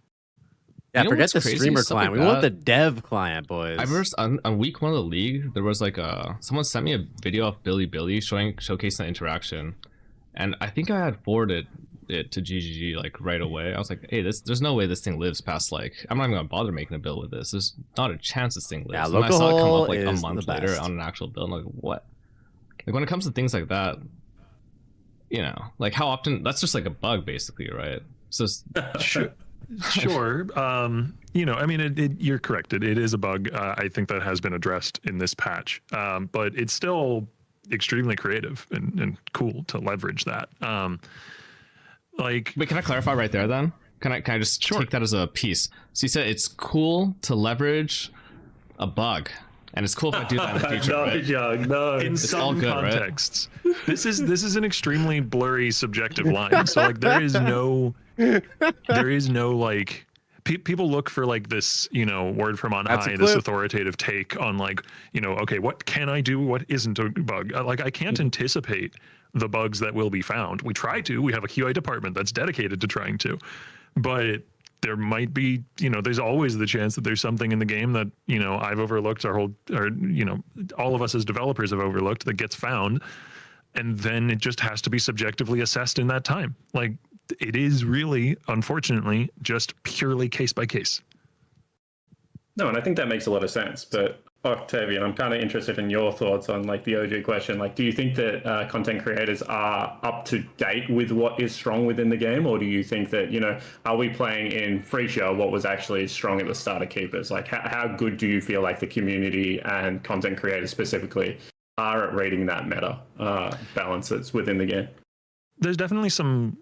Yeah, forget the streamer client. We want the dev client, boys. I remember on week 1 of the league, there was like someone sent me a video of Billy showcasing the interaction, and I think I had forwarded it to GGG like right away. I was like, hey, there's no way this thing lives past like, I'm not even gonna bother making a build with this. There's not a chance this thing lives. Yeah, And then I saw it come up like a is month the later best. on an actual build. I'm like, what? Like when it comes to things like that, you know, like how often? That's just like a bug, basically, right? So Sure. You know, I mean, you're correct. It is a bug. I think that has been addressed in this patch, but it's still extremely creative and cool to leverage that. Like, wait, can I clarify right there then? Can I just take that as a piece? So you said it's cool to leverage a bug, and it's cool if I do that in the future, No, right? Young, no. in It's all some good, contexts, this is an extremely blurry, subjective line. So like, there is no like. People look for like this, you know, word from on high, this authoritative take on like, you know, okay, what can I do? What isn't a bug? Like, I can't anticipate the bugs that will be found. We try to. We have a QA department that's dedicated to trying to, but there might be, you know, there's always the chance that there's something in the game that, you know, I've overlooked, or you know, all of us as developers have overlooked, that gets found, and then it just has to be subjectively assessed in that time. Like, it is really, unfortunately, just purely case by case. No, and I think that makes a lot of sense. But Octavian, I'm kind of interested in your thoughts on like the OG question. Like, do you think that content creators are up to date with what is strong within the game, or do you think that, you know, are we playing in free show what was actually strong at the start of Keepers? Like, how good do you feel like the community and content creators specifically are at reading that meta balance that's within the game? There's definitely some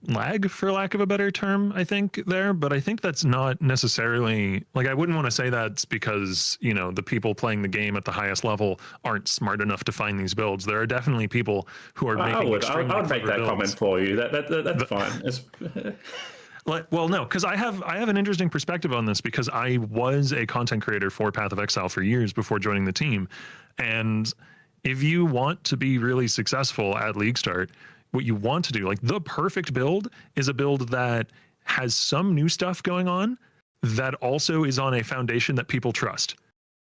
lag, for lack of a better term, I think there, but I think that's not necessarily, like, I wouldn't want to say that's because, you know, the people playing the game at the highest level aren't smart enough to find these builds. There are definitely people who are making I would make that builds. comment for you. That's fine. Well, no, because I have an interesting perspective on this, because I was a content creator for Path of Exile for years before joining the team, and if you want to be really successful at League Start, what you want to do, like the perfect build, is a build that has some new stuff going on that also is on a foundation that people trust.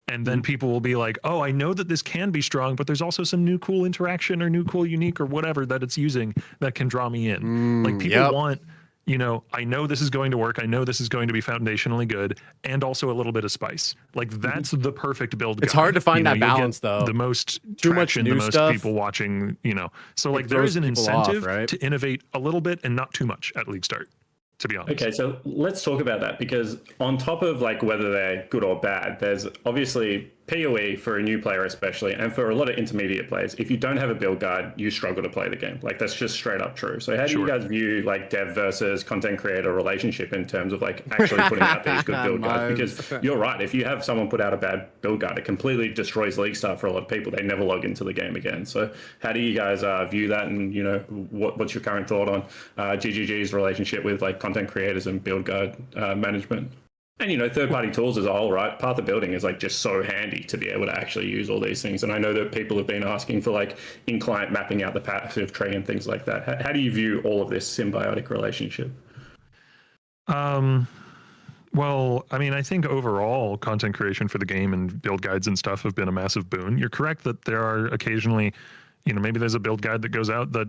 And then people will be like, oh, I know that this can be strong, but there's also some new cool interaction or new cool unique or whatever that it's using that can draw me in. Like, people want, you know, I know this is going to work. I know this is going to be foundationally good, and also a little bit of spice. Like, that's the perfect build. It's hard to find that you'll balance, get though. the most Too traction, much new the most stuff. people watching, you know. So like, there throws is an people off, incentive right? to innovate a little bit and not too much at League Start, to be honest. Okay, so let's talk about that, because on top of like whether they're good or bad, there's obviously PoE for a new player especially, and for a lot of intermediate players. If you don't have a build guide, you struggle to play the game. Like, that's just straight up true. So how do you guys view like dev versus content creator relationship in terms of like actually putting out these good build guides? Because you're right, if you have someone put out a bad build guide, it completely destroys League Start for a lot of people. They never log into the game again. So how do you guys view that, and, you know, what's your current thought on GGG's relationship with like content creators and build guide management? And, you know, third-party tools as a whole, right? Path of Building is like just so handy to be able to actually use all these things. And I know that people have been asking for like in-client mapping out the passive tree and things like that. How do you view all of this symbiotic relationship? Well, I mean, I think overall content creation for the game and build guides and stuff have been a massive boon. You're correct that there are occasionally, you know, maybe there's a build guide that goes out that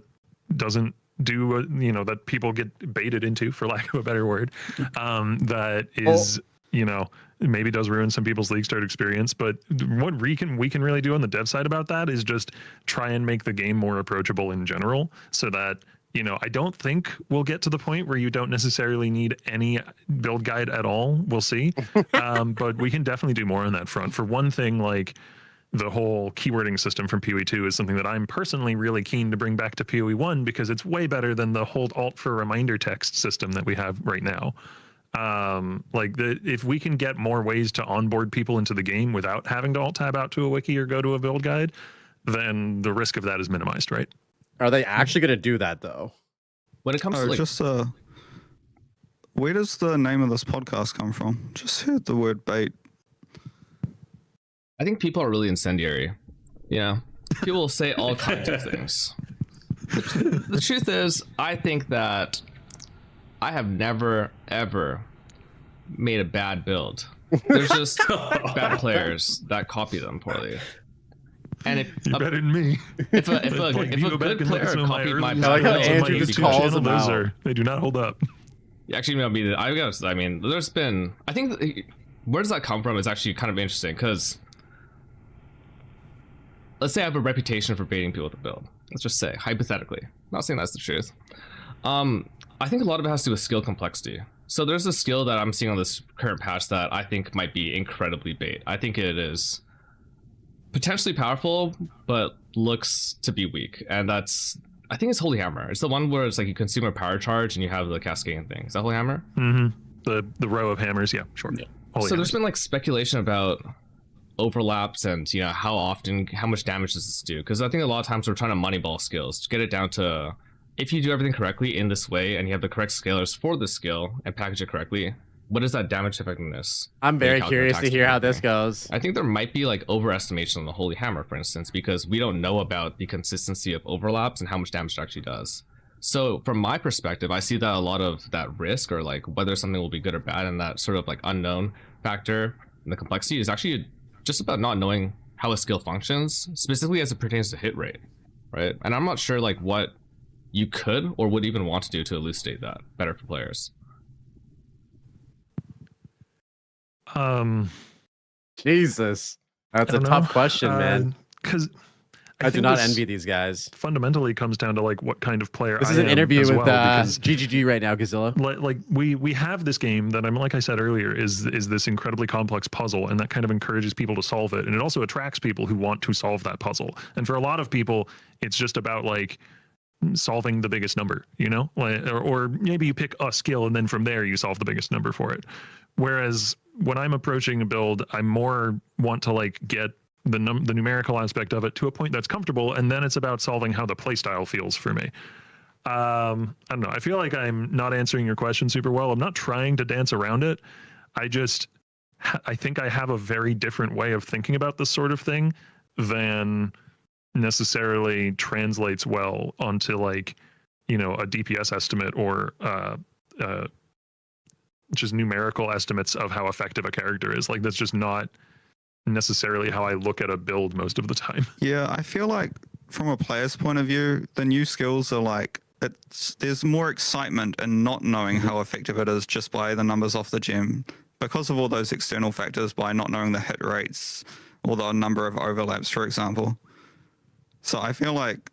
doesn't do, you know, that people get baited into, for lack of a better word, that is, you know, maybe does ruin some people's League Start experience. But what we can really do on the dev side about that is just try and make the game more approachable in general, so that, you know, I don't think we'll get to the point where you don't necessarily need any build guide at all. We'll see. But we can definitely do more on that front. For one thing, like, the whole keywording system from PoE 2 is something that I'm personally really keen to bring back to PoE 1, because it's way better than the hold alt for reminder text system that we have right now. If we can get more ways to onboard people into the game without having to alt tab out to a wiki or go to a build guide, then the risk of that is minimized, right? Are they actually going to do that, though? When it comes to like, just where does the name of this podcast come from? Just heard the word bait. I think people are really incendiary. Yeah, people will say all kinds of things. The truth is, I think that I have never, ever made a bad build. There's just bad players that copy them poorly. And if You're better than me. if a good player copied my I like how Andrew just calls them those out. they do not hold up. Actually, I mean, there's been. I think where does that come from is actually kind of interesting because let's say I have a reputation for baiting people with a build. Let's just say hypothetically, not saying that's the truth. I think a lot of it has to do with skill complexity. So there's a skill that I'm seeing on this current patch that I think might be incredibly bait. I think it is potentially powerful, but looks to be weak, and I think it's Holy Hammer. It's the one where it's like you consume a power charge and you have the cascading thing. Is that Holy Hammer? The row of hammers, yeah, sure. Yeah. So there's been like speculation about overlaps and how much damage does this do? Because I think a lot of times we're trying to moneyball skills to get it down to if you do everything correctly in this way and you have the correct scalars for this skill and package it correctly, what is that damage effectiveness? I'm very curious to hear how this goes. I think there might be like overestimation on the Holy Hammer, for instance, because we don't know about the consistency of overlaps and how much damage it actually does. So from my perspective, I see that a lot of that risk or like whether something will be good or bad and that sort of like unknown factor and the complexity is actually just about not knowing how a skill functions, specifically as it pertains to hit rate, right? And I'm not sure like what you could or would even want to do to elucidate that better for players. Jesus, that's a tough question, man. Because I do not envy these guys. Fundamentally comes down to like what kind of player this I is an am interview as with well, because GGG right now, Gazilla. Like we have this game that like I said earlier is this incredibly complex puzzle, and that kind of encourages people to solve it, and it also attracts people who want to solve that puzzle. And for a lot of people, it's just about like solving the biggest number, like, or maybe you pick a skill and then from there you solve the biggest number for it. Whereas when I'm approaching a build, I more want to like get the numerical aspect of it to a point that's comfortable, and then it's about solving how the playstyle feels for me. I don't know. I feel like I'm not answering your question super well. I'm not trying to dance around it. I think I have a very different way of thinking about this sort of thing than necessarily translates well onto like, a DPS estimate or just numerical estimates of how effective a character is. Like that's just not necessarily how I look at a build most of the time. Yeah, I feel like from a player's point of view, the new skills are like there's more excitement in not knowing how effective it is just by the numbers off the gem because of all those external factors, by not knowing the hit rates or the number of overlaps, for example. So I feel like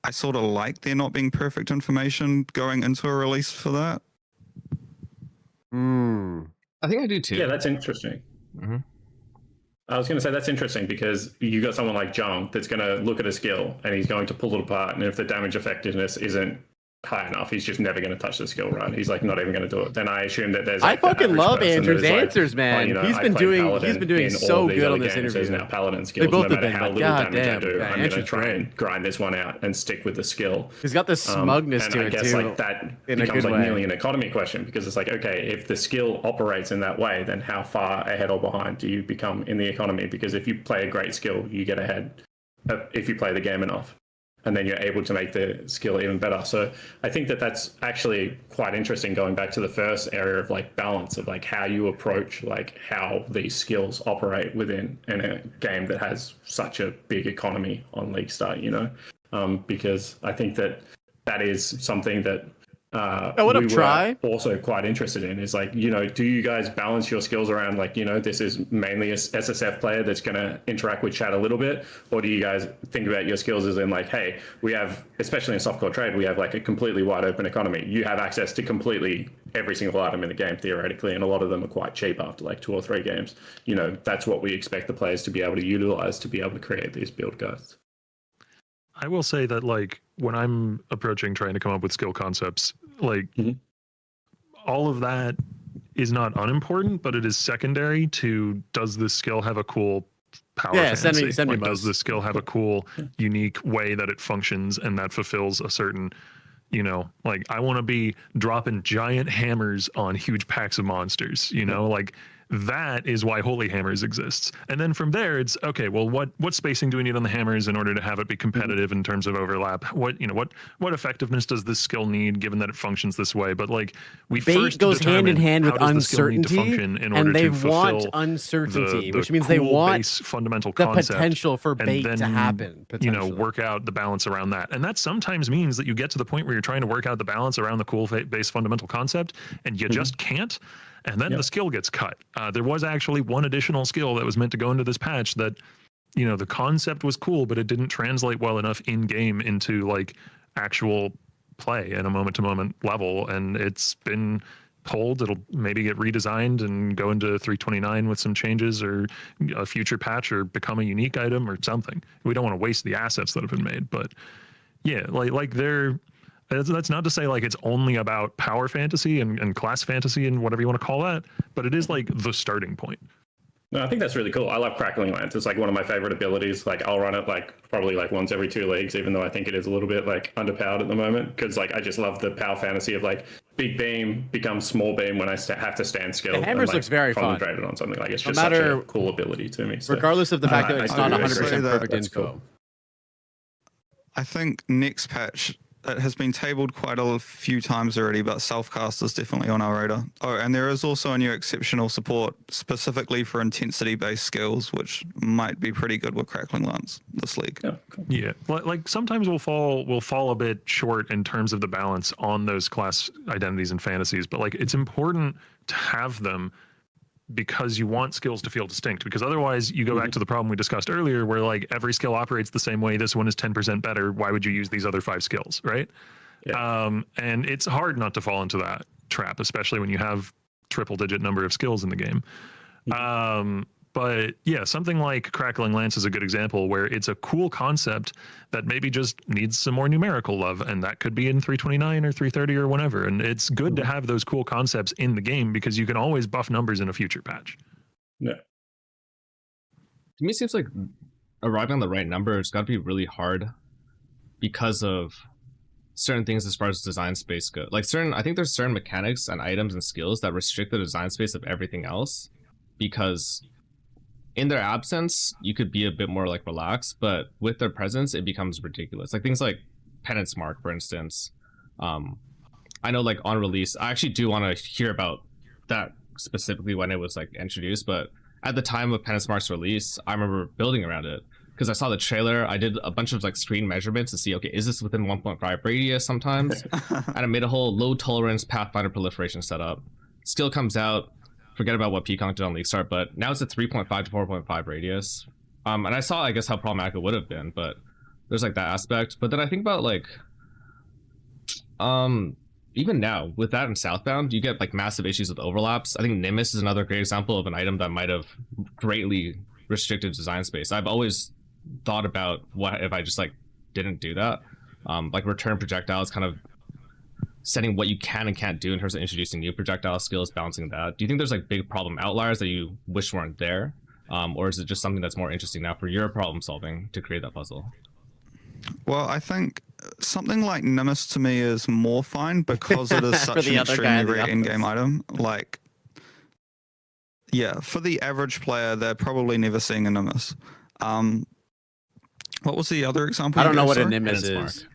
I sort of like there not being perfect information going into a release for that. I think I do too. Yeah, that's interesting. I was going to say that's interesting because you got someone like Jung that's going to look at a skill and he's going to pull it apart, and if the damage effectiveness isn't high enough, he's just never going to touch the skill, right? He's like not even going to do it. Then I assume that there's like, I fucking love Andrew's answers, man. He's been doing so good on this interview. Now paladin skills, they both no have matter been, how but little damage I goddamn, do, I'm going to try great. and grind this one out and stick with the skill. He's got this smugness and to I it guess too. like that in a becomes good like way. nearly an economy question, because it's like, okay, if the skill operates in that way, then how far ahead or behind do you become in the economy? Because if you play a great skill, you get ahead if you play the game enough, and then you're able to make the skill even better. So I think that that's actually quite interesting, going back to the first area of like balance of like how you approach like how these skills operate within in a game that has such a big economy on League Start, because I think that that is something that were also quite interested in, is like, do you guys balance your skills around like, this is mainly a SSF player that's going to interact with chat a little bit, or do you guys think about your skills as in like, hey, we have, especially in softcore trade, we have like a completely wide open economy. You have access to completely every single item in the game theoretically, and a lot of them are quite cheap after like 2 or 3 games. That's what we expect the players to be able to utilize to be able to create these build guides. I will say that like when I'm approaching trying to come up with skill concepts, like all of that is not unimportant, but it is secondary to, does this skill have a cool power fancy? Send me like, does this skill have a cool, unique way that it functions and that fulfills a certain, like I want to be dropping giant hammers on huge packs of monsters, like that is why Holy Hammers exists. And then from there, it's okay. Well, what spacing do we need on the hammers in order to have it be competitive in terms of overlap? What effectiveness does this skill need, given that it functions this way? But like we Bait first goes hand in determine hand with how does the skill need to uncertainty, function in order and they to fulfill want uncertainty, the which means they cool want base fundamental the concept, potential for and bait then, to happen. Work out the balance around that. And that sometimes means that you get to the point where you're trying to work out the balance around the cool base fundamental concept, and you just can't. And then the skill gets cut. There was actually one additional skill that was meant to go into this patch that, the concept was cool, but it didn't translate well enough in game into like actual play at a moment to moment level. And it's been told it'll maybe get redesigned and go into 329 with some changes, or a future patch, or become a unique item or something. We don't want to waste the assets that have been made, but yeah, like that's not to say like it's only about power fantasy and class fantasy and whatever you want to call that, but it is like the starting point. No, I think that's really cool. I love Crackling Lance. It's like one of my favorite abilities. Like I'll run it probably once every 2 leagues, even though I think it is a little bit underpowered at the moment. Because I just love the power fantasy of big beam becomes small beam when I have to stand still. The hammers looks very fun. Concentrated on something. It's no just matter, such a cool ability to me. So, regardless of the fact that it's not 100% that perfect info. Cool. I think next patch, it has been tabled quite a few times already, but self-cast is definitely on our radar. Oh, and there is also a new exceptional support specifically for intensity-based skills, which might be pretty good with Crackling Lance this league. Yeah, cool. Yeah, like sometimes we'll fall a bit short in terms of the balance on those class identities and fantasies, but it's important to have them, because you want skills to feel distinct, because otherwise you go back to the problem we discussed earlier where every skill operates the same way. This one is 10% better. Why would you use these other 5 skills, right? Yeah. And it's hard not to fall into that trap, especially when you have triple-digit number of skills in the game. But yeah, something like Crackling Lance is a good example where it's a cool concept that maybe just needs some more numerical love, and that could be in 329 or 330 or whatever. And it's good to have those cool concepts in the game, because you can always buff numbers in a future patch. Yeah. To me, it seems like arriving on the right number has got to be really hard because of certain things as far as design space go. I think there's certain mechanics and items and skills that restrict the design space of everything else, because in their absence, you could be a bit more relaxed, but with their presence, it becomes ridiculous. Things like Penance Mark, for instance. I know on release, I actually do want to hear about that specifically when it was introduced, but at the time of Penance Mark's release, I remember building around it because I saw the trailer. I did a bunch of screen measurements to see, okay, is this within 1.5 radius sometimes? And I made a whole low tolerance Pathfinder proliferation setup. Skill comes out. Forget about what Peacock did on League Start, but now it's a 3.5 to 4.5 radius. And I saw, I guess, how problematic it would have been, but there's that aspect. But then I think about even now with that in Southbound, you get massive issues with overlaps. I think Nimbus is another great example of an item that might have greatly restricted design space. I've always thought about what if I just didn't do that. Return projectiles, kind of setting what you can and can't do in terms of introducing new projectile skills, balancing that. Do you think there's big problem outliers that you wish weren't there? Or is it just something that's more interesting now for your problem solving to create that puzzle? Well, I think something like Nimbus to me is more fine because it is such an extremely great in-game item. Yeah, for the average player, they're probably never seeing a Nimbus. What was the other example? I don't know what a Nimbus is.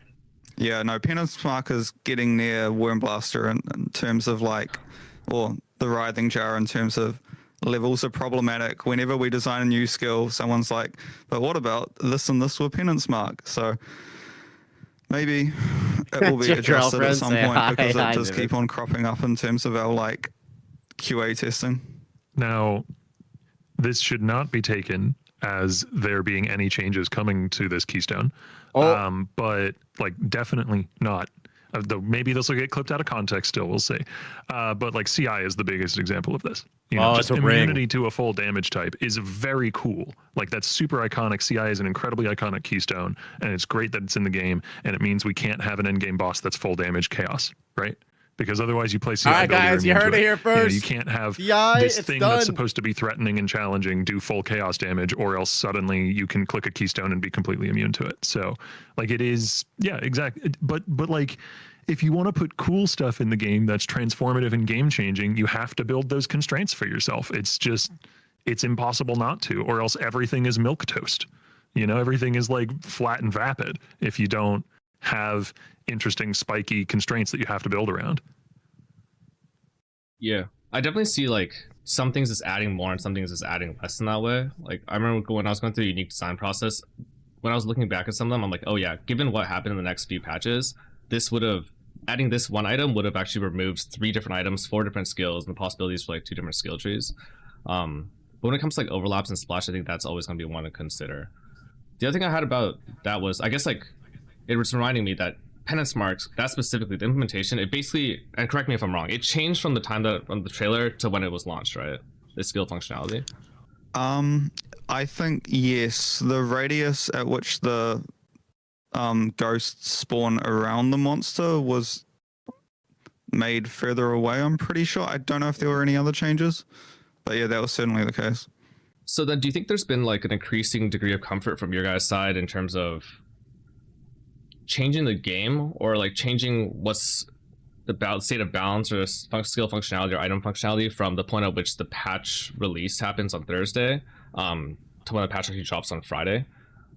Yeah, no, Penance Mark is getting near Wormblaster in terms of or the Writhing Jar in terms of levels are problematic. Whenever we design a new skill, someone's like, but what about this and this with Penance Mark? So maybe it will be adjusted at some point because it does keep on cropping up in terms of our QA testing. Now, this should not be taken as there being any changes coming to this keystone. But definitely not. Though maybe this will get clipped out of context still, we'll see. But CI is the biggest example of this. Just immunity to a full damage type is very cool. That's super iconic. CI is an incredibly iconic keystone, and it's great that it's in the game, and it means we can't have an endgame boss that's full damage chaos, right? Because otherwise you play CI. All right, guys, you heard it here first. You can't have CI, this thing that's supposed to be threatening and challenging do full chaos damage, or else suddenly you can click a keystone and be completely immune to it. So it is, yeah, exactly. But if you want to put cool stuff in the game that's transformative and game changing, you have to build those constraints for yourself. It's impossible not to, or else everything is milk toast. You know, everything is like flat and vapid if you don't have interesting spiky constraints that you have to build around. Yeah, I definitely see like some things is adding more and some things is adding less in that way. Like I remember when I was going through the unique design process, when I was looking back at some of them, I'm like, oh yeah, given what happened in the next few patches, this would have, adding this one item would have actually removed 3 different items, 4 different skills, and the possibilities for like 2 different skill trees. But when it comes to like overlaps and splash, I think that's always going to be one to consider. The other thing I had about that was, I guess like it was reminding me that penance marks, that specifically, the implementation, it basically, and correct me if I'm wrong, it changed from the time that from the trailer to when it was launched, right? The skill functionality. I think yes. The radius at which the ghosts spawn around the monster was made further away, I'm pretty sure. I don't know if there were any other changes, but yeah, that was certainly the case. So then do you think there's been like an increasing degree of comfort from your guys' side in terms of changing the game, or like changing what's the state of balance or skill functionality or item functionality from the point at which the patch release happens on Thursday to when the patch actually drops on Friday?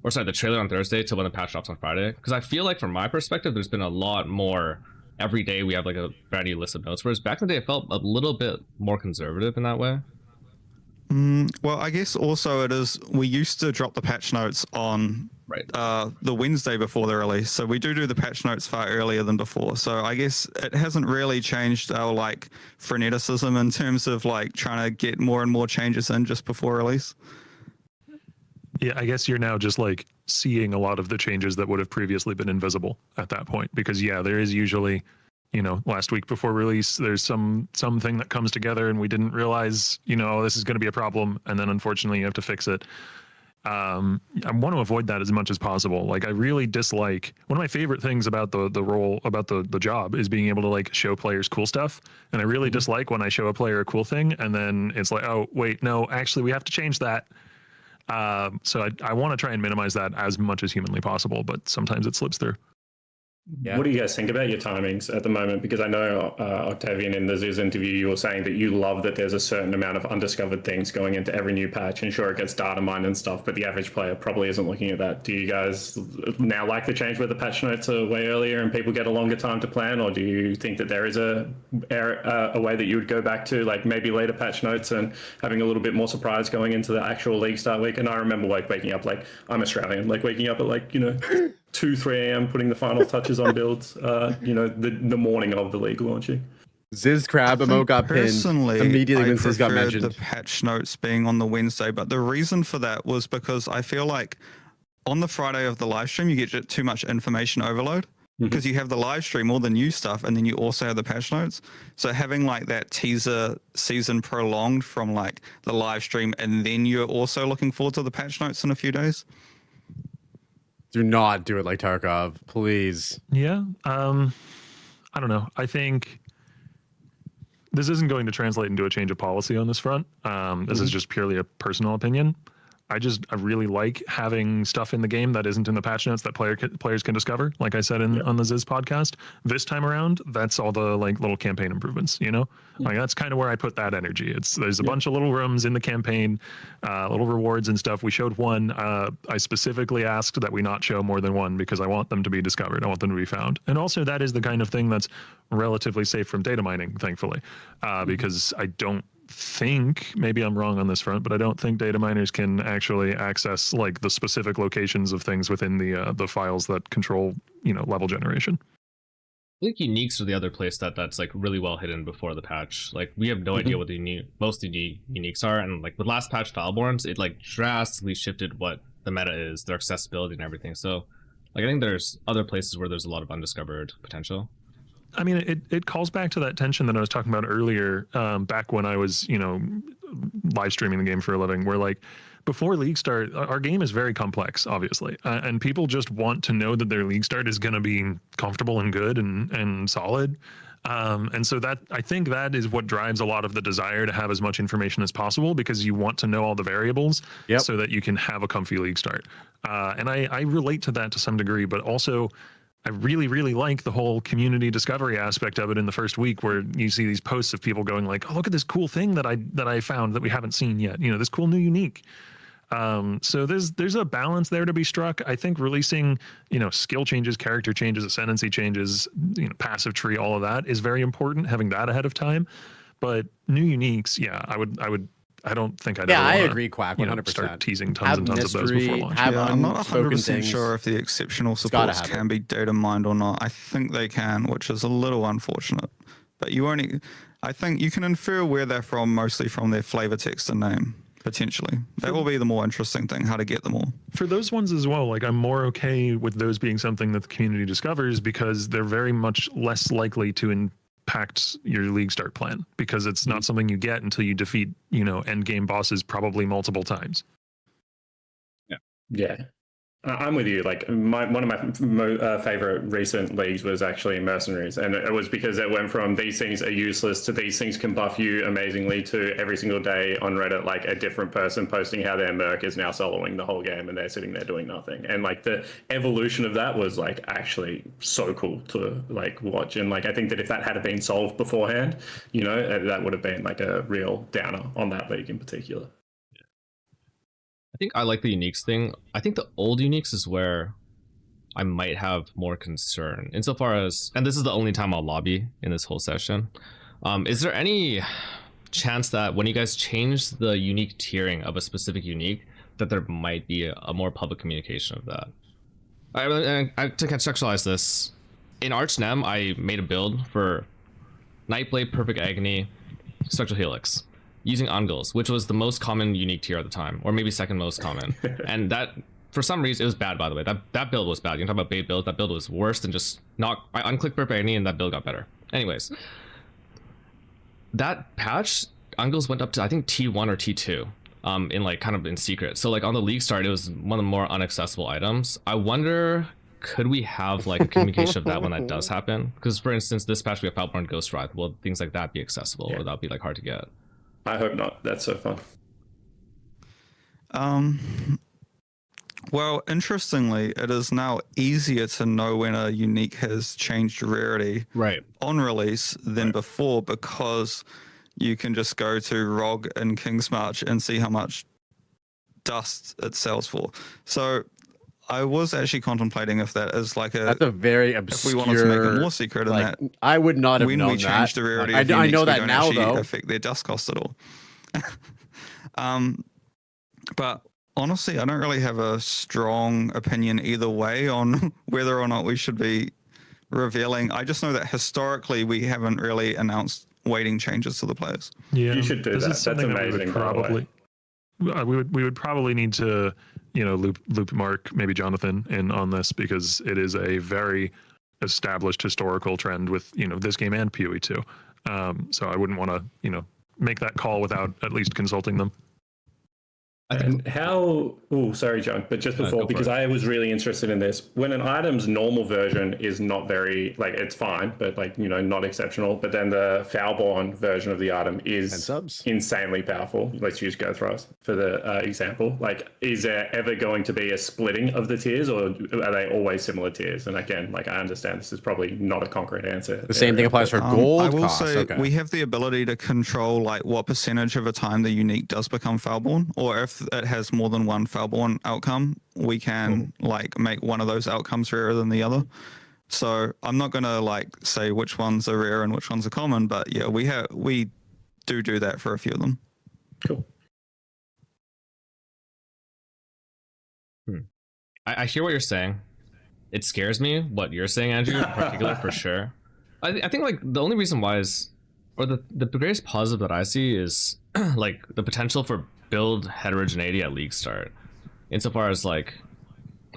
Or sorry, the trailer on Thursday to when the patch drops on Friday? Because I feel like from my perspective, there's been a lot more. Every day we have like a brand new list of notes, whereas back in the day it felt a little bit more conservative in that way. Well, I guess also it is, we used to drop the patch notes on the Wednesday before the release, so we do the patch notes far earlier than before. So I guess it hasn't really changed our like freneticism in terms of like trying to get more and more changes in just before release. Yeah, I guess you're now just like seeing a lot of the changes that would have previously been invisible at that point, because yeah, there is usually, you know, last week before release, there's something that comes together and we didn't realize, you know, this is going to be a problem, and then unfortunately you have to fix it. I want to avoid that as much as possible. Like, I really dislike, one of my favorite things about the role, about the job, is being able to like show players cool stuff, and I really dislike when I show a player a cool thing and then it's like, oh wait, no, actually we have to change that. So I want to try and minimize that as much as humanly possible, but sometimes it slips through. Yeah. What do you guys think about your timings at the moment? Because I know, Octavian, in the Ziz interview, you were saying that you love that there's a certain amount of undiscovered things going into every new patch, and sure, it gets data mined and stuff, but the average player probably isn't looking at that. Do you guys now like the change where the patch notes are way earlier and people get a longer time to plan, or do you think that there is a way that you would go back to, like maybe later patch notes and having a little bit more surprise going into the actual league start week? And I remember like waking up, like I'm Australian, like waking up at like, you know, 2-3 a.m. putting the final touches on builds, you know, the morning of the league launching. Ziz Crab emote got pinned immediately when Ziz got mentioned. The patch notes being on the Wednesday, but the reason for that was because I feel like on the Friday of the live stream you get too much information overload, because you have the live stream, all the new stuff, and then you also have the patch notes. So having like that teaser season prolonged from like the live stream, and then you're also looking forward to the patch notes in a few days. Do not do it like Tarkov, please. Yeah. I don't know. I think this isn't going to translate into a change of policy on this front. This is just purely a personal opinion. I really like having stuff in the game that isn't in the patch notes that players can discover. Like I said on the Ziz podcast, this time around, that's all the like little campaign improvements, you know? Like that's kind of where I put that energy. There's a bunch of little rooms in the campaign, little rewards and stuff. We showed one. I specifically asked that we not show more than one because I want them to be discovered. I want them to be found. And also that is the kind of thing that's relatively safe from data mining, thankfully, because I don't think, maybe I'm wrong on this front, but I don't think data miners can actually access like the specific locations of things within the files that control, you know, level generation. I think uniques are the other place that's like really well hidden before the patch. Like we have no idea what the most uniques are, and like with last patch Foulborns, it like drastically shifted what the meta is, their accessibility and everything. So like I think there's other places where there's a lot of undiscovered potential. I mean, it calls back to that tension that I was talking about earlier, back when I was, you know, live streaming the game for a living, where like before league start, our game is very complex, obviously, and people just want to know that their league start is going to be comfortable and good and solid. And so that, I think that is what drives a lot of the desire to have as much information as possible, because you want to know all the variables so that you can have a comfy league start. And I relate to that to some degree, but also I really like the whole community discovery aspect of it in the first week, where you see these posts of people going like, oh, look at this cool thing that I found that we haven't seen yet, you know, this cool new unique. So there's a balance there to be struck. I think releasing, you know, skill changes, character changes, ascendancy changes, you know, passive tree, all of that is very important, having that ahead of time. But new uniques, yeah, I don't think I'd Yeah, ever I wanna, agree, Quack, you know, 100%. start teasing tons and tons of those before launch. Yeah, I'm not unspoken 100% things. sure if the exceptional gotta supports have can be data mined or not. I think they can, which is a little unfortunate. But I think you can infer where they're from, mostly from their flavor text and name, potentially. That will be the more interesting thing, how to get them all. For those ones as well, like I'm more okay with those being something that the community discovers, because they're very much less likely to impact your league start plan, because it's not something you get until you defeat, you know, end game bosses probably multiple times. Yeah, I'm with you. Like one of my favorite recent leagues was actually Mercenaries, and it was because it went from these things are useless to these things can buff you amazingly to every single day on Reddit, like a different person posting how their merc is now soloing the whole game and they're sitting there doing nothing. And like the evolution of that was like actually so cool to like watch. And like I think that if that had been solved beforehand, you know, that would have been like a real downer on that league in particular. I think I like the uniques thing. I think the old uniques is where I might have more concern insofar as, and this is the only time I'll lobby in this whole session. Is there any chance that when you guys change the unique tiering of a specific unique, that there might be a more public communication of that? To contextualize this, in Arch Nem, I made a build for Nightblade, Perfect Agony, Spectral Helix, using Ungles, which was the most common unique tier at the time, or maybe second most common. And that, for some reason, it was bad, by the way. That build was bad. You can talk about bait build. That build was worse than just not. I unclicked Perfect Agony and that build got better. Anyways, that patch, Ungles went up to I think T1 or T2, in like kind of in secret. So like on the league start, it was one of the more inaccessible items. I wonder, could we have like a communication of that when that does happen? Because for instance, this patch we have Foulborn Ghost Ride. Will things like that be accessible, or that'll be like hard to get? I hope not. That's so fun. Well, interestingly, it is now easier to know when a unique has changed rarity on release than before, because you can just go to ROG in Kingsmarch and see how much dust it sells for. So I was actually contemplating if that is like that's a very obscure. If we wanted to make it more secret, like, in that I would not have when known we change the rarity, of I uniques, know we that don't now, actually though. affect their dust cost at all. But honestly, I don't really have a strong opinion either way on whether or not we should be revealing. I just know that historically we haven't really announced weighting changes to the players. Yeah, you should do this that. Is something That's amazing. That we would probably need to, you know, loop Mark, maybe Jonathan in on this, because it is a very established historical trend with, you know, this game and PoE too. So I wouldn't want to, you know, make that call without at least consulting them. And how, sorry, John, but just before, because I was really interested in this, when an item's normal version is not very, like, it's fine, but like, you know, not exceptional, but then the Foulborn version of the item is insanely powerful. Let's use Go Thrust for the example. Like, is there ever going to be a splitting of the tiers, or are they always similar tiers? And again, like, I understand this is probably not a concrete answer. The same thing applies for gold I will costs. say Okay. we have the ability to control like what percentage of a time the unique does become Foulborn, or if it has more than one Foulborn outcome, we can like make one of those outcomes rarer than the other. So I'm not gonna like say which ones are rare and which ones are common, but yeah, we do that for a few of them. Cool. I hear what you're saying. It scares me what you're saying, Andrew, in particular, for sure. I think like the only reason why is, or the greatest positive that I see is like the potential for build heterogeneity at league start, insofar as like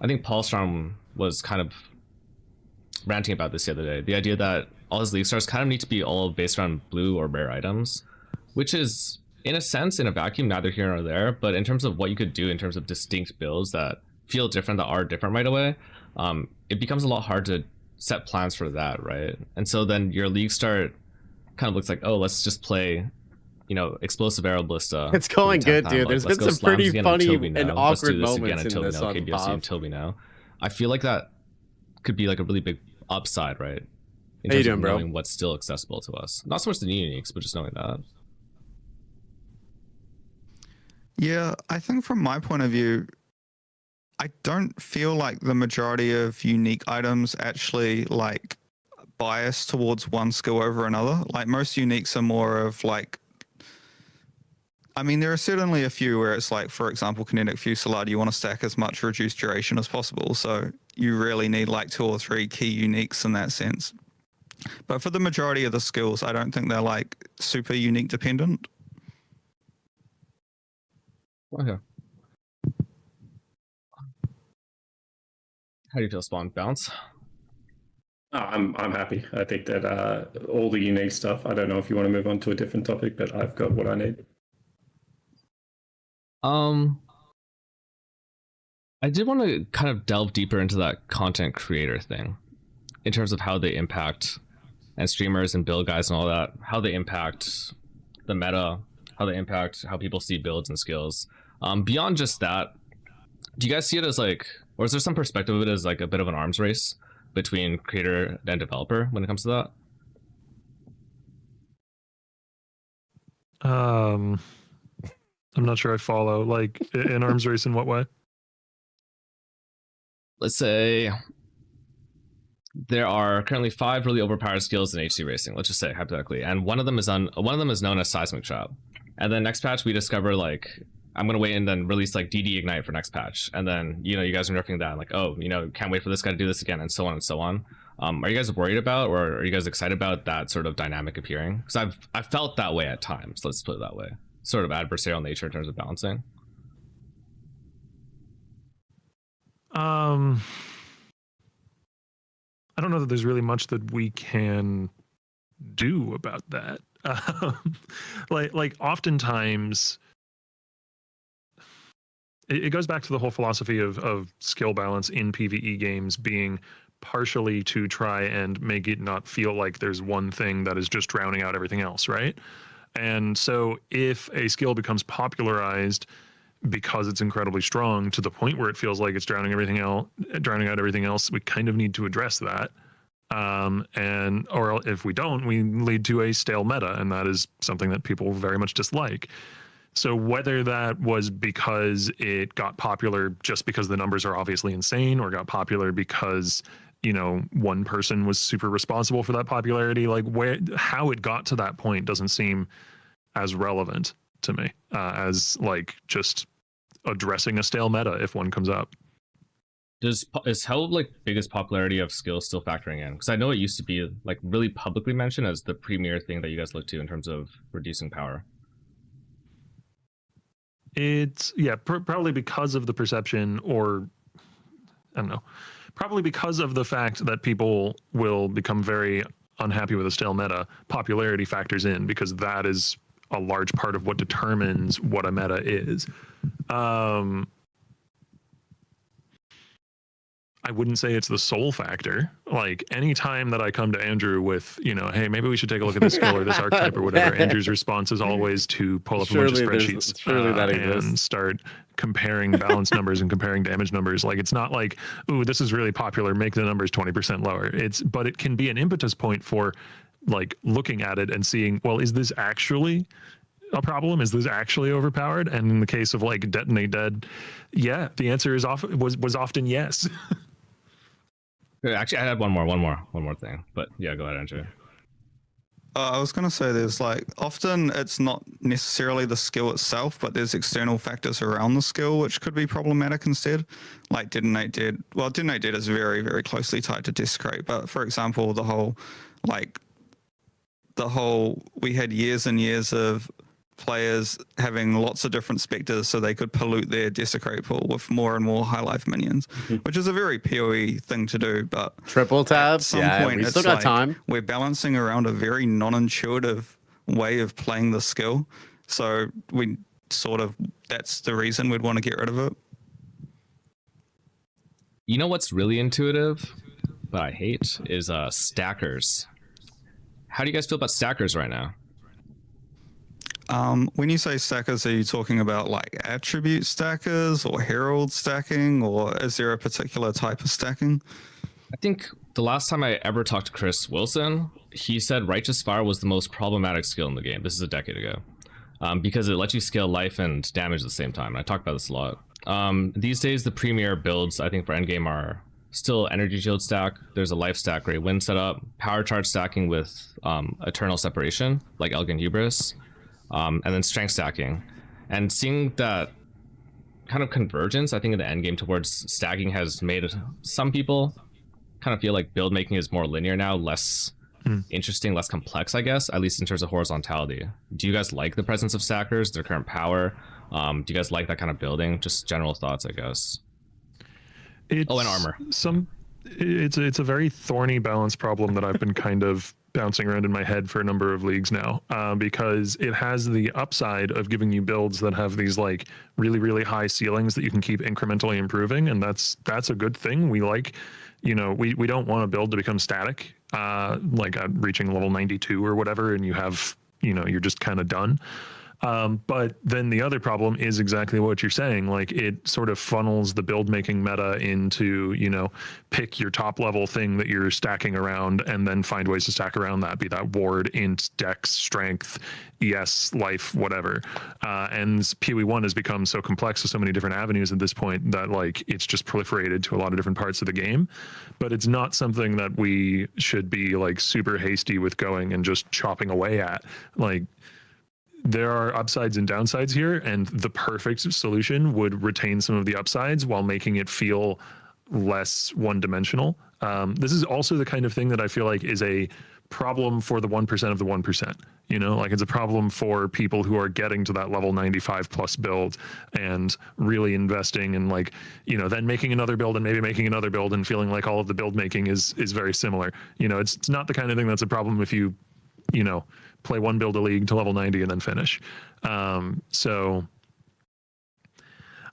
I think Paul Strom was kind of ranting about this the other day, the idea that all his league starts kind of need to be all based around blue or rare items, which is in a sense in a vacuum neither here nor there, but in terms of what you could do in terms of distinct builds that feel different, that are different right away, it becomes a lot hard to set plans for that, right? And so then your league start kind of looks like, oh, let's just play, you know, Explosive Arrow Ballista. It's going good, dude. There's been some pretty funny and awkward moments in this on KBSC Path. until we know. I feel like that could be like a really big upside, right? In How you terms doing, of bro? knowing what's still accessible to us. Not so much the new uniques, but just knowing that. Yeah, I think from my point of view, I don't feel like the majority of unique items actually like bias towards one skill over another. Like most uniques are more of like, I mean, there are certainly a few where it's like, for example, kinetic fusillade, you want to stack as much reduced duration as possible. So you really need like 2 or 3 key uniques in that sense. But for the majority of the skills, I don't think they're like super unique dependent. Okay. How do you feel, Spawn? Bounce? Oh, I'm happy. I think that all the unique stuff. I don't know if you want to move on to a different topic, but I've got what I need. I did want to kind of delve deeper into that content creator thing, in terms of how they impact, and streamers and build guys and all that, how they impact the meta, how they impact how people see builds and skills. Beyond just that, do you guys see it as like, or is there some perspective of it as like a bit of an arms race between creator and developer when it comes to that? I'm not sure I follow. Like, an arms race in what way? Let's say there are currently 5 really overpowered skills in HC racing. Let's just say hypothetically, and one of them is known as seismic trap. And then next patch we discover like, I'm gonna wait and then release like DD ignite for next patch, and then you guys are nerfing that, like, oh, can't wait for this guy to do this again, and so on and so on. Are you guys worried about, or are you guys excited about that sort of dynamic appearing? Because I've felt that way at times. Let's put it that way. Sort of adversarial nature in terms of balancing. I don't know that there's really much that we can do about that. Like oftentimes it goes back to the whole philosophy of skill balance in PvE games being partially to try and make it not feel like there's one thing that is just drowning out everything else, right? And so if a skill becomes popularized because it's incredibly strong to the point where it feels like it's drowning out everything else, we kind of need to address that. Or if we don't, we lead to a stale meta, and that is something that people very much dislike. So whether that was because it got popular just because the numbers are obviously insane, or got popular because, one person was super responsible for that popularity, like how it got to that point doesn't seem as relevant to me as like just addressing a stale meta if one comes up. Is how like biggest popularity of skills still factoring in? Because I know it used to be like really publicly mentioned as the premier thing that you guys look to in terms of reducing power. It's probably because of the perception, or I don't know, probably because of the fact that people will become very unhappy with a stale meta. Popularity factors in because that is a large part of what determines what a meta is. I wouldn't say it's the sole factor. Like any time that I come to Andrew with, hey, maybe we should take a look at this skill or this archetype or whatever, Andrew's response is always to pull up a bunch of spreadsheets and start comparing balance numbers and comparing damage numbers. Like it's not like, ooh, this is really popular, make the numbers 20% lower. But it can be an impetus point for like looking at it and seeing, well, is this actually a problem? Is this actually overpowered? And in the case of like Detonate Dead, yeah, the answer is was often yes. Actually, I had one more thing, but yeah, go ahead, Andrew. I was going to say there's like often it's not necessarily the skill itself, but there's external factors around the skill which could be problematic instead. Like Detonate Dead. Well, Detonate Dead is very, very closely tied to Desecrate, but for example, we had years and years of players having lots of different specters so they could pollute their Desecrate pool with more and more high life minions, which is a very PoE thing to do. But triple tab, at some point, we it's still got like time. We're balancing around a very non-intuitive way of playing the skill. So that's the reason we'd want to get rid of it. You know what's really intuitive, but I hate, is stackers. How do you guys feel about stackers right now? When you say stackers, are you talking about like attribute stackers or herald stacking, or is there a particular type of stacking? I think the last time I ever talked to Chris Wilson, he said Righteous Fire was the most problematic skill in the game. This is a decade ago. Because it lets you scale life and damage at the same time. And I talk about this a lot. These days, the premier builds, I think, for endgame are still Energy Shield stack. There's a life stack, Great Wind setup, Power Charge stacking with Eternal Separation, like Elgin Hubris, and then Strength stacking. And seeing that kind of convergence, I think, in the endgame towards stacking has made some people kind of feel like build making is more linear now, less interesting, less complex, I guess, at least in terms of horizontality. Do you guys like the presence of stackers, their current power? Do you guys like that kind of building? Just general thoughts, I guess. And armor. It's a very thorny balance problem that I've been kind of bouncing around in my head for a number of leagues now, because it has the upside of giving you builds that have these like really, really high ceilings that you can keep incrementally improving, and that's a good thing. We like, you know, we don't want a build to become static, like reaching level 92 or whatever, and you have, you know, you're just kind of done. But then the other problem is exactly what you're saying. Like, it sort of funnels the build making meta into, you know, pick your top level thing that you're stacking around and then find ways to stack around that, be that ward, int, dex, strength, ES, life, whatever. And PoE 1 has become so complex with so many different avenues at this point that like it's just proliferated to a lot of different parts of the game. But it's not something that we should be like super hasty with going and just chopping away at. Like, there are upsides and downsides here, and the perfect solution would retain some of the upsides while making it feel less one-dimensional. This is also the kind of thing that I feel like is a problem for the 1% of the 1%. You know, like, it's a problem for people who are getting to that level 95 plus build and really investing in, like, you know, then making another build and maybe making another build and feeling like all of the build making is very similar. You know, it's not the kind of thing that's a problem if you know, play one build a league to level 90 and then finish. So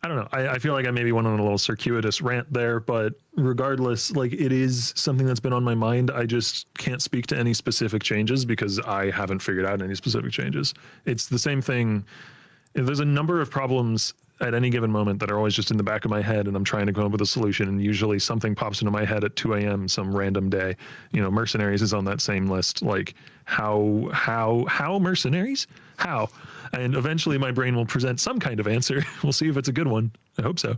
I don't know. I feel like I maybe went on a little circuitous rant there, but regardless, like, it is something that's been on my mind. I just can't speak to any specific changes because I haven't figured out any specific changes. It's the same thing. There's a number of problems at any given moment that are always just in the back of my head, and I'm trying to come up with a solution, and usually something pops into my head at 2 a.m. some random day. You know, Mercenaries is on that same list. Like, how Mercenaries? How? And eventually my brain will present some kind of answer. We'll see if it's a good one. I hope so.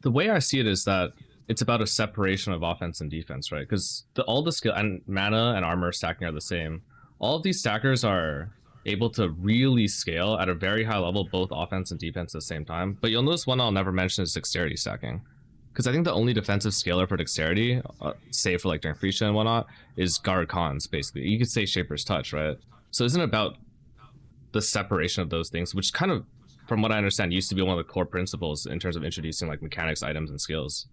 The way I see it is that it's about a separation of offense and defense, right? Because all the skill and mana and armor stacking are the same. All of these stackers are able to really scale at a very high level, both offense and defense at the same time. But you'll notice one I'll never mention is dexterity stacking, because I think the only defensive scaler for dexterity, save for like during Freesia and whatnot, is guard cons. Basically, you could say Shaper's Touch, right? So isn't it about the separation of those things, which kind of, from what I understand, used to be one of the core principles in terms of introducing like mechanics, items, and skills.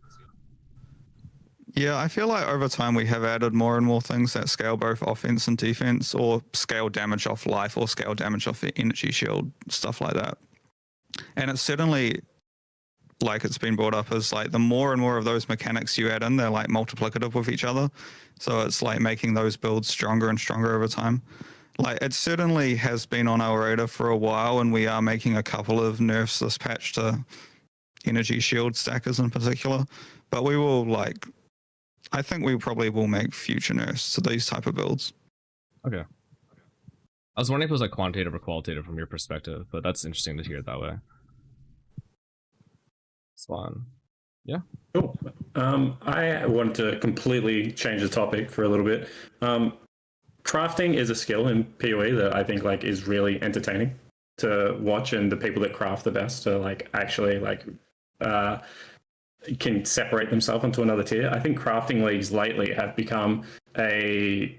Yeah, I feel like over time we have added more and more things that scale both offense and defense, or scale damage off life, or scale damage off the energy shield, stuff like that. And it's certainly, like it's been brought up, as like the more and more of those mechanics you add in, they're like multiplicative with each other. So it's like making those builds stronger and stronger over time. Like, it certainly has been on our radar for a while, and we are making a couple of nerfs this patch to energy shield stackers in particular. But we will, like, I think we probably will make future nerfs to these type of builds. Okay. I was wondering if it was like quantitative or qualitative from your perspective, but that's interesting to hear it that way. Swan. Yeah. Cool. I want to completely change the topic for a little bit. Crafting is a skill in PoE that I think like is really entertaining to watch, and the people that craft the best are like actually like can separate themselves into another tier. I think crafting leagues lately have become a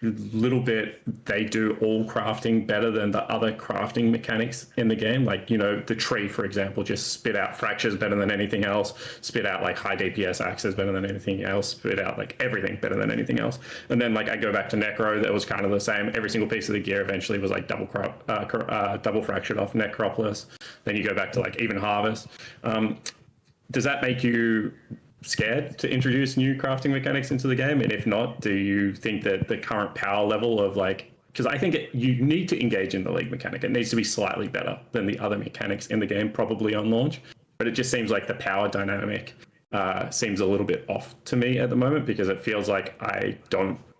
little bit, they do all crafting better than the other crafting mechanics in the game. Like, you know, the tree, for example, just spit out fractures better than anything else, spit out like high DPS axes better than anything else, spit out like everything better than anything else. And then like I go back to Necro, that was kind of the same. Every single piece of the gear eventually was like double fractured off Necropolis. Then you go back to like even Harvest. Does that make you scared to introduce new crafting mechanics into the game? And if not, do you think that the current power level of like, because I think you need to engage in the league mechanic, it needs to be slightly better than the other mechanics in the game, probably on launch, but it just seems like the power dynamic seems a little bit off to me at the moment, because it feels like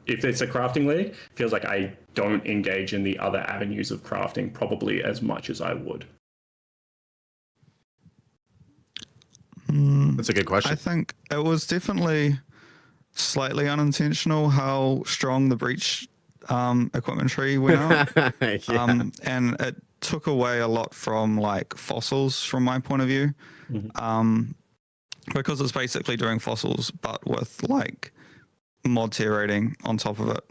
if it's a crafting league, it feels like I don't engage in the other avenues of crafting probably as much as I would. That's a good question. I think it was definitely slightly unintentional how strong the breach equipment tree went out. Yeah. And it took away a lot from like fossils from my point of view. Because it's basically doing fossils but with like mod tier rating on top of it.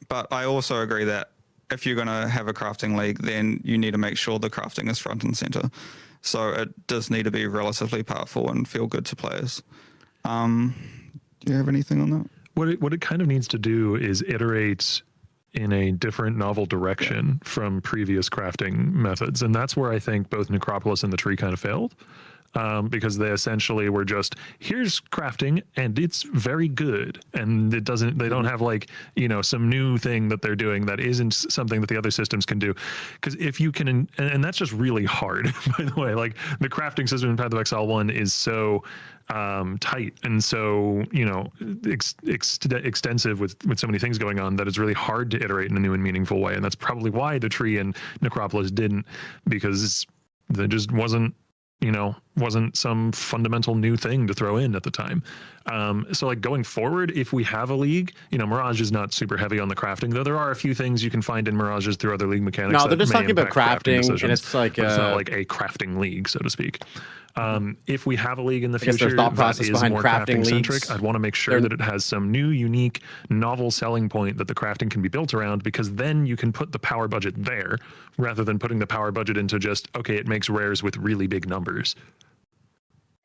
But I also agree that if you're going to have a crafting league, then you need to make sure the crafting is front and center. So it does need to be relatively powerful and feel good to players. Do you have anything on that? What it kind of needs to do is iterate in a different novel direction from previous crafting methods. And that's where I think both Necropolis and the tree kind of failed. Because they essentially were just, here's crafting and it's very good, and they don't have like, you know, some new thing that they're doing that isn't something that the other systems can do. Because if you can, and that's just really hard, by the way, like the crafting system in Path of Exile 1 is so tight and so, you know, extensive with so many things going on that it's really hard to iterate in a new and meaningful way. And that's probably why the tree and Necropolis didn't, because there just wasn't some fundamental new thing to throw in at the time. So like going forward, if we have a league, you know, Mirage is not super heavy on the crafting, though there are a few things you can find in Mirages through other league mechanics. No, they're just talking about crafting, and it's like it's not like a crafting league, so to speak. If we have a league in the future their thought process that is behind more crafting centric, leagues, I'd want to make sure that it has some new, unique, novel selling point that the crafting can be built around, because then you can put the power budget there rather than putting the power budget into just, okay, it makes rares with really big numbers.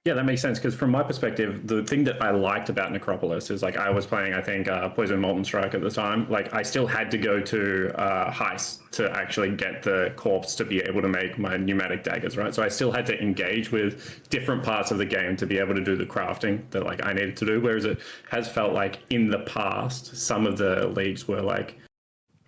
Yeah, that makes sense, because from my perspective, the thing that I liked about Necropolis is, like, I was playing, I think, Poison Molten Strike at the time. Like, I still had to go to Heist to actually get the corpse to be able to make my pneumatic daggers, right? So I still had to engage with different parts of the game to be able to do the crafting that, like, I needed to do, whereas it has felt like in the past, some of the leagues were like,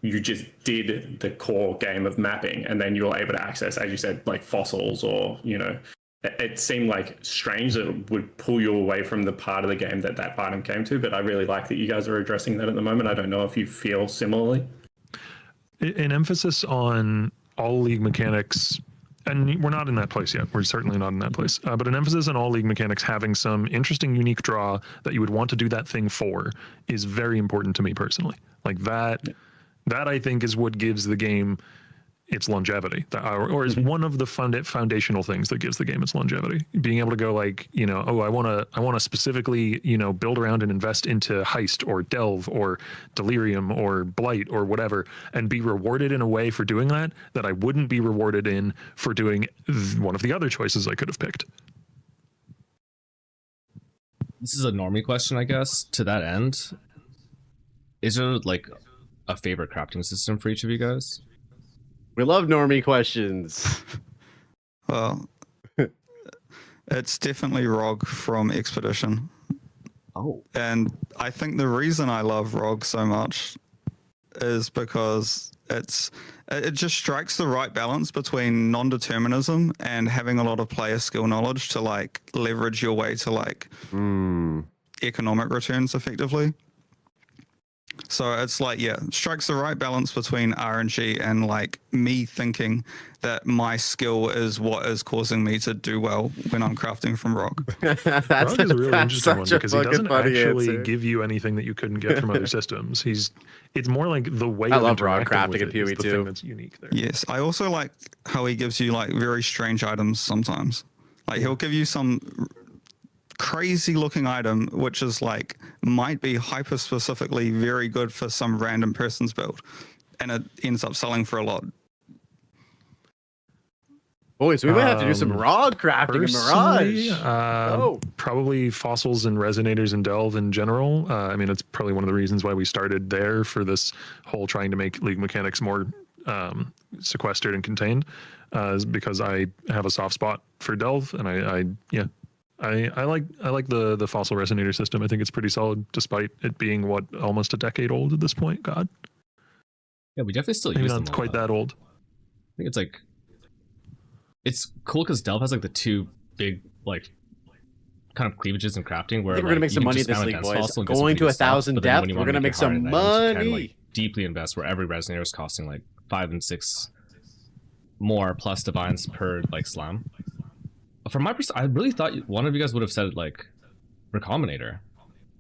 you just did the core game of mapping, and then you were able to access, as you said, like fossils or, you know, it seemed like strange that it would pull you away from the part of the game that item came to, but I really like that you guys are addressing that at the moment. I don't know if you feel similarly. An emphasis on all league mechanics, and we're not in that place yet. We're certainly not in that place. But an emphasis on all league mechanics having some interesting, unique draw that you would want to do that thing for is very important to me personally. Like that I think is what gives the game its longevity, or is one of the foundational things that gives the game its longevity. Being able to go like, you know, oh, I want to specifically, you know, build around and invest into Heist or Delve or Delirium or Blight or whatever, and be rewarded in a way for doing that I wouldn't be rewarded in for doing one of the other choices I could have picked. This is a normie question, I guess. To that end, is there like a favorite crafting system for each of you guys? We love normie questions. Well, it's definitely ROG from Expedition. Oh. And I think the reason I love ROG so much is because it just strikes the right balance between non-determinism and having a lot of player skill knowledge to like leverage your way to like economic returns effectively. So it's like, yeah, strikes the right balance between RNG and like me thinking that my skill is what is causing me to do well when I'm crafting from ROG. ROG is a really interesting one because he doesn't actually answer. give you anything that you couldn't get from other systems. It's more like the way I of love ROG interacting crafting with in it is PoE the too. thing that's unique there. Yes, I also like how he gives you like very strange items sometimes. Like he'll give you some crazy looking item which is like might be hyper specifically very good for some random person's build, and it ends up selling for a lot. Boys, we might have to do some ROG crafting in Mirage. Probably fossils and resonators and Delve in general. I mean, it's probably one of the reasons why we started there for this whole trying to make league mechanics more sequestered and contained, is because I have a soft spot for Delve, and I like the fossil resonator system. I think it's pretty solid, despite it being almost a decade old at this point. God. Yeah, we definitely still Maybe use not them. Quite that old. I think it's cool because Delve has like the two big like kind of cleavages in crafting where I think we're gonna make some money this league, boys. Going to 1,000 depth, we're gonna make some money. Deeply invest where every resonator is costing like 5 and 6 more plus divines per like slam. From my perspective, I really thought one of you guys would have said like Recombinator.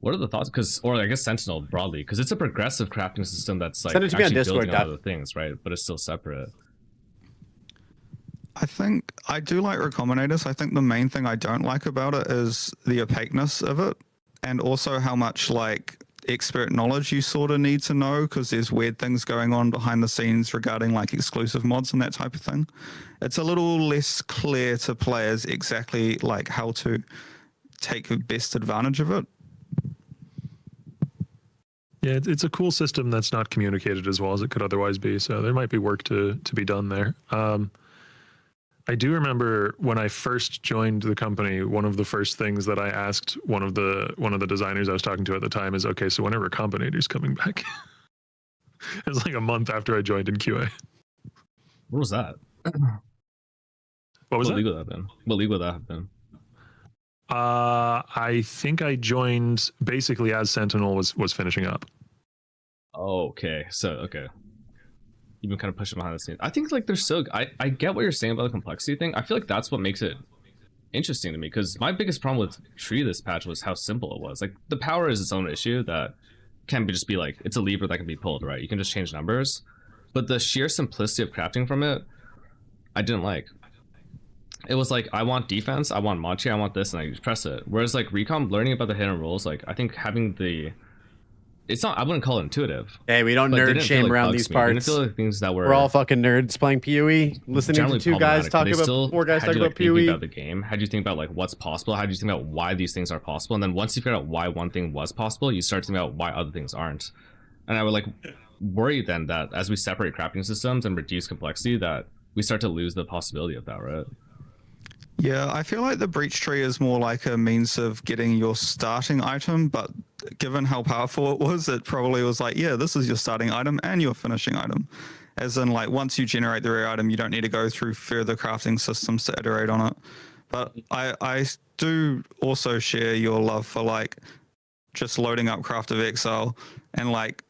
What are the thoughts? Because, or I guess Sentinel broadly, because it's a progressive crafting system that's like Send it to me on actually Discord, building other things, right? But it's still separate. I think I do like Recombinators. I think the main thing I don't like about it is the opaqueness of it, and also how much like expert knowledge you sort of need to know, because there's weird things going on behind the scenes regarding like exclusive mods and that type of thing. It's a little less clear to players exactly like how to take best advantage of it. Yeah, it's a cool system that's not communicated as well as it could otherwise be. So there might be work to be done there. I do remember when I first joined the company, one of the first things that I asked one of the designers I was talking to at the time is, okay, so when are Recombinators coming back? It was like a month after I joined in QA. What was that? What was that? What league would that have been? What league would that have been? I think I joined basically as Sentinel was finishing up. Oh, okay. So, okay. You've been kind of pushing behind the scenes. I think like there's so I get what you're saying about the complexity thing. I feel like that's what makes it interesting to me, because my biggest problem with Tree this patch was how simple it was. Like the power is its own issue that can just be like, it's a lever that can be pulled, right? You can just change numbers. But the sheer simplicity of crafting from it, I didn't like. It was like, I want defense, I want Machi, I want this, and I just press it. Whereas like Recom, learning about the hidden rules, like I think having the, it's not, I wouldn't call it intuitive. Hey, we don't nerd shame like around these I parts. didn't feel like things that We're all fucking nerds playing PoE, listening to four guys talk about PoE. About the game. How do you think about like what's possible? How do you think about why these things are possible? And then once you figure out why one thing was possible, you start to think about why other things aren't. And I would like worry then that as we separate crafting systems and reduce complexity, that we start to lose the possibility of that, right? Yeah, I feel like the breach tree is more like a means of getting your starting item, but given how powerful it was, it probably was like, yeah, this is your starting item and your finishing item. As in, like, once you generate the rare item, you don't need to go through further crafting systems to iterate on it. But I do also share your love for, like, just loading up Path of Exile and, like,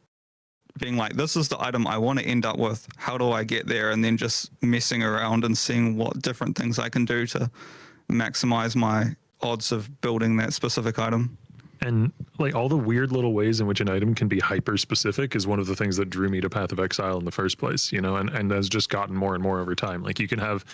being like, this is the item I want to end up with. How do I get there? And then just messing around and seeing what different things I can do to maximize my odds of building that specific item. And like all the weird little ways in which an item can be hyper specific is one of the things that drew me to Path of Exile in the first place, you know, and has just gotten more and more over time. Like you can have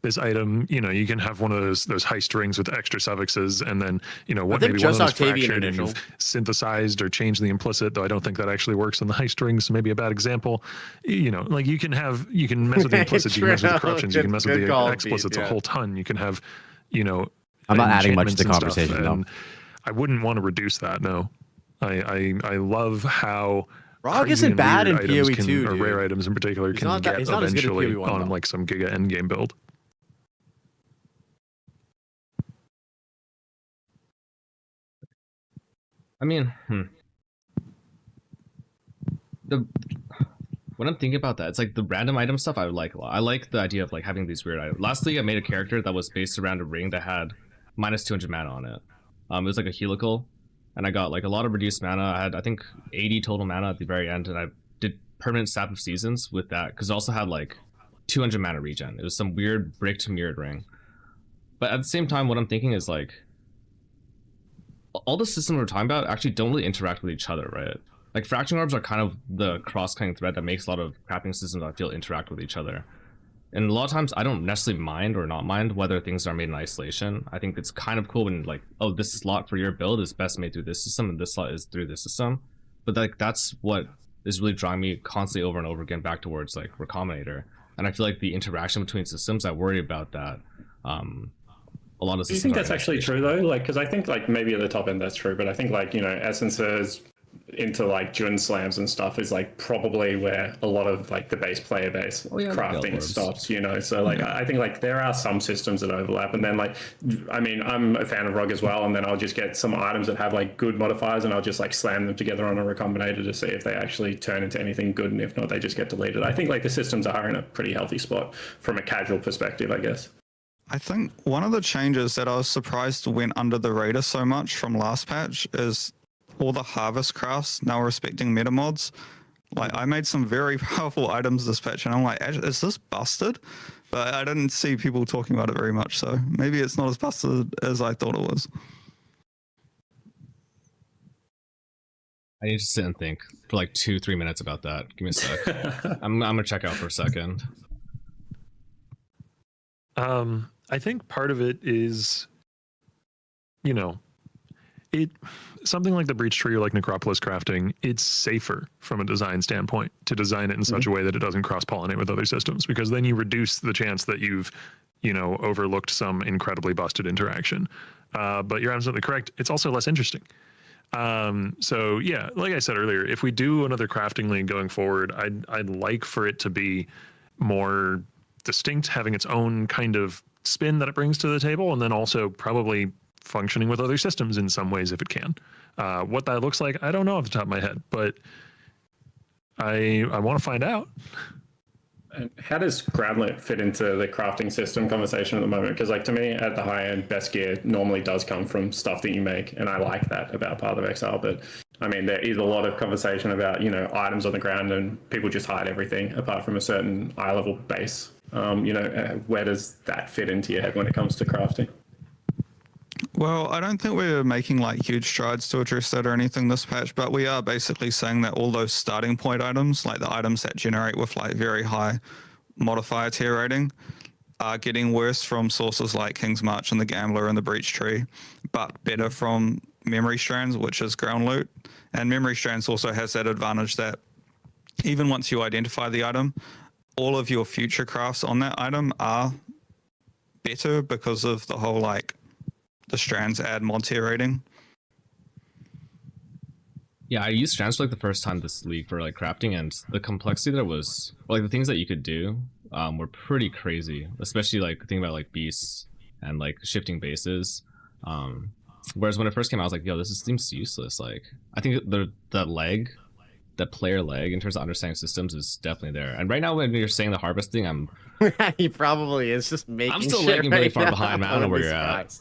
this item, you know, you can have one of those heist rings with extra suffixes, and then, you know, what maybe one of those fractured and you've synthesized or changed the implicit, though I don't think that actually works on the heist rings, so maybe a bad example. You know, like you can mess with the implicits, you can mess with the corruptions, you can mess with the explicits a whole ton. You can have, you know, I'm not adding much to the conversation, though. I wouldn't want to reduce that, no. I love how Rog isn't bad in PoE can, too, or dude. rare items in particular can get eventually on like some giga endgame build. I mean, when I'm thinking about that, it's like the random item stuff I would like a lot. I like the idea of like having these weird items. Lastly, I made a character that was based around a ring that had minus 200 mana on it. It was like a helical, and I got like a lot of reduced mana. I had, I think, 80 total mana at the very end, and I did permanent Sap of Seasons with that, because it also had like 200 mana regen. It was some weird bricked mirrored ring. But at the same time, what I'm thinking is like, all the systems we're talking about actually don't really interact with each other, right? Like fracturing orbs are kind of the cross-cutting thread that makes a lot of crafting systems I feel interact with each other. And a lot of times I don't necessarily mind or not mind whether things are made in isolation. I think it's kind of cool when like, oh, this slot for your build is best made through this system and this slot is through this system. But like that's what is really drawing me constantly over and over again back towards like Recombinator. And I feel like the interaction between systems, I worry about that. A lot of do you think that's actually true though? Like, because I think like maybe at the top end that's true, but I think like, you know, essences into like Jun slams and stuff is like probably where a lot of like the base player base crafting stops, you know. So like I think like there are some systems that overlap, and then like, I mean, I'm a fan of Rog as well, and then I'll just get some items that have like good modifiers and I'll just like slam them together on a Recombinator to see if they actually turn into anything good, and if not, they just get deleted. I think like the systems are in a pretty healthy spot from a casual perspective, I guess. I think one of the changes that I was surprised went under the radar so much from last patch is all the harvest crafts now respecting meta mods. Like, I made some very powerful items this patch, and I'm like, is this busted? But I didn't see people talking about it very much, so maybe it's not as busted as I thought it was. I need to sit and think for like 2-3 minutes about that. Give me a sec. I'm gonna check out for a second. I think part of it is, you know, something like the Breach Tree or like Necropolis crafting, it's safer from a design standpoint to design it in such a way that it doesn't cross-pollinate with other systems, because then you reduce the chance that you've, you know, overlooked some incredibly busted interaction. But you're absolutely correct. It's also less interesting. So yeah, like I said earlier, if we do another crafting league going forward, I'd like for it to be more distinct, having its own kind of spin that it brings to the table, and then also probably functioning with other systems in some ways if it can. What that looks like, I don't know off the top of my head, but I want to find out. And how does Groundlet fit into the crafting system conversation at the moment? Because like to me, at the high end, best gear normally does come from stuff that you make, and I like that about Path of Exile. But I mean, there is a lot of conversation about, you know, items on the ground, and people just hide everything apart from a certain eye level base. You know, where does that fit into your head when it comes to crafting? Well, I don't think we're making like huge strides to address that or anything this patch, but we are basically saying that all those starting point items, like the items that generate with like very high modifier tier rating, are getting worse from sources like King's March and the Gambler and the Breach Tree, but better from Memory Strands, which is ground loot. And Memory Strands also has that advantage that even once you identify the item, all of your future crafts on that item are better because of the whole like the strands add mod tier rating. Yeah, I used strands for like the first time this week for like crafting, and the complexity there was, like the things that you could do were pretty crazy, especially like thinking about like beasts and like shifting bases. Whereas when it first came out, I was like, yo, this seems useless. Like, I think that player leg in terms of understanding systems is definitely there. And right now when you're saying the harvesting, I'm he probably is just making. I'm still shit lagging really right far now. behind, man. I don't know where you're at.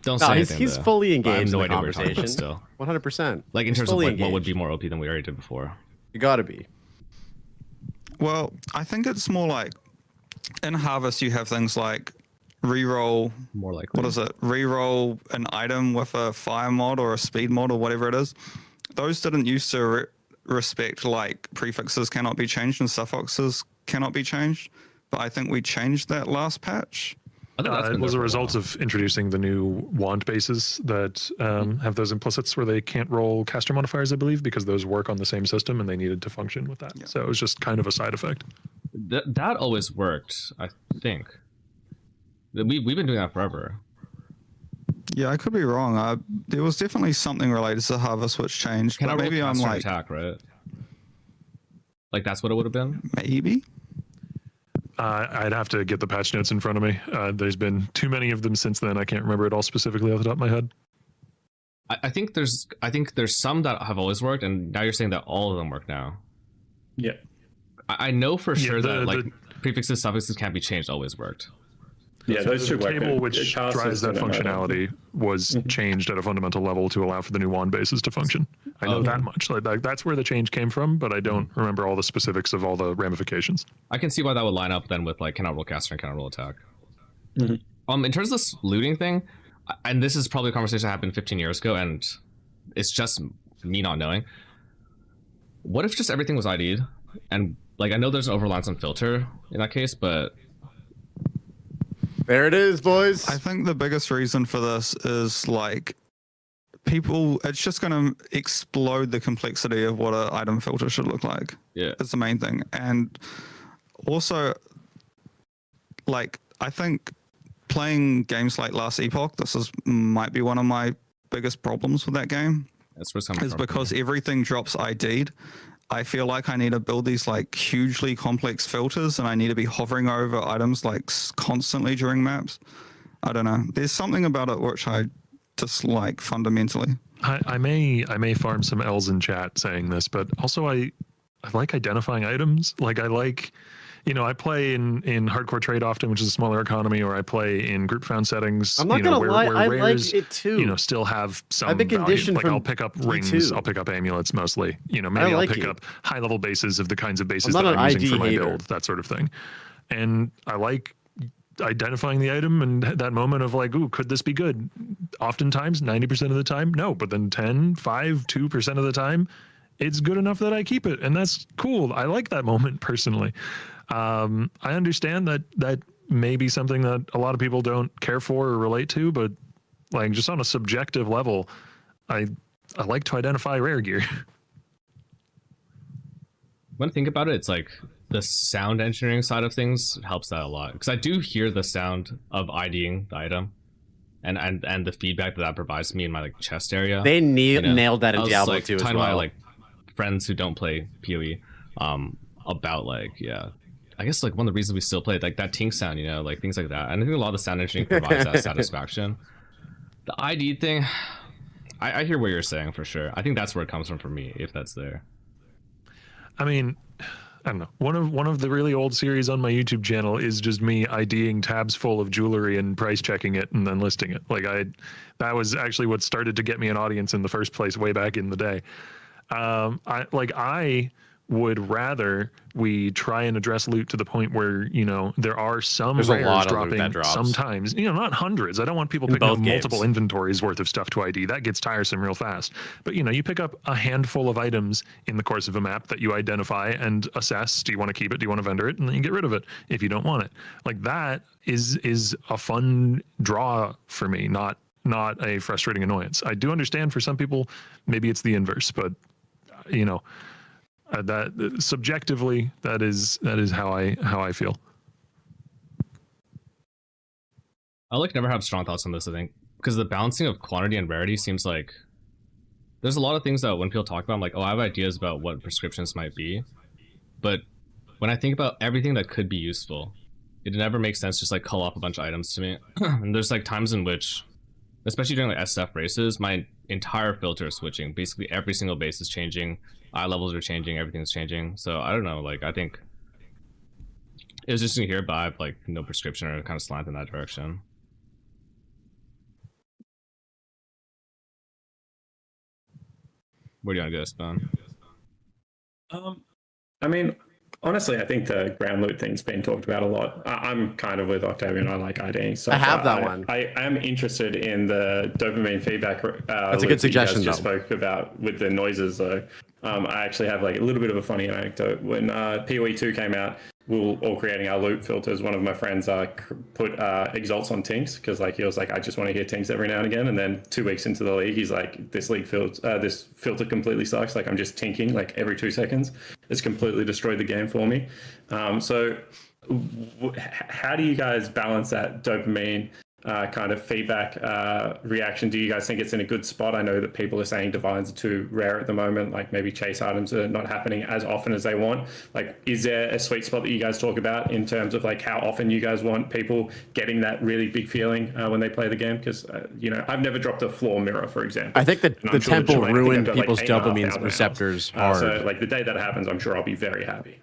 Don't No, say he's, anything. he's fully engaged in I the have no idea what you're talking conversation. about still. 100%. Like in He's terms of fully like what would engaged. be more OP than we already did before. You gotta be. Well, I think it's more like in Harvest you have things like reroll. More likely. What is it? Reroll an item with a fire mod or a speed mod or whatever it is. Those didn't used to respect like prefixes cannot be changed and suffixes cannot be changed. But I think we changed that last patch. It was a result of introducing the new wand bases that have those implicits where they can't roll caster modifiers, I believe, because those work on the same system and they needed to function with that. Yeah. So it was just kind of a side effect. That always worked, I think. We've been doing that forever. Yeah, I could be wrong. There was definitely something related to Harvest which changed. Can but I roll maybe I'm like attack, right? Like that's what it would have been? Maybe. I'd have to get the patch notes in front of me. There's been too many of them since then. I can't remember it all specifically off the top of my head. I think there's some that have always worked, and now you're saying that all of them work now. Yeah. I know for sure that like prefixes, suffixes can't be changed always worked. Yeah, those two the work. table which drives that functionality was changed at a fundamental level to allow for the new wand bases to function. I know that much. Like that's where the change came from, but I don't remember all the specifics of all the ramifications. I can see why that would line up then with like cannot roll caster and cannot roll attack. In terms of this looting thing, and this is probably a conversation that happened 15 years ago, and it's just me not knowing. What if just everything was ID'd? And like I know there's an overlance and filter in that case, but there it is, boys. I think the biggest reason for this is like people, it's just going to explode the complexity of what an item filter should look like. Yeah. It's the main thing. And also, like, I think playing games like Last Epoch, might be one of my biggest problems with that game. That's what's coming is because everything drops ID'd. I feel like I need to build these like hugely complex filters, and I need to be hovering over items like constantly during maps. I don't know. There's something about it which I dislike fundamentally. I may farm some L's in chat saying this, but also I like identifying items. Like I like, I play in hardcore trade often, which is a smaller economy, or I play in group found settings. I'm not gonna lie, where I rares, like it too. Still have some I've been value. conditioned Like I'll from pick up D2. rings, I'll pick up amulets mostly. Maybe I'll like pick it. up high level bases of the kinds of bases I'm that not I'm an using for ID my hater. build, that sort of thing. And I like identifying the item and that moment of like, ooh, could this be good? Oftentimes, 90% of the time, no. But then 10, 5, 2% of the time, it's good enough that I keep it. And that's cool. I like that moment personally. I understand that may be something that a lot of people don't care for or relate to, but like just on a subjective level, I like to identify rare gear. When I think about it, it's like the sound engineering side of things helps that a lot, because I do hear the sound of IDing the item and the feedback that provides me in my like chest area. They nailed that in Diablo 2 as talking to my well. like friends who don't play PoE about like, yeah, I guess like one of the reasons we still play like that tink sound, like things like that. And I think a lot of the sound engineering provides that satisfaction. The ID thing, I hear what you're saying for sure. I think that's where it comes from for me, if that's there. I mean, I don't know. One of the really old series on my YouTube channel is just me IDing tabs full of jewelry and price checking it and then listing it. Like that was actually what started to get me an audience in the first place way back in the day. I would rather we try and address loot to the point where there are some There's a rares lot of dropping loot that drops. sometimes, not hundreds. I don't want people In picking up both games. multiple inventories worth of stuff to ID. That gets tiresome real fast. But you pick up a handful of items in the course of a map that you identify and assess. Do you want to keep it? Do you want to vendor it? And then you get rid of it if you don't want it. Like that is a fun draw for me, not a frustrating annoyance. I do understand for some people maybe it's the inverse, but that subjectively that is how I feel. I like never have strong thoughts on this, I think, because the balancing of quantity and rarity seems like there's a lot of things that when people talk about, I'm like, oh, I have ideas about what prescriptions might be, but when I think about everything that could be useful, it never makes sense just like cull off a bunch of items to me. And there's like times in which, especially during like SF races, my entire filter is switching. Basically every single base is changing, eye levels are changing, everything's changing. So I don't know, like I think it was just in here, but I have like no prescription or kind of slant in that direction. Where do you want to go, Spawn? I mean, honestly, I think the ground loot thing's been talked about a lot. I'm kind of with Octavian. I like IDing. So I have that one. I am interested in the dopamine feedback. That's a good suggestion. You guys just spoke about with the noises, though. I actually have like a little bit of a funny anecdote. When PoE 2 came out, we were all creating our loot filters. One of my friends put exalts on tinks because like he was like, I just want to hear tinks every now and again. And then 2 weeks into the league, he's like, this filter completely sucks. Like I'm just tinking like every 2 seconds. It's completely destroyed the game for me. So how do you guys balance that dopamine kind of feedback reaction? Do you guys think it's in a good spot? I know that people are saying divines are too rare at the moment, like maybe chase items are not happening as often as they want. Like, is there a sweet spot that you guys talk about in terms of like how often you guys want people getting that really big feeling when they play the game? Because I've never dropped a floor mirror, for example. I think that the temple ruined people's dopamine like receptors hard. So like the day that happens, I'm sure I'll be very happy.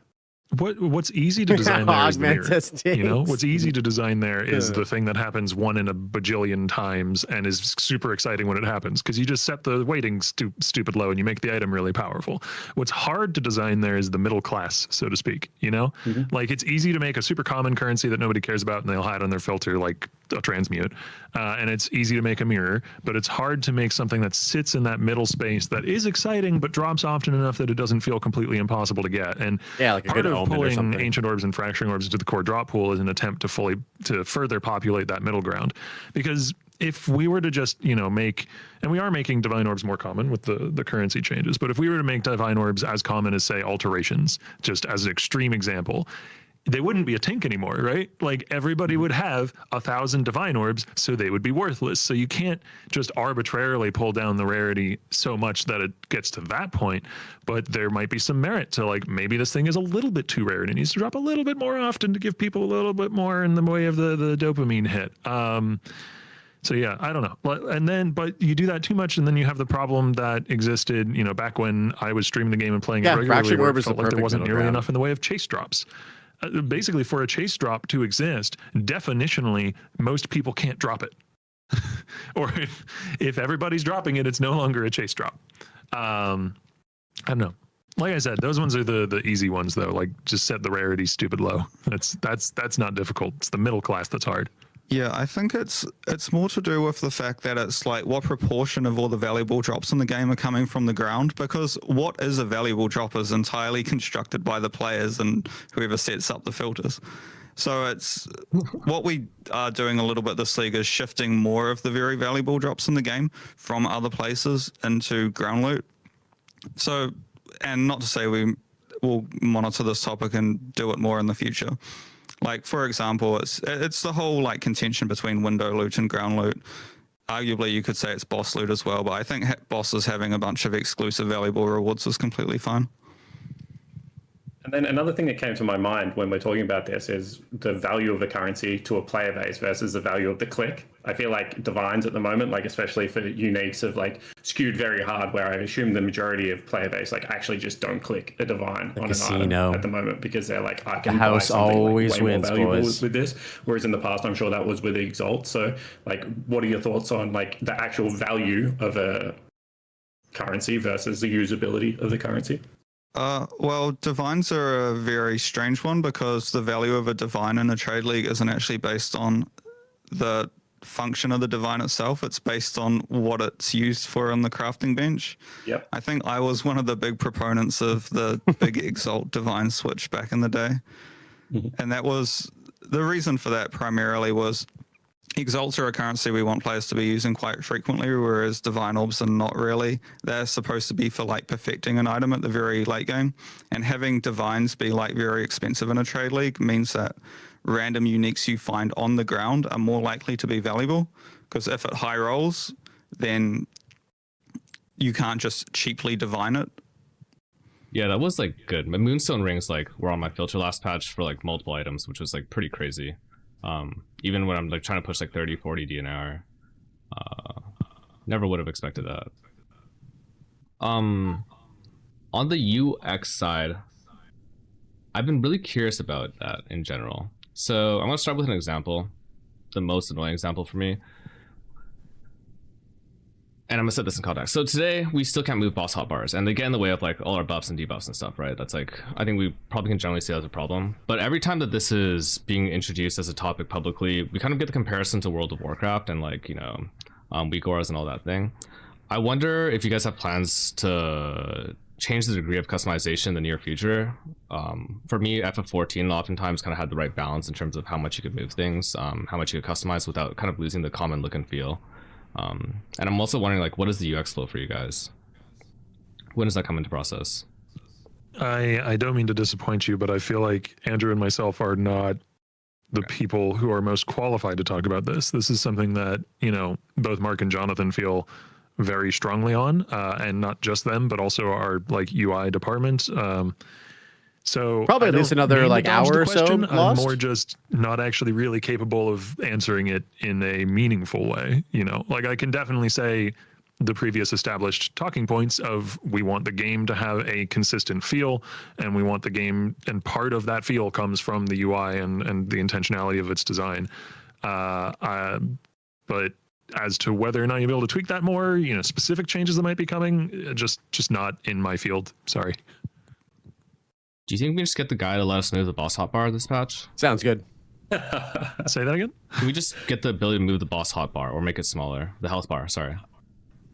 What's easy to design there is the mirror. Tinks. What's easy to design there is the thing that happens 1 in a bajillion times and is super exciting when it happens because you just set the weighting stupid low and you make the item really powerful. What's hard to design there is the middle class, so to speak. Like it's easy to make a super common currency that nobody cares about and they'll hide on their filter like a transmute, and it's easy to make a mirror, but it's hard to make something that sits in that middle space that is exciting but drops often enough that it doesn't feel completely impossible to get. And like a part good of pulling something. ancient orbs and fracturing orbs into the core drop pool is an attempt to further populate that middle ground. Because if we were to just make, and we are making divine orbs more common with the currency changes, but if we were to make divine orbs as common as say alterations, just as an extreme example, they wouldn't be a tink anymore, right? Like everybody would have 1,000 divine orbs, so they would be worthless. So you can't just arbitrarily pull down the rarity so much that it gets to that point. But there might be some merit to like maybe this thing is a little bit too rare and it needs to drop a little bit more often to give people a little bit more in the way of the dopamine hit. So yeah, I don't know. But you do that too much, and then you have the problem that existed, back when I was streaming the game and playing it regularly. Where it felt like there wasn't nearly enough in the way of chase drops. basically for a chase drop to exist, definitionally, most people can't drop it. Or if everybody's dropping it, it's no longer a chase drop. I don't know. Like I said, those ones are the easy ones though. Like just set the rarity stupid low. That's not difficult. It's the middle class that's hard. Yeah, I think it's more to do with the fact that it's like what proportion of all the valuable drops in the game are coming from the ground, because what is a valuable drop is entirely constructed by the players and whoever sets up the filters. So it's what we are doing a little bit this league is shifting more of the very valuable drops in the game from other places into ground loot. So, and not to say we will monitor this topic and do it more in the future. Like, for example, it's the whole like contention between window loot and ground loot. Arguably, you could say it's boss loot as well, but I think bosses having a bunch of exclusive valuable rewards is completely fine. And then another thing that came to my mind when we're talking about this is the value of the currency to a player base versus the value of the click. I feel like divines at the moment, like especially for uniques, have like skewed very hard, where I assume the majority of player base like actually just don't click a divine on an item at the moment because they're like, I can buy something always like way more valuable with this. Whereas in the past, I'm sure that was with Exalt. So like, what are your thoughts on like the actual value of a currency versus the usability of the currency? Well, divines are a very strange one because the value of a divine in a trade league isn't actually based on the function of the divine itself. It's based on what it's used for on the crafting bench. Yep. I think I was one of the big proponents of the big Exalt divine switch back in the day. And that was the reason for that primarily was Exalts are a currency we want players to be using quite frequently, whereas Divine Orbs are not really. They're supposed to be for like perfecting an item at the very late game. And having Divines be like very expensive in a trade league means that random uniques you find on the ground are more likely to be valuable. Because if it high rolls, then you can't just cheaply divine it. Yeah, that was like good. My Moonstone rings like were on my filter last patch for like multiple items, which was like pretty crazy. Even when I'm like trying to push like 30, 40 D an hour, never would have expected that. On the UX side, I've been really curious about that in general. So I'm gonna start with an example, the most annoying example for me. And I'm gonna set this in context. So today we still can't move boss hotbars, and they get in the way of like all our buffs and debuffs and stuff, right? That's like, I think we probably can generally see that as a problem. But every time that this is being introduced as a topic publicly, we kind of get the comparison to World of Warcraft and like, you know, weak auras and all that thing. I wonder if you guys have plans to change the degree of customization in the near future. For me, FF14 oftentimes kind of had the right balance in terms of how much you could move things, how much you could customize without kind of losing the common look and feel. And I'm also wondering, like, what is the UX flow for you guys? When does that come into process? I don't mean to disappoint you, but I feel like Andrew and myself are not the people who are most qualified to talk about this. This is something that, you know, both Mark and Jonathan feel very strongly on, and not just them, but also our like UI department. So probably at least another like hour or so I'm lost. more just not actually really capable of answering it in a meaningful way. You know, like I can definitely say the previous established talking points of we want the game to have a consistent feel, and we want the game, and part of that feel comes from the UI and the intentionality of its design. But as to whether or not you'll be able to tweak that more, you know, specific changes that might be coming, just not in my field. Sorry. Do you think we just get the guy to let us move the boss hotbar this patch? Sounds good. Say that again? Can we just get the ability to move the boss hotbar or make it smaller? The health bar, sorry.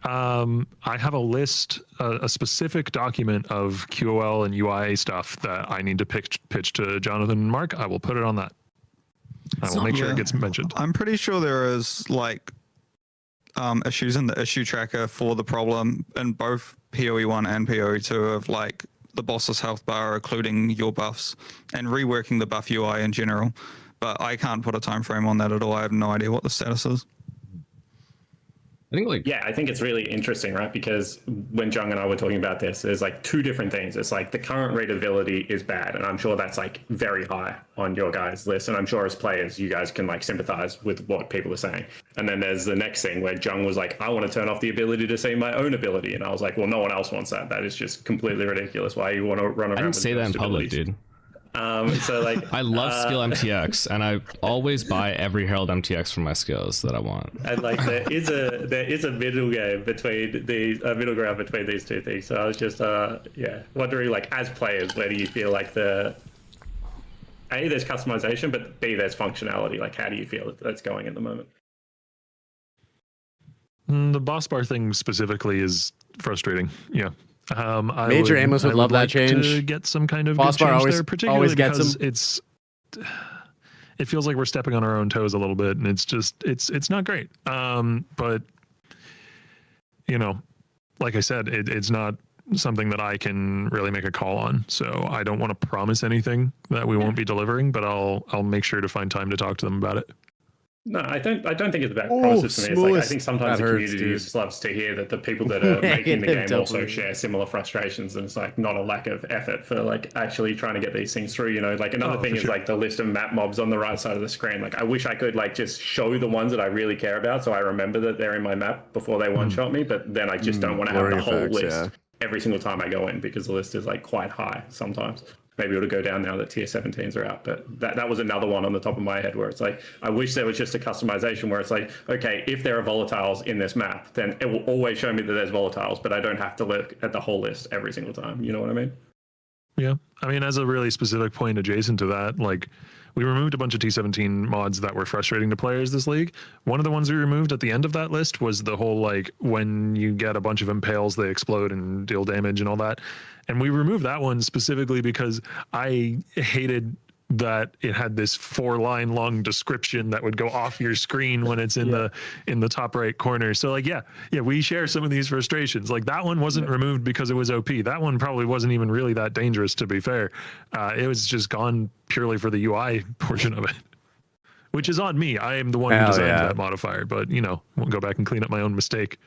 I have a list, a specific document of QOL and UI stuff that I need to pitch to Jonathan and Mark. I will put it on that. I will make sure it gets mentioned. I'm pretty sure there is like issues in the issue tracker for the problem in both PoE 1 and PoE 2 of like the boss's health bar, including your buffs, and reworking the buff UI in general. But I can't put a time frame on that at all. I have no idea what the status is. I think like, yeah, I think it's really interesting, right? Because when Jung and I were talking about this, there's like two different things. It's like the current rateability is bad, and I'm sure that's like very high on your guys' list. And I'm sure as players, you guys can like sympathize with what people are saying. And then there's the next thing where Jung was like, I want to turn off the ability to see my own ability. And I was like, well, no one else wants that. That is just completely ridiculous. Why you want to run around? I didn't say that in public, dude. So like, I love skill MTX, and I always buy every Herald MTX for my skills that I want. And like there is a middle game between these middle ground between these two things. So I was just wondering, like, as players, where do you feel like A, there's customization, but B, there's functionality. Like, how do you feel that's going at the moment? The boss bar thing specifically is frustrating. Yeah. Major Amos would love that like change. To get some kind of Boss good bar change always, there, particularly always gets because him. it feels like we're stepping on our own toes a little bit, and it's not great. But you know, like I said, it's not something that I can really make a call on. So I don't want to promise anything that we won't be delivering, but I'll make sure to find time to talk to them about it. No, I don't think it's about promises for me. It's like, I think sometimes the community just loves to hear that the people that are making the game also share similar frustrations, and it's like not a lack of effort for like actually trying to get these things through. You know, like another thing is like the list of map mobs on the right side of the screen. Like I wish I could like just show the ones that I really care about, so I remember that they're in my map before they one shot me. But then I just don't want to have the whole list every single time I go in, because the list is like quite high sometimes. Maybe it'll go down now that tier 17s are out, but that was another one on the top of my head where it's like, I wish there was just a customization where it's like, okay, if there are volatiles in this map, then it will always show me that there's volatiles, but I don't have to look at the whole list every single time. You know what I mean? Yeah. I mean, as a really specific point adjacent to that, like we removed a bunch of T17 mods that were frustrating to players this league. One of the ones we removed at the end of that list was the whole, like, when you get a bunch of impales, they explode and deal damage and all that. And we removed that one specifically because I hated that it had this 4-line long description that would go off your screen when it's in the top right corner. So like, yeah, we share some of these frustrations. Like that one wasn't removed because it was OP. That one probably wasn't even really that dangerous, to be fair. It was just gone purely for the UI portion of it, which is on me. I am the one who designed that modifier, but you know, we'll go back and clean up my own mistake.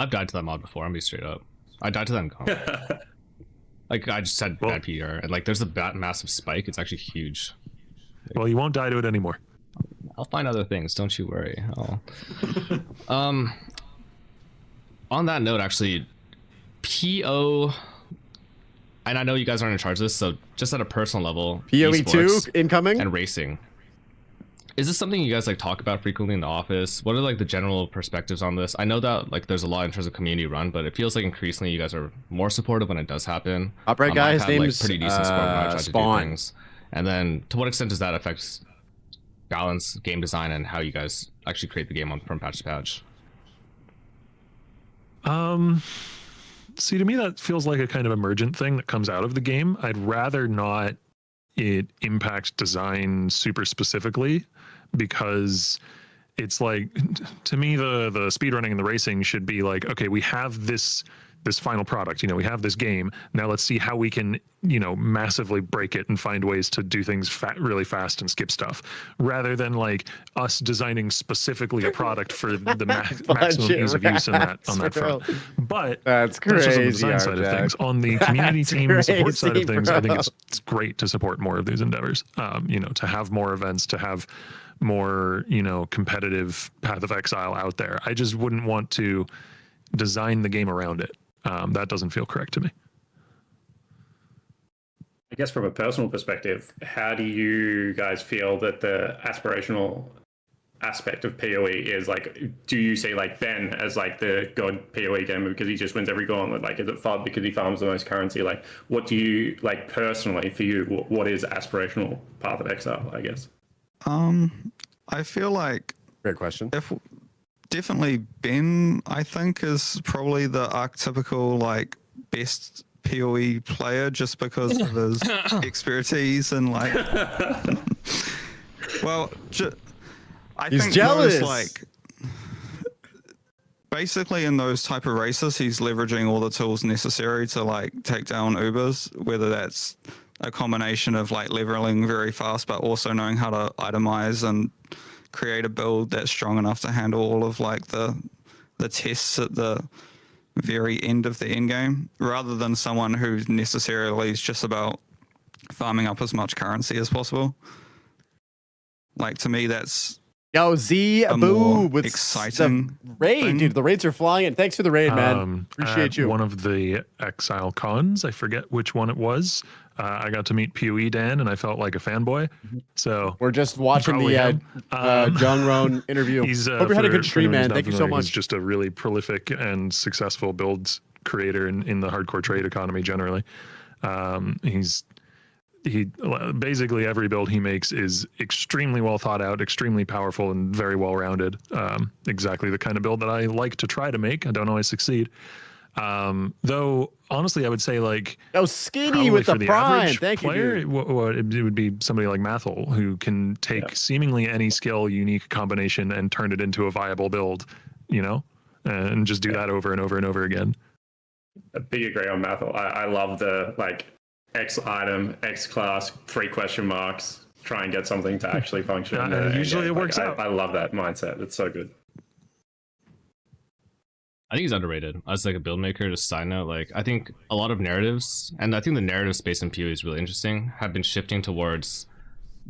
I've died to that mod before. I'm be straight up. I died to that in comp. Like I just had bad PR, and like there's a massive spike. It's actually huge. Well, you won't die to it anymore. I'll find other things. Don't you worry. On that note, actually, PO. And I know you guys aren't in charge of this, so just at a personal level, PoE 2 incoming and racing. Is this something you guys like talk about frequently in the office? What are like the general perspectives on this? I know that like there's a lot in terms of community run, but it feels like increasingly you guys are more supportive when it does happen. Upright guy, his name's like, pretty decent support when I try to do things. And then to what extent does that affect balance, game design, and how you guys actually create the game from patch to patch? See, to me that feels like a kind of emergent thing that comes out of the game. I'd rather not it impact design super specifically, because it's like, to me, the speedrunning and the racing should be like, okay, we have this final product, you know, we have this game, now let's see how we can, you know, massively break it and find ways to do things really fast and skip stuff, rather than like us designing specifically a product for the maximum ease of use on that front. But that's crazy. Just on the design side of things. On the community team support side of things, I think it's great to support more of these endeavors. You know, to have more events, to have more, you know, competitive Path of Exile out there. I just wouldn't want to design the game around it. That doesn't feel correct to me. I guess from a personal perspective, how do you guys feel that the aspirational aspect of PoE is? Like, do you see like Ben as like the god PoE gamer because he just wins every gauntlet? Like, is it fun because he farms the most currency? Like, what do you like personally for you? What is aspirational Path of Exile, I guess? I feel like great question. Definitely Ben, I think, is probably the archetypical like best PoE player just because of his expertise and like. Well, I he's think jealous. Those, like, basically in those type of races, he's leveraging all the tools necessary to like take down Ubers, whether that's a combination of like leveling very fast, but also knowing how to itemize and create a build that's strong enough to handle all of like the tests at the very end of the end game, rather than someone who necessarily is just about farming up as much currency as possible. Like, to me, that's Yo, Z a Boo more with exciting the raid, thing. dude. The raids are flying in. Thanks for the raid, man. Appreciate at you. One of the Exile cons, I forget which one it was. I got to meet PoE Dan, and I felt like a fanboy. So we're just watching probably the him. John Roan interview. He's Hope you had a good for stream, anyone who's man. not Thank you so familiar, much. He's just a really prolific and successful builds creator in the hardcore trade economy generally. He basically every build he makes is extremely well thought out, extremely powerful, and very well rounded. Exactly the kind of build that I like to try to make. I don't always succeed. Though honestly, I would say like that was skinny probably with for the prime. average Thank you, player, dude. it would be somebody like Mathel who can take seemingly any skill, unique combination, and turn it into a viable build. You know, and just do that over and over and over again. A big agree on Mathel. I love the like X item, X class, 3 question marks. Try and get something to actually function. Usually it works out. I love that mindset. It's so good. I think he's underrated as like a build maker. Just side note, like I think a lot of narratives, and I think the narrative space in PoE is really interesting, have been shifting towards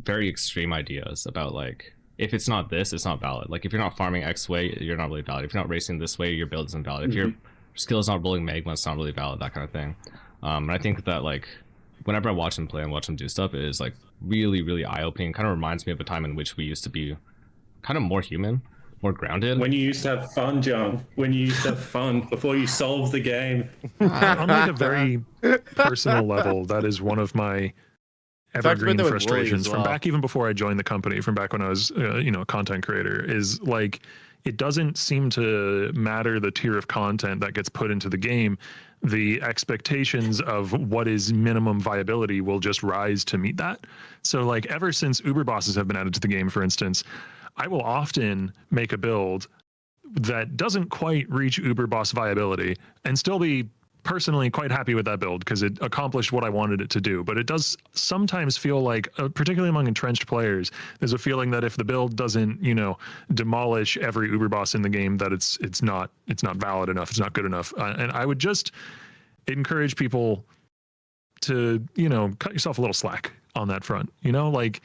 very extreme ideas about like if it's not this, it's not valid. Like if you're not farming X way, you're not really valid. If you're not racing this way, your build isn't valid. If your skill is not rolling magma, it's not really valid. That kind of thing. And I think that like whenever I watch him play and watch him do stuff, it is like really, really eye-opening. Kind of reminds me of a time in which we used to be kind of more human, more grounded. When you used to have fun, John. When you used to have fun before you solved the game. On like a very personal level, that is one of my evergreen frustrations from back even before I joined the company, from back when I was a content creator, is like it doesn't seem to matter the tier of content that gets put into the game. The expectations of what is minimum viability will just rise to meet that. So like ever since Uber bosses have been added to the game, for instance, I will often make a build that doesn't quite reach Uber boss viability and still be personally quite happy with that build because it accomplished what I wanted it to do. But it does sometimes feel like, particularly among entrenched players, there's a feeling that if the build doesn't, demolish every Uber boss in the game, that it's not valid enough, it's not good enough. And I would just encourage people to, cut yourself a little slack on that front. Like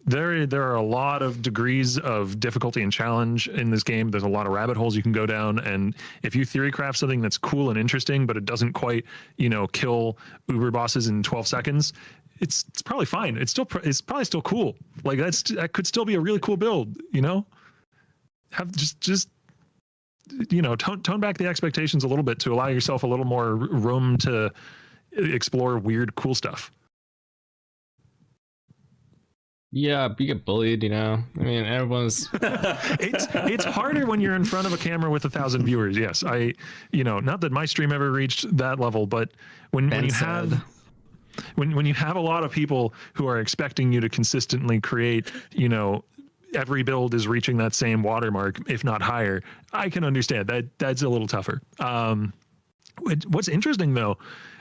there are a lot of degrees of difficulty and challenge in this game. There's a lot of rabbit holes you can go down, and if you theory craft something that's cool and interesting, but it doesn't quite, kill Uber bosses in 12 seconds, it's probably fine. It's probably still cool. Like that could still be a really cool build. Have just tone back the expectations a little bit to allow yourself a little more room to explore weird, cool stuff. Yeah, you get bullied, I mean, everyone's... it's harder when you're in front of a camera with 1,000 viewers. Yes, not that my stream ever reached that level, but when you have a lot of people who are expecting you to consistently create, every build is reaching that same watermark, if not higher, I can understand that's a little tougher. What's interesting though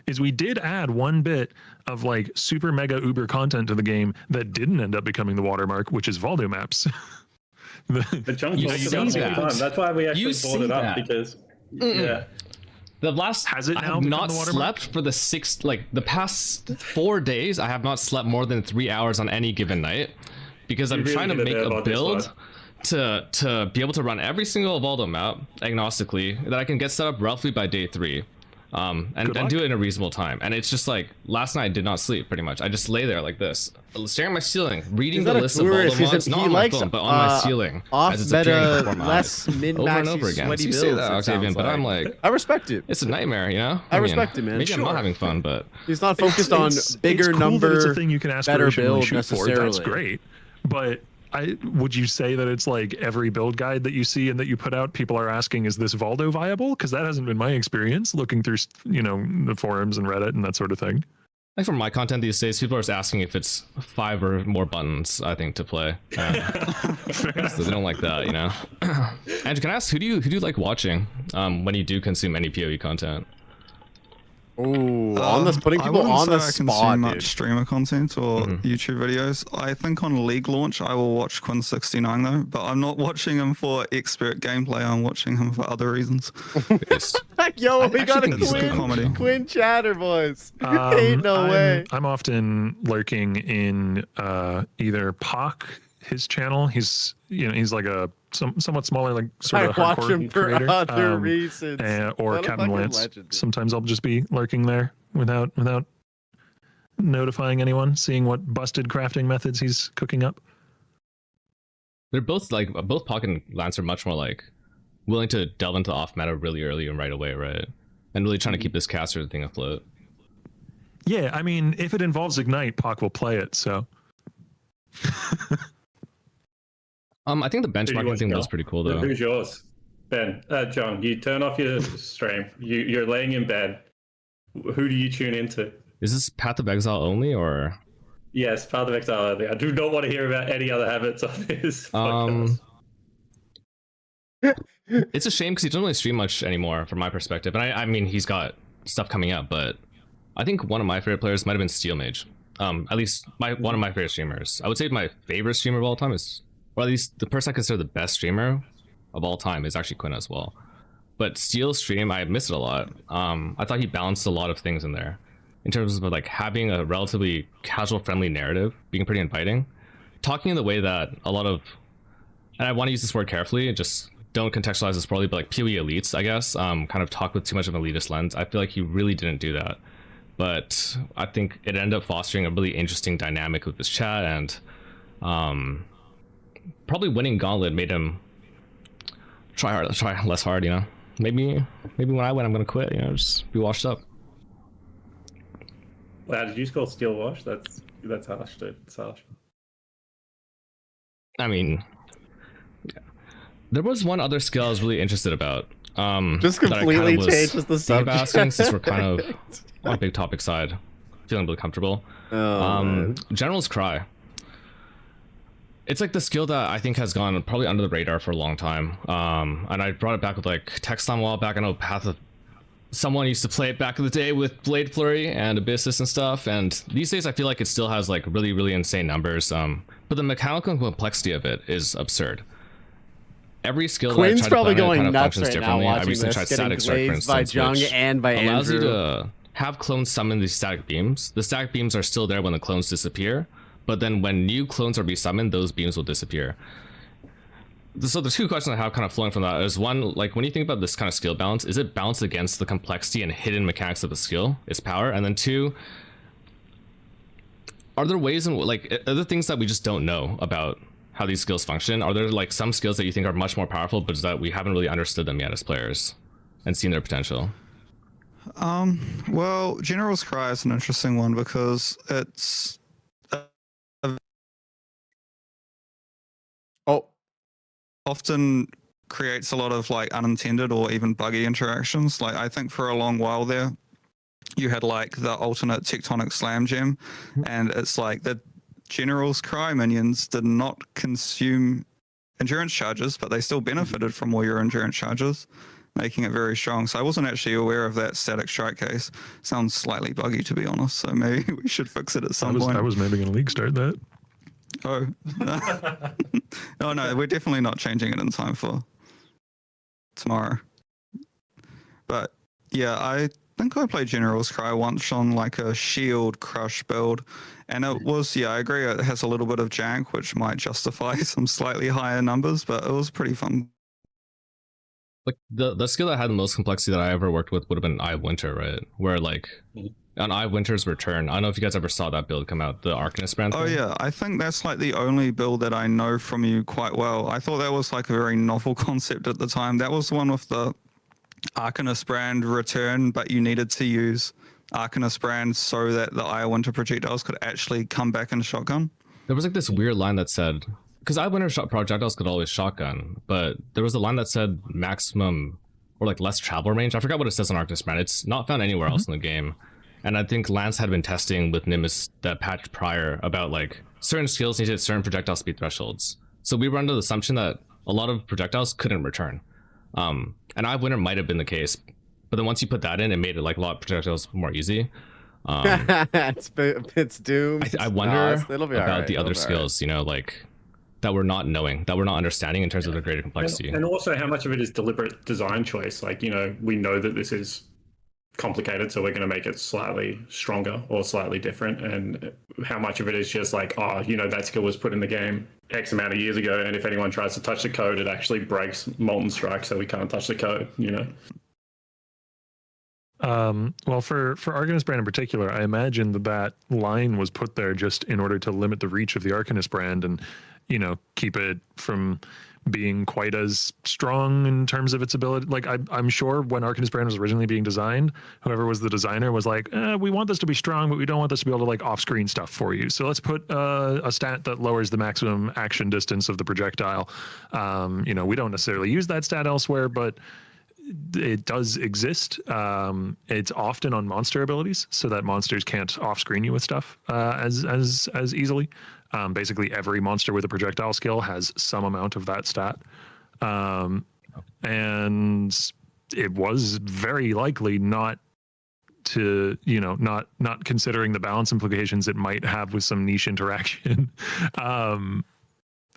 is we did add one bit of like super mega uber content to the game that didn't end up becoming the watermark, which is Valdo maps. But John talks about it all the time. That's why we actually brought it up because the last has it now I have not the slept for the past 4 days. I have not slept more than 3 hours on any given night because I'm trying to make a build to be able to run every single Valdo map agnostically that I can get set up roughly by day 3. And do it in a reasonable time. And it's just like last night I did not sleep pretty much. I just lay there like this, staring at my ceiling, reading the list of all the mods, not on my phone, but on my ceiling. Off as it's meta, before my less eyes, mid over and maxy over again. sweaty So you builds. say that, Octavian, but I'm like, I respect it. It's a nightmare, I respect it, man. Maybe I'm not having fun, but he's not focused on bigger cool number, that it's a thing you can better aspirationally build shoot for. necessarily. That's great, but would you say that it's like every build guide that you see and that you put out, people are asking, is this Valdo viable? Because that hasn't been my experience looking through, the forums and Reddit and that sort of thing. Like for my content these days, people are just asking if it's 5 or more buttons, I think, to play. So they don't like that, Andrew, can I ask, who do you like watching when you do consume any PoE content? Oh, on this, putting people on the spot, I consume much streamer content or YouTube videos. I think on League launch, I will watch Quinn69 though, but I'm not watching him for expert gameplay. I'm watching him for other reasons. Yo, we got a Quinn chatter, boys. Ain't no way. I'm often lurking in either PoC his channel. He's like a somewhat smaller, like sort of I watch hardcore him for creator. other reasons. Or What a Captain fucking Lance. legend, dude. Sometimes I'll just be lurking there without notifying anyone, seeing what busted crafting methods he's cooking up. They're both Pocket and Lance are much more like willing to delve into off meta really early and right away, right? And really trying to keep this caster thing afloat. Yeah, I mean, if it involves Ignite, Pac will play it. So, I think the benchmarking thing was pretty cool though. Who's yours, Ben? John, you turn off your stream. You're laying in bed. Who do you tune into? Is this Path of Exile only, or? Yes, Path of Exile only. I do not want to hear about any other habits on this podcast. It's a shame because he doesn't really stream much anymore, from my perspective. And I mean, he's got stuff coming up, but I think one of my favorite players might have been Steel Mage. At least one of my favorite streamers. I would say my favorite streamer of all time is, or at least the person I consider the best streamer of all time is actually Quinn as well. But Steel's stream, I missed it a lot. I thought he balanced a lot of things in there, in terms of like having a relatively casual, friendly narrative, being pretty inviting, talking in the way that a lot of, and I want to use this word carefully, just don't contextualize this poorly, but like PoE elites, I guess, kind of talk with too much of an elitist lens. I feel like he really didn't do that. But I think it ended up fostering a really interesting dynamic with this chat, and probably winning Gauntlet made him try less hard, you know? Maybe when I win, I'm gonna quit, you know, just be washed up. Wow, did you call Steel Wash? That's harsh, dude. It's harsh. I mean, yeah. There was one other skill I was really interested about. Just completely changes the subject. Asking, since we're kind of on a big topic side, feeling really comfortable. General's Cry. It's like the skill that I think has gone probably under the radar for a long time. And I brought it back with like Textile a while back. I know Path of someone used to play it back in the day with Blade Flurry and Abyssus and stuff. And these days I feel like it still has like really, really insane numbers. But the mechanical complexity of it is absurd. Every skill Quinn's that I tried probably to plan going kind of nuts functions right now differently. I watching recently this, tried getting Static Strike, for glazed by instance, Jung which and by allows Andrew. you to have clones summon these static beams. The static beams are still there when the clones disappear, but then when new clones are resummoned, those beams will disappear. So the two questions I have kind of flowing from that is, one, like when you think about this kind of skill balance, is it balanced against the complexity and hidden mechanics of the skill, its power? And then two, are there ways in like, are there things that we just don't know about how these skills function? Are there like some skills that you think are much more powerful, but that we haven't really understood them yet as players and seen their potential? Well, General's Cry is an interesting one because it's often creates a lot of like unintended or even buggy interactions. Like I think for a long while there, you had like the alternate tectonic slam gem, and it's like the General's Cry minions did not consume endurance charges, but they still benefited from all your endurance charges, making it very strong. So I wasn't actually aware of that static strike case. Sounds slightly buggy, to be honest. So maybe we should fix it at some point. I was maybe going to league start that. Oh. Oh no, we're definitely not changing it in time for tomorrow. But yeah, I think I played General's Cry once on like a shield crush build, and it was, yeah, I agree, it has a little bit of jank, which might justify some slightly higher numbers, but it was pretty fun. Like the skill that had the most complexity that I ever worked with would have been Eye of Winter, right? Where like on Eye of Winter's return, I don't know if you guys ever saw that build come out, the Arcanist brand. Oh yeah, I think that's like the only build that I know from you quite well. I thought that was like a very novel concept at the time. That was the one with the Arcanist brand return, but you needed to use Arcanist brand so that the Eye of Winter projectiles could actually come back in shotgun. There was like this weird line that said, because Eye of Winter projectiles could always shotgun, but there was a line that said maximum or like less travel range. I forgot what it says on Arcanist brand. It's not found anywhere else in the game. And I think Lance had been testing with Nimbus that patch prior about like certain skills needed certain projectile speed thresholds. So we were under the assumption that a lot of projectiles couldn't return. And Eye of Winter might have been the case, but then once you put that in, it made it like a lot of projectiles more easy. It's doomed. I wonder it'll be about right. the other skills, you know, like that we're not knowing, that we're not understanding in terms of the greater complexity. And also how much of it is deliberate design choice. Like, you know, we know that this is complicated, so we're going to make it slightly stronger or slightly different. And how much of it is just like, oh, you know, that skill was put in the game X amount of years ago, and if anyone tries to touch the code, it actually breaks Molten Strike, so we can't touch the code, you know? Well, for Arcanist brand in particular, I imagine that line was put there just in order to limit the reach of the Arcanist brand and, you know, keep it from being quite as strong in terms of its ability. Like I'm sure when Arcanist brand was originally being designed, whoever was the designer was like, we want this to be strong, but we don't want this to be able to like off-screen stuff for you. So let's put a stat that lowers the maximum action distance of the projectile. You know, we don't necessarily use that stat elsewhere, but it does exist. It's often on monster abilities, so that monsters can't off-screen you with stuff as easily. Basically, every monster with a projectile skill has some amount of that stat, and it was very likely not to, you know, not considering the balance implications it might have with some niche interaction.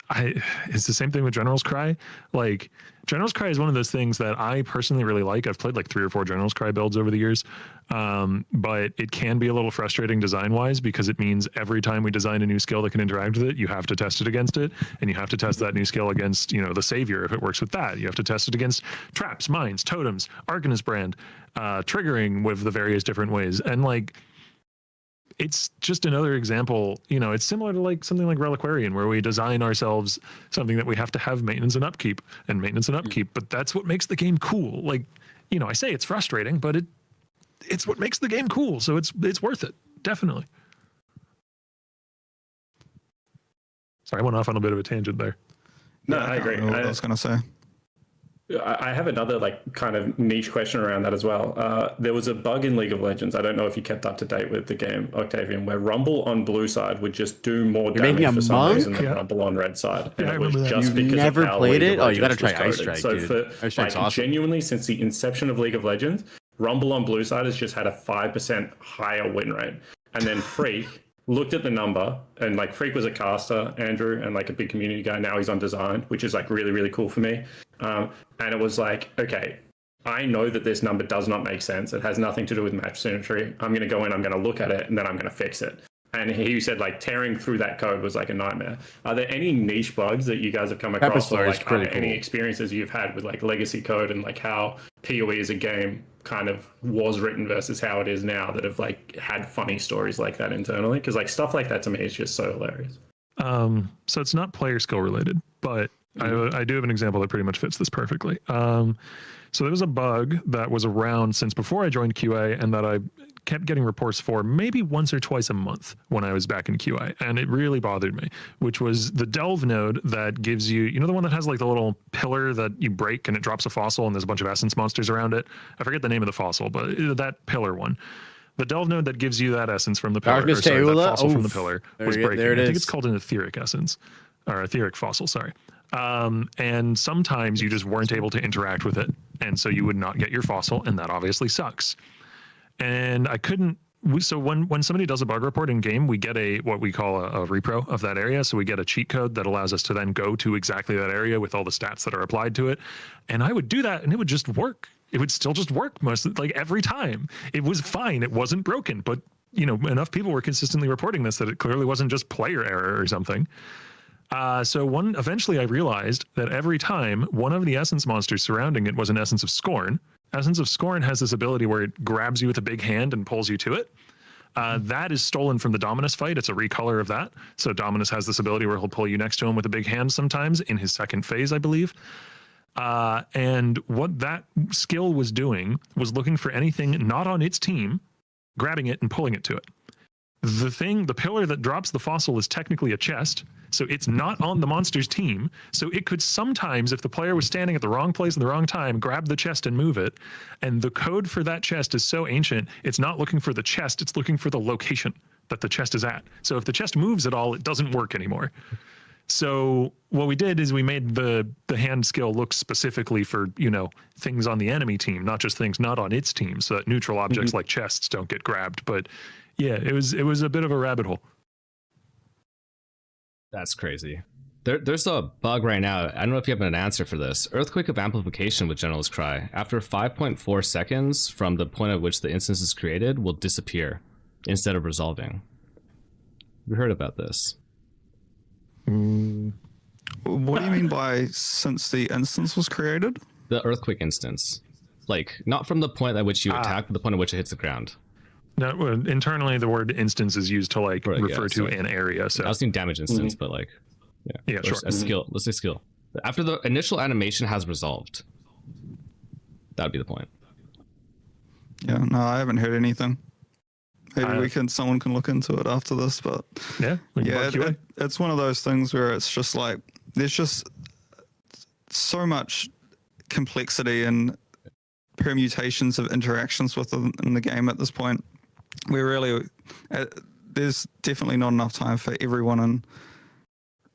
It's the same thing with General's Cry. Like, General's Cry is one of those things that I personally really like. I've played like 3 or 4 General's Cry builds over the years, but it can be a little frustrating design-wise because it means every time we design a new skill that can interact with it, you have to test it against it, and you have to test that new skill against, you know, the Savior if it works with that. You have to test it against traps, mines, totems, Arcanist brand, triggering with the various different ways, and like, it's just another example, you know, it's similar to like something like Reliquarian, where we design ourselves something that we have to have maintenance and upkeep, but that's what makes the game cool. Like, you know, I say it's frustrating, but it's what makes the game cool. So it's worth it. Definitely. Sorry, I went off on a bit of a tangent there. No, I agree. What I was going to say. I have another like kind of niche question around that as well. There was a bug in League of Legends. I don't know if you kept up to date with the game, Octavian, where Rumble on blue side would just do more damage for some reason than Rumble on red side. And it was just because never of how played League it? of Oh, you got to Legends try was Ice coded. Strike, So dude. for Ice Strike's like awesome. genuinely, since the inception of League of Legends, Rumble on blue side has just had a 5% higher win rate. And then Freak looked at the number, and like Freak was a caster, Andrew, and like a big community guy. Now he's on design, which is like really, really cool for me. And it was like, okay, I know that this number does not make sense. It has nothing to do with match symmetry. I'm going to go in, I'm going to look at it, and then I'm going to fix it. And he said like tearing through that code was like a nightmare. Are there any niche bugs that you guys have come across, or like any experiences you've had with like legacy code and like how PoE as a game kind of was written versus how it is now, that have like had funny stories like that internally? Because like stuff like that to me is just so hilarious. So it's not player skill related, but I do have an example that pretty much fits this perfectly. So there was a bug that was around since before I joined QA, and that I kept getting reports for maybe once or twice a month when I was back in QA, and it really bothered me, which was the delve node that gives you, you know, the one that has like the little pillar that you break and it drops a fossil and there's a bunch of essence monsters around it. I forget the name of the fossil, but that pillar one. The delve node that gives you that essence from the pillar, or sorry, that fossil from the pillar was breaking. I think it's called an etheric essence, or etheric fossil, sorry. And sometimes you just weren't able to interact with it, and so you would not get your fossil, and that obviously sucks. And I couldn't. So when somebody does a bug report in game, we get what we call a repro of that area. So we get a cheat code that allows us to then go to exactly that area with all the stats that are applied to it. And I would do that, and it would just work. It would still just work like every time. It was fine. It wasn't broken. But you know, enough people were consistently reporting this that it clearly wasn't just player error or something. So eventually I realized that every time one of the essence monsters surrounding it was an Essence of Scorn. Essence of Scorn has this ability where it grabs you with a big hand and pulls you to it. That is stolen from the Dominus fight. It's a recolor of that. So Dominus has this ability where he'll pull you next to him with a big hand sometimes in his second phase, I believe. And what that skill was doing was looking for anything not on its team, grabbing it and pulling it to it. The pillar that drops the fossil is technically a chest, so it's not on the monster's team. So it could sometimes, if the player was standing at the wrong place at the wrong time, grab the chest and move it. And the code for that chest is so ancient, it's not looking for the chest, it's looking for the location that the chest is at. So if the chest moves at all, it doesn't work anymore. So what we did is we made the hand skill look specifically for, you know, things on the enemy team, not just things not on its team, so that neutral objects like chests don't get grabbed. But yeah, it was a bit of a rabbit hole. That's crazy. There's a bug right now. I don't know if you have an answer for this. Earthquake of amplification with General's Cry. After 5.4 seconds from the point at which the instance is created, will disappear instead of resolving. We heard about this. What do you mean by since the instance was created? The earthquake instance. Like, not from the point at which you attack, but the point at which it hits the ground. No, internally the word instance is used to like refer to an area. So I was thinking damage instance, but like, yeah, sure. A skill. Let's say skill. After the initial animation has resolved, that would be the point. Yeah, no, I haven't heard anything. Maybe someone can look into it after this, but it's one of those things where it's just like there's just so much complexity and permutations of interactions within the game at this point. We're really there's definitely not enough time for everyone in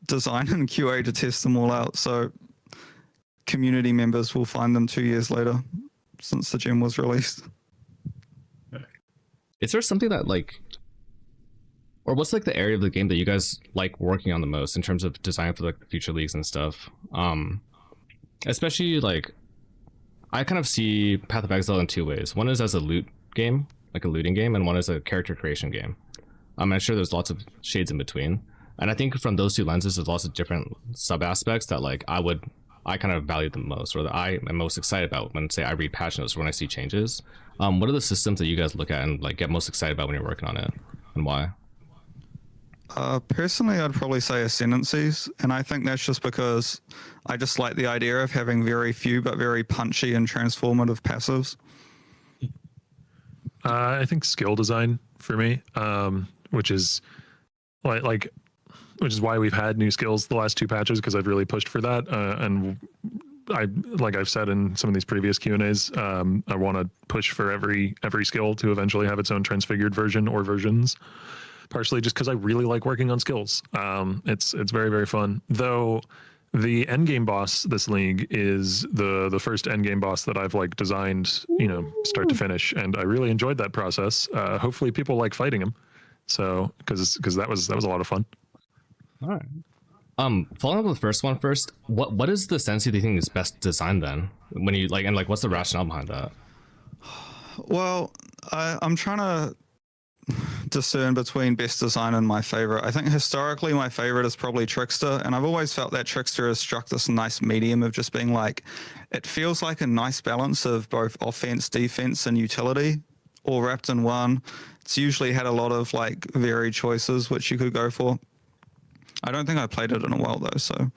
design and QA to test them all out. So community members will find them 2 years later since the gem was released. Is there something that like, or what's like the area of the game that you guys like working on the most in terms of design for like the future leagues and stuff? Especially like, I kind of see Path of Exile in two ways. One is as a loot game, like a looting game, and one is a character creation game. I'm sure there's lots of shades in between. And I think from those two lenses, there's lots of different sub aspects that like I kind of value the most, or that I am most excited about when, say, I read patch notes or when I see changes. What are the systems that you guys look at and like get most excited about when you're working on it, and why? Personally, I'd probably say ascendancies, and I think that's just because I just like the idea of having very few but very punchy and transformative passives. I think skill design for me, which is which is why we've had new skills the last two patches, because I've really pushed for that. And like I've said in some of these previous Q&As, I want to push for every skill to eventually have its own transfigured version or versions, partially just because I really like working on skills. It's very, very fun. Though the endgame boss this league is the first endgame boss that I've like designed, start to finish, and I really enjoyed that process. Hopefully people like fighting him. So because that was a lot of fun. All right. Following up with the first one first, what is the Sensi that you think is best designed then? When you like, and like, what's the rationale behind that? Well, I'm trying to discern between best design and my favorite. I think historically my favorite is probably Trickster, and I've always felt that Trickster has struck this nice medium of just being like, it feels like a nice balance of both offense, defense, and utility all wrapped in one. It's usually had a lot of like varied choices which you could go for. I don't think I played it in a while though, so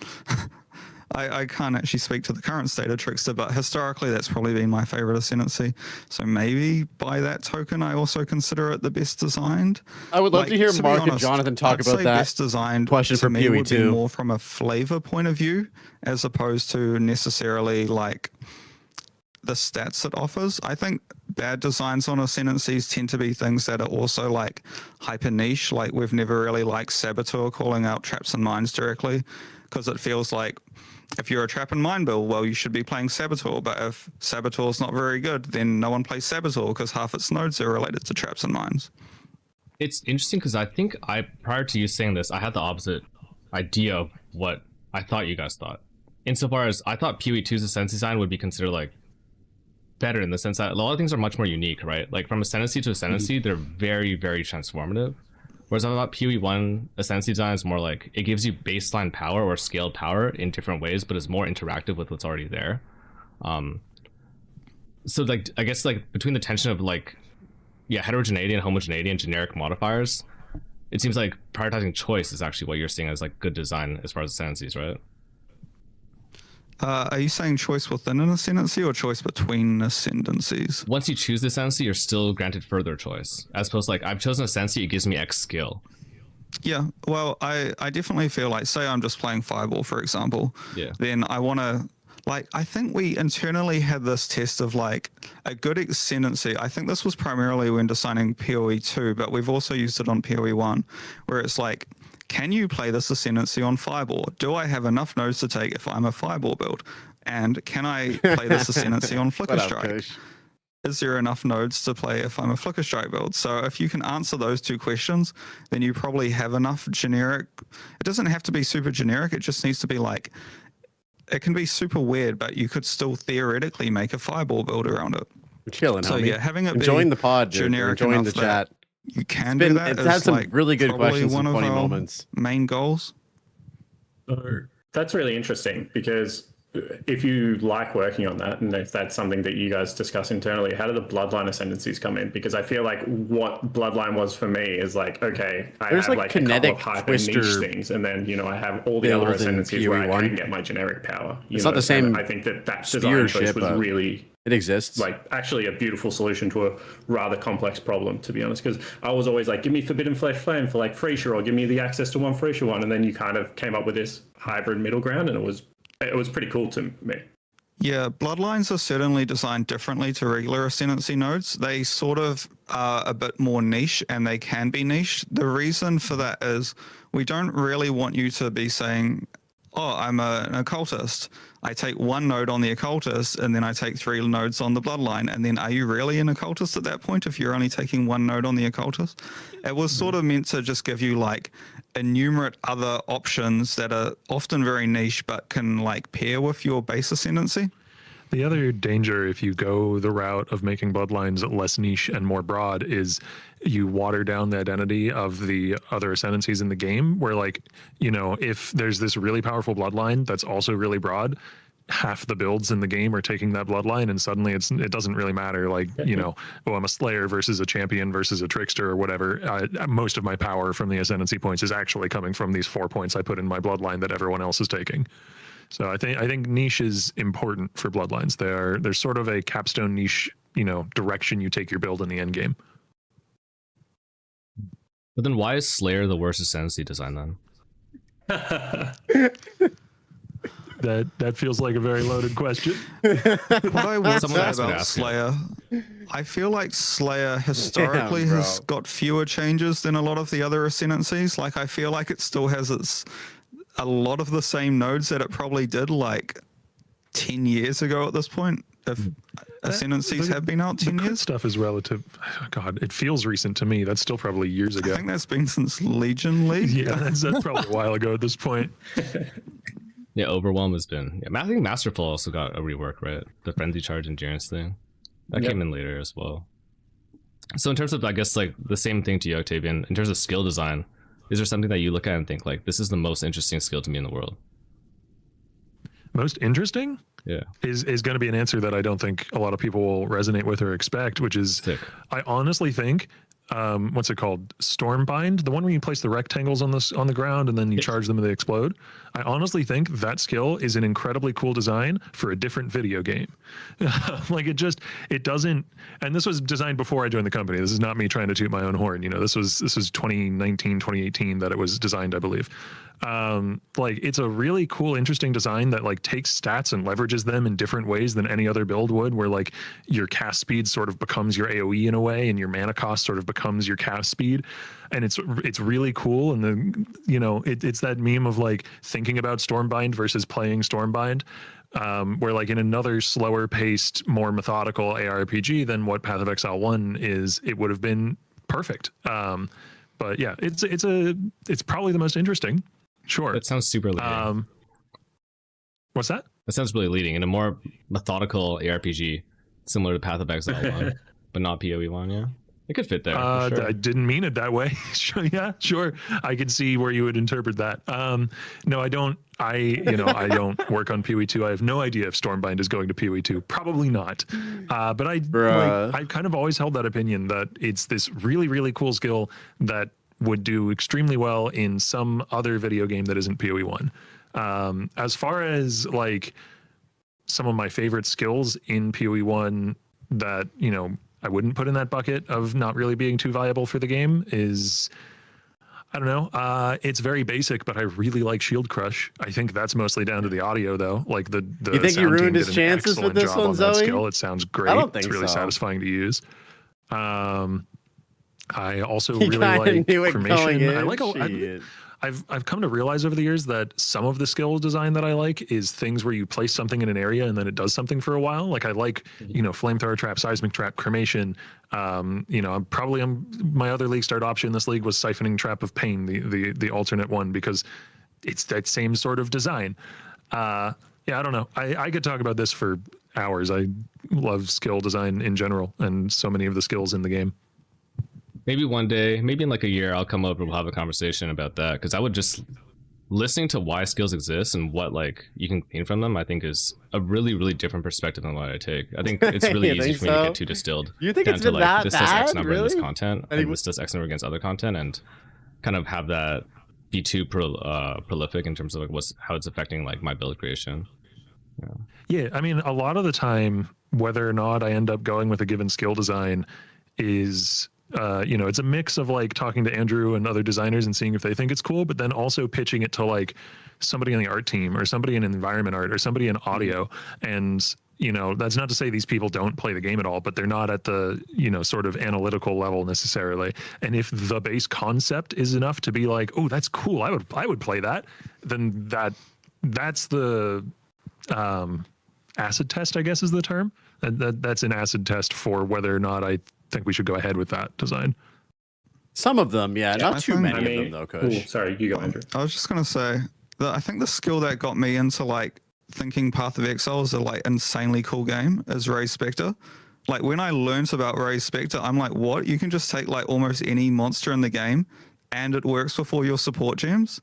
I can't actually speak to the current state of Trickster, but historically that's probably been my favorite ascendancy. So maybe by that token, I also consider it the best designed. I would love to hear Mark and Jonathan talk about that best designed question for me PoE would be too. more from a flavor point of view, as opposed to necessarily like the stats it offers. I think bad designs on ascendancies tend to be things that are also like hyper niche. Like we've never really liked Saboteur calling out traps and mines directly, because it feels like if you're a trap and mine build, well, you should be playing Saboteur. But if Saboteur's not very good, then no one plays Saboteur because half its nodes are related to traps and mines. It's interesting because I think prior to you saying this, I had the opposite idea of what I thought you guys thought. Insofar as I thought PoE 2's ascendancy design would be considered like better in the sense that a lot of things are much more unique, right? Like from ascendancy to ascendancy, they're very, very transformative. Whereas I thought PoE 1 ascendancy design is more like it gives you baseline power or scaled power in different ways, but it's more interactive with what's already there. So like I guess like between the tension of like heterogeneity and homogeneity and generic modifiers, it seems like prioritizing choice is actually what you're seeing as like good design as far as ascendancies, right? Are you saying choice within an ascendancy or choice between ascendancies? Once you choose the ascendancy, you're still granted further choice. As opposed to like, I've chosen ascendancy, it gives me X skill. Yeah, well, I definitely feel like, say I'm just playing Fireball, for example. Yeah. Then I want to, like, I think we internally had this test of like a good ascendancy. I think this was primarily when designing PoE 2, but we've also used it on PoE 1, where it's like, can you play this ascendancy on Fireball? Do I have enough nodes to take if I'm a Fireball build? And can I play this ascendancy on Flicker Strike? is there enough nodes to play if I'm a Flicker Strike build? So if you can answer those two questions, then you probably have enough generic. It doesn't have to be super generic. It just needs to be like, it can be super weird, but you could still theoretically make a Fireball build around it. We're chilling, So homie. yeah, having it Enjoying be the pod, dude. generic Enjoying enough the chat. you can It's do been- that. it's is had some like really good probably questions one and of funny our moments. main goals. That's really interesting because if you like working on that, and if that's something that you guys discuss internally, how do the bloodline ascendancies come in? Because I feel like what bloodline was for me is like, okay, I There's, have like, like a couple kinetic of hyper twister niche things, and then I have all the other build in ascendancies where I PoE1. can get my generic power. It's not the and same I think that design spear choice ship, was but really it exists. like actually a beautiful solution to a rather complex problem, to be honest. Because I was always like, give me Forbidden Flesh Flame for like Freesia, or give me the access to one Freesia one, and then you kind of came up with this hybrid middle ground, and it was pretty cool to me. Yeah, bloodlines are certainly designed differently to regular ascendancy nodes. They sort of are a bit more niche, and they can be niche. The reason for that is we don't really want you to be saying, oh, I'm an occultist. I take one node on the occultist, and then I take 3 nodes on the bloodline. And then are you really an occultist at that point if you're only taking one node on the occultist? It was sort of meant to just give you like enumerate other options that are often very niche but can like pair with your base ascendancy. The other danger if you go the route of making bloodlines less niche and more broad is you water down the identity of the other ascendancies in the game, where like, if there's this really powerful bloodline that's also really broad, half the builds in the game are taking that bloodline, and suddenly it doesn't really matter, like, I'm a Slayer versus a champion versus a trickster or whatever. Most of my power from the ascendancy points is actually coming from these 4 points I put in my bloodline that everyone else is taking. So I think niche is important for bloodlines. They're sort of a capstone niche, direction you take your build in the end game. But then why is Slayer the worst ascendancy design then? That feels like a very loaded question. What I would Someone say else would about ask Slayer, I feel like Slayer historically Damn, bro. has got fewer changes than a lot of the other ascendancies. Like I feel like it still has a lot of the same nodes that it probably did like 10 years ago at this point. If ascendancies have been out 10 years. Stuff is relative. God, it feels recent to me. That's still probably years ago. I think that's been since Legion League. Yeah, that's probably a while ago at this point. Yeah, Overwhelm has been. Yeah, I think Masterful also got a rework, right? The Frenzy Charge Endurance thing. That came in later as well. So in terms of, I guess, like the same thing to you, Octavian, in terms of skill design, is there something that you look at and think, like, this is the most interesting skill to me in the world? Most interesting? Yeah. Is going to be an answer that I don't think a lot of people will resonate with or expect, which is, I honestly think, what's it called? Stormbind, the one where you place the rectangles on the ground and then you charge them and they explode. I honestly think that skill is an incredibly cool design for a different video game. Like it doesn't, and this was designed before I joined the company. This is not me trying to toot my own horn. This was 2019, 2018 that it was designed, I believe. Like it's a really cool, interesting design that like takes stats and leverages them in different ways than any other build would, where like your cast speed sort of becomes your AoE in a way, and your mana cost sort of becomes your cast speed. And it's really cool. And it's that meme of like thinking about Stormbind versus playing Stormbind, where like in another slower paced, more methodical ARPG than what Path of Exile 1 is, it would have been perfect. But yeah, it's probably the most interesting. Sure. That sounds super leading. What's that? That sounds really leading. In a more methodical ARPG, similar to Path of Exile 1, but not PoE 1, yeah? It could fit there. For sure. I didn't mean it that way. Yeah, sure. I could see where you would interpret that. No, I don't. I don't work on PoE 2. I have no idea if Stormbind is going to PoE 2. Probably not. But I've kind of always held that opinion that it's this really, really cool skill that would do extremely well in some other video game that isn't PoE 1. As far as like some of my favorite skills in PoE 1 that, I wouldn't put in that bucket of not really being too viable for the game is, I don't know. It's very basic, but I really like Shield Crush. I think that's mostly down to the audio, though. Like the You think you ruined his did an chances with excellent this job one, on that Zoe? skill. It sounds great. I don't think it's really so. satisfying to use. I also You really kinda like knew it Cremation. going in. I like Shit. I've come to realize over the years that some of the skill design that I like is things where you place something in an area and then it does something for a while. Like I like, flamethrower trap, seismic trap, cremation. My other league start option in this league was siphoning trap of pain, the alternate one, because it's that same sort of design. I don't know. I could talk about this for hours. I love skill design in general and so many of the skills in the game. Maybe one day, maybe in like a year, I'll come over and we'll have a conversation about that. Because I would just listening to why skills exist and what like you can glean from them, I think is a really, really different perspective than what I take. I think it's really easy for me to get too distilled. You think down it's to, been like, that this bad? does X number in this Really? content, and this does X number against other content, and kind of have that be too prolific in terms of like how it's affecting like my build creation. Yeah, I mean, a lot of the time, whether or not I end up going with a given skill design is, it's a mix of like talking to Andrew and other designers and seeing if they think it's cool, but then also pitching it to like somebody on the art team or somebody in environment art or somebody in audio. And, that's not to say these people don't play the game at all, but they're not at the, sort of analytical level necessarily. And if the base concept is enough to be like, oh, that's cool, I would play that, then that's the acid test, I guess is the term. That's an acid test for whether or not I think we should go ahead with that design. Some of them, not too many of them though, Coach. Sorry, you go, Andrew. I was just gonna say that I think the skill that got me into like thinking Path of Exile is a like insanely cool game is Ray Spectre. Like when I learned about Ray Spectre, I'm like, what? You can just take like almost any monster in the game and it works with all your support gems.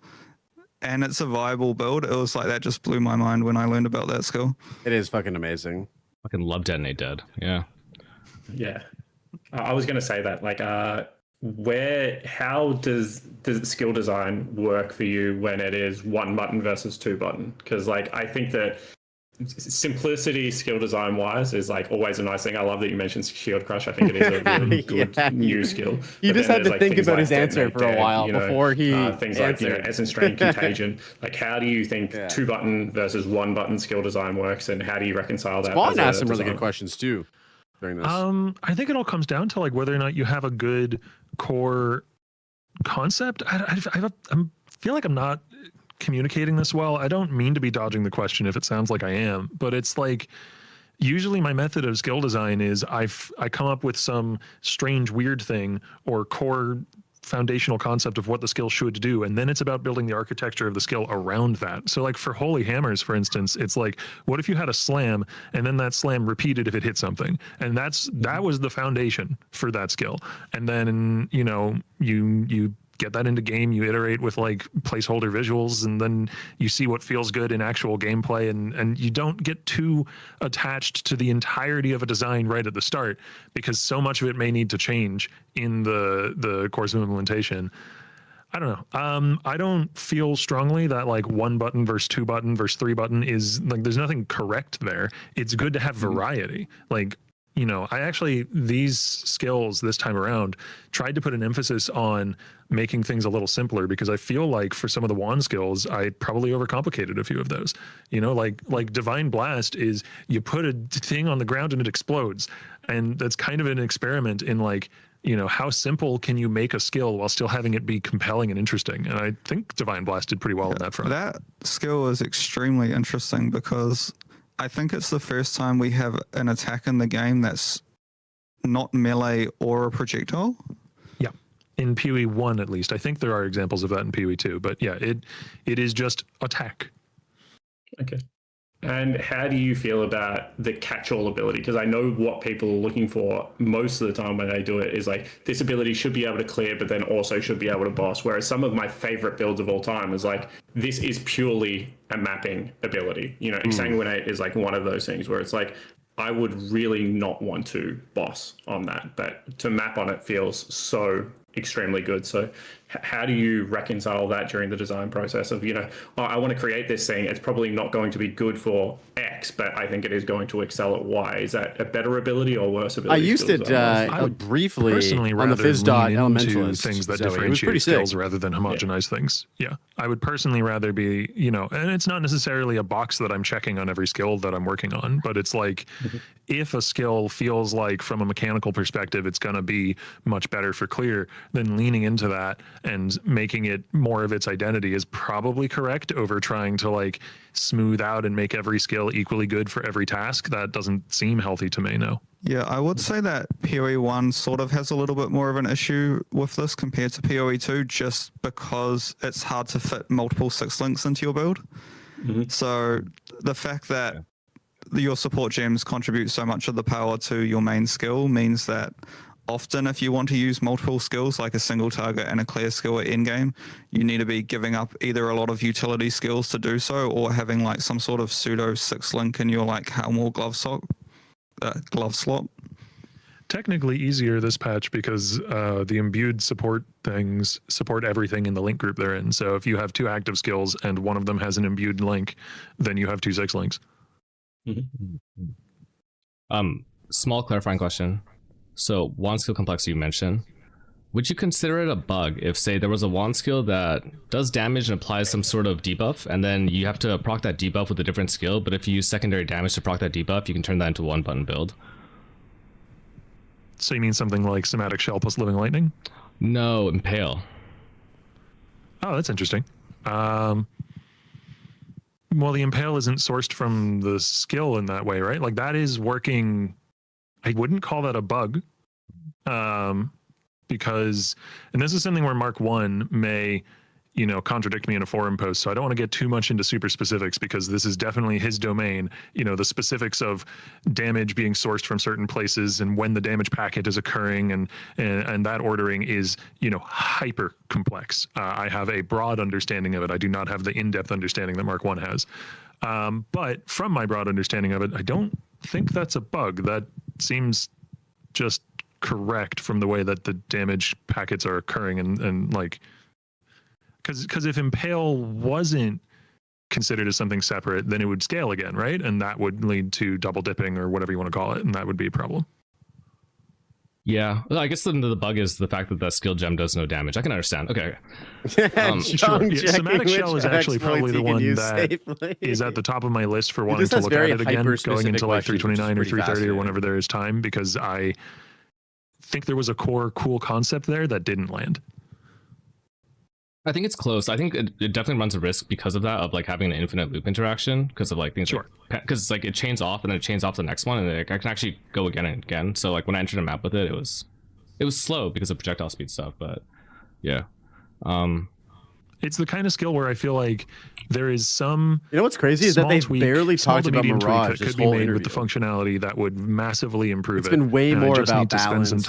And it's a viable build. It was like, that just blew my mind when I learned about that skill. It is fucking amazing. Fucking love Detonate Dead. Yeah. Yeah. I was going to say that, like, how does skill design work for you when it is one button versus two button? Because, like, I think that simplicity skill design wise is like always a nice thing. I love that you mentioned Shield Crush. I think it is a really good new skill. You just had to think about his answer Detonate for a Dead, while before he things answered. like Essence Strain, Contagion. Like, how do you think two button versus one button skill design works, and how do you reconcile that? Spawn asked some really good questions too during this. I think it all comes down to like whether or not you have a good core concept. I feel like I'm not communicating this well. I don't mean to be dodging the question if it sounds like I am, but it's like usually my method of skill design is I come up with some strange weird thing or core foundational concept of what the skill should do, and then it's about building the architecture of the skill around that. So like for Holy Hammers, for instance, it's like, what if you had a slam and then that slam repeated if it hit something, and that was the foundation for that skill. And then you get that into game, you iterate with like placeholder visuals, and then you see what feels good in actual gameplay, and you don't get too attached to the entirety of a design right at the start, because so much of it may need to change in the course of implementation. I don't know. I don't feel strongly that like one button versus two button versus three button is like, there's nothing correct there. It's good to have variety. Like, I actually, these skills this time around tried to put an emphasis on making things a little simpler, because I feel like for some of the wand skills, I probably overcomplicated a few of those. Like Divine Blast is you put a thing on the ground and it explodes. And that's kind of an experiment in like, how simple can you make a skill while still having it be compelling and interesting? And I think Divine Blast did pretty well on that front. That skill is extremely interesting because I think it's the first time we have an attack in the game that's not melee or a projectile. Yeah, in PoE 1 at least. I think there are examples of that in PoE 2, but yeah, it is just attack. Okay. And how do you feel about the catch-all ability? Because I know what people are looking for most of the time when they do it is like, this ability should be able to clear, but then also should be able to boss. Whereas some of my favorite builds of all time is like, this is purely a mapping ability. Exsanguinate is like one of those things where it's like, I would really not want to boss on that, but to map on it feels so extremely good. So how do you reconcile that during the design process of, I want to create this thing, it's probably not going to be good for X, but I think it is going to excel at Y. Is that a better ability or worse ability? I used it briefly personally on the Fizz.dot Elementalist. Things that so differentiate skills rather than homogenize things. Yeah, I would personally rather be, and it's not necessarily a box that I'm checking on every skill that I'm working on, but it's like, if a skill feels like from a mechanical perspective it's going to be much better for clear, then leaning into that and making it more of its identity is probably correct over trying to like smooth out and make every skill equally good for every task. That doesn't seem healthy to me. No. Yeah, I would say that PoE 1 sort of has a little bit more of an issue with this compared to PoE 2, just because it's hard to fit multiple 6 links into your build. So the fact that your support gems contribute so much of the power to your main skill means that often if you want to use multiple skills, like a single target and a clear skill at endgame, you need to be giving up either a lot of utility skills to do so, or having like some sort of pseudo 6 link in your like helm or glove slot. Technically easier this patch because the imbued support things support everything in the link group they're in. So if you have 2 active skills and one of them has an imbued link, then you have 2 6 links. Small clarifying question. So wand skill complexity you mentioned, would you consider it a bug if, say, there was a wand skill that does damage and applies some sort of debuff, and then you have to proc that debuff with a different skill, but if you use secondary damage to proc that debuff, you can turn that into one button build? So you mean something like Somatic Shell plus Living Lightning? No, Impale. Oh, that's interesting. Well, the Impale isn't sourced from the skill in that way, right? Like that is working. I wouldn't call that a bug, because, and this is something where Mark 1 may, you know, contradict me in a forum post. So I don't want to get too much into super specifics because this is definitely his domain. You know, the specifics of damage being sourced from certain places and when the damage packet is occurring and that ordering is, you know, hyper complex. I have a broad understanding of it. I do not have the in-depth understanding that Mark 1 has. But from my broad understanding of it, I don't think that's a bug. That seems just correct from the way that the damage packets are occurring and like, because if Impale wasn't considered as something separate, then it would scale again, right? And that would lead to double dipping or whatever you want to call it, and that would be a problem. Yeah, well, I guess the bug is the fact that that skill gem does no damage. I can understand. Okay. Sure. Yeah, Somatic Shell is actually probably the one that is at the top of my list for wanting to look at it again, going into like 329 or 330 or whenever there is time, because I think there was a core cool concept there that didn't land. I think it's close. I think it definitely runs a risk because of that, of like having an infinite loop interaction, because of like things. Sure. Because like it chains off and then it chains off the next one, and like, I can actually go again and again. So like when I entered a map with it, it was slow because of projectile speed stuff. But yeah, it's the kind of skill where I feel like there is some. You know what's crazy is that they've barely talked about Mirage. That could be made with the functionality that would massively improve it. It's been way more about about balance. I just need to spend some and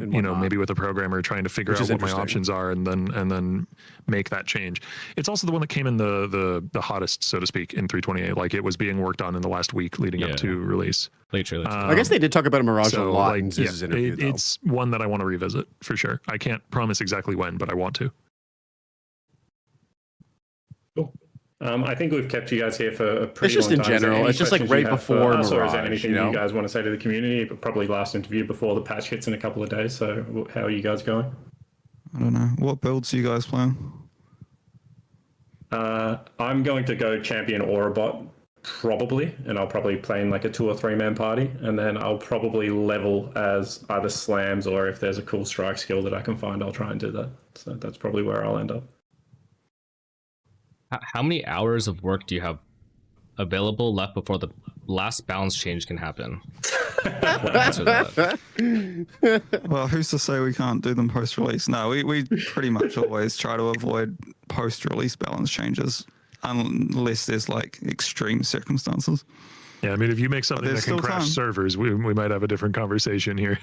time, you know, maybe with a programmer trying to figure out what my options are, and then make that change. It's also the one that came in the hottest, so to speak, in 328. Like it was being worked on in the last week leading up to release. I guess they did talk about Mirage a lot like, in Ziz's interview. It's one that I want to revisit for sure. I can't promise exactly when, but I want to. Cool. I think we've kept you guys here for a pretty long time. It's just in general. It's just like right before Mirage. Or is there anything you guys want to say to the community? Probably last interview before the patch hits in a couple of days. So how are you guys going? I don't know. What builds are you guys playing? I'm going to go champion or a bot, probably, and I'll probably play in like a 2 or 3 man party, and then I'll probably level as either slams, or if there's a cool strike skill that I can find, I'll try and do that. So that's probably where I'll end up. How many hours of work do you have available left before the last balance change can happen? Well, who's to say we can't do them post-release? No, we pretty much always try to avoid post-release balance changes unless there's like extreme circumstances. Yeah, I mean, if you make something that can crash servers, we might have a different conversation here.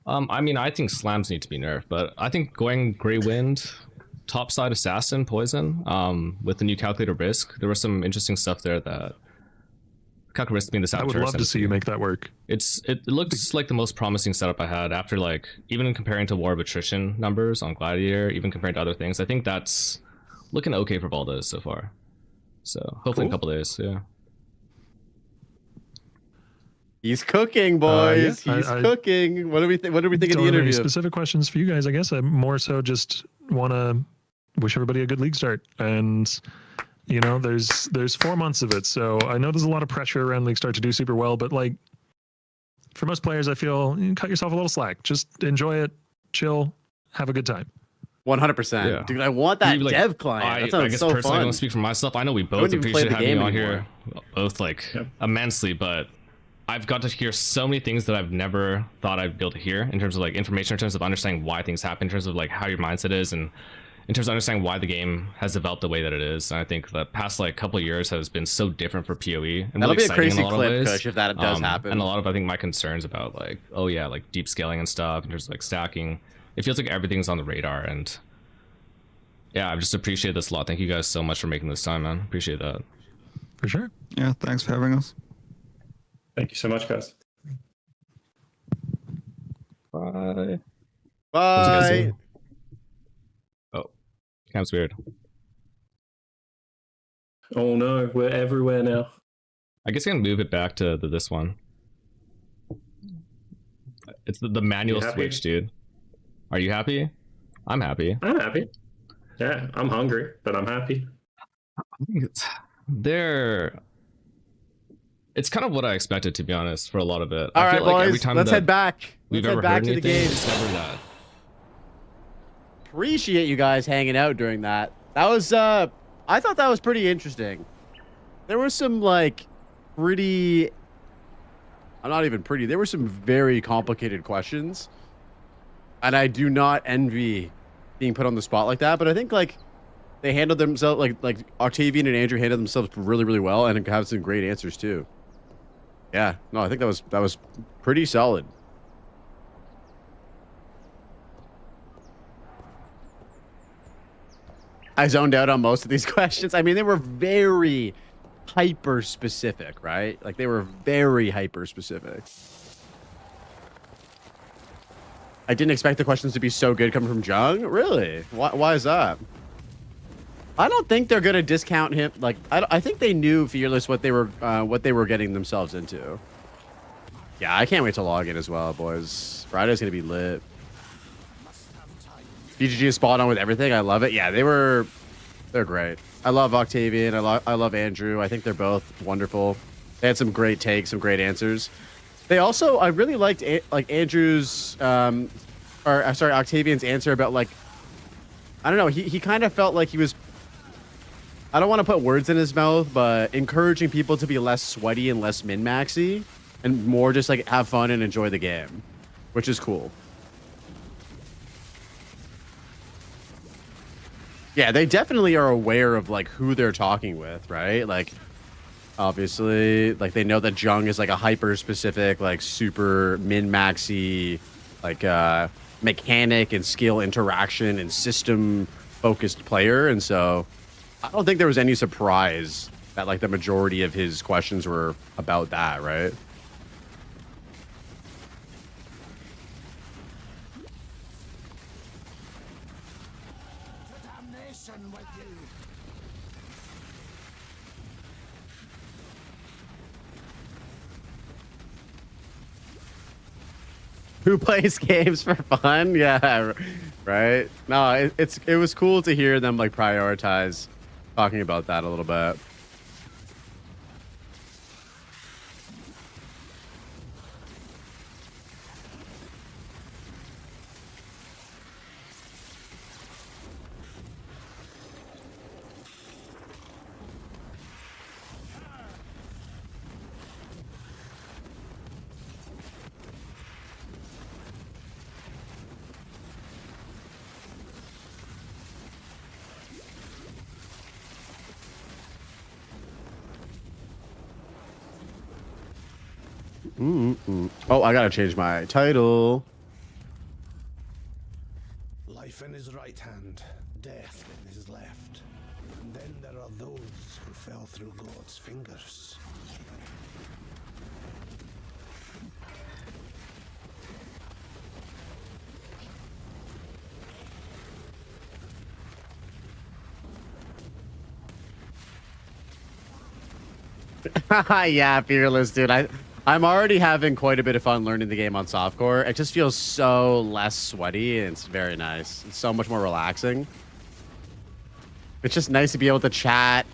I mean, I think slams need to be nerfed, but I think going Grey Wind, topside assassin poison, with the new calculator risk, there was some interesting stuff there. That calculator risk being the I would love to see you make that work. It looks like the most promising setup I had after, like, even in comparing to War of Attrition numbers on Gladiator, even comparing to other things. I think that's looking okay for Valdez so far. So hopefully in a couple days, yeah. He's cooking, boys. He's cooking. What do we think? What do we think of the interview? Any specific questions for you guys? I guess I more so just want to wish everybody a good league start. And you know, there's 4 months of it, so I know there's a lot of pressure around league start to do super well. But like, for most players, I feel cut yourself a little slack. Just enjoy it, chill, have a good time. 100%. Yeah. Dude, I want that Like, dev client. That sounds I guess so personally, I fun. don't speak for myself. I know we I both wouldn't even play appreciate the having game you on anymore. here, both like immensely. But I've got to hear so many things that I've never thought I'd be able to hear in terms of like information, in terms of understanding why things happen, in terms of like how your mindset is, and in terms of understanding why the game has developed the way that it is. And I think the past like couple of years has been so different for PoE. And That'll really be a exciting crazy in a lot of clip, ways. Kush, if that does happen. And a lot of, I think, my concerns about like, oh yeah, like deep scaling and stuff, in terms of like stacking. It feels like everything's on the radar, and yeah, I just appreciate this a lot. Thank you guys so much for making this time, man. Appreciate that. For sure. Yeah, thanks for having us. Thank you so much, guys. Bye. Bye. Oh, camp's weird. Oh no, we're everywhere now. I guess I'm gonna move it back to this one. It's the manual switch, dude. Are you happy? I'm happy. I'm happy. Yeah, I'm hungry, but I'm happy. It's kind of what I expected, to be honest, for a lot of it. All I right, feel like boys, every time let's that head back. We've Let's ever head back heard to the anything, game. it's never that. Appreciate you guys hanging out during that. That was, I thought that was pretty interesting. There were some, like, pretty... I'm not even pretty. There were some very complicated questions. And I do not envy being put on the spot like that. But I think, like, they handled themselves, like Octavian and Andrew handled themselves really, really well and have some great answers, too. Yeah. No, I think that was pretty solid. I zoned out on most of these questions. I mean, they were very hyper specific, right? Like, they were very hyper specific. I didn't expect the questions to be so good coming from Jung. Really? Why is that? I don't think they're gonna discount him. Like, I think they knew Fearless what they were getting themselves into. Yeah, I can't wait to log in as well, boys. Friday's gonna be lit. BGG is spot on with everything. I love it. Yeah, they're great. I love Octavian. I love Andrew. I think they're both wonderful. They had some great takes, some great answers. They also, I really liked like Andrew's, Octavian's answer about, like, I don't know. He kind of felt like he was, I don't want to put words in his mouth, but encouraging people to be less sweaty and less min-maxy and more just like have fun and enjoy the game, which is cool. Yeah, they definitely are aware of like who they're talking with, right? Like, obviously, like they know that Jung is like a hyper specific, like super min-maxy, like mechanic and skill interaction and system focused player, and so I don't think there was any surprise that like the majority of his questions were about that, right? Who plays games for fun? Yeah, right. No, it was cool to hear them like prioritize talking about that a little bit. Oh, I gotta change my title. Life in his right hand, death in his left. And then there are those who fell through God's fingers. Yeah, Fearless, dude. I'm already having quite a bit of fun learning the game on softcore. It just feels so less sweaty, and it's very nice. It's so much more relaxing. It's just nice to be able to chat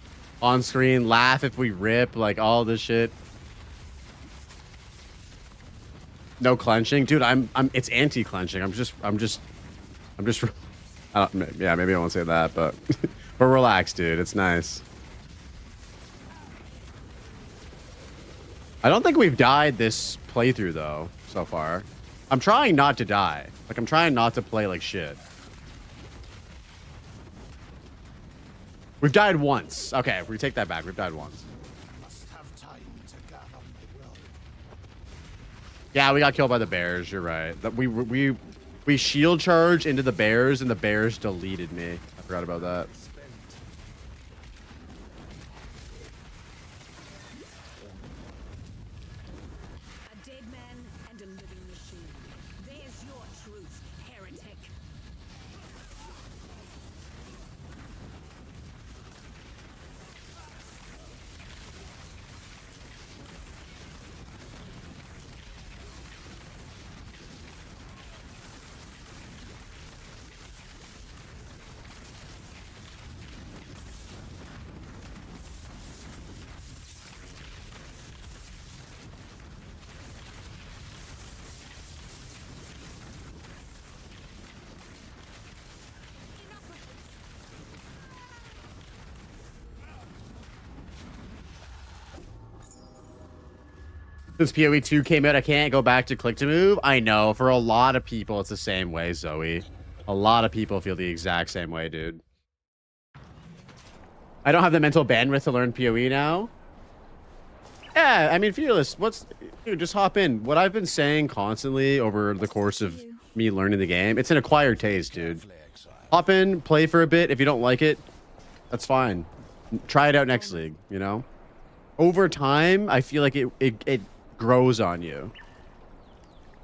on screen, laugh if we rip, like all this shit. No clenching, dude. It's anti-clenching. I'm just Yeah, maybe I won't say that, but but relax, dude. It's nice. I don't think we've died this playthrough though so far. I'm trying not to die. Like I'm trying not to play like shit. We've died once. Okay, we take that back. We've died once. Yeah, we got killed by the bears. You're right. We shield charged into the bears, and the bears deleted me. I forgot about that. A dead man and a living machine. There's your truth, heretic. Since PoE 2 came out, I can't go back to click to move. I know. For a lot of people, it's the same way, Zoe. A lot of people feel the exact same way, dude. I don't have the mental bandwidth to learn PoE now. Yeah, I mean, Fearless, dude, just hop in. What I've been saying constantly over the course of me learning the game, it's an acquired taste, dude. Hop in, play for a bit. If you don't like it, that's fine. Try it out next league, you know? Over time, I feel like it grows on you,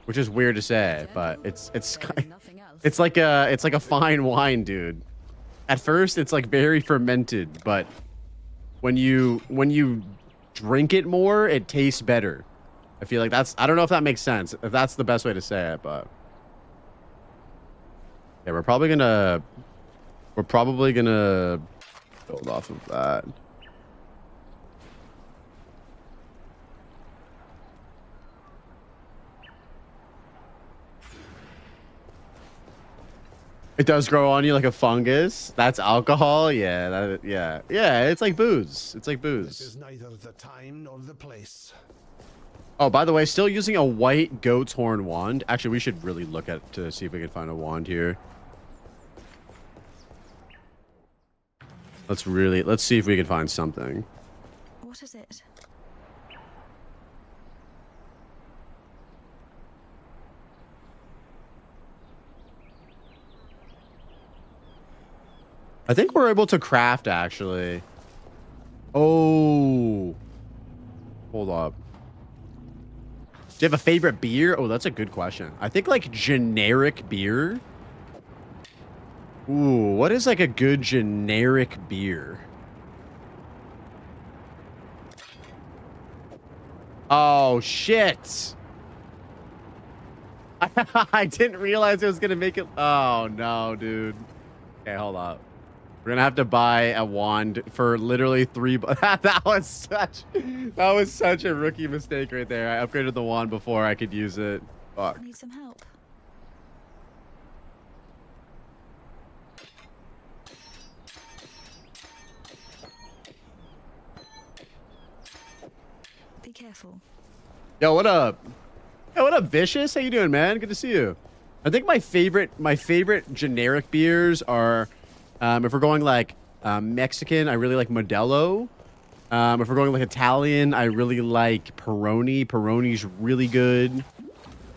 which is weird to say, but it's like a fine wine, dude. At first, it's like very fermented, but when you drink it more, it tastes better. I feel like I don't know if that makes sense, if that's the best way to say it, but yeah, we're probably gonna build off of that. It does grow on you like a fungus. That's alcohol. Yeah, yeah. It's like booze. It's like booze. This is neither the time nor the place. Oh, by the way, still using a white goat's horn wand. Actually, we should really look to see if we can find a wand here. Let's see if we can find something. What is it? I think we're able to craft, actually. Oh. Hold up. Do you have a favorite beer? Oh, that's a good question. I think, like, generic beer. Ooh, what is, like, a good generic beer? Oh, shit. I didn't realize it was going to make it. Oh, no, dude. Okay, hold up. We're gonna have to buy a wand for literally that was such a rookie mistake right there. I upgraded the wand before I could use it. Fuck. Need some help. Be careful. Yo, what up? Hey, what up, Vicious? How you doing, man? Good to see you. I think my favorite generic beers are, if we're going like Mexican, I really like Modelo. If we're going like Italian, I really like Peroni. Peroni's really good.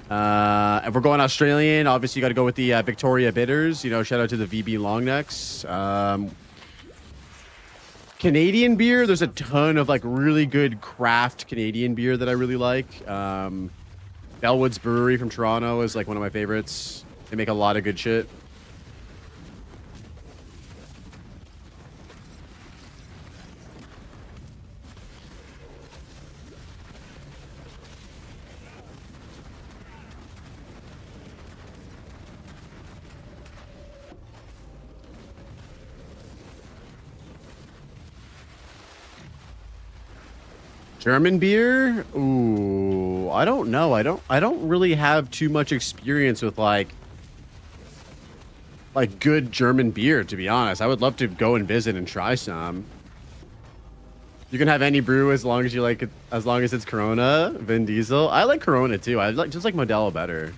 If we're going Australian, obviously you got to go with the Victoria Bitters. You know, shout out to the VB Longnecks. Canadian beer, there's a ton of like really good craft Canadian beer that I really like. Bellwood's Brewery from Toronto is like one of my favorites. They make a lot of good shit. German beer? Ooh, I don't know. I don't really have too much experience with like like good German beer, to be honest. I would love to go and visit and try some. You can have any brew as long as you like it, as long as it's Corona. Vin Diesel. I like Corona too. I like just like Modelo better.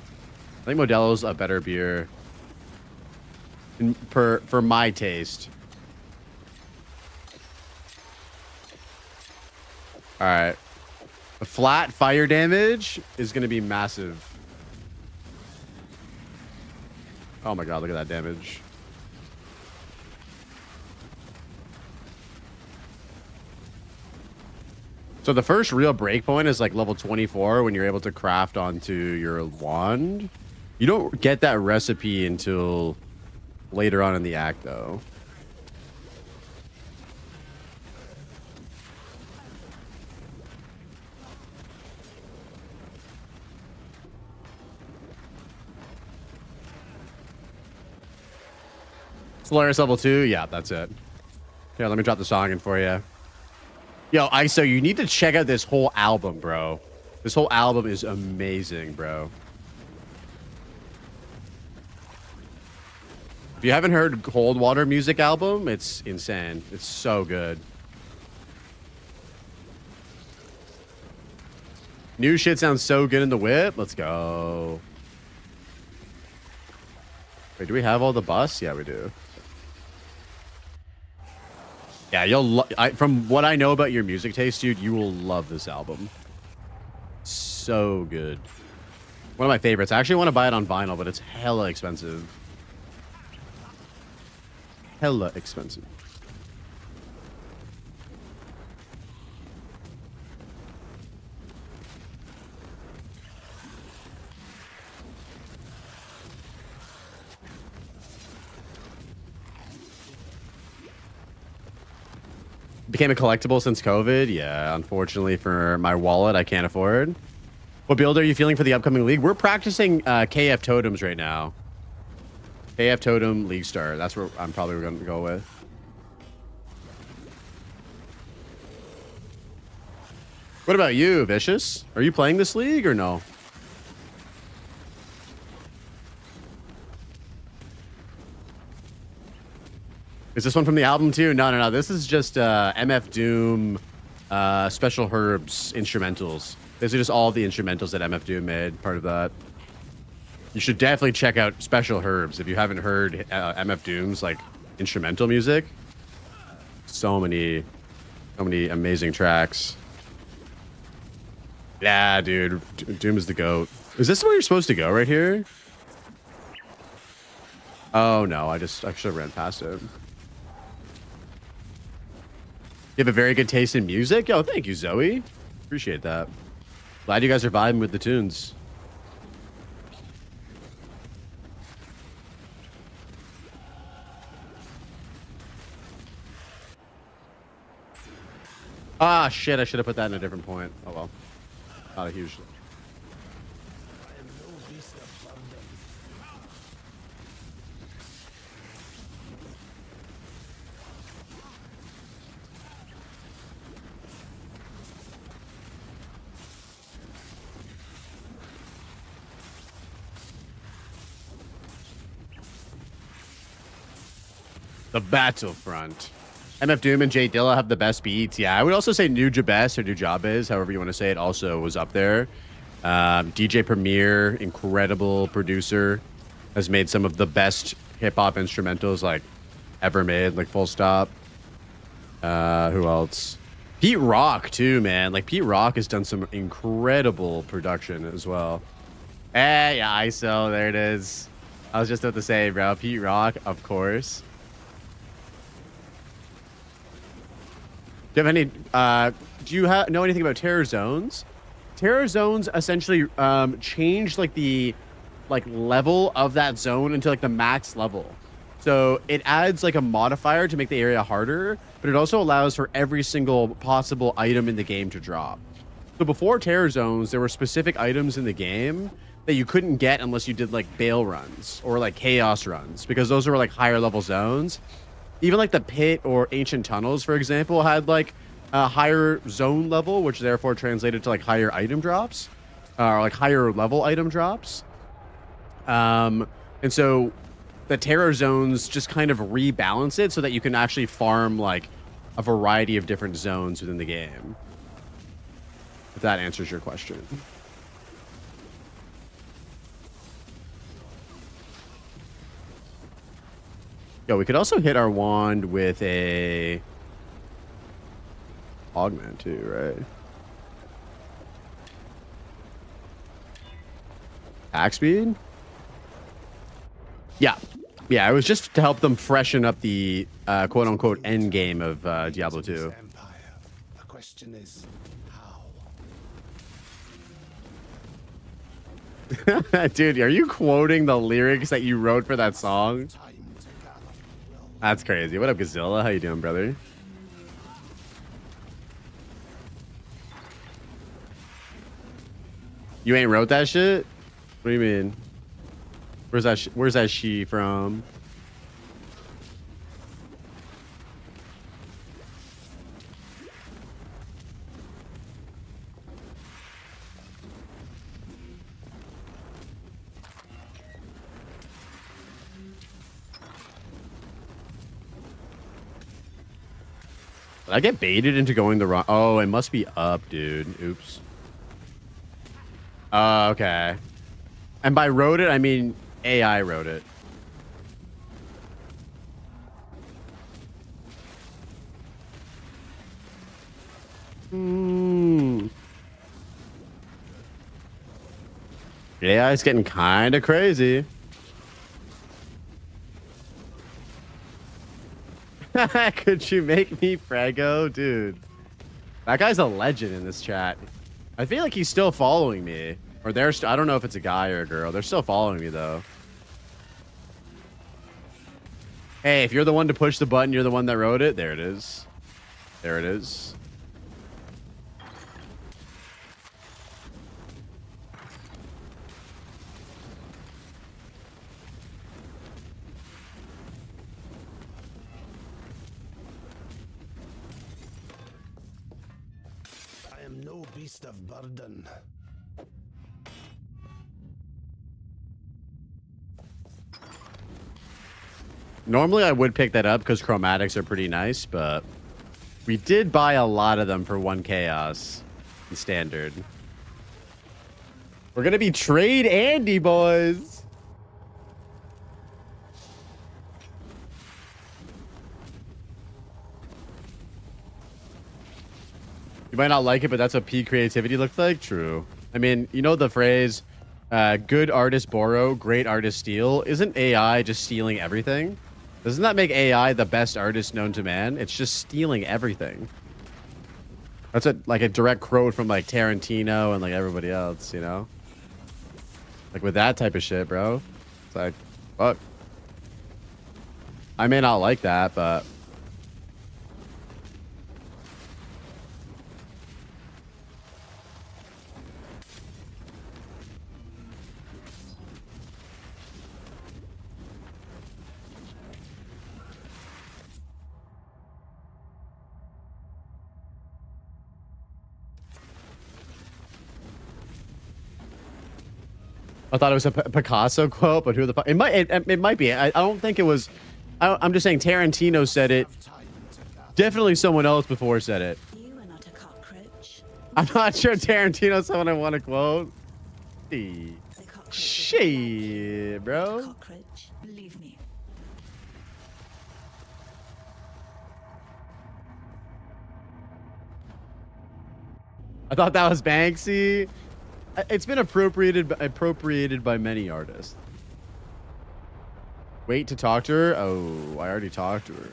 I think Modelo's a better beer for my taste. All right. The flat fire damage is going to be massive. Oh my god, look at that damage. So the first real breakpoint is like level 24 when you're able to craft onto your wand. You don't get that recipe until later on in the act though. Solaris level 2? Yeah, that's it. Here, let me drop the song in for you. Yo, ISO, you need to check out this whole album, bro. This whole album is amazing, bro. If you haven't heard Cold Water music album, it's insane. It's so good. New shit sounds so good in the whip. Let's go. Wait, do we have all the busts? Yeah, we do. Yeah, from what I know about your music taste, dude, you will love this album. So good. One of my favorites. I actually want to buy it on vinyl, but it's hella expensive. Hella expensive. Became a collectible since COVID. Yeah, unfortunately for my wallet, I can't afford. What build are you feeling for the upcoming league? We're practicing KF Totems right now. KF Totem League Star. That's where I'm probably going to go with. What about you, Vicious? Are you playing this league or no? Is this one from the album too? No. This is just MF Doom Special Herbs instrumentals. These are just all the instrumentals that MF Doom made, part of that. You should definitely check out Special Herbs if you haven't heard MF Doom's like instrumental music. So many amazing tracks. Yeah, dude. Doom is the GOAT. Is this where you're supposed to go right here? Oh no, I should have ran past it. You have a very good taste in music? Yo, thank you, Zoe. Appreciate that. Glad you guys are vibing with the tunes. Ah, shit. I should have put that in a different point. Oh, well. Not a huge... The Battlefront. MF Doom and Jay Dilla have the best beats. Yeah, I would also say Nujabes or Nujabes, however you want to say it, also was up there. DJ Premier, incredible producer, has made some of the best hip-hop instrumentals like ever made, like full stop. Who else? Pete Rock too, man. Like Pete Rock has done some incredible production as well. Yeah, ISO, there it is. I was just about to say, bro, Pete Rock, of course. Do you have any? Do you know anything about Terror Zones? Terror Zones essentially change like the level of that zone into like the max level. So it adds like a modifier to make the area harder, but it also allows for every single possible item in the game to drop. So before Terror Zones, there were specific items in the game that you couldn't get unless you did like Bale runs or like Chaos runs, because those were like higher level zones. Even like the pit or ancient tunnels, for example, had like a higher zone level, which therefore translated to like higher item drops, or like higher level item drops. And so the terror zones just kind of rebalance it so that you can actually farm like a variety of different zones within the game. If that answers your question. Yo, we could also hit our wand with a augment too, right? Attack speed? Yeah. Yeah, it was just to help them freshen up the quote-unquote end game of Diablo 2. The question is, how? Dude, are you quoting the lyrics that you wrote for that song? That's crazy. What up, Gazilla? How you doing, brother? You ain't wrote that shit? What do you mean? Where's that she from? Did I get baited into going the wrong? Oh, it must be up, dude. Oops. Okay. And by wrote it, I mean AI wrote it. AI is getting kind of crazy. Could you make me Frago? Dude. That guy's a legend in this chat. I feel like he's still following me. Or they're I don't know if it's a guy or a girl. They're still following me, though. Hey, if you're the one to push the button, you're the one that wrote it. There it is. There it is. I am no beast of burden. Normally, I would pick that up because chromatics are pretty nice, but we did buy a lot of them for 1 chaos in standard. We're going to be trade Andy, boys. You might not like it, but that's what peak creativity looks like. True. I mean, you know the phrase, good artists borrow, great artists steal. Isn't AI just stealing everything? Doesn't that make AI the best artist known to man? It's just stealing everything. That's like a direct quote from like Tarantino and like everybody else, you know? Like with that type of shit, bro. It's like, fuck. I may not like that, but... I thought it was a Picasso quote, but who the fuck? It might be. I don't think it was. I'm just saying Tarantino said it. Definitely someone else before said it. I'm not sure Tarantino's someone I want to quote. Shit, bro. Believe me. I thought that was Banksy. It's been appropriated by many artists. Wait to talk to her? Oh, I already talked to her.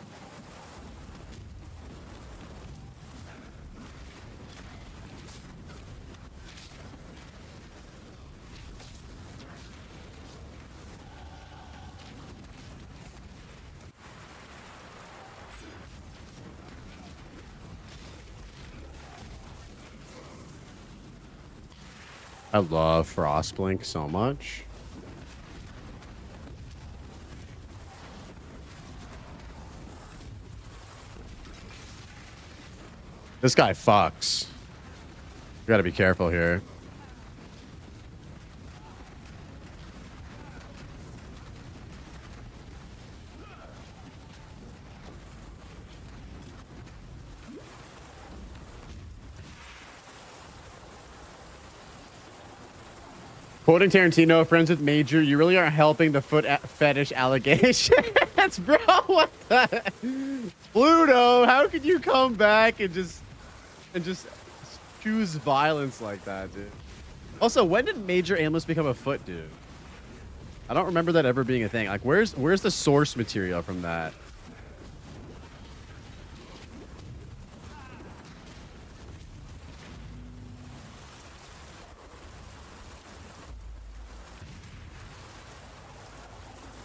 I love Frostblink so much. This guy fucks. You gotta be careful here. Quoting Tarantino, friends with Major, you really aren't helping the foot fetish allegations, bro. What the? Pluto, how could you come back and just choose violence like that, dude? Also, when did Major Aimless become a foot dude? I don't remember that ever being a thing. Like, where's the source material from that?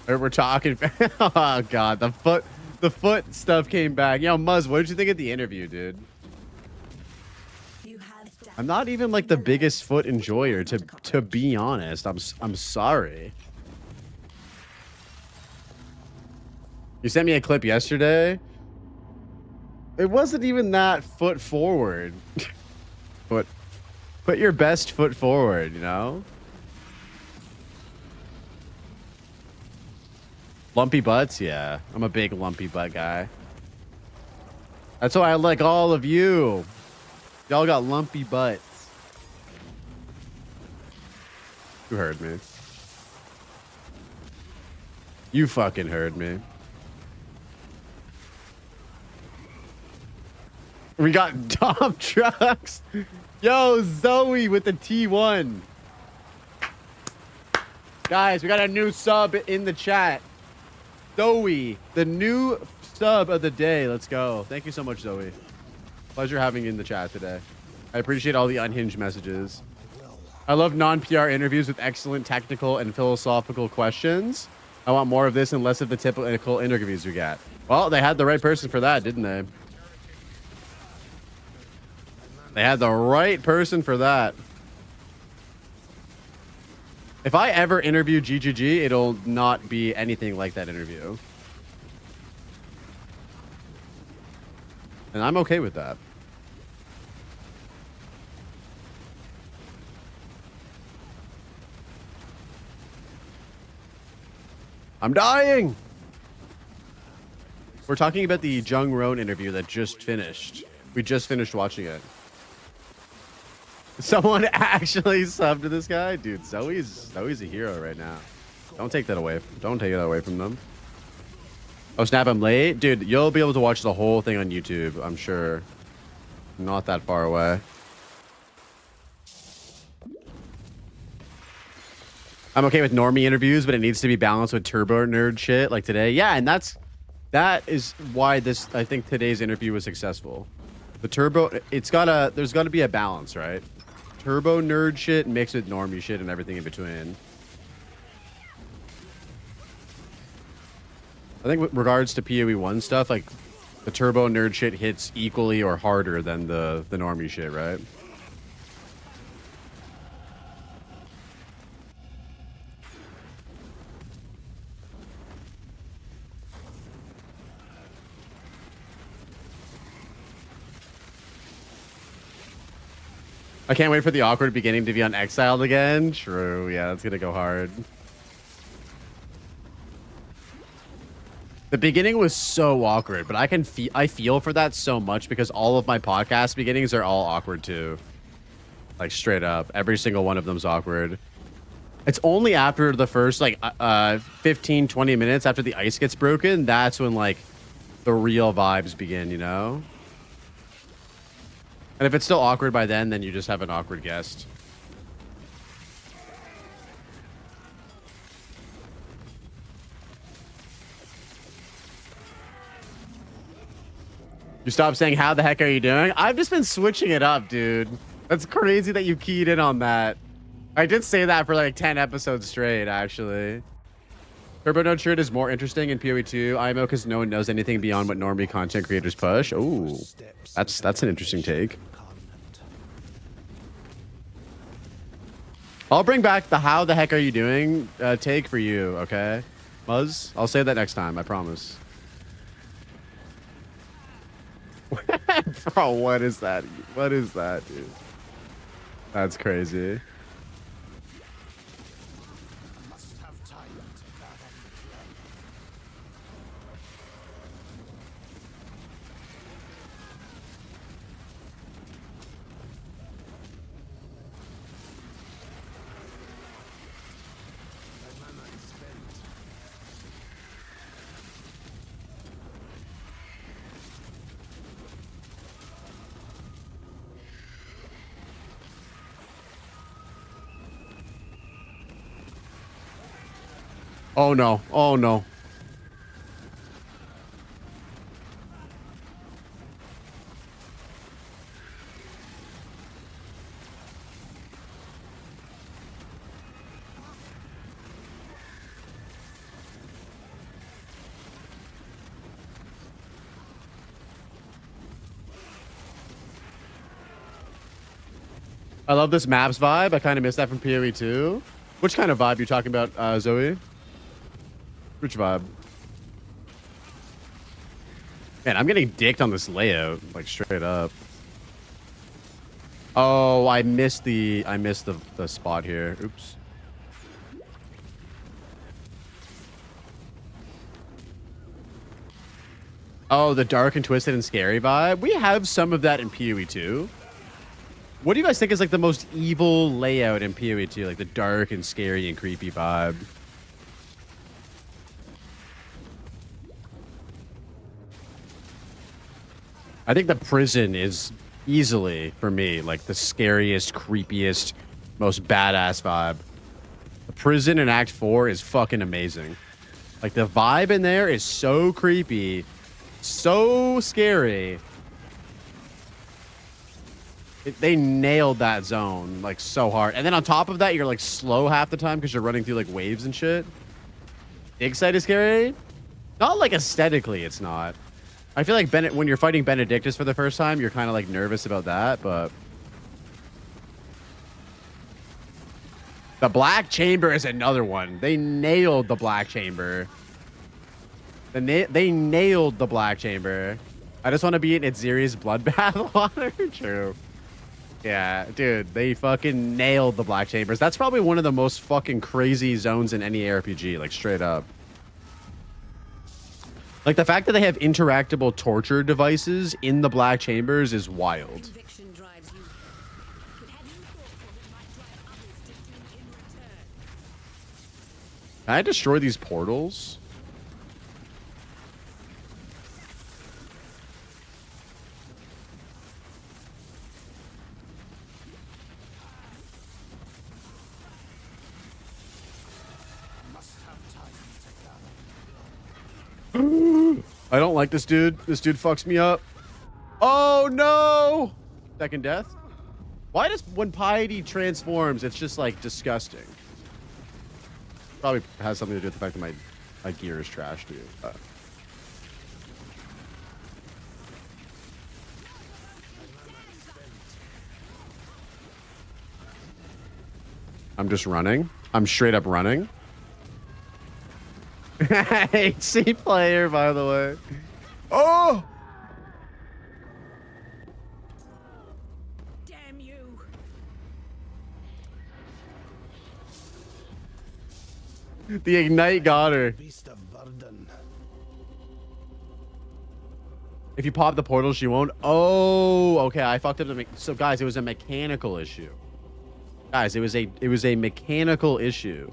We're talking. Oh god, the foot stuff came back. Yo, Muzz, what did you think of the interview, dude? I'm not even like the biggest foot enjoyer, to be honest. I'm sorry. You sent me a clip yesterday. It wasn't even that foot forward. Put your best foot forward, you know? Lumpy butts? Yeah. I'm a big lumpy butt guy. That's why I like all of you. Y'all got lumpy butts. You heard me. You fucking heard me. We got dump trucks. Yo, Zoe with the T1. Guys, we got a new sub in the chat. Zoe, the new sub of the day. Let's go. Thank you so much, Zoe. Pleasure having you in the chat today. I appreciate all the unhinged messages. I love non-PR interviews with excellent technical and philosophical questions. I want more of this and less of the typical interviews we get. Well, they had the right person for that, didn't they? They had the right person for that. If I ever interview GGG, it'll not be anything like that interview. And I'm okay with that. I'm dying! We're talking about the Jung Roan interview that just finished. We just finished watching it. Someone actually subbed to this guy? Dude, Zoe's a hero right now. Don't take that away. Don't take it away from them. Oh, snap, I'm late? Dude, you'll be able to watch the whole thing on YouTube, I'm sure. Not that far away. I'm okay with normie interviews, but it needs to be balanced with turbo nerd shit like today. Yeah, and that is why I think today's interview was successful. The turbo, there's gotta be a balance, right? Turbo nerd shit mixed with normie shit and everything in between. I think with regards to PoE 1 stuff, like the turbo nerd shit hits equally or harder than the normie shit, right? I can't wait for the awkward beginning to be on Exiled again. True, yeah, that's gonna go hard. The beginning was so awkward, but I feel for that so much because all of my podcast beginnings are all awkward too. Like straight up, every single one of them's awkward. It's only after the first like 15, 20 minutes after the ice gets broken, that's when like the real vibes begin, you know? And if it's still awkward by then you just have an awkward guest. You stop saying, how the heck are you doing? I've just been switching it up, dude. That's crazy that you keyed in on that. I did say that for like 10 episodes straight, actually. Turbo Node shirt is more interesting in PoE 2 IMO because no one knows anything beyond what normie content creators push. Ooh, that's an interesting take. I'll bring back the how the heck are you doing take for you, okay? Muzz, I'll say that next time, I promise. Bro, what is that? What is that, dude? That's crazy. Oh no. Oh no. I love this maps vibe. I kind of miss that from PoE 2. Which kind of vibe you talking about, Zoe? Which vibe? Man, I'm getting dicked on this layout, like straight up. Oh, I missed the spot here. Oops. Oh, the dark and twisted and scary vibe. We have some of that in PoE 2. What do you guys think is like the most evil layout in PoE 2? Like the dark and scary and creepy vibe. I think the prison is easily, for me, like the scariest, creepiest, most badass vibe. The prison in Act 4 is fucking amazing. Like the vibe in there is so creepy, so scary. They nailed that zone like so hard. And then on top of that, you're like slow half the time because you're running through like waves and shit. Dig site is scary. Not like aesthetically, it's not. I feel like when you're fighting Benedictus for the first time, you're kind of like nervous about that, but the Black Chamber is another one. They nailed the Black Chamber. They nailed the Black Chamber. I just want to be in Itziri's bloodbath water. True. Yeah, dude, they fucking nailed the Black Chambers. That's probably one of the most fucking crazy zones in any ARPG, like straight up. Like the fact that they have interactable torture devices in the Black Chambers is wild. Can I destroy these portals? I don't like this dude. This dude fucks me up. Oh no! Second death? Why does when piety transforms, it's just like disgusting? Probably has something to do with the fact that my gear is trash, dude. I'm just running. I'm straight up running. HC player, by the way. Oh! Damn you! The ignite got her. Beast of burden. If you pop the portal, she won't. Oh, okay. I fucked up the. So guys, it was a mechanical issue. Guys, it was a mechanical issue.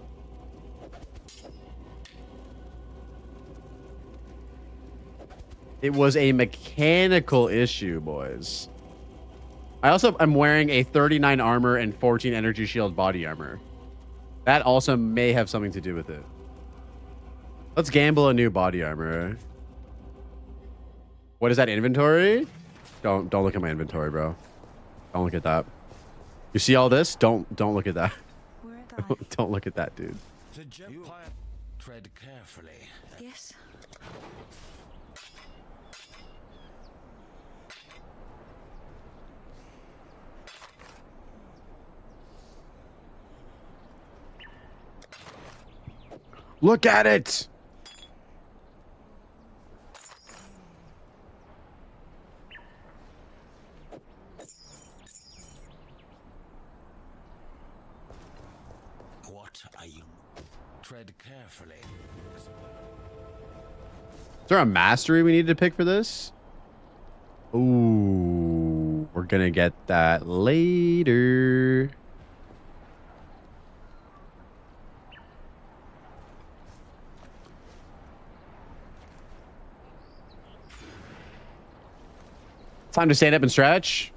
It was a mechanical issue, boys. I also am wearing a 39 armor and 14 energy shield body armor. That also may have something to do with it. Let's gamble a new body armor. What is that inventory? Don't look at my inventory, bro. Don't look at that. You see all this? Don't look at that. Don't look at that, dude. The jet pilot tread carefully. Yes. Look at it! What are you? Tread carefully. Is there a mastery we need to pick for this? Ooh, we're gonna get that later. Time to stand up and stretch.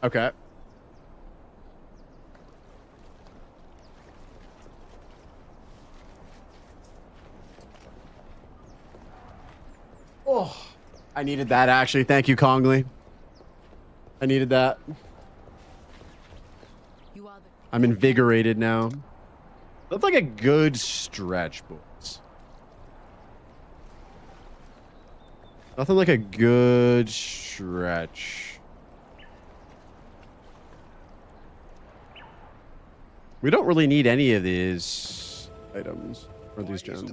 Okay. Oh, I needed that actually. Thank you, Kongley. I needed that. I'm invigorated now. That's like a good stretch, boys. Nothing like a good stretch. We don't really need any of these items or these gems.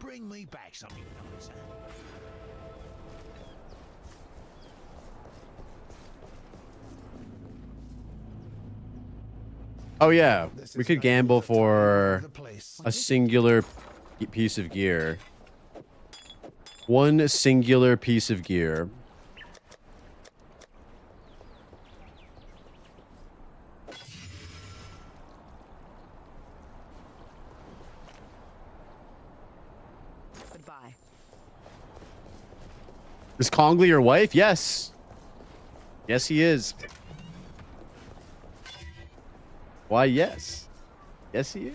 Bring me back something nicer. Oh yeah, we could gamble for a singular piece of gear. One singular piece of gear. Goodbye. Is Kongley your wife? Yes. Yes, he is. Why, yes. Yes, he is.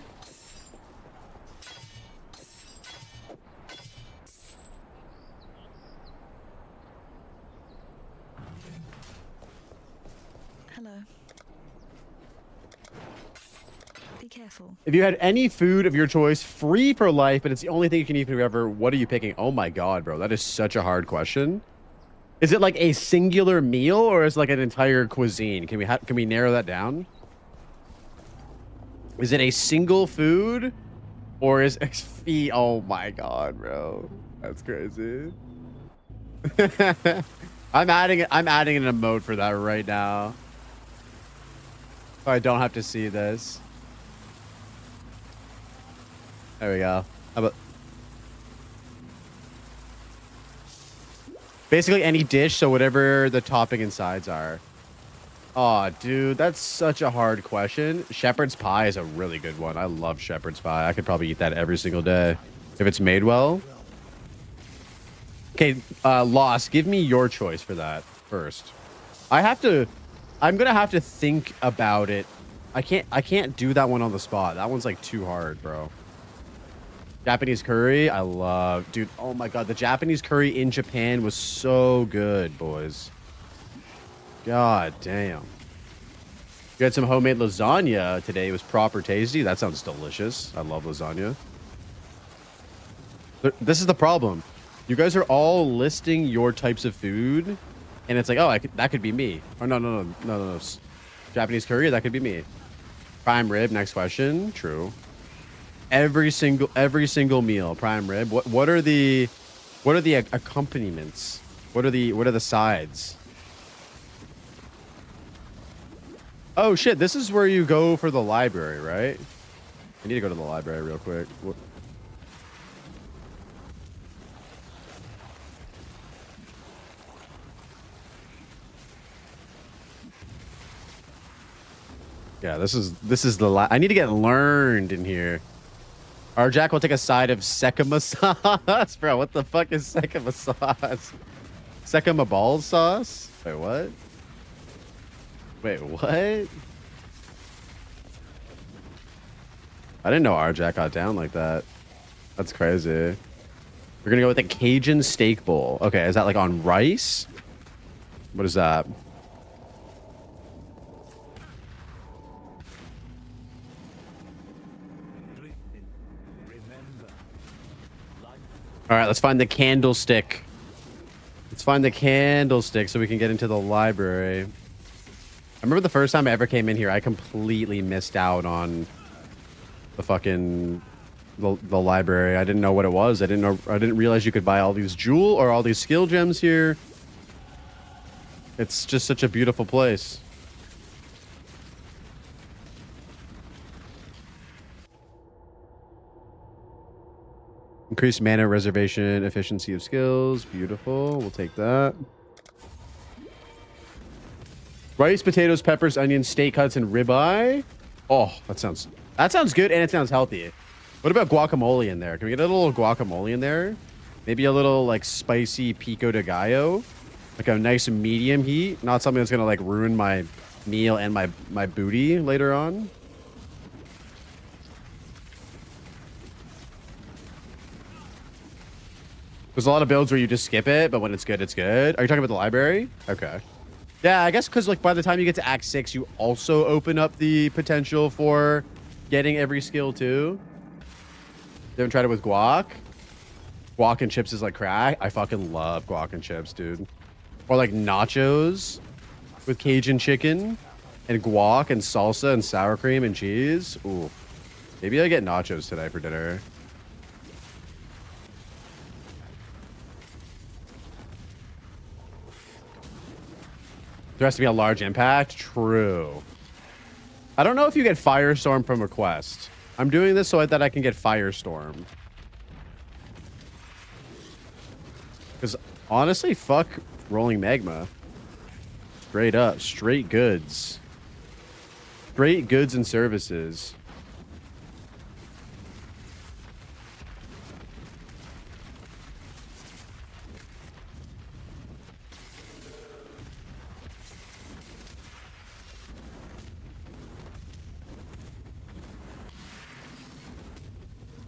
Hello. Be careful. If you had any food of your choice, free for life, but it's the only thing you can eat forever, what are you picking? Oh my god, bro. That is such a hard question. Is it like a singular meal or is it like an entire cuisine? Can we narrow that down? Is it a single food or is XP? Oh my god, bro. That's crazy. I'm adding an emote for that right now. So I don't have to see this. There we go. How about basically any dish, so whatever the topping and sides are. Oh, dude, that's such a hard question. Shepherd's pie is a really good one. I love shepherd's pie. I could probably eat that every single day if it's made well. Okay, Lost, give me your choice for that first. I'm gonna have to think about it. I can't do that one on the spot. That one's like too hard, bro. Japanese curry, I love. Dude, oh my god, the Japanese curry in Japan was so good, boys. God damn. You had some homemade lasagna today. It was proper tasty. That sounds delicious. I love lasagna. This is the problem. You guys are all listing your types of food, and it's like, oh, that could be me. Oh, no. Japanese curry, that could be me. Prime rib, next question. True. Every single meal, prime rib. What are the accompaniments? What are the sides? Oh shit, this is where you go for the library, right? I need to go to the library real quick. Yeah, this is the I need to get learned in here. Our Jack will take a side of Sekima sauce. Bro, what the fuck is Sekima sauce? Sekima balls sauce? Wait, what? Wait, what? I didn't know our Jack got down like that. That's crazy. We're gonna go with a Cajun steak bowl. Okay, is that like on rice? What is that? All right, let's find the candlestick. Let's find the candlestick so we can get into the library. I remember the first time I ever came in here, I completely missed out on the fucking the library. I didn't know what it was. I didn't realize you could buy all these jewel or all these skill gems here. It's just such a beautiful place. Increased mana reservation, efficiency of skills. Beautiful. We'll take that. Rice, potatoes, peppers, onions, steak cuts, and ribeye. Oh, that sounds good, and it sounds healthy. What about guacamole in there? Can we get a little guacamole in there? Maybe a little like spicy pico de gallo, like a nice medium heat, not something that's gonna like ruin my meal and my booty later on. There's a lot of builds where you just skip it, but when it's good, it's good. Are you talking about the library? Okay. Yeah, I guess because like by the time you get to Act 6, you also open up the potential for getting every skill too. You haven't tried it with guac? Guac and chips is like crack. I fucking love guac and chips, dude. Or like nachos with Cajun chicken and guac and salsa and sour cream and cheese. Ooh. Maybe I get nachos today for dinner. There has to be a large impact. True. I don't know if you get Firestorm from a quest. I'm doing this so that I can get Firestorm. Because honestly, fuck rolling magma. Straight up. Straight goods. Straight goods and services.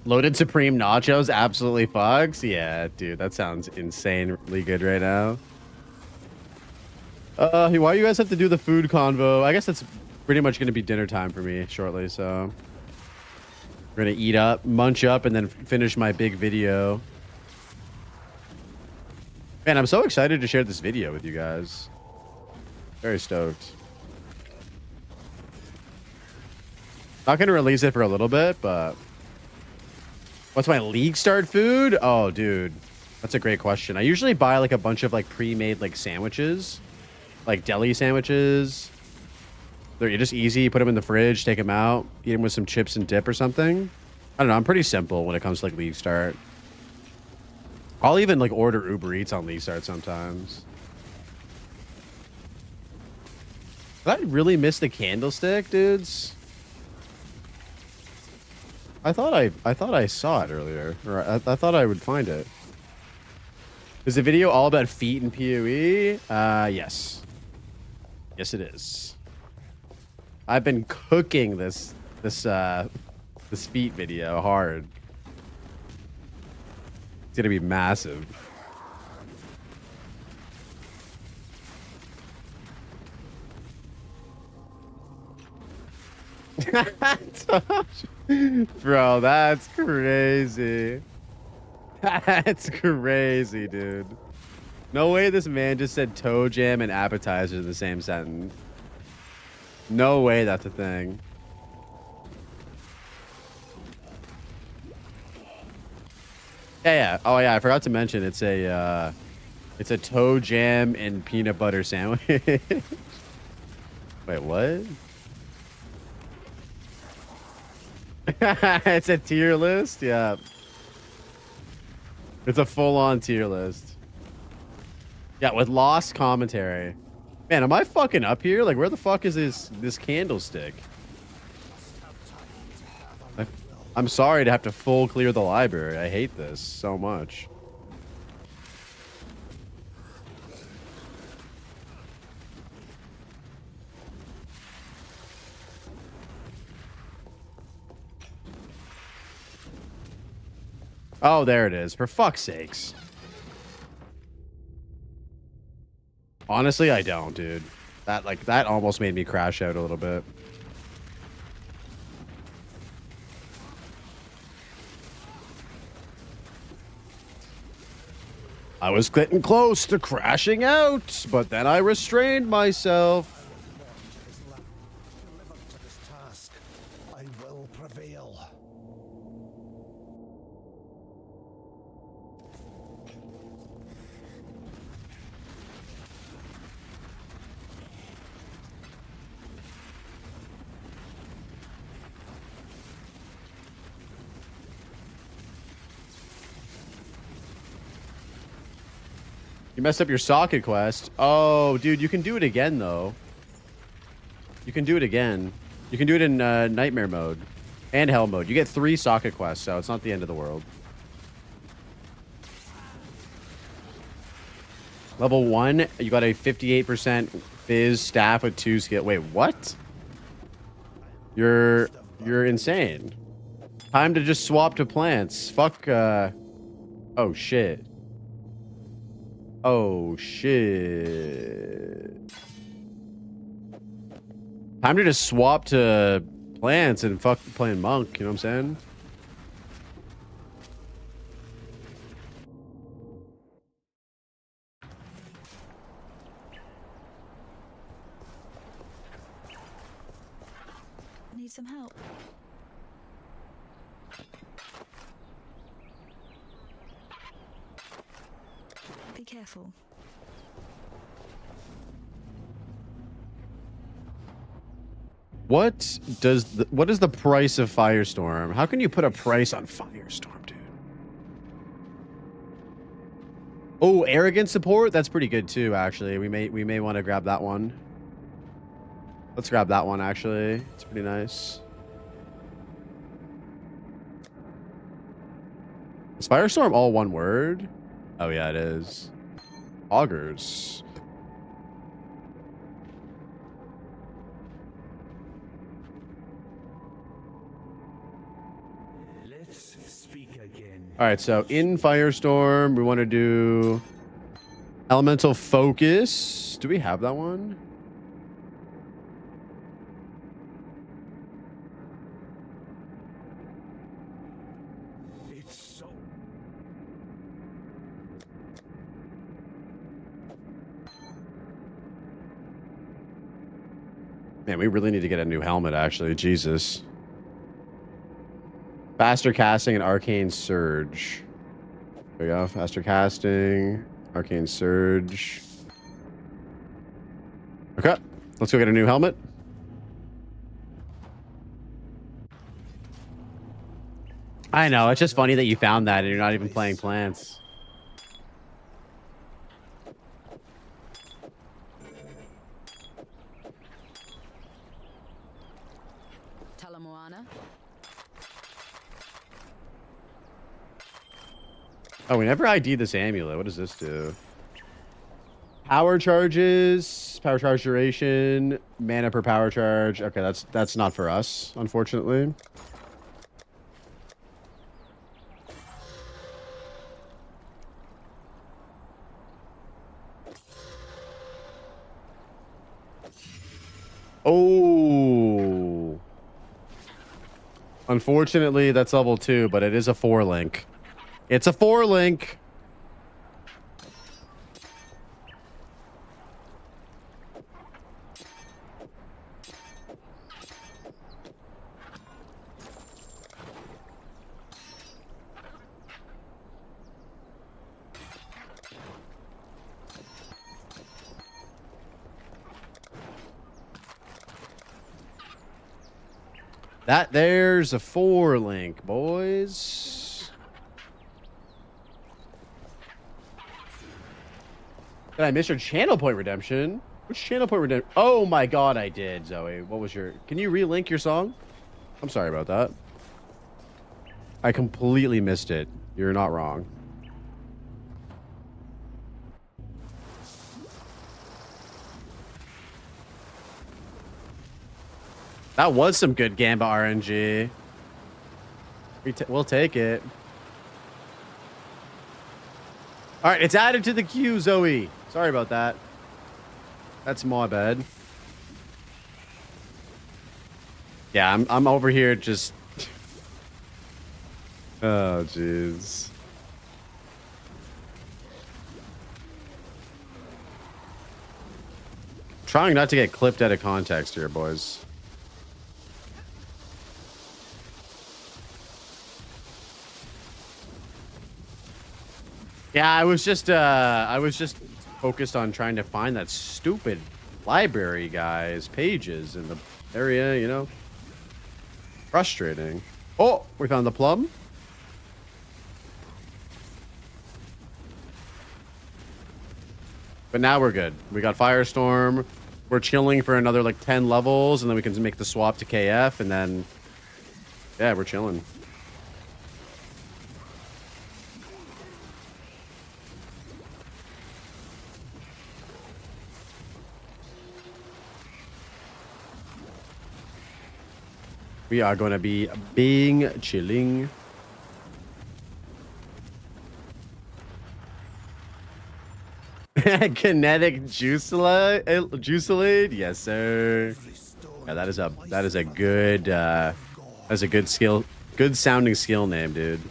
Loaded Supreme Nachos absolutely fucks. Yeah, dude, that sounds insanely good right now. Why you guys have to do the food convo? I guess it's pretty much going to be dinner time for me shortly, so we're going to eat up, munch up, and then finish my big video. Man, I'm so excited to share this video with you guys. Very stoked. Not going to release it for a little bit, but... What's my league start food? Oh, dude. That's a great question. I usually buy like a bunch of like pre-made like sandwiches. Like deli sandwiches. They're just easy. You put them in the fridge, take them out, eat them with some chips and dip or something. I don't know. I'm pretty simple when it comes to like league start. I'll even like order Uber Eats on league start sometimes. Did I really miss the candlestick, dudes? I thought I saw it earlier, or I thought I would find it. Is the video all about feet and PoE? Yes. Yes, it is. I've been cooking this feet video hard. It's gonna be massive. Bro, that's crazy. That's crazy, dude. No way this man just said toe jam and appetizer in the same sentence. No way that's a thing. Yeah. Oh yeah, I forgot to mention it's a toe jam and peanut butter sandwich. Wait, what? It's a tier list? Yeah. It's a full-on tier list. Yeah, with lost commentary. Man, am I fucking up here? Like, where the fuck is this candlestick? I'm sorry to have to full clear the library. I hate this so much. Oh, there it is. For fuck's sakes. Honestly, I don't, dude. That almost made me crash out a little bit. I was getting close to crashing out, but then I restrained myself. I will prevail. You messed up your socket quest. Oh, dude, you can do it again, though. You can do it again. You can do it in nightmare mode and hell mode. You get 3 socket quests, so it's not the end of the world. Level 1, you got a 58% fizz staff with 2 skill. Wait, what? You're insane. Time to just swap to plants. Fuck. Oh, shit. Oh, shit. Time to just swap to plants and fuck playing monk, you know what I'm saying? Need some help. Be careful. What is the price of Firestorm? How can you put a price on Firestorm, dude? Oh, arrogant support? That's pretty good too, actually. We may want to grab that one. Let's grab that one, actually. It's pretty nice. Is Firestorm all one word? Oh yeah, it is. Augurs. Let's speak again. All right, so in Firestorm, we want to do Elemental Focus. Do we have that one? It's so. Man, we really need to get a new helmet, actually. Jesus. Faster casting and arcane surge. There we go. Faster casting, arcane surge. Okay, let's go get a new helmet. I know, it's just funny that you found that and you're not even playing plants. Talamoana. Oh, we never ID'd this amulet. What does this do? Power charges, power charge duration, mana per power charge. Okay, that's not for us, unfortunately. Oh. Unfortunately, that's level 2, but it is a 4-link. It's a 4-link. There's a 4-link, boys. Did I miss your channel point redemption? Which channel point redemption? Oh my god, I did, Zoe. What was your... Can you relink your song? I'm sorry about that. I completely missed it. You're not wrong. That was some good Gamba RNG. We'll take it. All right, it's added to the queue, Zoe. Sorry about that. That's my bad. Yeah, I'm over here just... Oh, jeez. Trying not to get clipped out of context here, boys. Yeah, I was just focused on trying to find that stupid library guy's pages in the area, you know. Frustrating. Oh, we found the plum. But now we're good. We got Firestorm. We're chilling for another like 10 levels, and then we can make the swap to KF, and then yeah, we're chilling. We are going to be being chilling. Kinetic Juicelade? Yes, sir. Yeah, that is a good good sounding skill name, dude.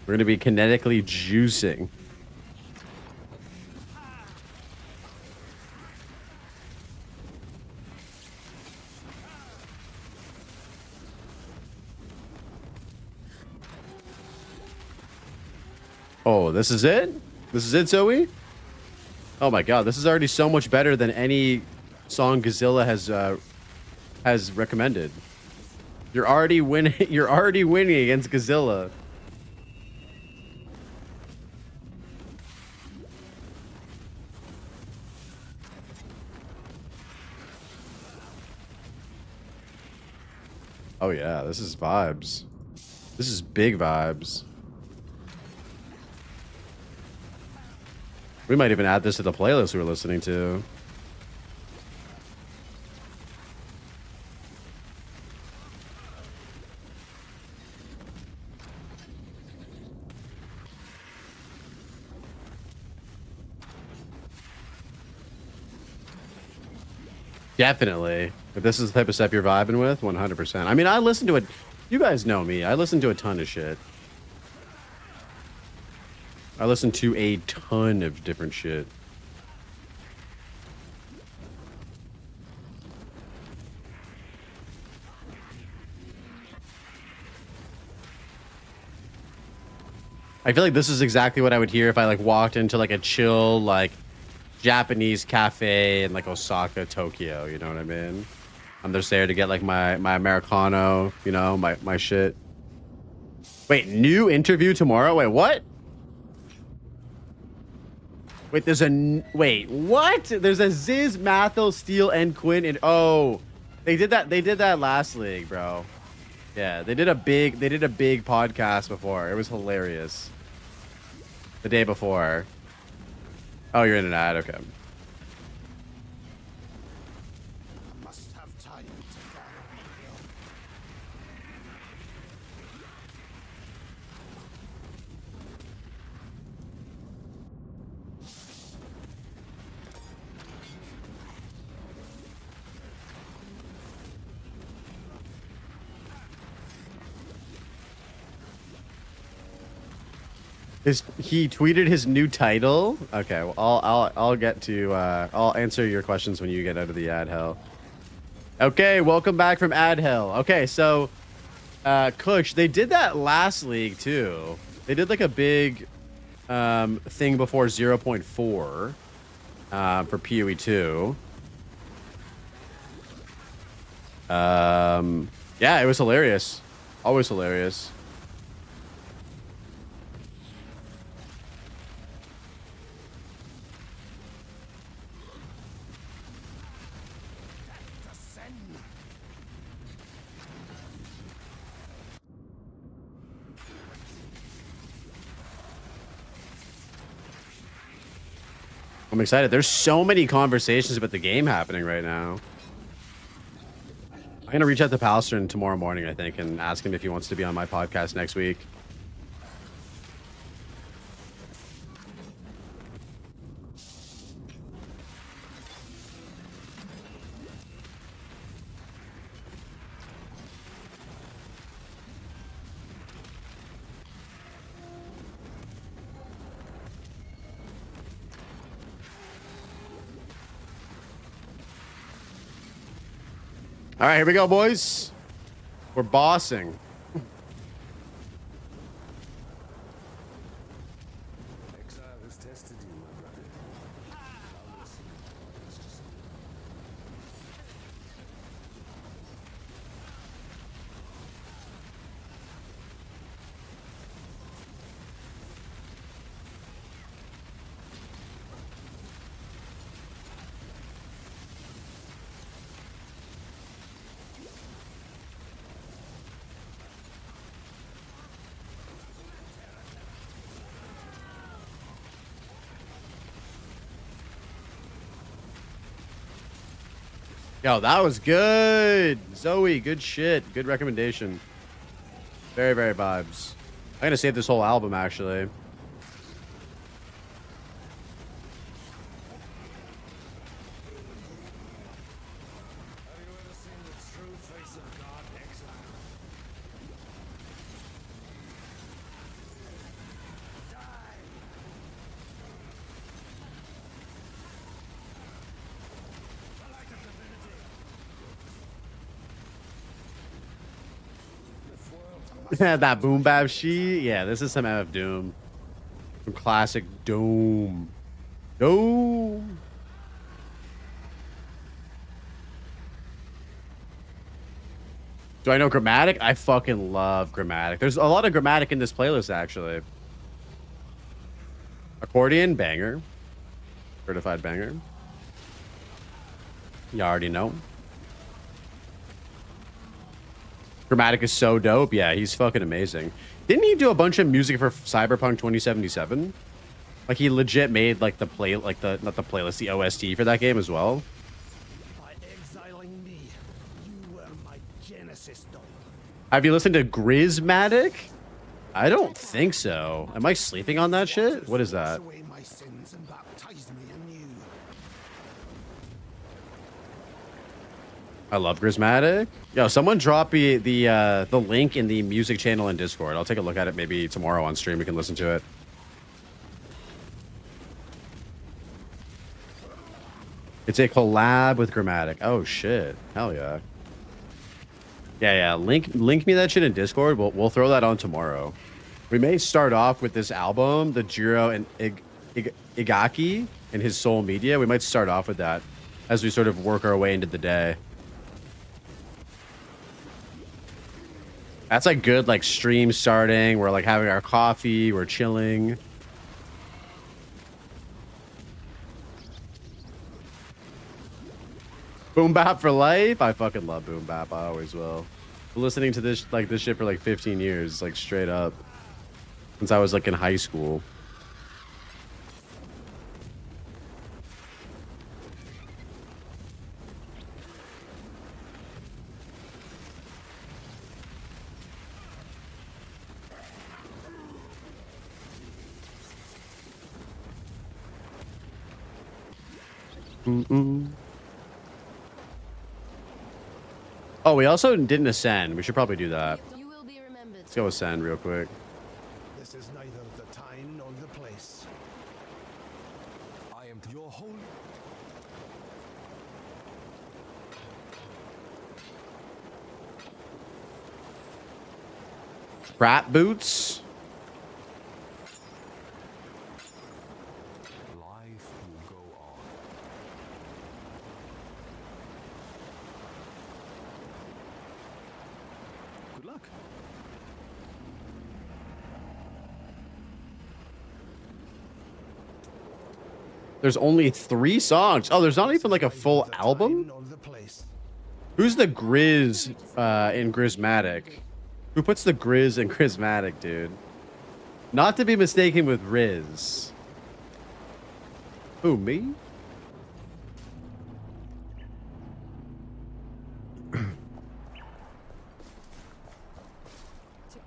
We're gonna be kinetically juicing. Oh, this is it? This is it, Zoe? Oh my god, this is already so much better than any song Godzilla has recommended. You're already winning. You're already winning against Godzilla. Oh yeah, this is vibes. This is big vibes. We might even add this to the playlist we were listening to. Definitely. If this is the type of stuff you're vibing with, 100%. I mean, I listen to it. You guys know me. I listen to a ton of shit. I listen to a ton of different shit. I feel like this is exactly what I would hear if I like walked into like a chill like Japanese cafe in like Osaka, Tokyo, you know what I mean? I'm just there to get like my Americano, you know, my shit. Wait, new interview tomorrow? Wait, what? Wait, wait, what? There's a Ziz, Mathil, Steel, and Quinn, and oh, they did that last league, bro. Yeah, they did a big podcast before. It was hilarious. The day before. Oh, you're in an ad, okay. Must have time to gather material. He tweeted his new title. Okay, well, I'll get to I'll answer your questions when you get out of the ad hell. Okay, welcome back from ad hell. Okay, so Kush, they did that last league too. They did like a big thing before 0.4 for PoE 2. Yeah, it was hilarious. Always hilarious. I'm excited. There's so many conversations about the game happening right now. I'm going to reach out to Palstern tomorrow morning, I think, and ask him if he wants to be on my podcast next week. All right, here we go, boys. We're bossing. Exile has tested you, my brother. Yo, that was good. Zoe, good shit. Good recommendation. Very, very vibes. I'm going to save this whole album, actually. That boom bap she. Yeah, this is some MF Doom. Some classic Doom. Doom. Do I know Grammatic? I fucking love Grammatic. There's a lot of Grammatic in this playlist, actually. Accordion, banger. Certified banger. You already know. Grammatic is so dope. Yeah, he's fucking amazing. Didn't he do a bunch of music for Cyberpunk 2077? Like, he legit made, like, the play, like, the, not the playlist, the OST for that game as well. By exiling me, you were my genesis dog. Have you listened to Grismatic? I don't think so. Am I sleeping on that shit? What is that? Away my sins and baptize me anew. I love Grismatic. Yo, someone drop me the link in the music channel in Discord. I'll take a look at it maybe tomorrow on stream. We can listen to it. It's a collab with Grammatic. Oh shit. Hell yeah. Yeah. Link me that shit in Discord. We'll throw that on tomorrow. We may start off with this album, the Jiro and Igaki and his Soul Media. We might start off with that as we sort of work our way into the day. That's like good, like stream starting. We're like having our coffee. We're chilling. Boom bap for life. I fucking love boom bap. I always will. Been listening to this shit for like 15 years, like straight up, since I was like in high school. Oh, we also didn't ascend. We should probably do that. Let's go ascend real quick. This is neither the time nor the place. I am your holy. Trap boots. Life will go on. Good luck. There's only 3 songs. Oh, there's not even like a full album? Who's the Grizz in Grismatic? Who puts the Grizz in Grismatic, dude? Not to be mistaken with Riz. Who, me?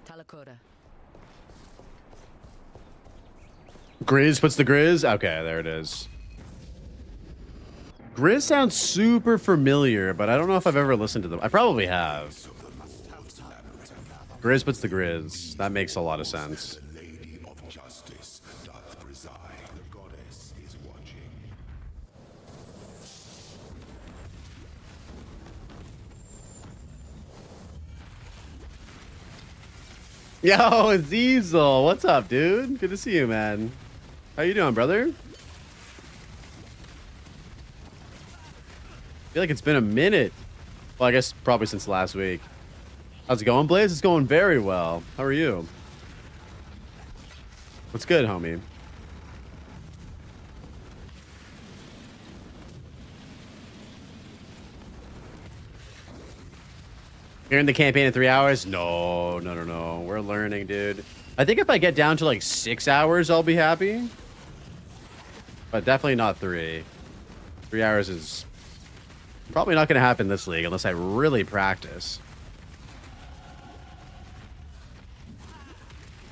Talakota. Grizz puts the Grizz? Okay, there it is. Grizz sounds super familiar, but I don't know if I've ever listened to them. I probably have. Grizz puts the Grizz. That makes a lot of sense. Yo, Azizel, what's up, dude? Good to see you, man. How you doing, brother? I feel like it's been a minute. Well, I guess probably since last week. How's it going, Blaze? It's going very well. How are you? What's good, homie? You're in the campaign in 3 hours? No. We're learning, dude. I think if I get down to like 6 hours, I'll be happy. But definitely not 3. 3 hours is probably not going to happen this league unless I really practice.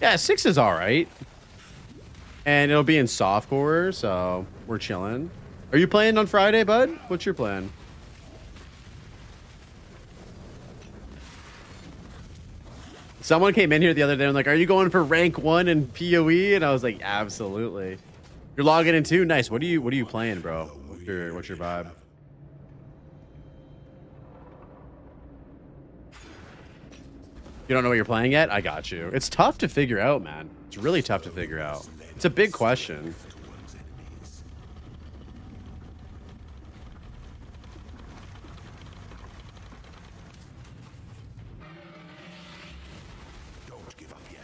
Yeah, 6 is all right. And it'll be in softcore, so we're chilling. Are you playing on Friday, bud? What's your plan? Someone came in here the other day and like, are you going for rank 1 in PoE? And I was like, absolutely. You're logging in too? Nice. What are you playing, bro? What's your vibe? You don't know what you're playing yet? I got you. It's tough to figure out, man. It's really tough to figure out. It's a big question. Don't give up yet.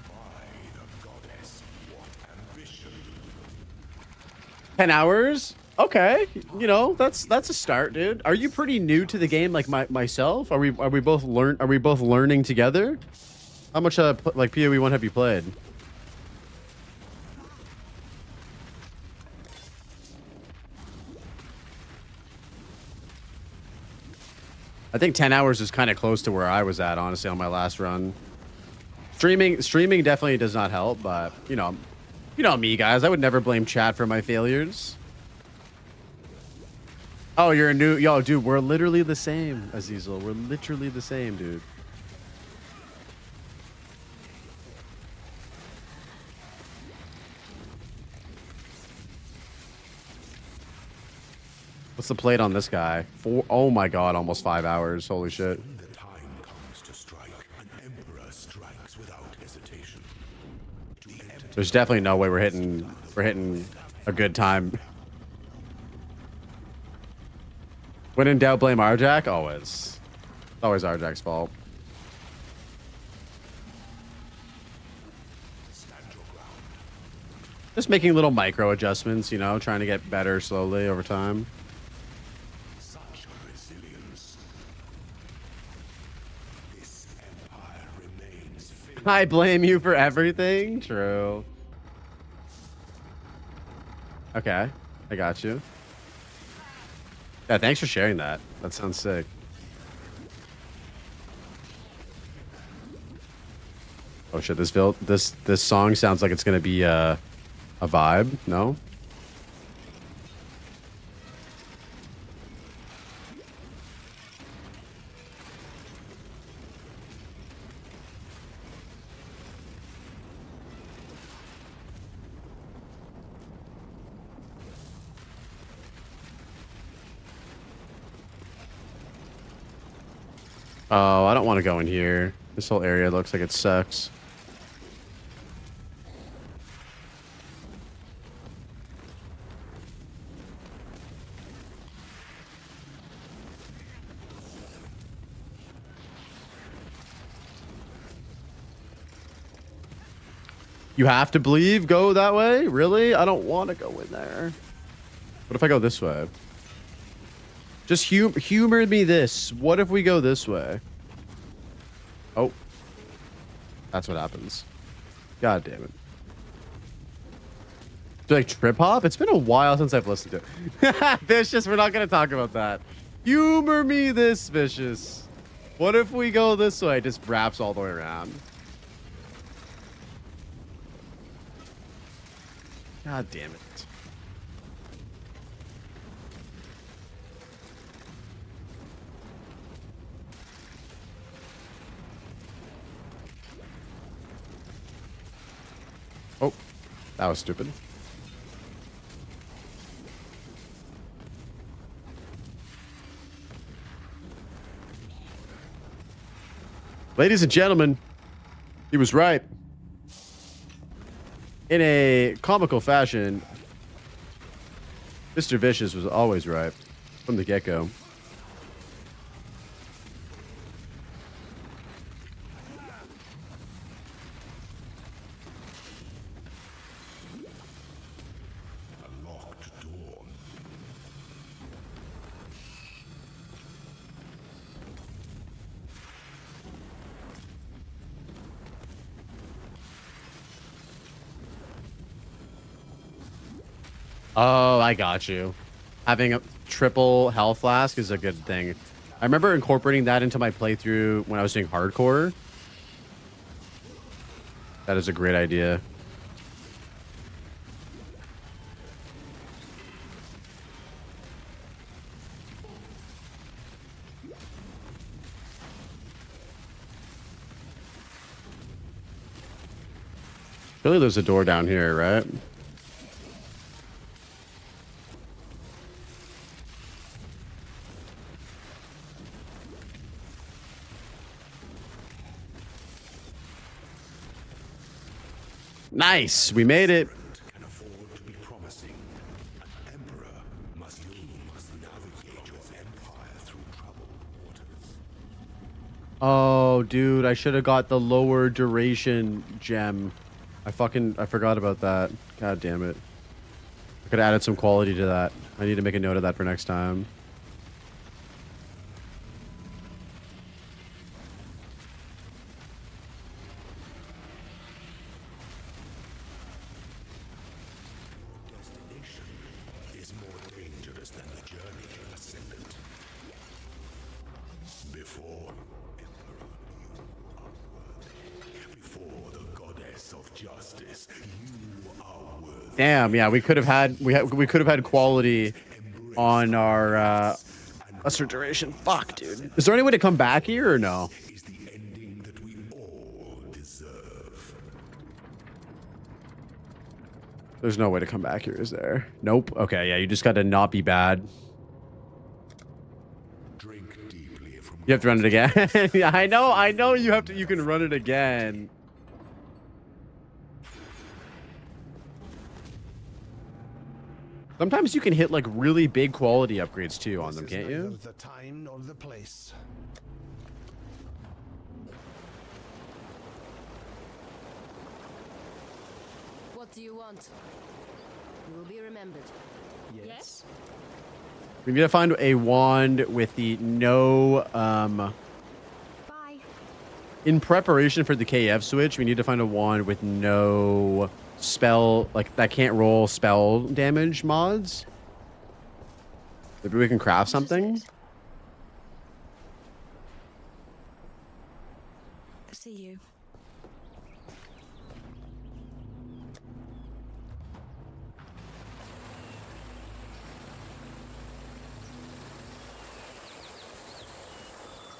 By the goddess, what ambition. 10 hours? Okay, you know, that's a start, dude. Are you pretty new to the game like myself? Are we both learning together? How much like PoE 1 have you played? I think 10 hours is kind of close to where I was at, honestly, on my last run. Streaming definitely does not help, but you know me, guys. I would never blame chat for my failures. Oh, you're a new... Yo, dude, we're literally the same, Azizel. We're literally the same, dude. What's the plate on this guy? Oh my god, almost 5 hours. Holy shit. When the time comes to strike, an emperor strikes without hesitation. There's definitely no way we're hitting a good time. When in doubt, blame Arjack? Always. It's always Arjack's fault. Just making little micro adjustments, you know, trying to get better slowly over time. Such resilience. This empire remains filled. I blame you for everything? True. Okay, I got you. Yeah, thanks for sharing that. That sounds sick. Oh shit, this song sounds like it's gonna be a vibe. No? Oh, I don't want to go in here. This whole area looks like it sucks. You have to believe? Go that way? Really? I don't want to go in there. What if I go this way? Just humor me this. What if we go this way? Oh. That's what happens. God damn it. Do you like trip hop? It's been a while since I've listened to it. Vicious, we're not going to talk about that. Humor me this, Vicious. What if we go this way? It just wraps all the way around. God damn it. Oh, that was stupid. Ladies and gentlemen, he was right. In a comical fashion, Mr. Vicious was always right from the get-go. A locked door. Oh, I got you. Having a triple health flask is a good thing. I remember incorporating that into my playthrough when I was doing hardcore. That is a great idea. Surely there's a door down here, right? Nice, we made it. Can afford to be promising. An emperor must navigate your empire through troubled waters. Oh, dude, I should have got the lower duration gem. I forgot about that. God damn it. I could have added some quality to that. I need to make a note of that for next time. Destination is more dangerous than the journey, Ascendant. Before Emperor, you are worthy. Before the goddess of justice, you are worthy. Damn, yeah, we could have had quality on our lesser duration. Fuck, dude. Is there any way to come back here or no? Is the ending that we all deserve. There's no way to come back here, is there? Nope. Okay, yeah, you just gotta not be bad. Drink deeply from You have to run it again. Yeah, I know you can run it again. Sometimes you can hit like really big quality upgrades too on them, can't you? The time nor the place. What do you want? You will be remembered. Yes? We need to find a wand with the no Bye. in preparation for the KF switch, we need to find a wand with no spell, like that can't roll spell damage mods. Maybe we can craft something. See you.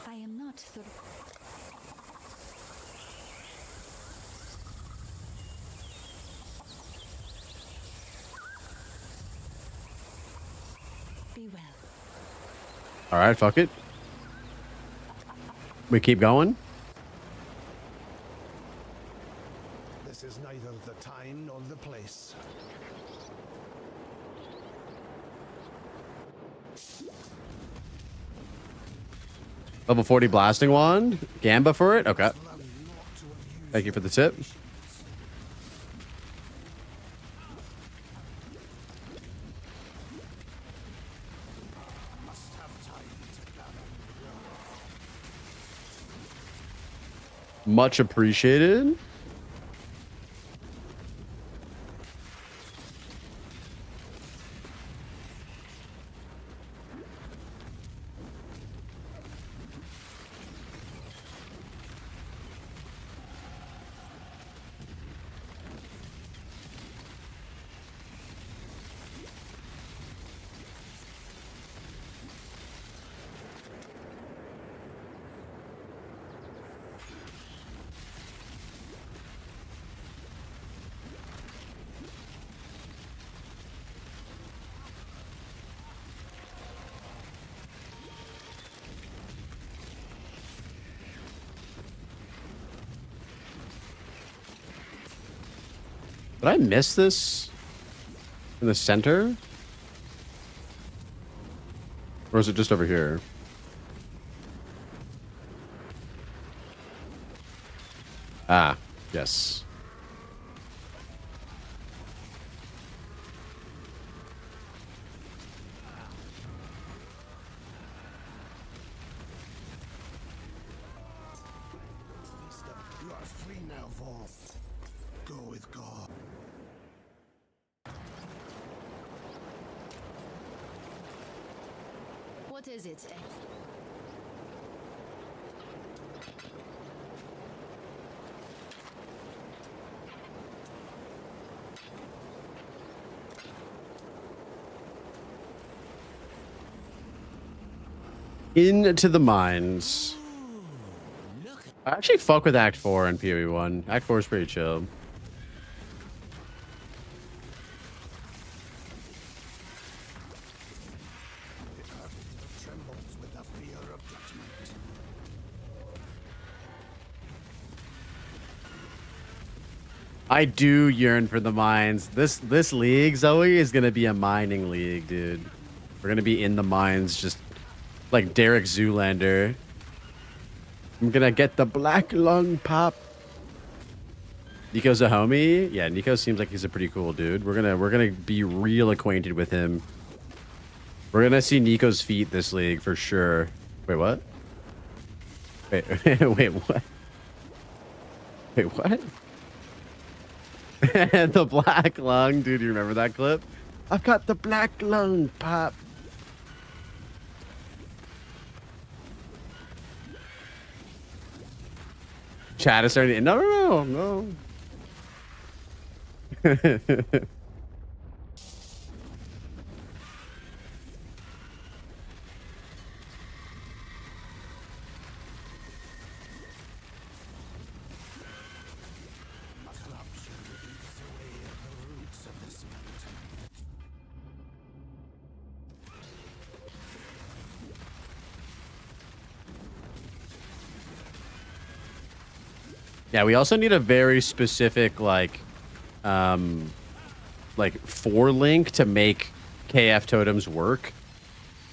I am not sort of. Be well. All right, fuck it. We keep going. This is neither the time nor the place. Level 40 blasting wand. Gamba for it. Okay. Thank you for the tip. Much appreciated. Did I miss this in the center? Or is it just over here? Ah, yes. You are free now, Vor. Go with God. What is it? Into the mines. I actually fuck with Act 4 and PoE 1. Act 4 is pretty chill. I do yearn for the mines. This league, Zoe, is gonna be a mining league, dude. We're gonna be in the mines, just like Derek Zoolander. I'm gonna get the black lung pop. Nico's a homie. Yeah, Nico seems like he's a pretty cool dude. We're gonna be real acquainted with him. We're gonna see Nico's feet this league for sure. Wait, what? Wait, wait, what? Wait, what? The black lung, dude. You remember that clip? I've got the black lung pop. Chat is starting. No. Yeah, we also need a very specific like for link to make KF totems work.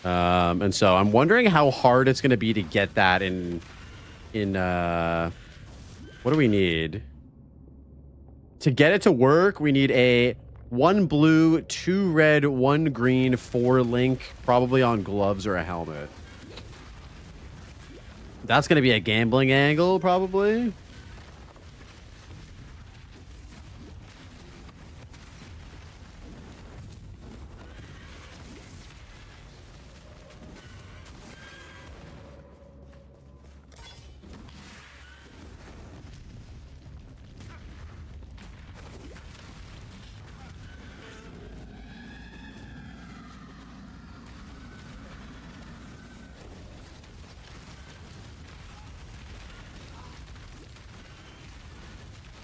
And so I'm wondering how hard it's going to be to get that in what do we need? To get it to work, we need a 1 blue, 2 red, 1 green, 4 link, probably on gloves or a helmet. That's going to be a gambling angle, probably.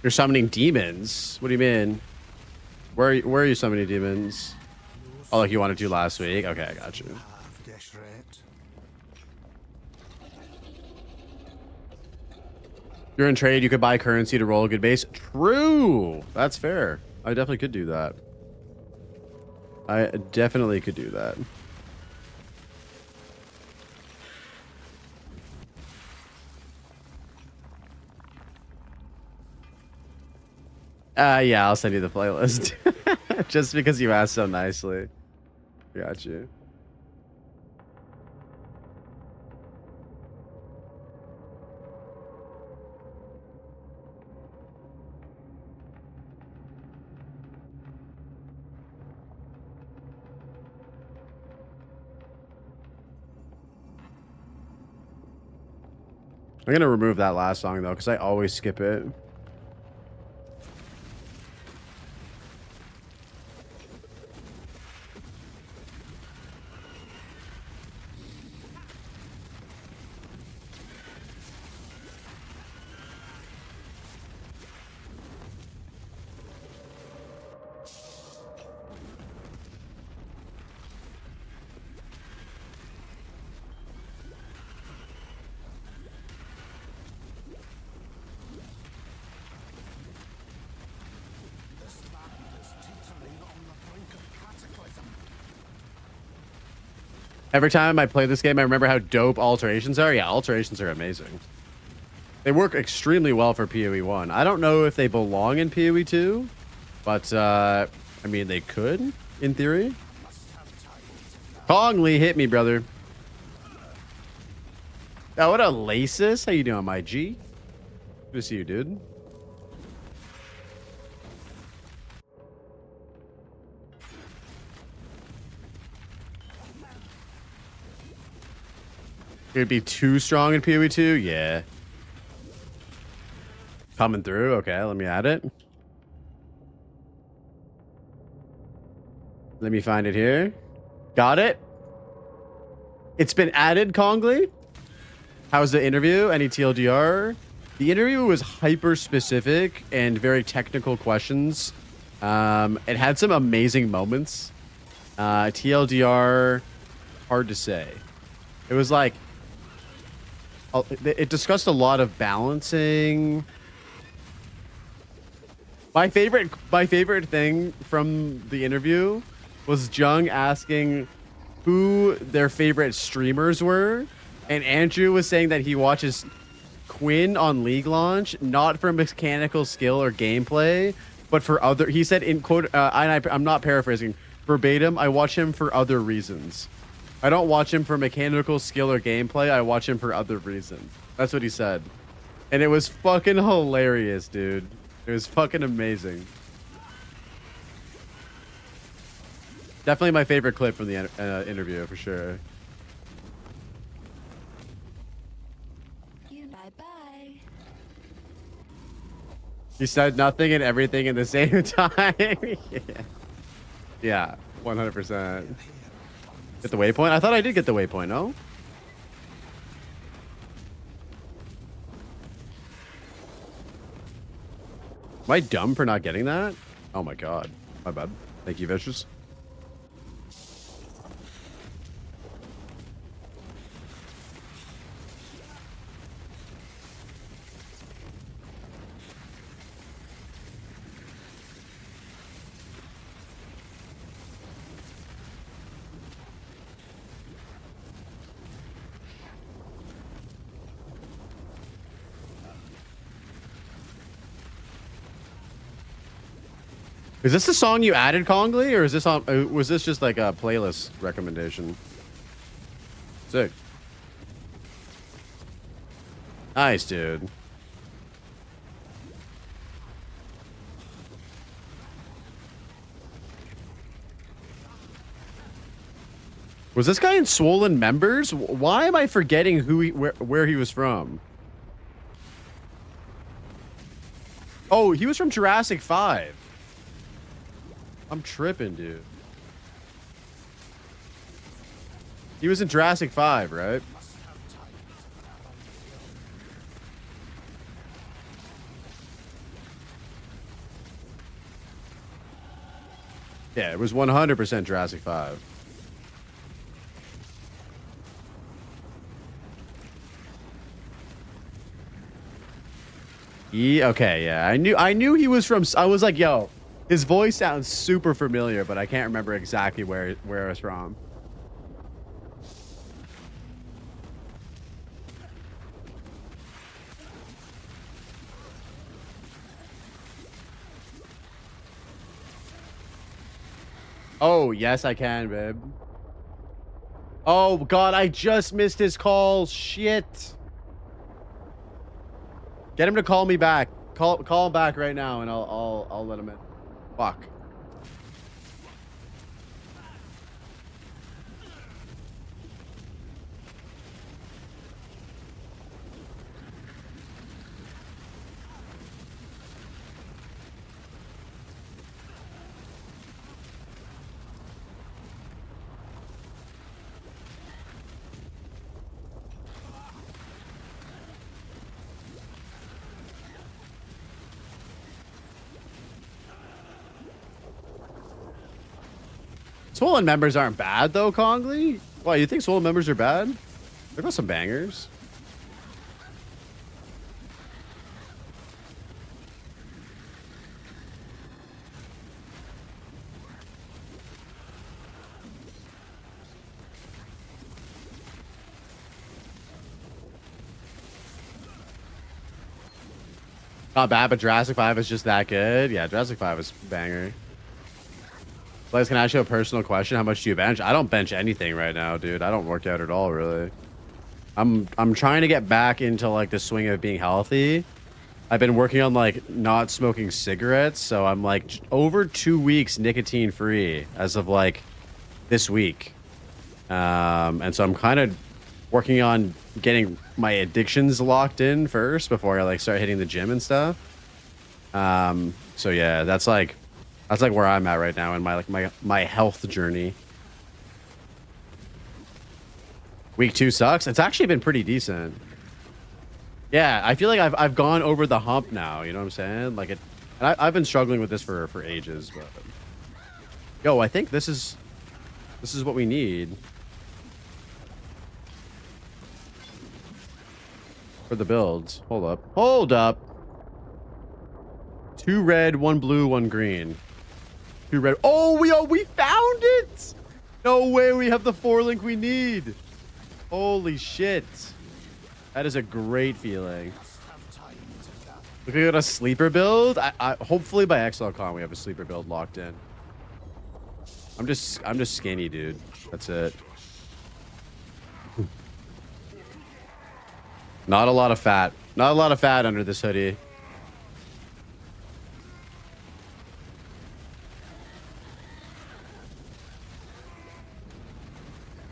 You're summoning demons? What do you mean? Where are you summoning demons? Oh, like you wanted to last week? Okay, I got you. You're in trade, you could buy currency to roll a good base. True! That's fair. I definitely could do that. I definitely could do that. Yeah, I'll send you the playlist. Just because you asked so nicely. Got you. I'm gonna remove that last song though, because I always skip it. Every time I play this game, I remember how dope alterations are. Yeah, alterations are amazing. They work extremely well for PoE 1. I don't know if they belong in PoE 2, but, I mean, they could, in theory. Kong Lee, hit me, brother. Oh, what a laces. How you doing, my G? Good to see you, dude. It'd be too strong in PoE 2? Yeah. Coming through? Okay, let me add it. Let me find it here. Got it. It's been added, Kongli. How's the interview? Any TLDR? The interview was hyper specific and very technical questions. It had some amazing moments. TLDR, hard to say. It was like, it discussed a lot of balancing. My favorite thing from the interview was Jung asking who their favorite streamers were, and Andrew was saying that he watches Quinn on League Launch not for mechanical skill or gameplay, but for other. He said in quote, I'm not paraphrasing verbatim. I watch him for other reasons. I don't watch him for mechanical skill or gameplay. I watch him for other reasons. That's what he said, and it was fucking hilarious, dude. It was fucking amazing. Definitely my favorite clip from the interview for sure. Bye-bye. He said nothing and everything at the same time. Yeah, 100%. Get the waypoint? I thought I did get the waypoint, no? Am I dumb for not getting that? Oh my god. My bad. Thank you, Vicious. Is this the song you added, Kongli, or is this on? Was this just like a playlist recommendation? Sick. Nice, dude. Was this guy in Swollen Members? Why am I forgetting who where he was from? Oh, he was from Jurassic 5. I'm tripping, dude. He was in Jurassic 5, right? Yeah, it was 100% Jurassic 5. Okay, yeah. I knew he was from. I was like, yo, his voice sounds super familiar, but I can't remember exactly where it's from. Oh, yes, I can, babe. Oh god, I just missed his call. Shit. Get him to call me back. Call him back right now, and I'll let him in. Fuck. Swollen members aren't bad though, Kongli. Why, you think swollen members are bad? There got some bangers. Not bad, but Jurassic 5 is just that good. Yeah, Jurassic 5 is banger. Blaze, can I ask you a personal question? How much do you bench? I don't bench anything right now, dude. I don't work out at all, really. I'm trying to get back into like the swing of being healthy. I've been working on like not smoking cigarettes, so I'm like over 2 weeks nicotine free as of like this week. And so I'm kind of working on getting my addictions locked in first before I like start hitting the gym and stuff. So yeah, that's like where I'm at right now in my health journey. Week 2 sucks. It's actually been pretty decent. Yeah, I feel like I've gone over the hump now. You know what I'm saying? Like it. And I've been struggling with this for ages. But yo, I think this is what we need for the builds. Hold up. 2 red, 1 blue, 1 green. 2 red. Oh, we found it! No way, we have the 4 link we need. Holy shit. That is a great feeling. We got a sleeper build. Hopefully by XLCon we have a sleeper build locked in. I'm just skinny, dude. That's it. Not a lot of fat. Not a lot of fat under this hoodie.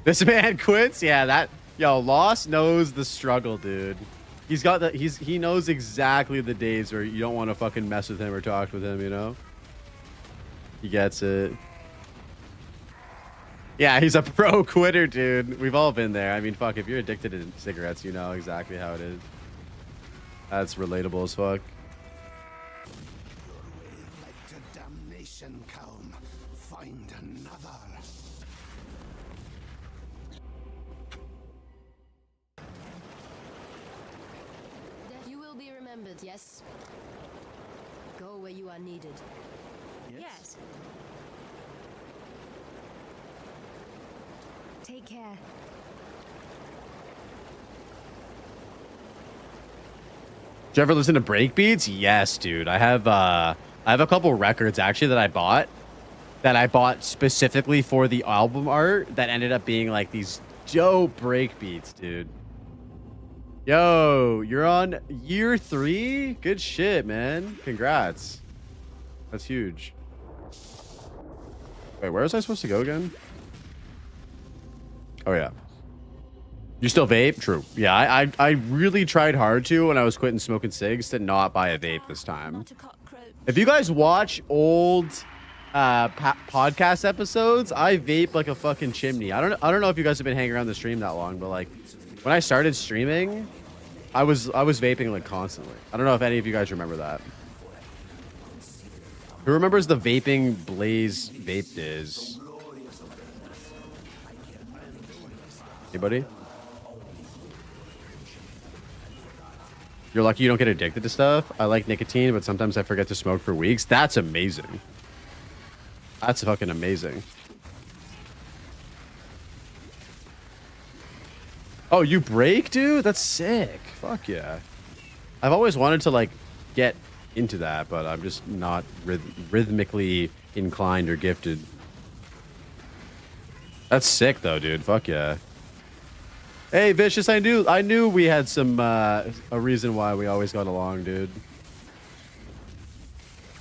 This man quits? Yeah, that Lost knows the struggle, dude. He's got the he knows exactly the days where you don't want to fucking mess with him or talk with him, you know? He gets it. Yeah, he's a pro quitter, dude. We've all been there. I mean, fuck, if you're addicted to cigarettes, you know exactly how it is. That's relatable as fuck. To damnation, Calm. Find another. That you will be remembered, yes? Go where you are needed. Yes. Take care. Did you ever listen to breakbeats? Yes, dude. I have a couple records actually that I bought specifically for the album art that ended up being like these dope breakbeats, dude. Yo, you're on year 3? Good shit, man. Congrats. That's huge. Wait, where was I supposed to go again? Oh yeah. You still vape? True. Yeah, I really tried hard to when I was quitting smoking cigs to not buy a vape this time. If you guys watch old podcast episodes, I vape like a fucking chimney. I don't know if you guys have been hanging around the stream that long, but like when I started streaming, I was vaping like constantly. I don't know if any of you guys remember that. Who remembers the vaping Blaze vape days? Anybody? You're lucky you don't get addicted to stuff. I like nicotine, but sometimes I forget to smoke for weeks. That's amazing. That's fucking amazing. Oh, you break, dude? That's sick. Fuck yeah. I've always wanted to like get into that, but I'm just not rhythmically inclined or gifted. That's sick though, dude. Fuck yeah. Hey, Vicious, I knew we had some a reason why we always got along, dude.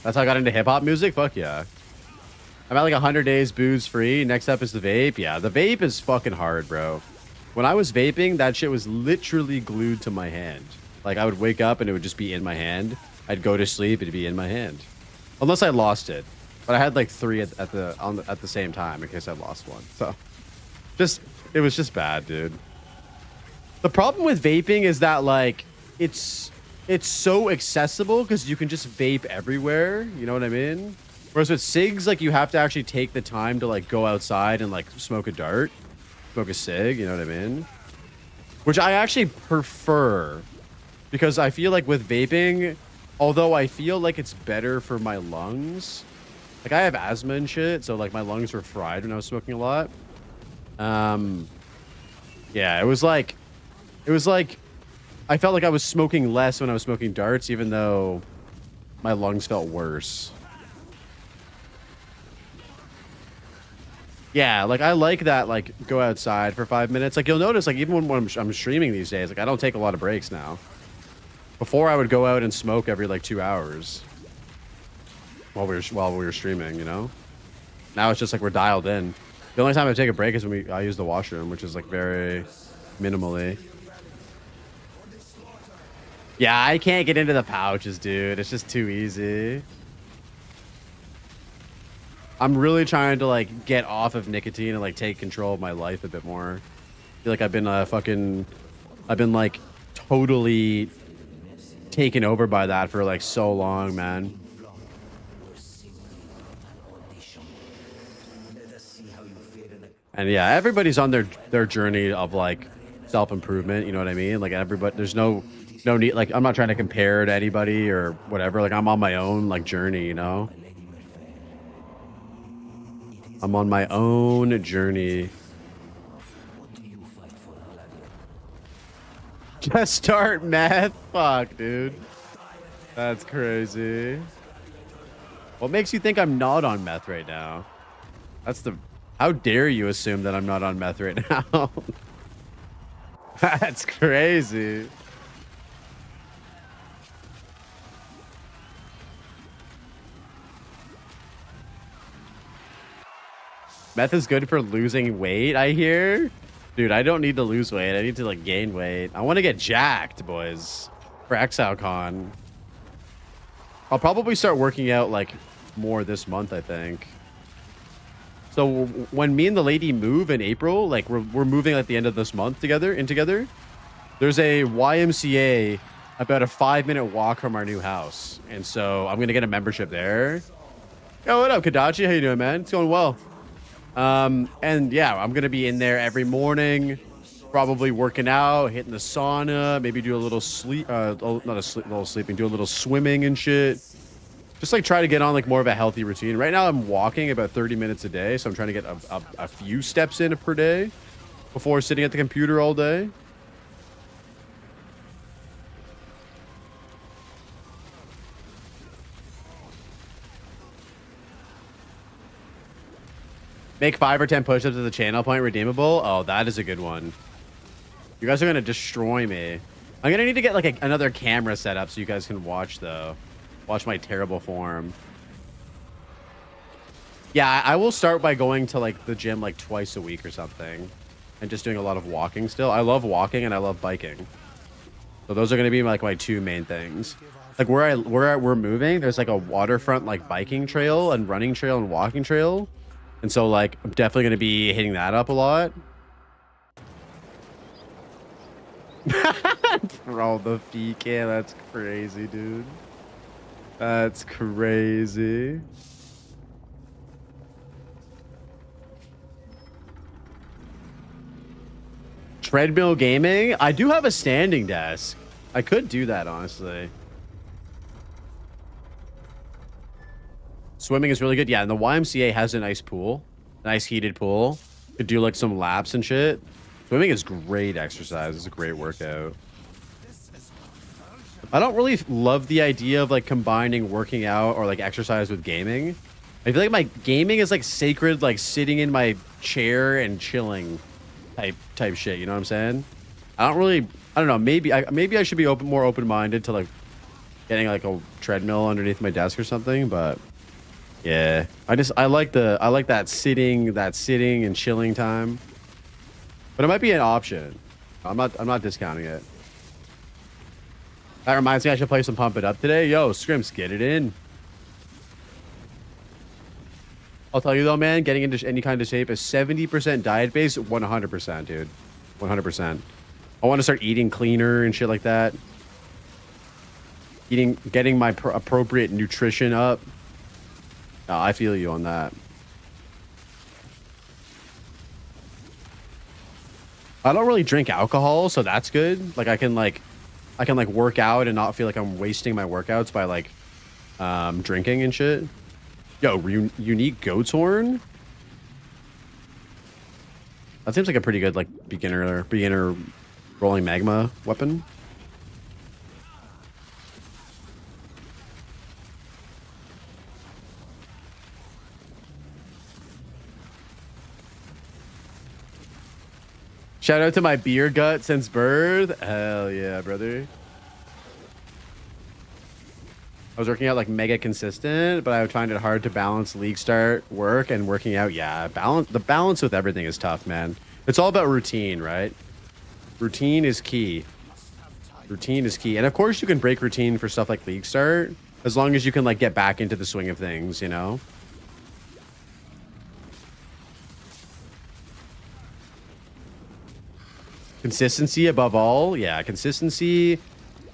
That's how I got into hip-hop music? Fuck yeah. I'm at like 100 days booze free. Next up is the vape. Yeah, the vape is fucking hard, bro. When I was vaping, that shit was literally glued to my hand. Like I would wake up and it would just be in my hand. I'd go to sleep, it'd be in my hand. Unless I lost it. But I had like 3 at the same time in case I lost one. So it was just bad, dude. The problem with vaping is that like it's so accessible because you can just vape everywhere, you know what I mean? Whereas with cigs, like you have to actually take the time to like go outside and like smoke a dart, smoke a cig, you know what I mean? Which I actually prefer because I feel like with vaping, although I feel like it's better for my lungs, like I have asthma and shit, so like my lungs were fried when I was smoking a lot. Yeah, it was like I felt like I was smoking less when I was smoking darts, even though my lungs felt worse. Yeah, like I like that, like go outside for 5 minutes. Like you'll notice, like even when I'm streaming these days, like I don't take a lot of breaks now. Before I would go out and smoke every like 2 hours while we were streaming, you know. Now it's just like we're dialed in. The only time I take a break is when I use the washroom, which is like very minimally. Yeah, I can't get into the pouches, dude. It's just too easy. I'm really trying to like get off of nicotine and like take control of my life a bit more. I feel like I've been like totally taken over by that for like so long, man. And yeah, everybody's on their journey of like self-improvement, you know what I mean? Like everybody, there's no No need, like, I'm not trying to compare to anybody or whatever. Like, I'm on my own, like, journey, you know? I'm on my own journey. Just start meth? Fuck, dude. That's crazy. What makes you think I'm not on meth right now? That's the... How dare you assume that I'm not on meth right now? That's crazy. Meth is good for losing weight, I hear. Dude, I don't need to lose weight. I need to, like, gain weight. I want to get jacked, boys, for ExileCon. I'll probably start working out, like, more this month, I think. So when me and the lady move in April, like, we're moving at the end of this month together. There's a YMCA about a 5-minute walk from our new house. And so I'm going to get a membership there. Yo, what up, Kadachi? How you doing, man? It's going well. And yeah, I'm going to be in there every morning, probably working out, hitting the sauna, maybe do a little sleep, little sleeping, do a little swimming and shit. Just like try to get on like more of a healthy routine. Right now I'm walking about 30 minutes a day. So I'm trying to get a few steps in per day before sitting at the computer all day. Make 5 or 10 push-ups at the channel point redeemable. Oh, that is a good one. You guys are going to destroy me. I'm going to need to get like another camera set up so you guys can watch though. Watch my terrible form. Yeah, I will start by going to like the gym like twice a week or something. And just doing a lot of walking still. I love walking and I love biking. So those are going to be like my two main things. Like where we're moving, there's like a waterfront like biking trail and running trail and walking trail. And so, like, I'm definitely going to be hitting that up a lot. Bro, the PK, that's crazy, dude. That's crazy. Treadmill gaming? I do have a standing desk. I could do that, honestly. Swimming is really good. Yeah, and the YMCA has a nice pool. Nice heated pool. Could do like some laps and shit. Swimming is great exercise. It's a great workout. I don't really love the idea of like combining working out or like exercise with gaming. I feel like my gaming is like sacred, like sitting in my chair and chilling type shit. You know what I'm saying? I don't know. Maybe I should be more open-minded to like getting like a treadmill underneath my desk or something, but yeah, I like that sitting and chilling time. But it might be an option. I'm not discounting it. That reminds me I should play some Pump It Up today. Yo, Scrimps, get it in. I'll tell you though, man, getting into any kind of shape is 70% diet based, 100%, dude. 100%. I want to start eating cleaner and shit like that. Getting my appropriate nutrition up. I feel you on that. I don't really drink alcohol, so that's good. Like I can work out and not feel like I'm wasting my workouts by like drinking and shit. Yo, unique goat's horn. That seems like a pretty good like beginner rolling magma weapon. Shout out to my beer gut since birth. Hell yeah, brother. I was working out like mega consistent, but I would find it hard to balance league start, work, and working out. Yeah, the balance with everything is tough, man. It's all about routine, right? Routine is key. Routine is key. And of course you can break routine for stuff like league start, as long as you can like get back into the swing of things, you know? Consistency above all. Yeah, consistency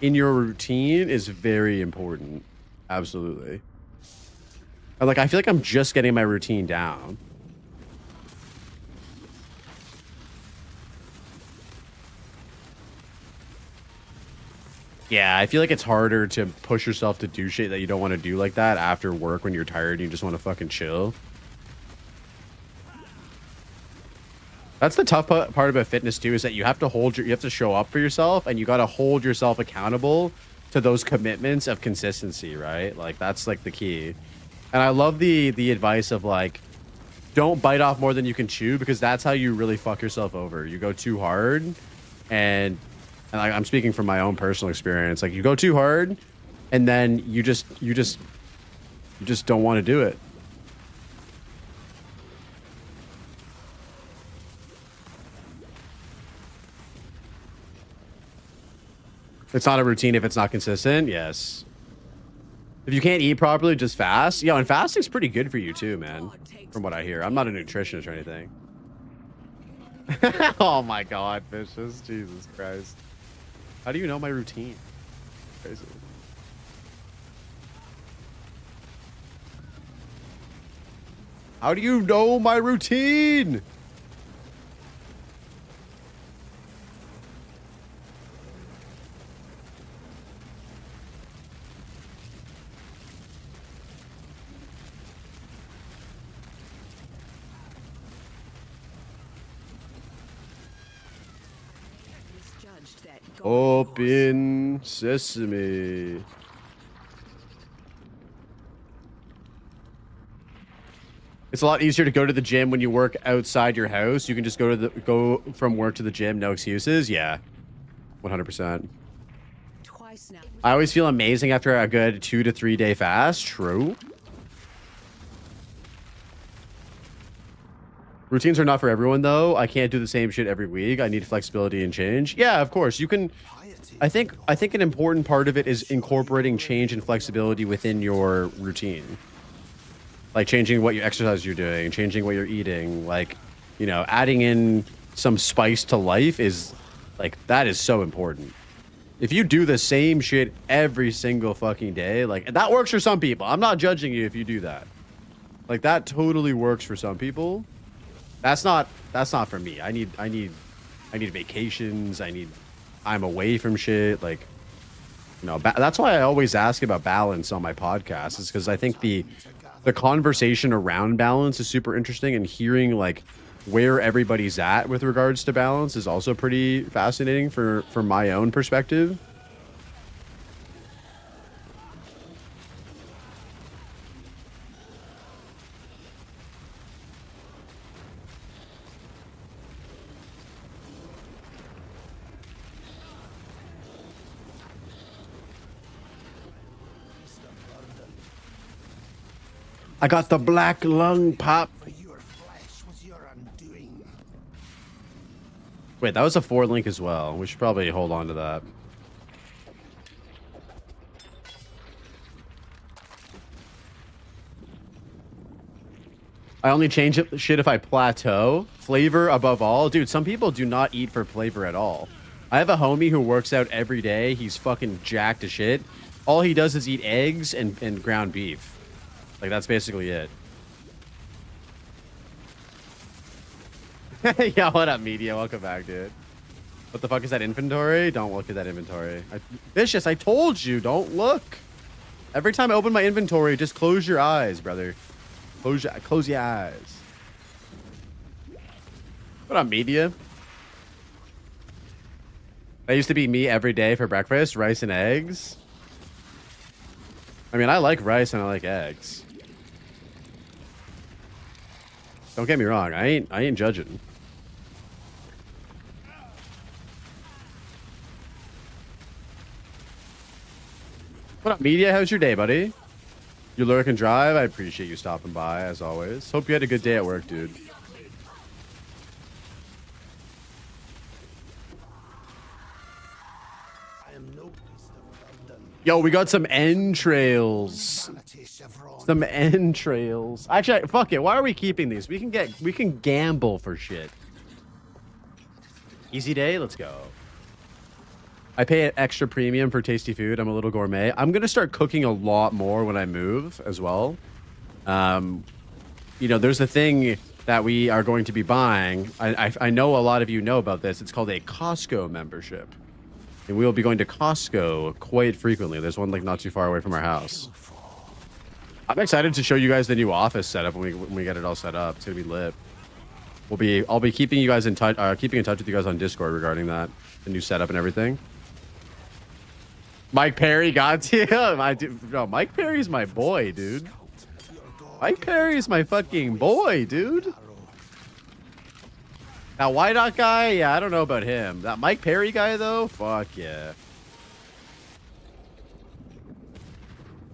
in your routine is very important. Absolutely. And like I feel like I'm just getting my routine down. Yeah, I feel like it's harder to push yourself to do shit that you don't want to do like that after work when you're tired and you just want to fucking chill. That's the tough part about fitness too, is that you have to show up for yourself, and you got to hold yourself accountable to those commitments of consistency, right? Like that's like the key. And I love the advice of like, don't bite off more than you can chew, because that's how you really fuck yourself over. You go too hard, and I'm speaking from my own personal experience. Like you go too hard, and then you just don't want to do it. It's not a routine if it's not consistent. Yes. If you can't eat properly, just fast. Yeah, and fasting's pretty good for you too, man. From what I hear. I'm not a nutritionist or anything. Oh my god, Vicious. Jesus Christ. How do you know my routine? Crazy. How do you know my routine? Open sesame. It's a lot easier to go to the gym when you work outside your house. You can just go from work to the gym, no excuses. Yeah, 100%. I always feel amazing after a good 2 to 3 day fast. True. Routines are not for everyone, though. I can't do the same shit every week. I need flexibility and change. Yeah, of course. You can... I think an important part of it is incorporating change and flexibility within your routine. Like changing what you exercise you're doing, changing what you're eating. Like, you know, adding in some spice to life is... Like, that is so important. If you do the same shit every single fucking day, like, that works for some people. I'm not judging you if you do that. Like, that totally works for some people. That's not for me. I need vacations. I'm away from shit. Like, you know, that's why I always ask about balance on my podcast, is because I think the conversation around balance is super interesting, and hearing like where everybody's at with regards to balance is also pretty fascinating for my own perspective. I got the black lung pop. Wait, that was a 4 link as well. We should probably hold on to that. I only change shit if I plateau. Flavor above all. Dude, some people do not eat for flavor at all. I have a homie who works out every day. He's fucking jacked to shit. All he does is eat eggs and ground beef. Like, that's basically it. Yeah, what up, media? Welcome back, dude. What the fuck is that inventory? Don't look at that inventory. Vicious, I told you, don't look. Every time I open my inventory, just close your eyes, brother. Close your eyes. What up, media? That used to be me every day for breakfast, rice and eggs. I mean, I like rice and I like eggs. Don't get me wrong, I ain't judging. What up, media? How's your day, buddy? You lurk and drive? I appreciate you stopping by, as always. Hope you had a good day at work, dude. Yo, we got some entrails. Some entrails. Actually, fuck it. Why are we keeping these? We can gamble for shit. Easy day. Let's go. I pay an extra premium for tasty food. I'm a little gourmet. I'm gonna start cooking a lot more when I move as well. You know, there's a thing that we are going to be buying. I know a lot of you know about this. It's called a Costco membership. And we will be going to Costco quite frequently. There's one like not too far away from our house. I'm excited to show you guys the new office setup when we get it all set up. It's gonna be lit. I'll be keeping you guys in touch, keeping in touch with you guys on Discord regarding that, the new setup and everything. Mike Perry got you. No, Mike Perry's my boy, dude. Mike Perry's my fucking boy, dude. That Wydot guy, yeah, I don't know about him. That Mike Perry guy, though, fuck yeah.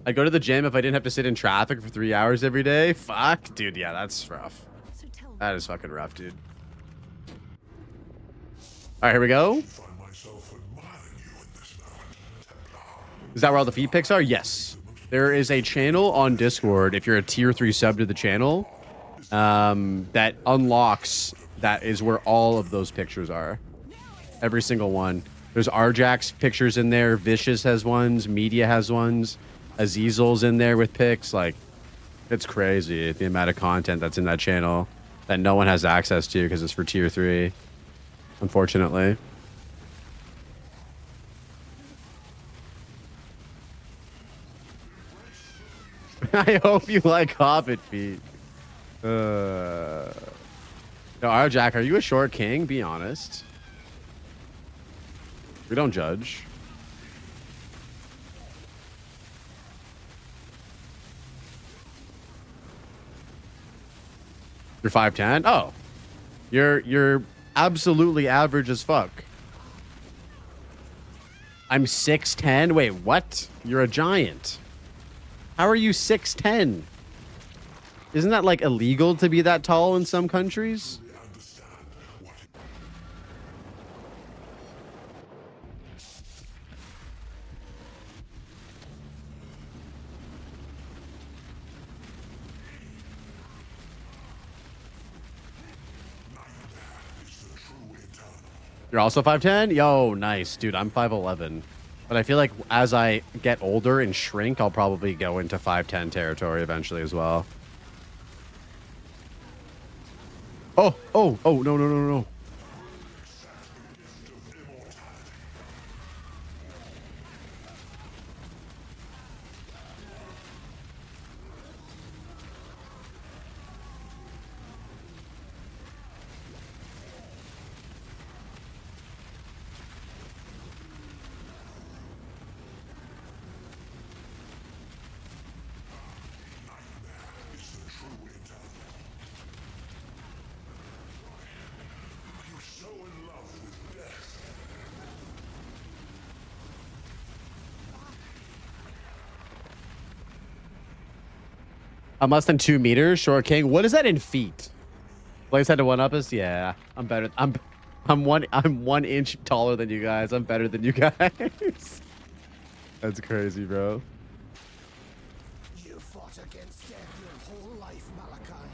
I'd go to the gym if I didn't have to sit in traffic for 3 hours every day. Fuck, dude, yeah, that's rough. That is fucking rough, dude. All right, here we go. Is that where all the feed pics are? Yes. There is a channel on Discord, if you're a tier 3 sub to the channel, that unlocks, that is where all of those pictures are. Every single one. There's Arjack's pictures in there. Vicious has ones. Media has ones. Azizel's in there with pics. Like, it's crazy the amount of content that's in that channel that no one has access to because it's for tier 3, unfortunately. I hope you like Hobbit feet. No, Arjack, are you a short king? Be honest. We don't judge. You're 5'10"? Oh. You're absolutely average as fuck. I'm 6'10"? Wait, what? You're a giant. How are you 6'10"? Isn't that like illegal to be that tall in some countries? You're also 5'10"? Yo, nice. Dude, I'm 5'11". But I feel like as I get older and shrink, I'll probably go into 5'10" territory eventually as well. Oh, no, no. I'm less than 2 meters, short king. What is that in feet? Blaze had to one up us. Yeah, I'm better. I'm 1 inch taller than you guys. I'm better than you guys. That's crazy, bro. You fought against death your whole life, Malachi.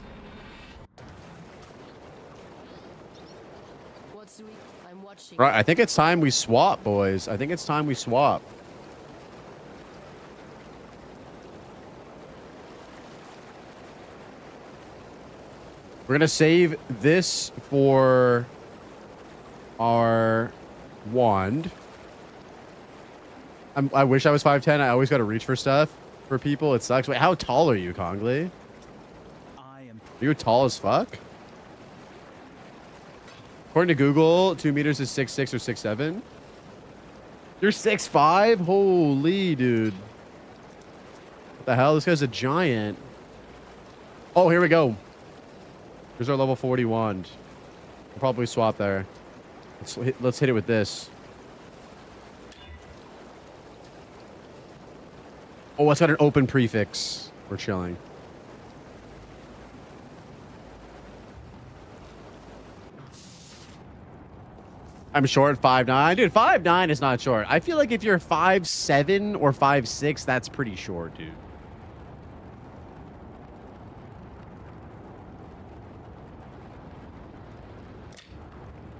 What's we? I'm watching. Right, I think it's time we swap, boys. I think it's time we swap. We're going to save this for our wand. I wish I was 5'10". I always got to reach for stuff for people. It sucks. Wait, how tall are you, Kongli? Are you tall as fuck? According to Google, 2 meters is 6'6" or 6'7". You're 6'5"? Holy, dude. What the hell? This guy's a giant. Oh, here we go. Here's our level 40 wand. We'll probably swap there. Let's hit it with this. Oh, it's got an open prefix. We're chilling. I'm short, 5'9". Dude, 5'9" is not short. I feel like if you're 5'7" or 5'6", that's pretty short, dude.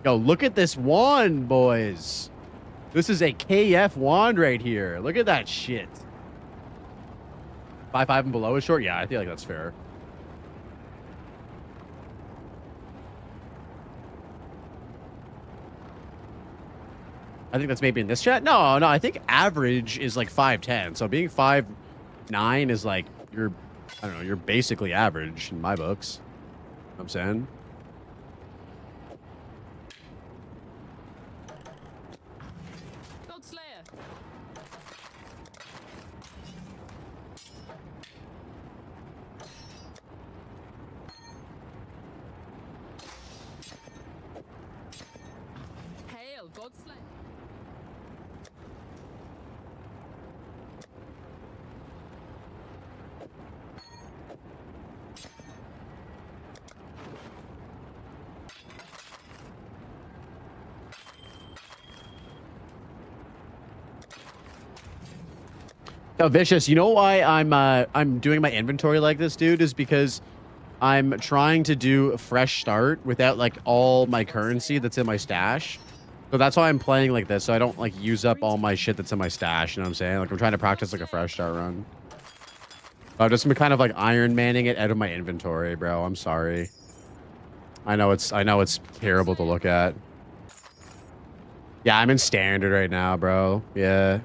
Yo, look at this wand, boys. This is a KF wand right here. Look at that shit. 5'5" and below is short? Yeah, I feel like that's fair. I think that's maybe in this chat. No, I think average is like 5'10". So being 5'9" is like you're, I don't know, you're basically average in my books. You know what I'm saying. No, Vicious, you know why I'm doing my inventory like this, dude, is because I'm trying to do a fresh start without like all my currency that's in my stash. So that's why I'm playing like this, so I don't like use up all my shit that's in my stash, you know what I'm saying? Like I'm trying to practice like a fresh start run. I've just been kind of like Iron Manning it out of my inventory, bro. I'm sorry. I know it's terrible to look at. Yeah, I'm in standard right now, bro. Yeah.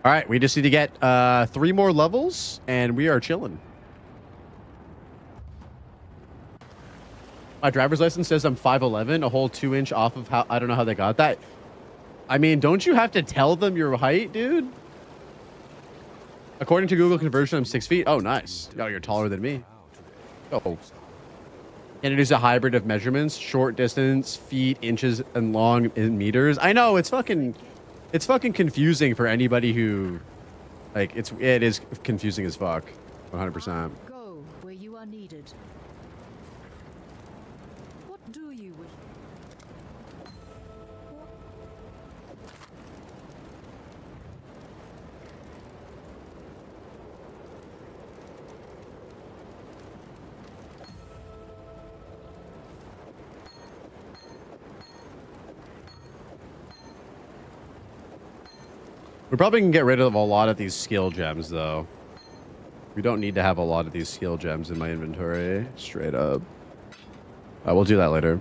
All right, we just need to get 3 more levels, and we are chilling. My driver's license says I'm 5'11", a whole 2-inch off of how. I don't know how they got that. I mean, don't you have to tell them your height, dude? According to Google conversion, I'm 6 feet. Oh, nice. Oh, you're taller than me. Oh. And it is a hybrid of measurements: short distance, feet, inches, and long in meters. I know it's fucking confusing for anybody who, like, it is confusing as fuck. 100%. Go where you are needed. What do you wish? We probably can get rid of a lot of these skill gems, though. We don't need to have a lot of these skill gems in my inventory, straight up. We'll do that later.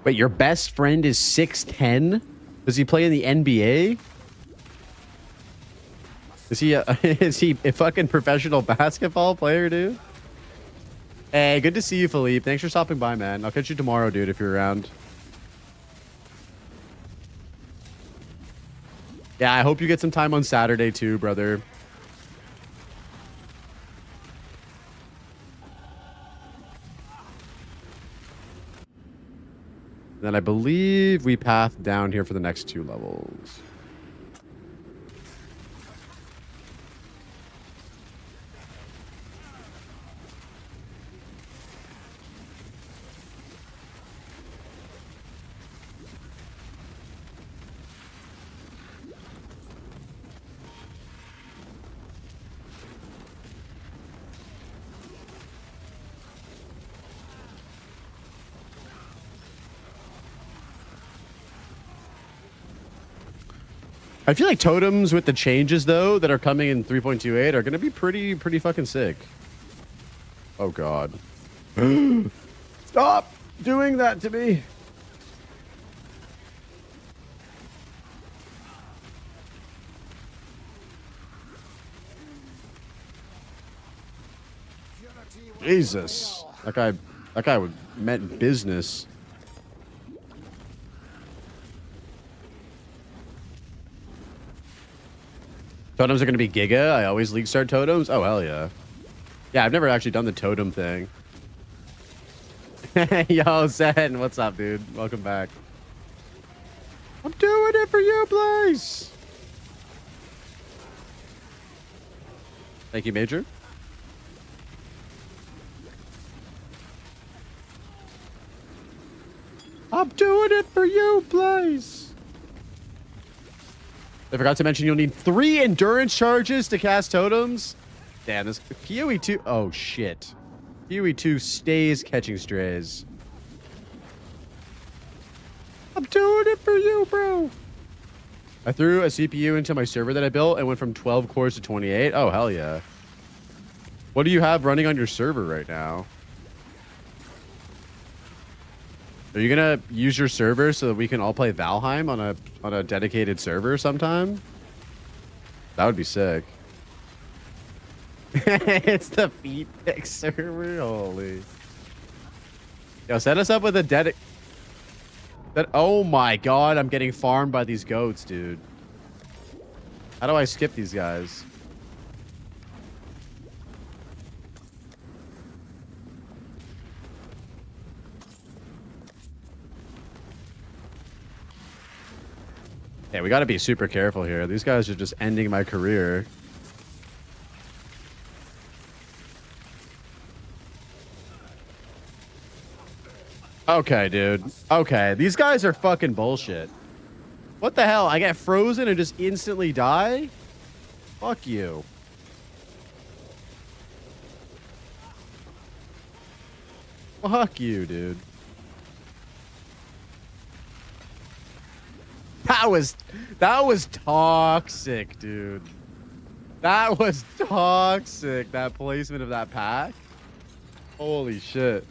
Wait, your best friend is 6'10"? Does he play in the NBA? Is he a fucking professional basketball player, dude? Hey, good to see you, Philippe. Thanks for stopping by, man. I'll catch you tomorrow, dude, if you're around. Yeah, I hope you get some time on Saturday too, brother. Then I believe we path down here for the next 2 levels. I feel like totems with the changes, though, that are coming in 3.28 are going to be pretty fucking sick. Oh, God. Stop doing that to me. Jesus. That guy meant business. Totems are going to be Giga. I always league start totems. Oh, hell yeah. Yeah, I've never actually done the totem thing. Yo, Zen, what's up, dude? Welcome back. I'm doing it for you, Blaze. Thank you, Major. I'm doing it for you, Blaze. I forgot to mention you'll need 3 endurance charges to cast totems. Damn, this PoE 2. Oh, shit. PoE 2 stays catching strays. I'm doing it for you, bro. I threw a CPU into my server that I built and went from 12 cores to 28. Oh, hell yeah. What do you have running on your server right now? Are you gonna use your server so that we can all play Valheim on a dedicated server sometime? That would be sick. It's the feet pick server. Holy. Yo, set us up with a oh my god, I'm getting farmed by these goats, dude. How do I skip these guys? Yeah, we gotta be super careful here. These guys are just ending my career. Okay, dude. Okay, these guys are fucking bullshit. What the hell? I get frozen and just instantly die? Fuck you. Fuck you, dude. That was toxic, dude. That was toxic. That placement of that pack. Holy shit.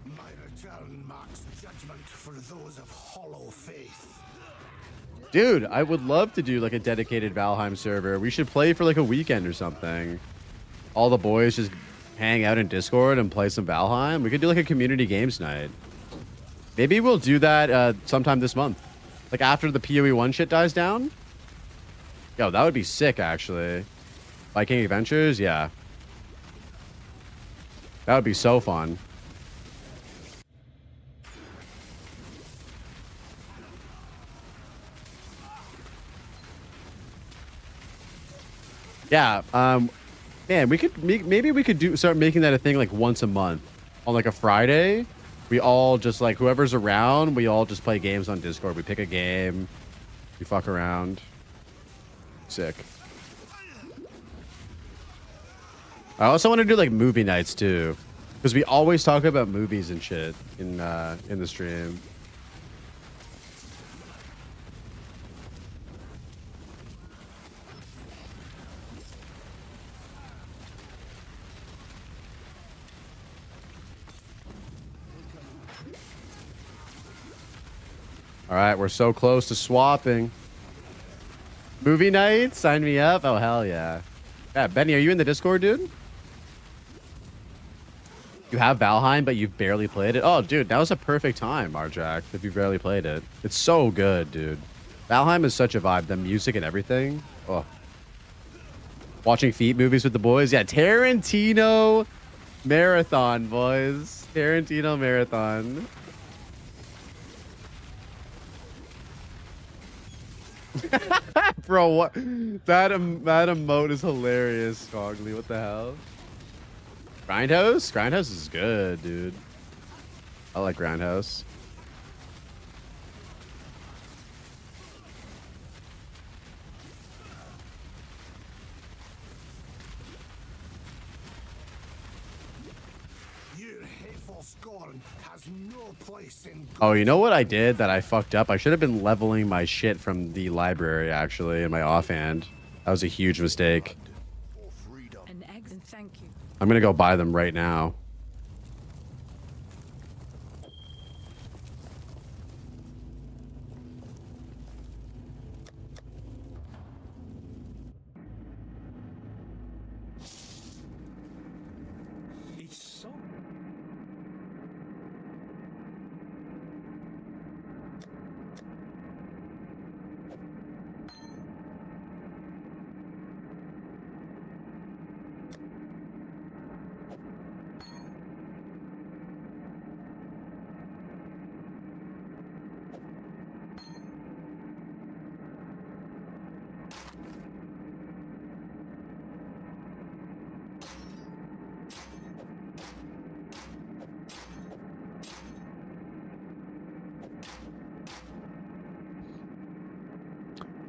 My return marks judgment for those of hollow faith. Dude, I would love to do like a dedicated Valheim server. We should play for like a weekend or something. All the boys just hang out in Discord and play some Valheim. We could do like a community games night. Maybe we'll do that sometime this month. Like after the PoE 1 shit dies down. Yo, that would be sick actually. Viking Adventures, yeah. That would be so fun. Yeah, man, we could maybe we could start making that a thing like once a month on like a Friday. We all just like whoever's around, we all just play games on Discord. We pick a game, we fuck around. Sick. I also want to do like movie nights too, because we always talk about movies and shit in the stream. All right, we're so close to swapping. Movie night, sign me up. Oh, hell yeah. Yeah, Benny, are you in the Discord, dude? You have Valheim, but you've barely played it? Oh, dude, that was a perfect time, Marjack, if you've barely played it. It's so good, dude. Valheim is such a vibe. The music and everything. Oh. Watching feet movies with the boys. Yeah, Tarantino marathon, boys. Tarantino marathon. Bro, what? That emote is hilarious, Scogley. What the hell? Grindhouse? Grindhouse is good, dude. I like Grindhouse. Your hateful scorn has no place in. Oh, you know what I did that I fucked up? I should have been leveling my shit from the library, actually, in my offhand. That was a huge mistake. An egg, and thank you. I'm gonna go buy them right now.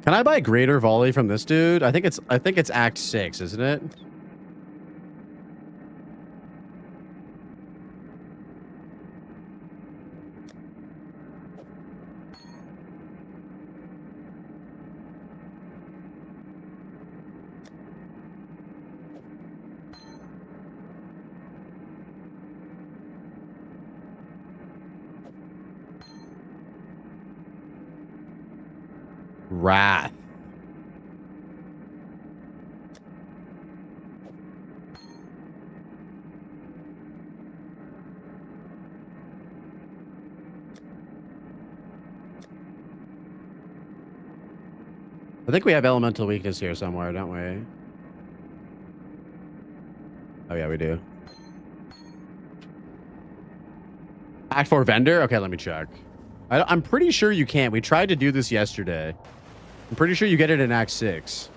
Can I buy Greater Volley from this dude? I think it's Act 6, isn't it? Wrath. I think we have elemental weakness here somewhere, don't we? Oh yeah, we do. Act 4 vendor? Okay, let me check. I'm pretty sure you can't. We tried to do this yesterday. I'm pretty sure you get it in Act 6.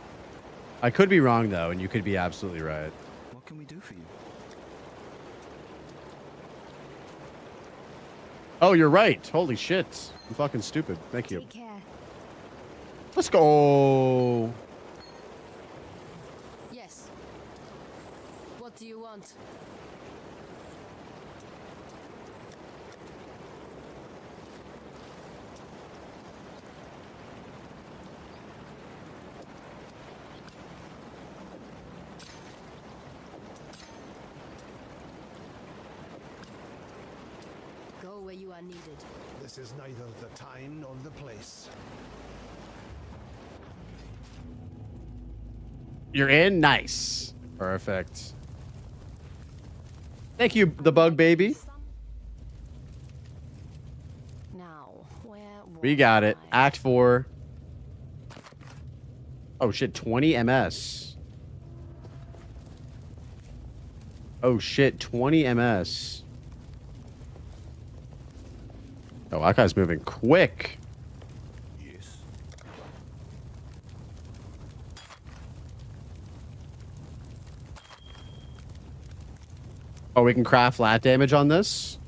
I could be wrong, though, and you could be absolutely right. What can we do for you? Oh, you're right. Holy shit. I'm fucking stupid. Thank you. Take care. Let's go. Yes. What do you want? Go where you are needed. This is neither the time nor the place. You're in? Nice. Perfect. Thank you, the bug baby. Now, where We got it. Act 4. Oh shit, 20 MS. Oh shit, 20 MS. Oh, that guy's moving quick. Yes. Oh, we can craft flat damage on this?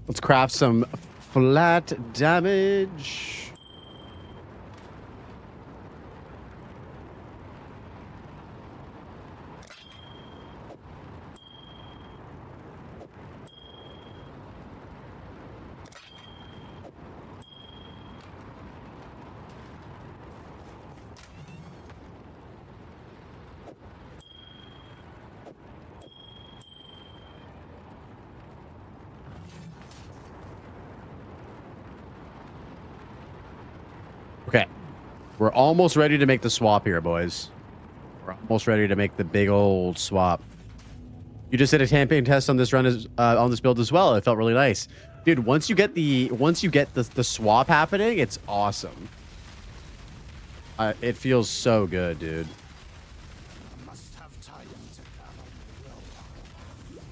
Let's craft some flat damage. Okay. We're almost ready to make the swap here, boys. We're almost ready to make the big old swap. You just did a campaign test on this run on this build as well. It felt really nice. Dude, once you get the swap happening, it's awesome. It feels so good, dude. Must have time to gather the will.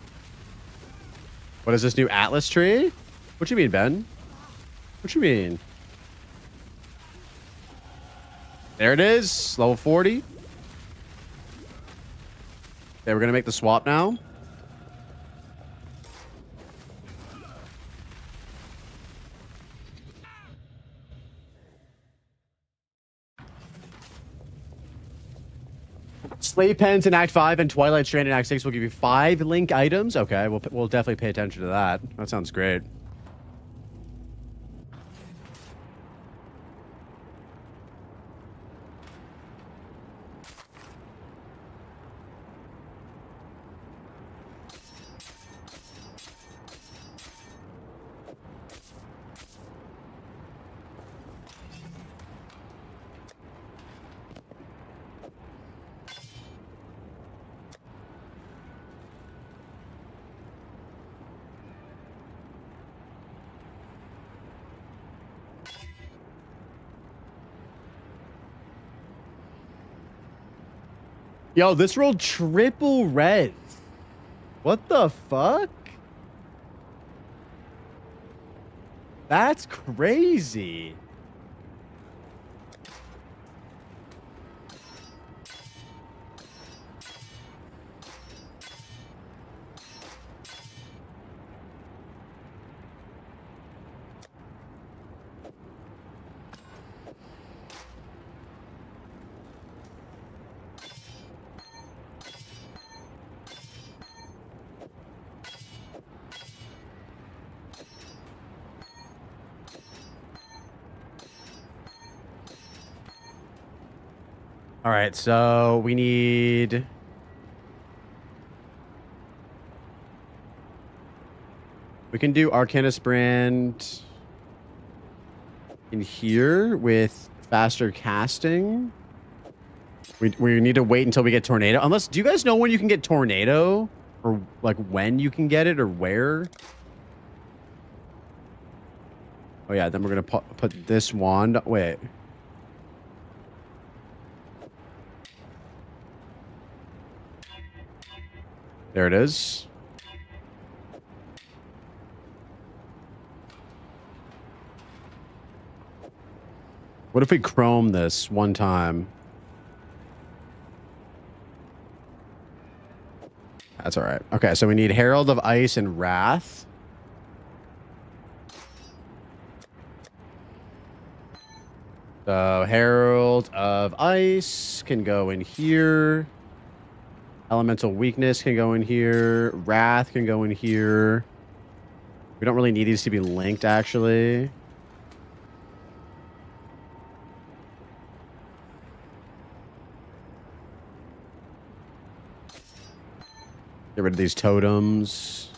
What is this new Atlas tree? What you mean, Ben? What you mean? There it is, level 40. Okay, we're gonna make the swap now. Slave Pens in Act 5 and Twilight Strand in Act 6 will give you 5 link items. Okay, we'll definitely pay attention to that. That sounds great. Yo, this rolled triple red. What the fuck? That's crazy. All right, so we need We can do Arcanist Brand in here with faster casting. We need to wait until we get Tornado. Unless, do you guys know when you can get Tornado? Or like when you can get it or where? Oh yeah, then we're going to put this wand. Wait. There it is. What if we chrome this one time? That's all right. Okay, so we need Herald of Ice and Wrath. So Herald of Ice can go in here. Elemental Weakness can go in here. Wrath can go in here. We don't really need these to be linked, actually. Get rid of these totems.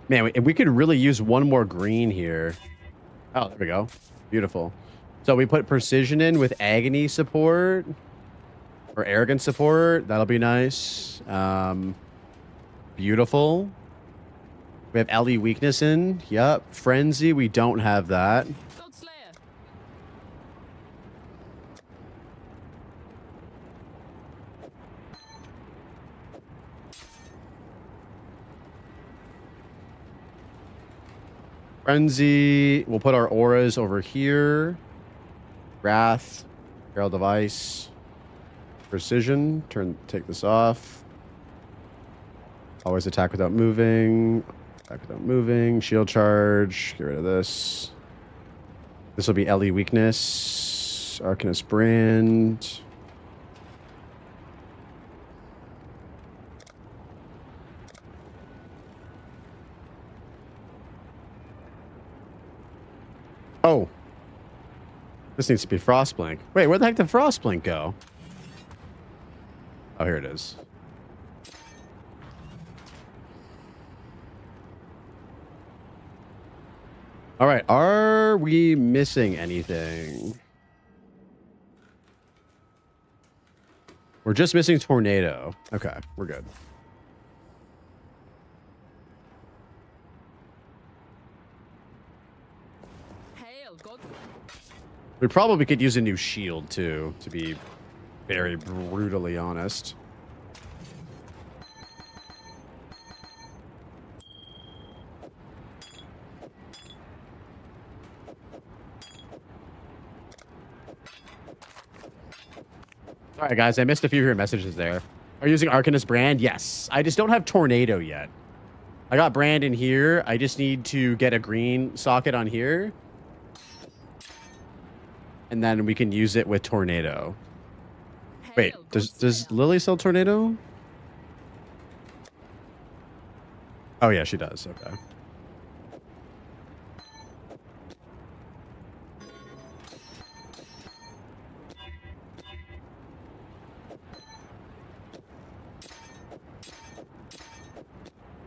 Man, we could really use one more green here. Oh, there we go. Beautiful. So we put Precision in with Agony support. Or Arrogance support. That'll be nice. Beautiful. We have LE Weakness in. Yep. Frenzy, we don't have that. Frenzy. We'll put our auras over here. Wrath. Herald of Ice. Precision. Take this off. Always attack without moving. Attack without moving. Shield charge. Get rid of this. This will be LE Weakness. Arcanist Brand. Oh. This needs to be Frostblink. Wait, where the heck did Frostblink go? Oh, here it is. All right, are we missing anything? We're just missing Tornado. Okay, we're good. We probably could use a new shield too, to be very brutally honest. All right, guys, I missed a few of your messages there. Are you using Arcanist Brand? Yes. I just don't have Tornado yet. I got Brand in here. I just need to get a green socket on here. And then we can use it with Tornado. Wait, does Lily sell Tornado? Oh, yeah, she does. Okay.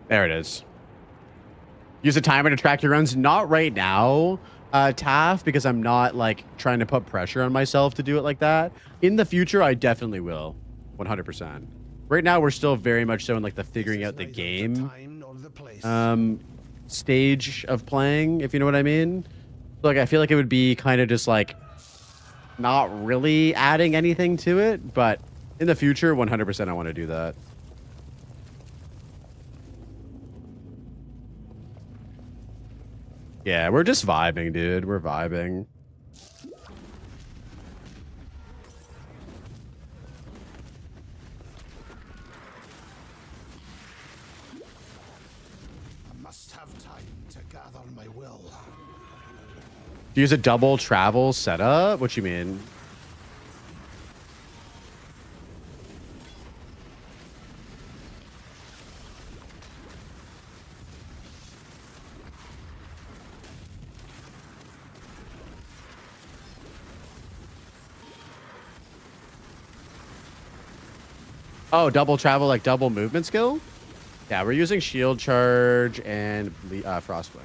There it is. Use a timer to track your runs. Not right now, Taff, because I'm not like trying to put pressure on myself to do it like that. In the future, I definitely will. 100%. Right now, we're still very much so in like the figuring out the game stage of playing, if you know what I mean. Like, I feel like it would be kind of just like not really adding anything to it, but in the future, 100% I want to do that. Yeah, we're just vibing, dude. We're vibing. I must have time to gather my will. Use a double travel setup? What you mean? Oh, double travel, like double movement skill? Yeah, we're using shield charge and frostwing.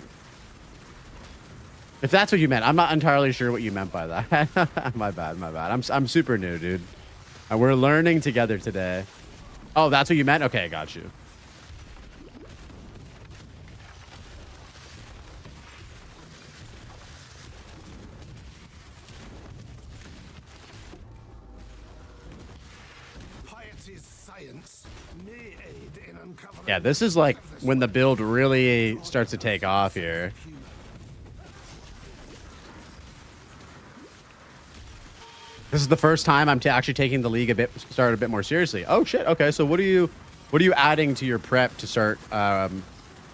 If that's what you meant, I'm not entirely sure what you meant by that. My bad, my bad. I'm super new, dude. And we're learning together today. Oh, that's what you meant? Okay, got you. Yeah, this is like when the build really starts to take off here. This is the first time I'm actually taking the league a bit more seriously. Oh shit. Okay, so what are you adding to your prep to start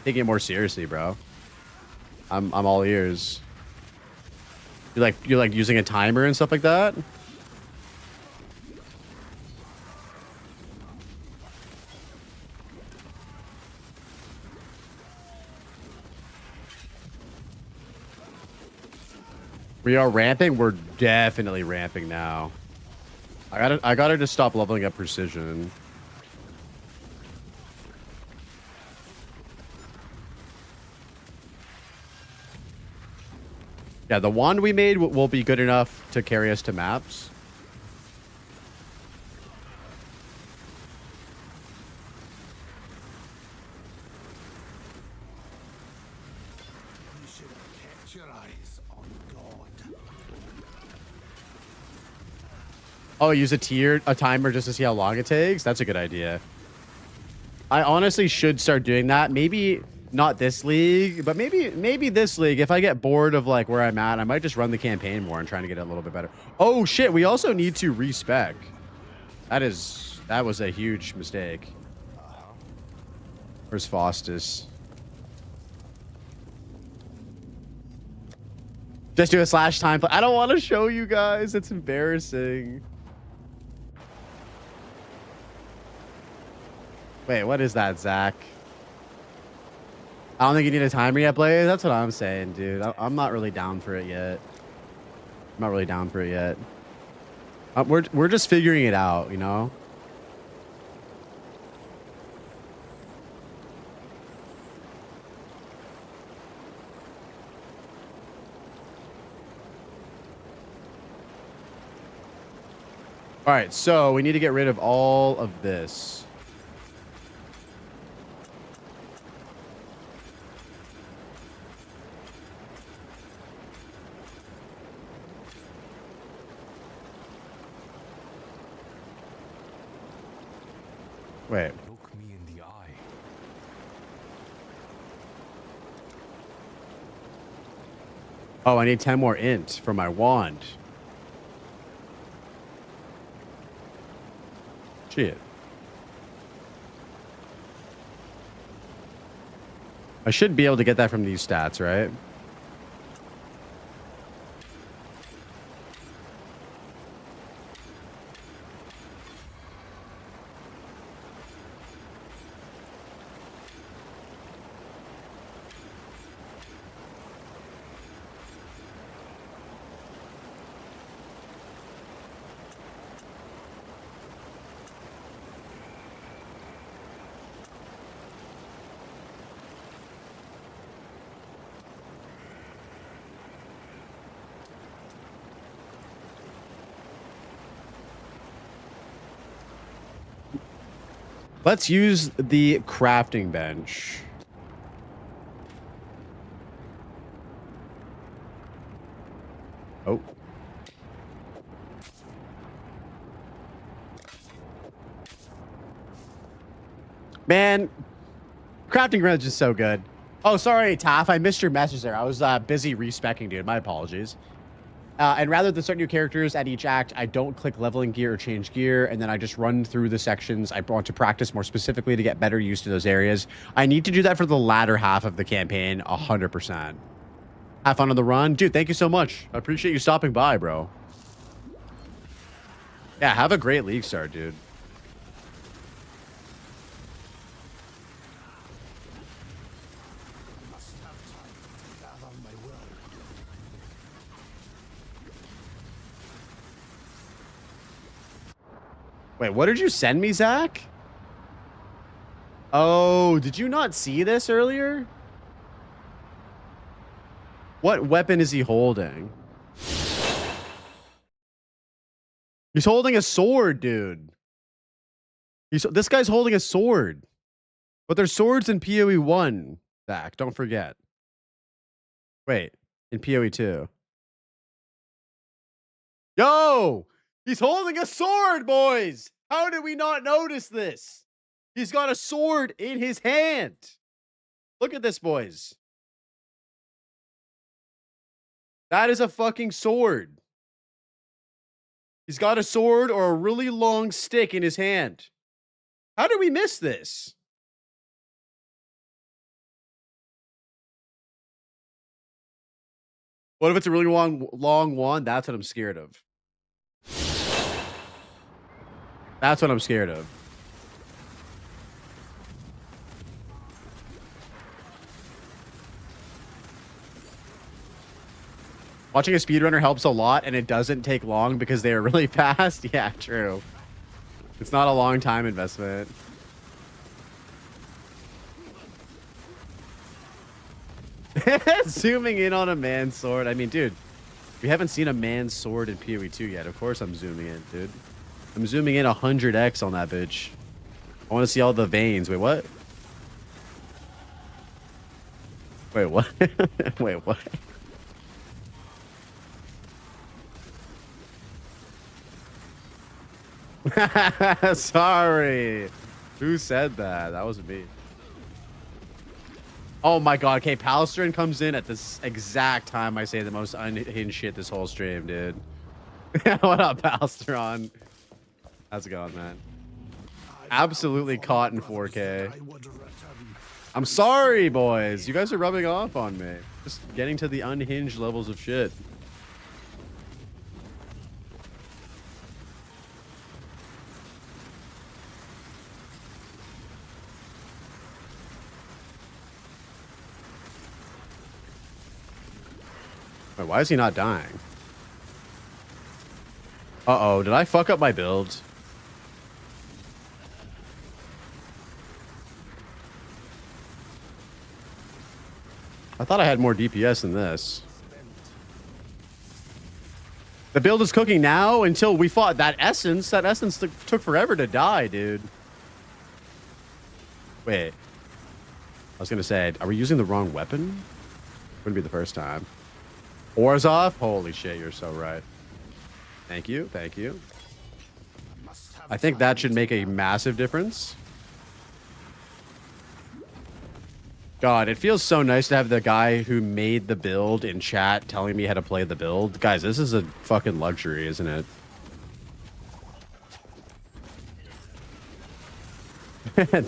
taking it more seriously, bro? I'm all ears. You're like using a timer and stuff like that? We are ramping. We're definitely ramping now. I gotta just stop leveling up precision. Yeah, the wand we made will be good enough to carry us to maps. Oh, use a timer just to see how long it takes? That's a good idea. I honestly should start doing that. Maybe not this league, but maybe this league. If I get bored of like where I'm at, I might just run the campaign more and trying to get it a little bit better. Oh shit, we also need to respec. That was a huge mistake. Where's Faustus? Just do a slash time play. I don't want to show you guys. It's embarrassing. Wait, what is that, Zach? I don't think you need a timer yet, Blaze. That's what I'm saying, dude. I'm not really down for it yet. I'm not really down for it yet. We're just figuring it out, you know? All right, so we need to get rid of all of this. Wait. Look me in the eye. Oh, I need 10 more int for my wand. Shit. I should be able to get that from these stats, right? Let's use the crafting bench. Oh. Man, crafting bench is so good. Oh, sorry, Taff. I missed your message there. I was busy respecking, dude. My apologies. And rather than start new characters at each act, I don't click leveling gear or change gear, and then I just run through the sections. I want to practice more specifically to get better used to those areas. I need to do that for the latter half of the campaign, 100%. Have fun on the run. Dude, thank you so much. I appreciate you stopping by, bro. Yeah, have a great league start, dude. Wait, what did you send me, Zach? Oh, did you not see this earlier? What weapon is he holding? He's holding a sword, dude. This guy's holding a sword. But there's swords in PoE 1, Zach. Don't forget. Wait, in PoE 2. Yo! He's holding a sword, boys! How did we not notice this? He's got a sword in his hand. Look at this, boys. That is a fucking sword. He's got a sword or a really long stick in his hand. How did we miss this? What if it's a really long one? That's what I'm scared of. That's what I'm scared of. Watching a speedrunner helps a lot, and it doesn't take long because they are really fast. Yeah, true. It's not a long time investment. Zooming in on a man's sword. I mean, dude, we haven't seen a man's sword in PoE 2 yet. Of course I'm zooming in, dude. I'm zooming in 100x on that bitch. I want to see all the veins. Wait, what? Wait, what? Wait, what? Sorry. Who said that? That wasn't me. Oh my god. Okay, Palestrin comes in at this exact time I say the most unhinged shit this whole stream, dude. What up, Palestron? How's it going, man? Absolutely caught in 4K. I'm sorry, boys. You guys are rubbing off on me. Just getting to the unhinged levels of shit. Wait, why is he not dying? Uh-oh, did I fuck up my build? I thought I had more DPS than this. The build is cooking now until we fought that essence. That essence took forever to die, dude. Wait. I was going to say, are we using the wrong weapon? Wouldn't be the first time. Orzhov? Holy shit, you're so right. Thank you, thank you. I think that should make a massive difference. God, it feels so nice to have the guy who made the build in chat telling me how to play the build. Guys, this is a fucking luxury, isn't it?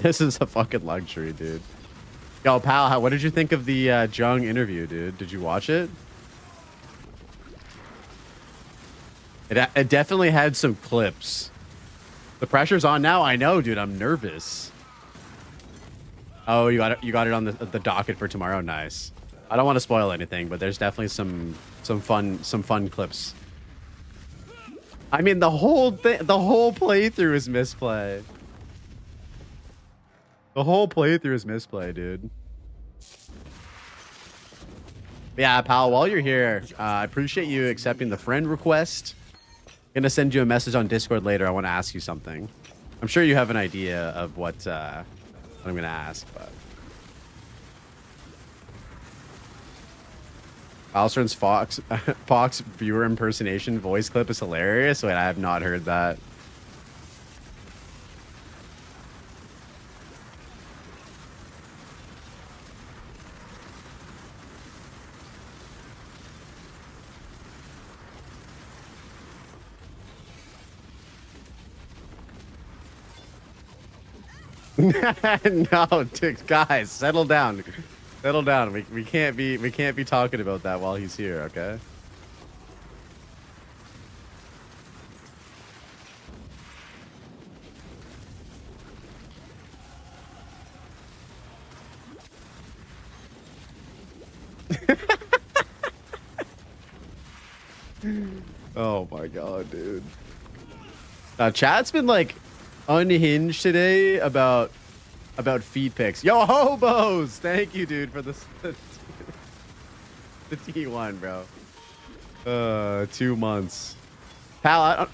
This is a fucking luxury, dude. Yo, pal, what did you think of the Jung interview, dude? Did you watch it? It definitely had some clips. The pressure's on now. I know, dude. I'm nervous. Oh, you got it on the docket for tomorrow. Nice. I don't want to spoil anything, but there's definitely some fun clips. I mean, the whole playthrough is misplay. The whole playthrough is misplay, dude. Yeah, pal. While you're here, I appreciate you accepting the friend request. Gonna send you a message on Discord later. I want to ask you something. I'm sure you have an idea of what I'm gonna ask, but Alstron's Fox viewer impersonation voice clip is hilarious. Wait, I have not heard that. No, guys, settle down. Settle down. We can't be talking about that while he's here, okay? Oh my god, dude. Chat's been like unhinged today about feed pics. Yo, hobos! Thank you, dude, for this. The T1, bro. 2 months. Pal,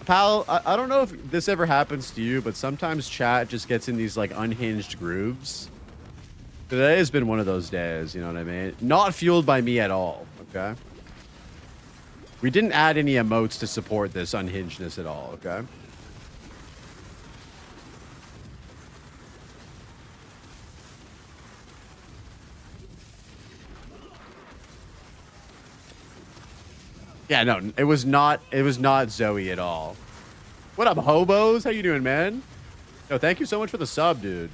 I don't know if this ever happens to you, but sometimes chat just gets in these like unhinged grooves. Today has been one of those days, you know what I mean? Not fueled by me at all, okay? We didn't add any emotes to support this unhingedness at all, okay? Yeah, no, it was not Zoe at all. What up, hobos? How you doing, man? Yo, thank you so much for the sub, dude.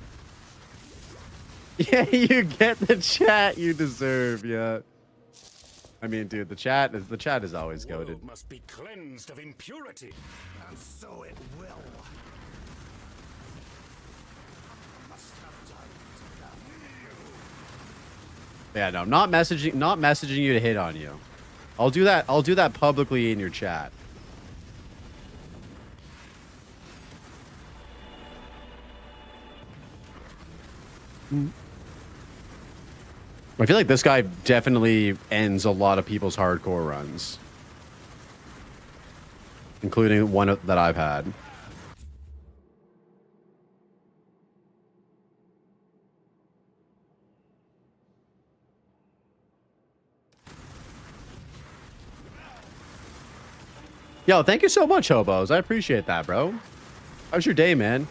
Yeah, you get the chat you deserve, yeah. I mean, dude, the chat is always goated. Must be cleansed of impurity, and so it will. Yeah, no, I'm not messaging you to hit on you. I'll do that publicly in your chat. I feel like this guy definitely ends a lot of people's hardcore runs, including one that I've had. Yo, thank you so much, hobos. I appreciate that, bro. How's your day, man?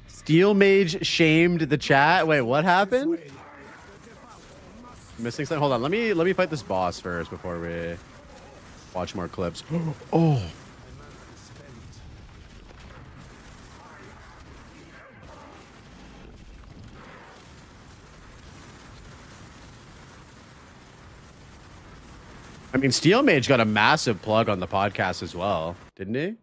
Steel Mage shamed the chat. Wait, what happened? Missing something. Hold on. Let me fight this boss first before we watch more clips. Oh. I mean, Steel Mage got a massive plug on the podcast as well, didn't he?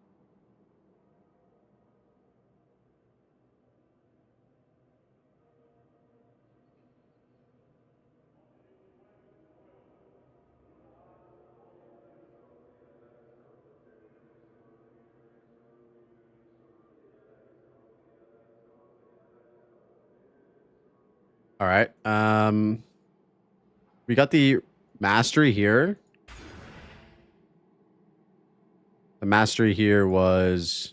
All right. We got the mastery here. The mastery here was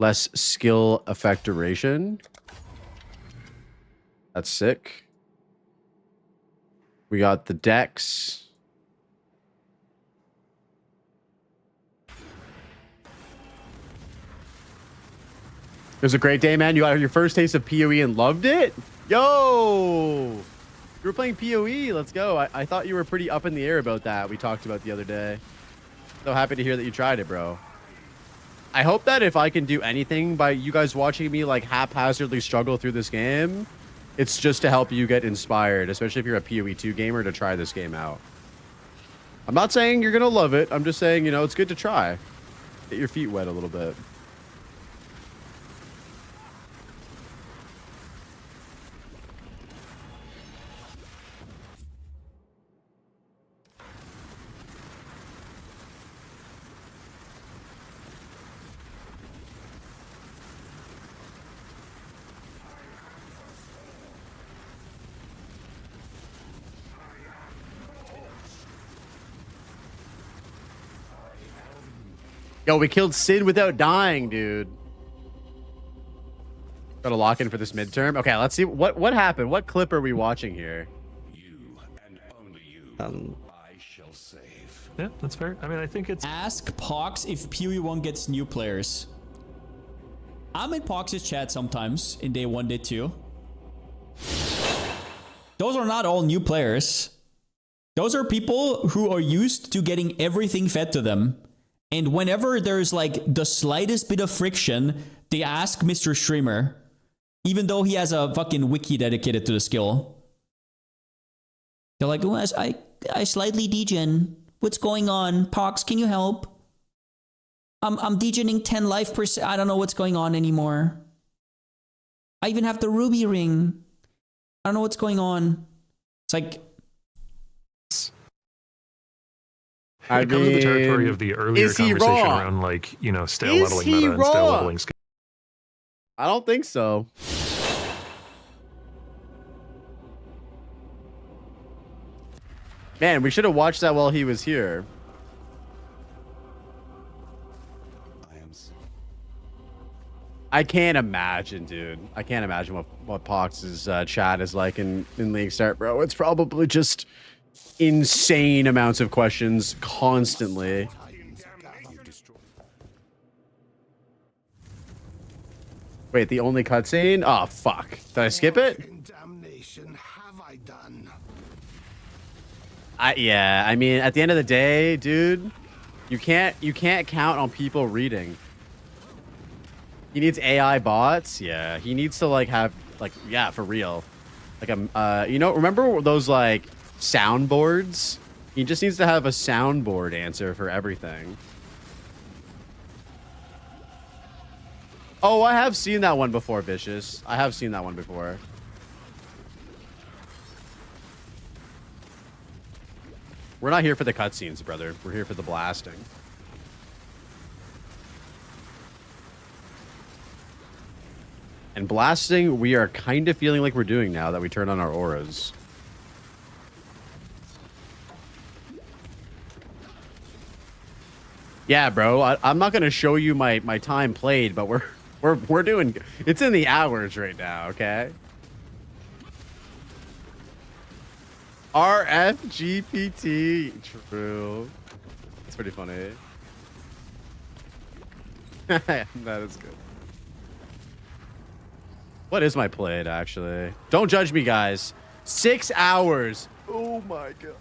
less skill effect duration. That's sick. We got the dex. It was a great day, man. You got your first taste of PoE and loved it? Yo! You were playing PoE. Let's go. I thought you were pretty up in the air about that. We talked about the other day. So happy to hear that you tried it, bro. I hope that if I can do anything by you guys watching me like haphazardly struggle through this game, it's just to help you get inspired, especially if you're a PoE 2 gamer, to try this game out. I'm not saying you're going to love it. I'm just saying, you know, it's good to try. Get your feet wet a little bit. Yo, we killed Sid without dying, dude. Got to lock in for this midterm. Okay, let's see what happened. What clip are we watching here? You and only you. I shall save. Yeah, that's fair. I mean, I think it's... Ask Pox if PoE 1 gets new players. I'm in Pox's chat sometimes in day 1, day 2. Those are not all new players. Those are people who are used to getting everything fed to them. And whenever there's like the slightest bit of friction, they ask Mr. Streamer, even though he has a fucking wiki dedicated to the skill. They're like, oh, I slightly degen. What's going on? Pox, can you help? I'm degening 10 life per se. I don't know what's going on anymore. I even have the ruby ring. I don't know what's going on. It's like, It comes with the territory of the earlier is he conversation wrong? around, like, you know, stale Is leveling he meta and stale wrong? leveling skill. I don't think so. Man, we should have watched that while he was here. I can't imagine, dude. I can't imagine what Pox's chat is like in League Start, bro. It's probably just insane amounts of questions constantly. Wait, the only cutscene? Oh, fuck. Did I skip it? Yeah, I mean, at the end of the day, dude, you can't count on people reading. He needs AI bots. Yeah, he needs to like have like, yeah, for real. Like you know, remember those like soundboards? He just needs to have a soundboard answer for everything. Oh, I have seen that one before, Vicious. I have seen that one before. We're not here for the cutscenes, brother. We're here for the blasting. And blasting, we are kind of feeling like we're doing now that we turn on our auras. Yeah, bro. I'm not gonna show you my time played, but we're doing. It's in the hours right now. Okay. RFGPT. True. It's pretty funny. That is good. What is my played, actually? Don't judge me, guys. 6 hours. Oh, my God.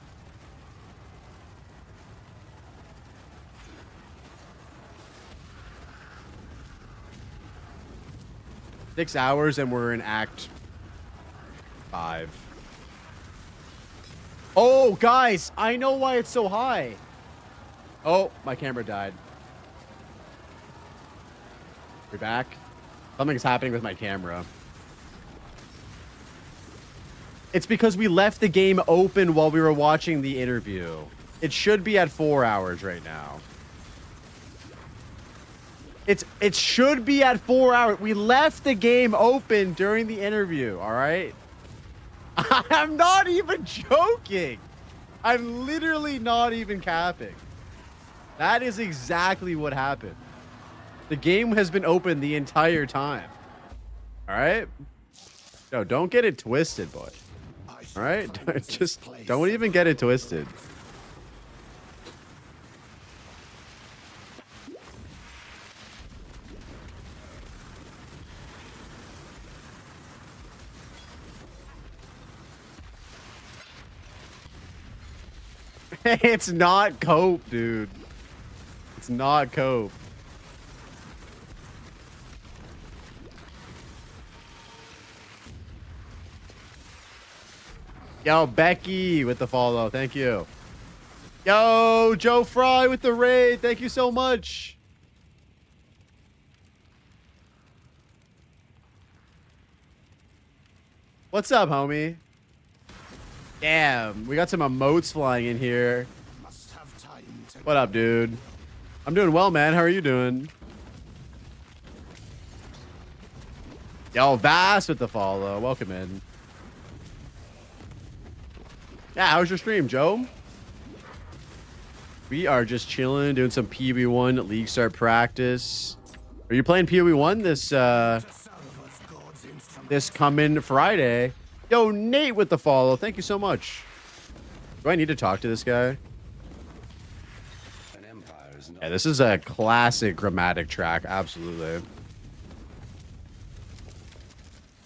Six hours, and we're in Act 5. Oh, guys, I know why it's so high. Oh, my camera died. We're back. Something's happening with my camera. It's because we left the game open while we were watching the interview. It should be at 4 hours right now. It should be at 4 hours. We left the game open during the interview, all right? I'm not even joking. I'm literally not even capping. That is exactly what happened. The game has been open the entire time. All right? Yo, don't get it twisted, boy. All right? Just don't even get it twisted. It's not cope, dude. It's not cope. Yo, Becky with the follow. Thank you. Yo, Joe Fry with the raid. Thank you so much. What's up, homie? Damn, we got some emotes flying in here. What up, dude? I'm doing well, man. How are you doing? Yo, Vass with the follow. Welcome in. Yeah, how's your stream, Joe? We are just chilling, doing some PoE1 League Start practice. Are you playing PoE1 this coming Friday? Yo, Nate with the follow. Thank you so much. Do I need to talk to this guy? Yeah, this is a classic grammatic track. Absolutely.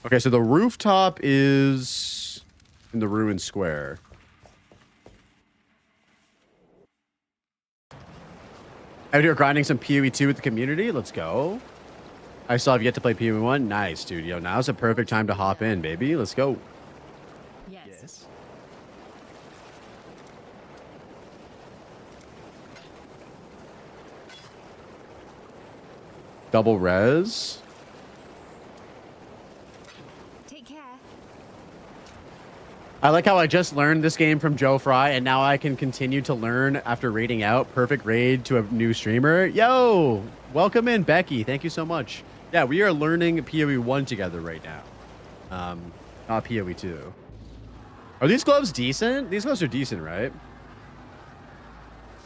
Okay, so the rooftop is in the ruined square. Out here grinding some PoE2 with the community. Let's go. I still have yet to play PoE1. Nice, dude. Yo, now's a perfect time to hop in, baby. Let's go. Yes. Double res. Take care. I like how I just learned this game from Joe Fry, and now I can continue to learn after raiding out. Perfect raid to a new streamer. Yo, welcome in, Becky. Thank you so much. Yeah, we are learning PoE 1 together right now. Not PoE 2. Are these gloves decent? These gloves are decent, right?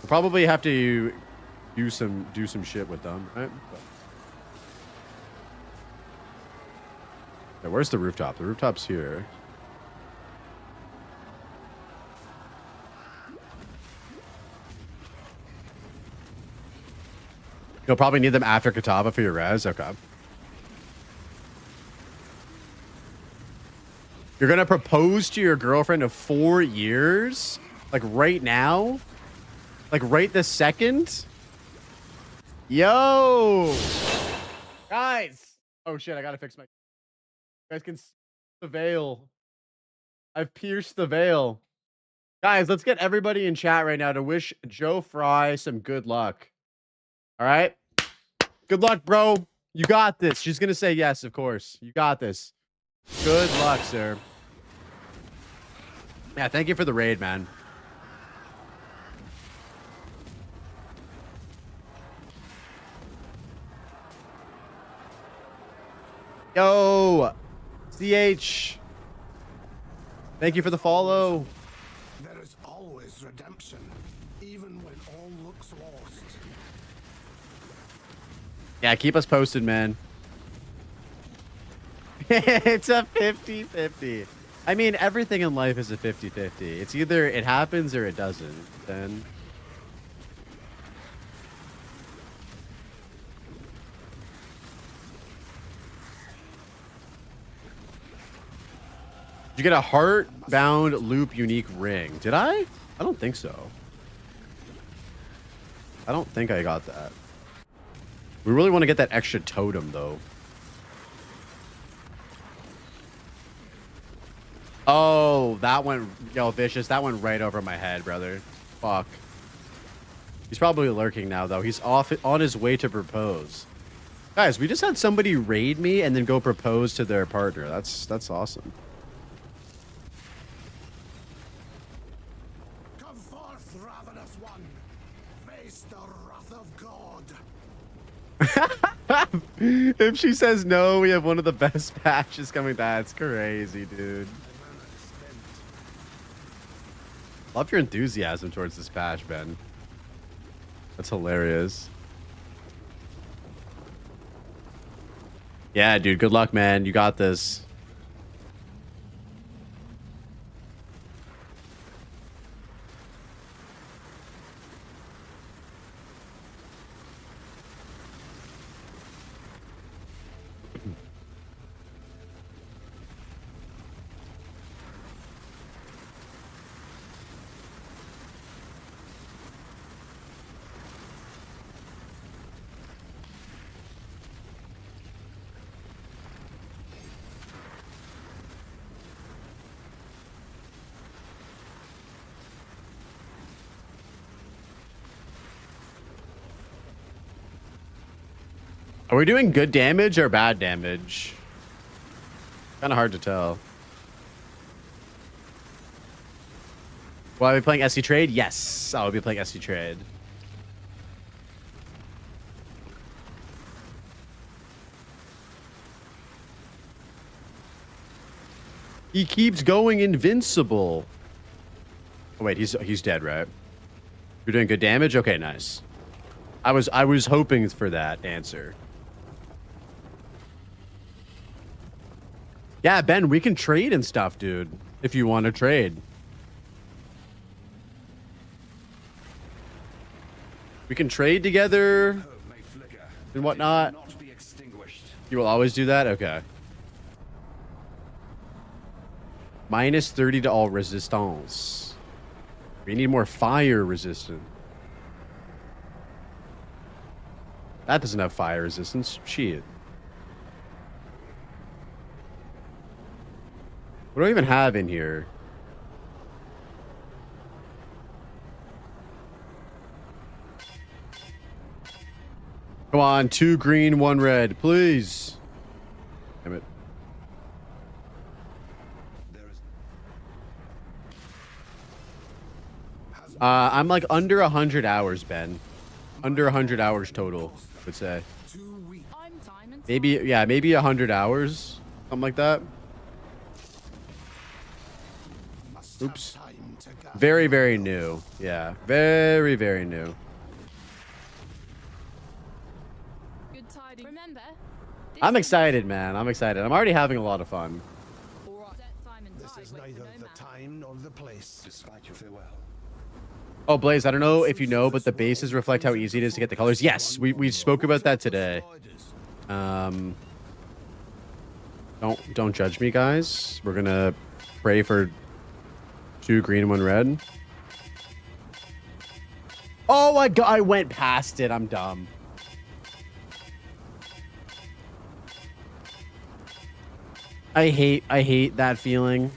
We'll probably have to do some shit with them, right? Yeah, where's the rooftop? The rooftop's here. You'll probably need them after Katava for your res. Okay. You're going to propose to your girlfriend of 4 years? Like right now? Like right this second? Yo! Guys! Oh shit, I gotta fix my... You guys can see the veil. I've pierced the veil. Guys, let's get everybody in chat right now to wish Joe Fry some good luck. All right? Good luck, bro. You got this. She's going to say yes, of course. You got this. Good luck, sir. Yeah, thank you for the raid, man. Yo, CH. Thank you for the follow. There is always redemption, even when all looks lost. Yeah, keep us posted, man. It's a 50-50. I mean, everything in life is a 50-50. It's either it happens or it doesn't. Then did you get a heart-bound loop unique ring? Did I? I don't think so. I don't think I got that. We really want to get that extra totem, though. Oh, that went... Yo, Vicious, that went right over my head, brother. Fuck. He's probably lurking now, though. He's off on his way to propose. Guys, we just had somebody raid me and then go propose to their partner. That's awesome. Come forth, ravenous one. Face the wrath of God. If she says no, we have one of the best patches coming. That's crazy, dude. Love your enthusiasm towards this patch, Ben. That's hilarious. Yeah, dude. Good luck, man. You got this. Are we doing good damage or bad damage? Kind of hard to tell. Will I be playing SC Trade? Yes, I'll be playing SC Trade. He keeps going invincible. Oh, wait, he's dead, right? You're doing good damage? Okay, nice. I was hoping for that answer. Yeah, Ben, we can trade and stuff, dude. If you want to trade. We can trade together and whatnot. You will always do that? Okay. Minus 30 to all resistance. We need more fire resistance. That doesn't have fire resistance. Shit. What do I even have in here? Come on, 2 green, 1 red, please. Damn it. I'm like under 100 hours, Ben. Under 100 hours total, I would say. Maybe, yeah, maybe 100 hours, something like that. Oops. Very, very new. Yeah, very, very new. Remember, I'm excited, man. I'm excited. I'm already having a lot of fun. This is neither the time nor the place. Despite your farewell. Oh, Blaze, I don't know if you know, but the bases reflect how easy it is to get the colors. Yes, we spoke about that today. Don't judge me, guys. We're gonna pray for 2 green, 1 red. Oh my god, I went past it. I'm dumb. I hate that feeling.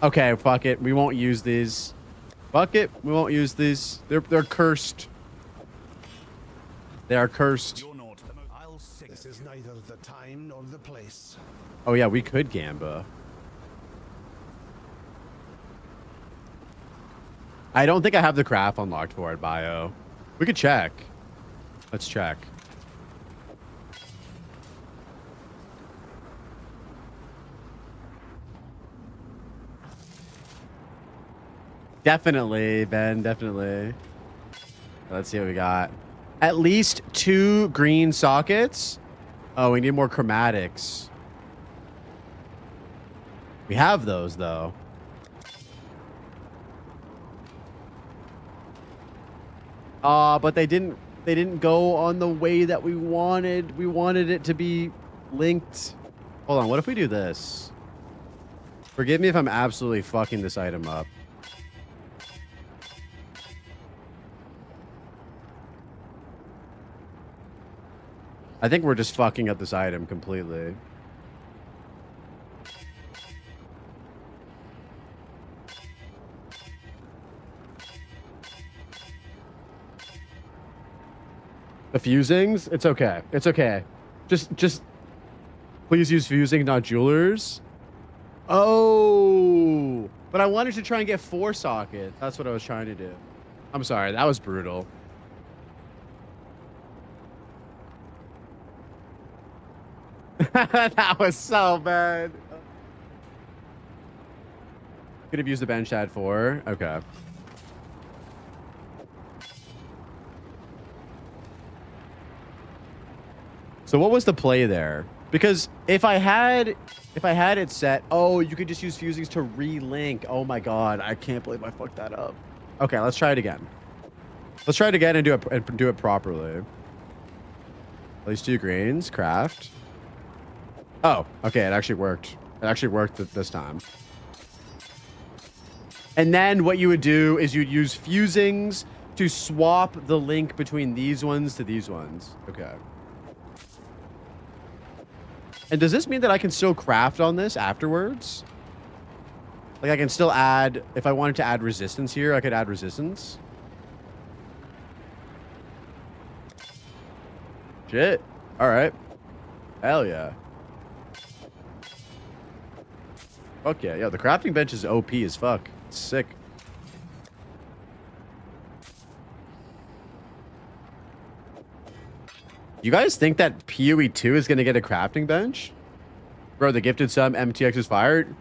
Okay, fuck it. We won't use these. Fuck it. We won't use these. They're cursed. They are cursed. This is neither the time nor the place. Oh yeah, we could Gamba. I don't think I have the craft unlocked for it, Bio. We could check. Let's check. Definitely, Ben, definitely. Let's see what we got. At least 2 green sockets. Oh, we need more chromatics. We have those, though. But they didn't go on the way that we wanted. We wanted it to be linked. Hold on, what if we do this? Forgive me if I'm absolutely fucking this item up. I think we're just fucking up this item completely. The fusings? It's okay. It's okay. Just please use fusing, not jewelers. Oh, but I wanted to try and get 4 sockets. That's what I was trying to do. I'm sorry. That was brutal. That was so bad. Could have used the bench at 4. Okay. So what was the play there? Because if I had it set, oh, you could just use fusings to relink. Oh my god, I can't believe I fucked that up. Okay, let's try it again. Let's try it again and do it properly. At least 2 greens, craft. Oh, okay, it actually worked. It actually worked this time. And then what you would do is you'd use fusings to swap the link between these ones to these ones. Okay. And does this mean that I can still craft on this afterwards? Like I can still add, if I wanted to add resistance here, I could add resistance. Shit. All right. Hell yeah. Fuck yeah. Yeah, the crafting bench is OP as fuck. It's sick. You guys think that PoE 2 is going to get a crafting bench? Bro, the gifted sub MTX is fired.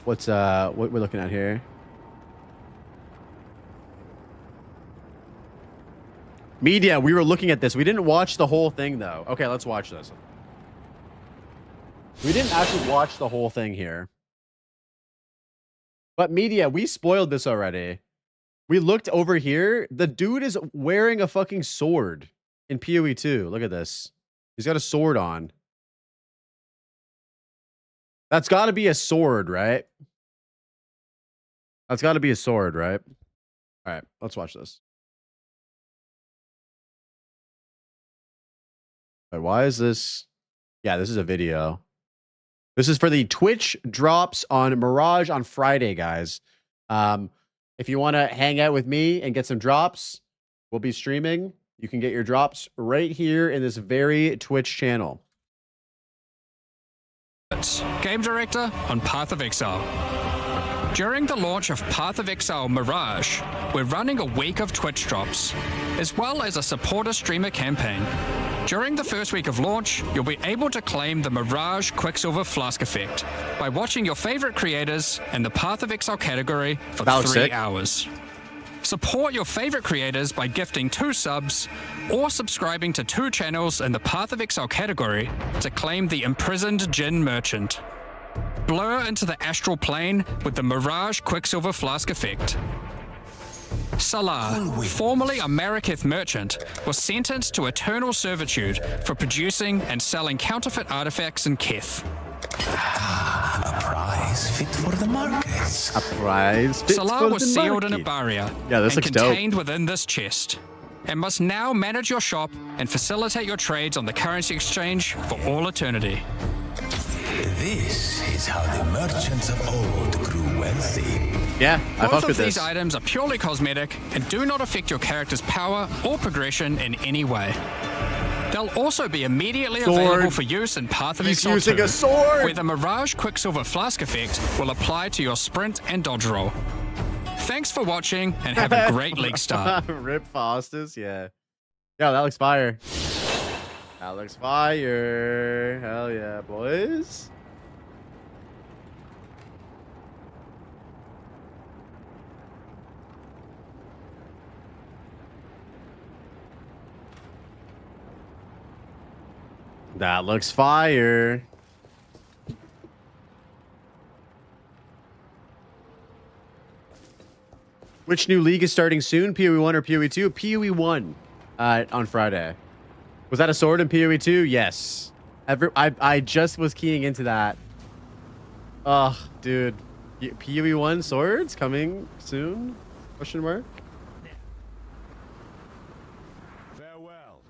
What's what we're looking at here? Media, we were looking at this. We didn't watch the whole thing though. Okay, let's watch this. We didn't actually watch the whole thing here. But media, we spoiled this already. We looked over here. The dude is wearing a fucking sword in PoE 2. Look at this. He's got a sword on. That's got to be a sword, right? That's got to be a sword, right? All right, let's watch this. All right, why is this? Yeah, this is a video. This is for the Twitch drops on Mirage on Friday, guys. If you want to hang out with me and get some drops, we'll be streaming. You can get your drops right here in this very Twitch channel. Game director on Path of Exile. During the launch of Path of Exile Mirage, we're running a week of Twitch drops, as well as a supporter streamer campaign. During the first week of launch, you'll be able to claim the Mirage Quicksilver Flask effect by watching your favorite creators in the Path of Exile category for 3 hours. Support your favorite creators by gifting 2 subs or subscribing to 2 channels in the Path of Exile category to claim the Imprisoned Djinn Merchant. Blur into the astral plane with the Mirage Quicksilver Flask effect. Salah, formerly a Maraketh merchant, was sentenced to eternal servitude for producing and selling counterfeit artifacts in Keth. A prize fit for the markets. A prize fit Salah for was the sealed in a market. barrier Yeah, this and looks dope. contained within this chest, and must now manage your shop and facilitate your trades on the currency exchange for all eternity. This is how the merchants of old grew wealthy. Yeah, I Both fuck of with these this. items are purely cosmetic and do not affect your character's power or progression in any way. They'll also be immediately available for use in Path of Exile 2, using a sword! where the Mirage Quicksilver Flask effect will apply to your sprint and dodge roll. Thanks for watching and have a great league start. Rip Faustus, yeah. Yeah, that looks fire. That looks fire. Hell yeah, boys. That looks fire. Which new league is starting soon? PoE 1 or PoE 2? PoE 1 on Friday. Was that a sword in PoE 2? Yes. I just was keying into that. Ugh, dude. PoE 1 swords coming soon? Question mark? Farewell.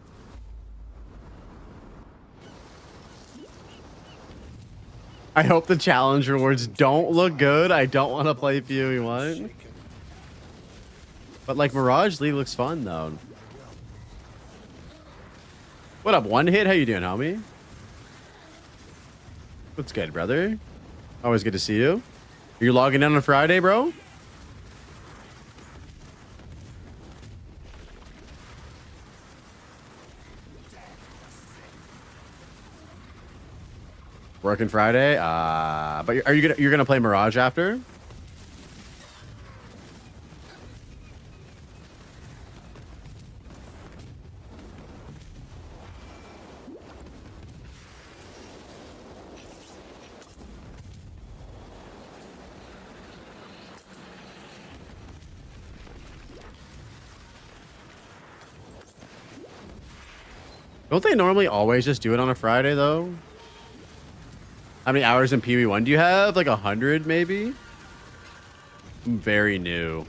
I hope the challenge rewards don't look good. I don't want to play PoE 1. But like Mirage League looks fun though. What up, One Hit? How you doing, homie? What's good, brother? Always good to see you. Are you logging in on Friday, bro? Working Friday? But are you're gonna play Mirage after? Don't they normally always just do it on a Friday, though? How many hours in PoE 1 do you have? Like 100, maybe? I'm very new.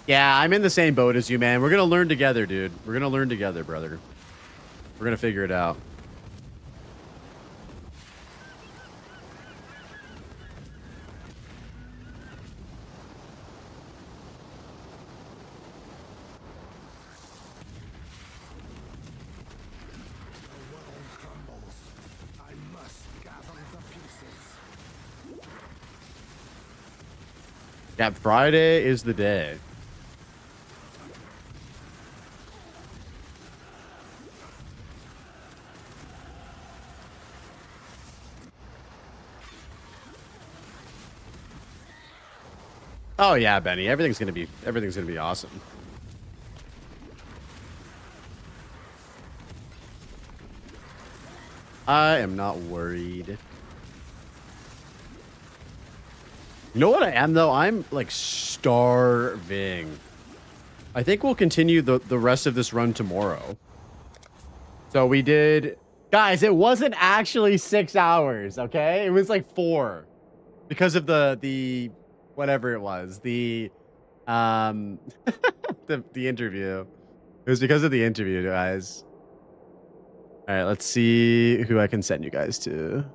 Yeah, I'm in the same boat as you, man. We're gonna learn together, dude. We're gonna learn together, brother. We're gonna figure it out. Yeah, Friday is the day. Oh yeah, Benny. Everything's gonna be awesome. I am not worried. You know what I am, though? I'm, like, starving. I think we'll continue the rest of this run tomorrow. So we did... Guys, it wasn't actually 6 hours, okay? It was, like, 4. Because of the whatever it was. The interview. It was because of the interview, guys. All right, let's see who I can send you guys to.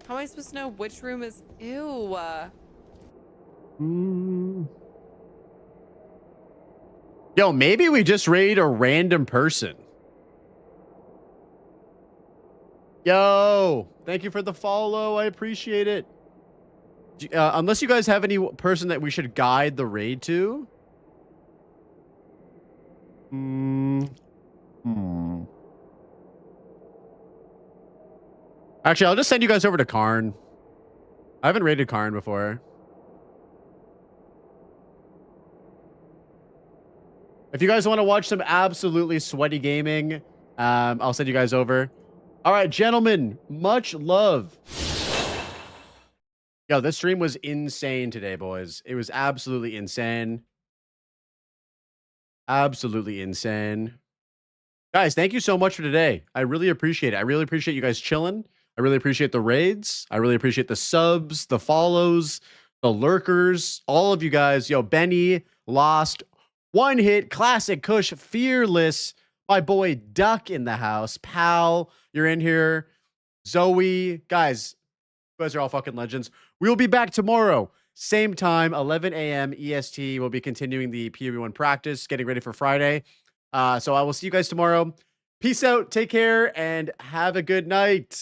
How am I supposed to know which room is... Ew. Yo, maybe we just raid a random person. Yo, thank you for the follow. I appreciate it. Unless you guys have any person that we should guide the raid to. Actually, I'll just send you guys over to Karn. I haven't raided Karn before. If you guys want to watch some absolutely sweaty gaming, I'll send you guys over. All right, gentlemen, much love. Yo, this stream was insane today, boys. It was absolutely insane. Absolutely insane. Guys, thank you so much for today. I really appreciate it. I really appreciate you guys chilling. I really appreciate the raids. I really appreciate the subs, the follows, the lurkers, all of you guys. Yo, Benny, Lost, One Hit, Classic, Kush, Fearless, my boy Duck in the house, Pal, you're in here, Zoe, guys, you guys are all fucking legends. We will be back tomorrow, same time, 11 a.m. EST. We'll be continuing the PoE 1 practice, getting ready for Friday. So I will see you guys tomorrow. Peace out, take care, and have a good night.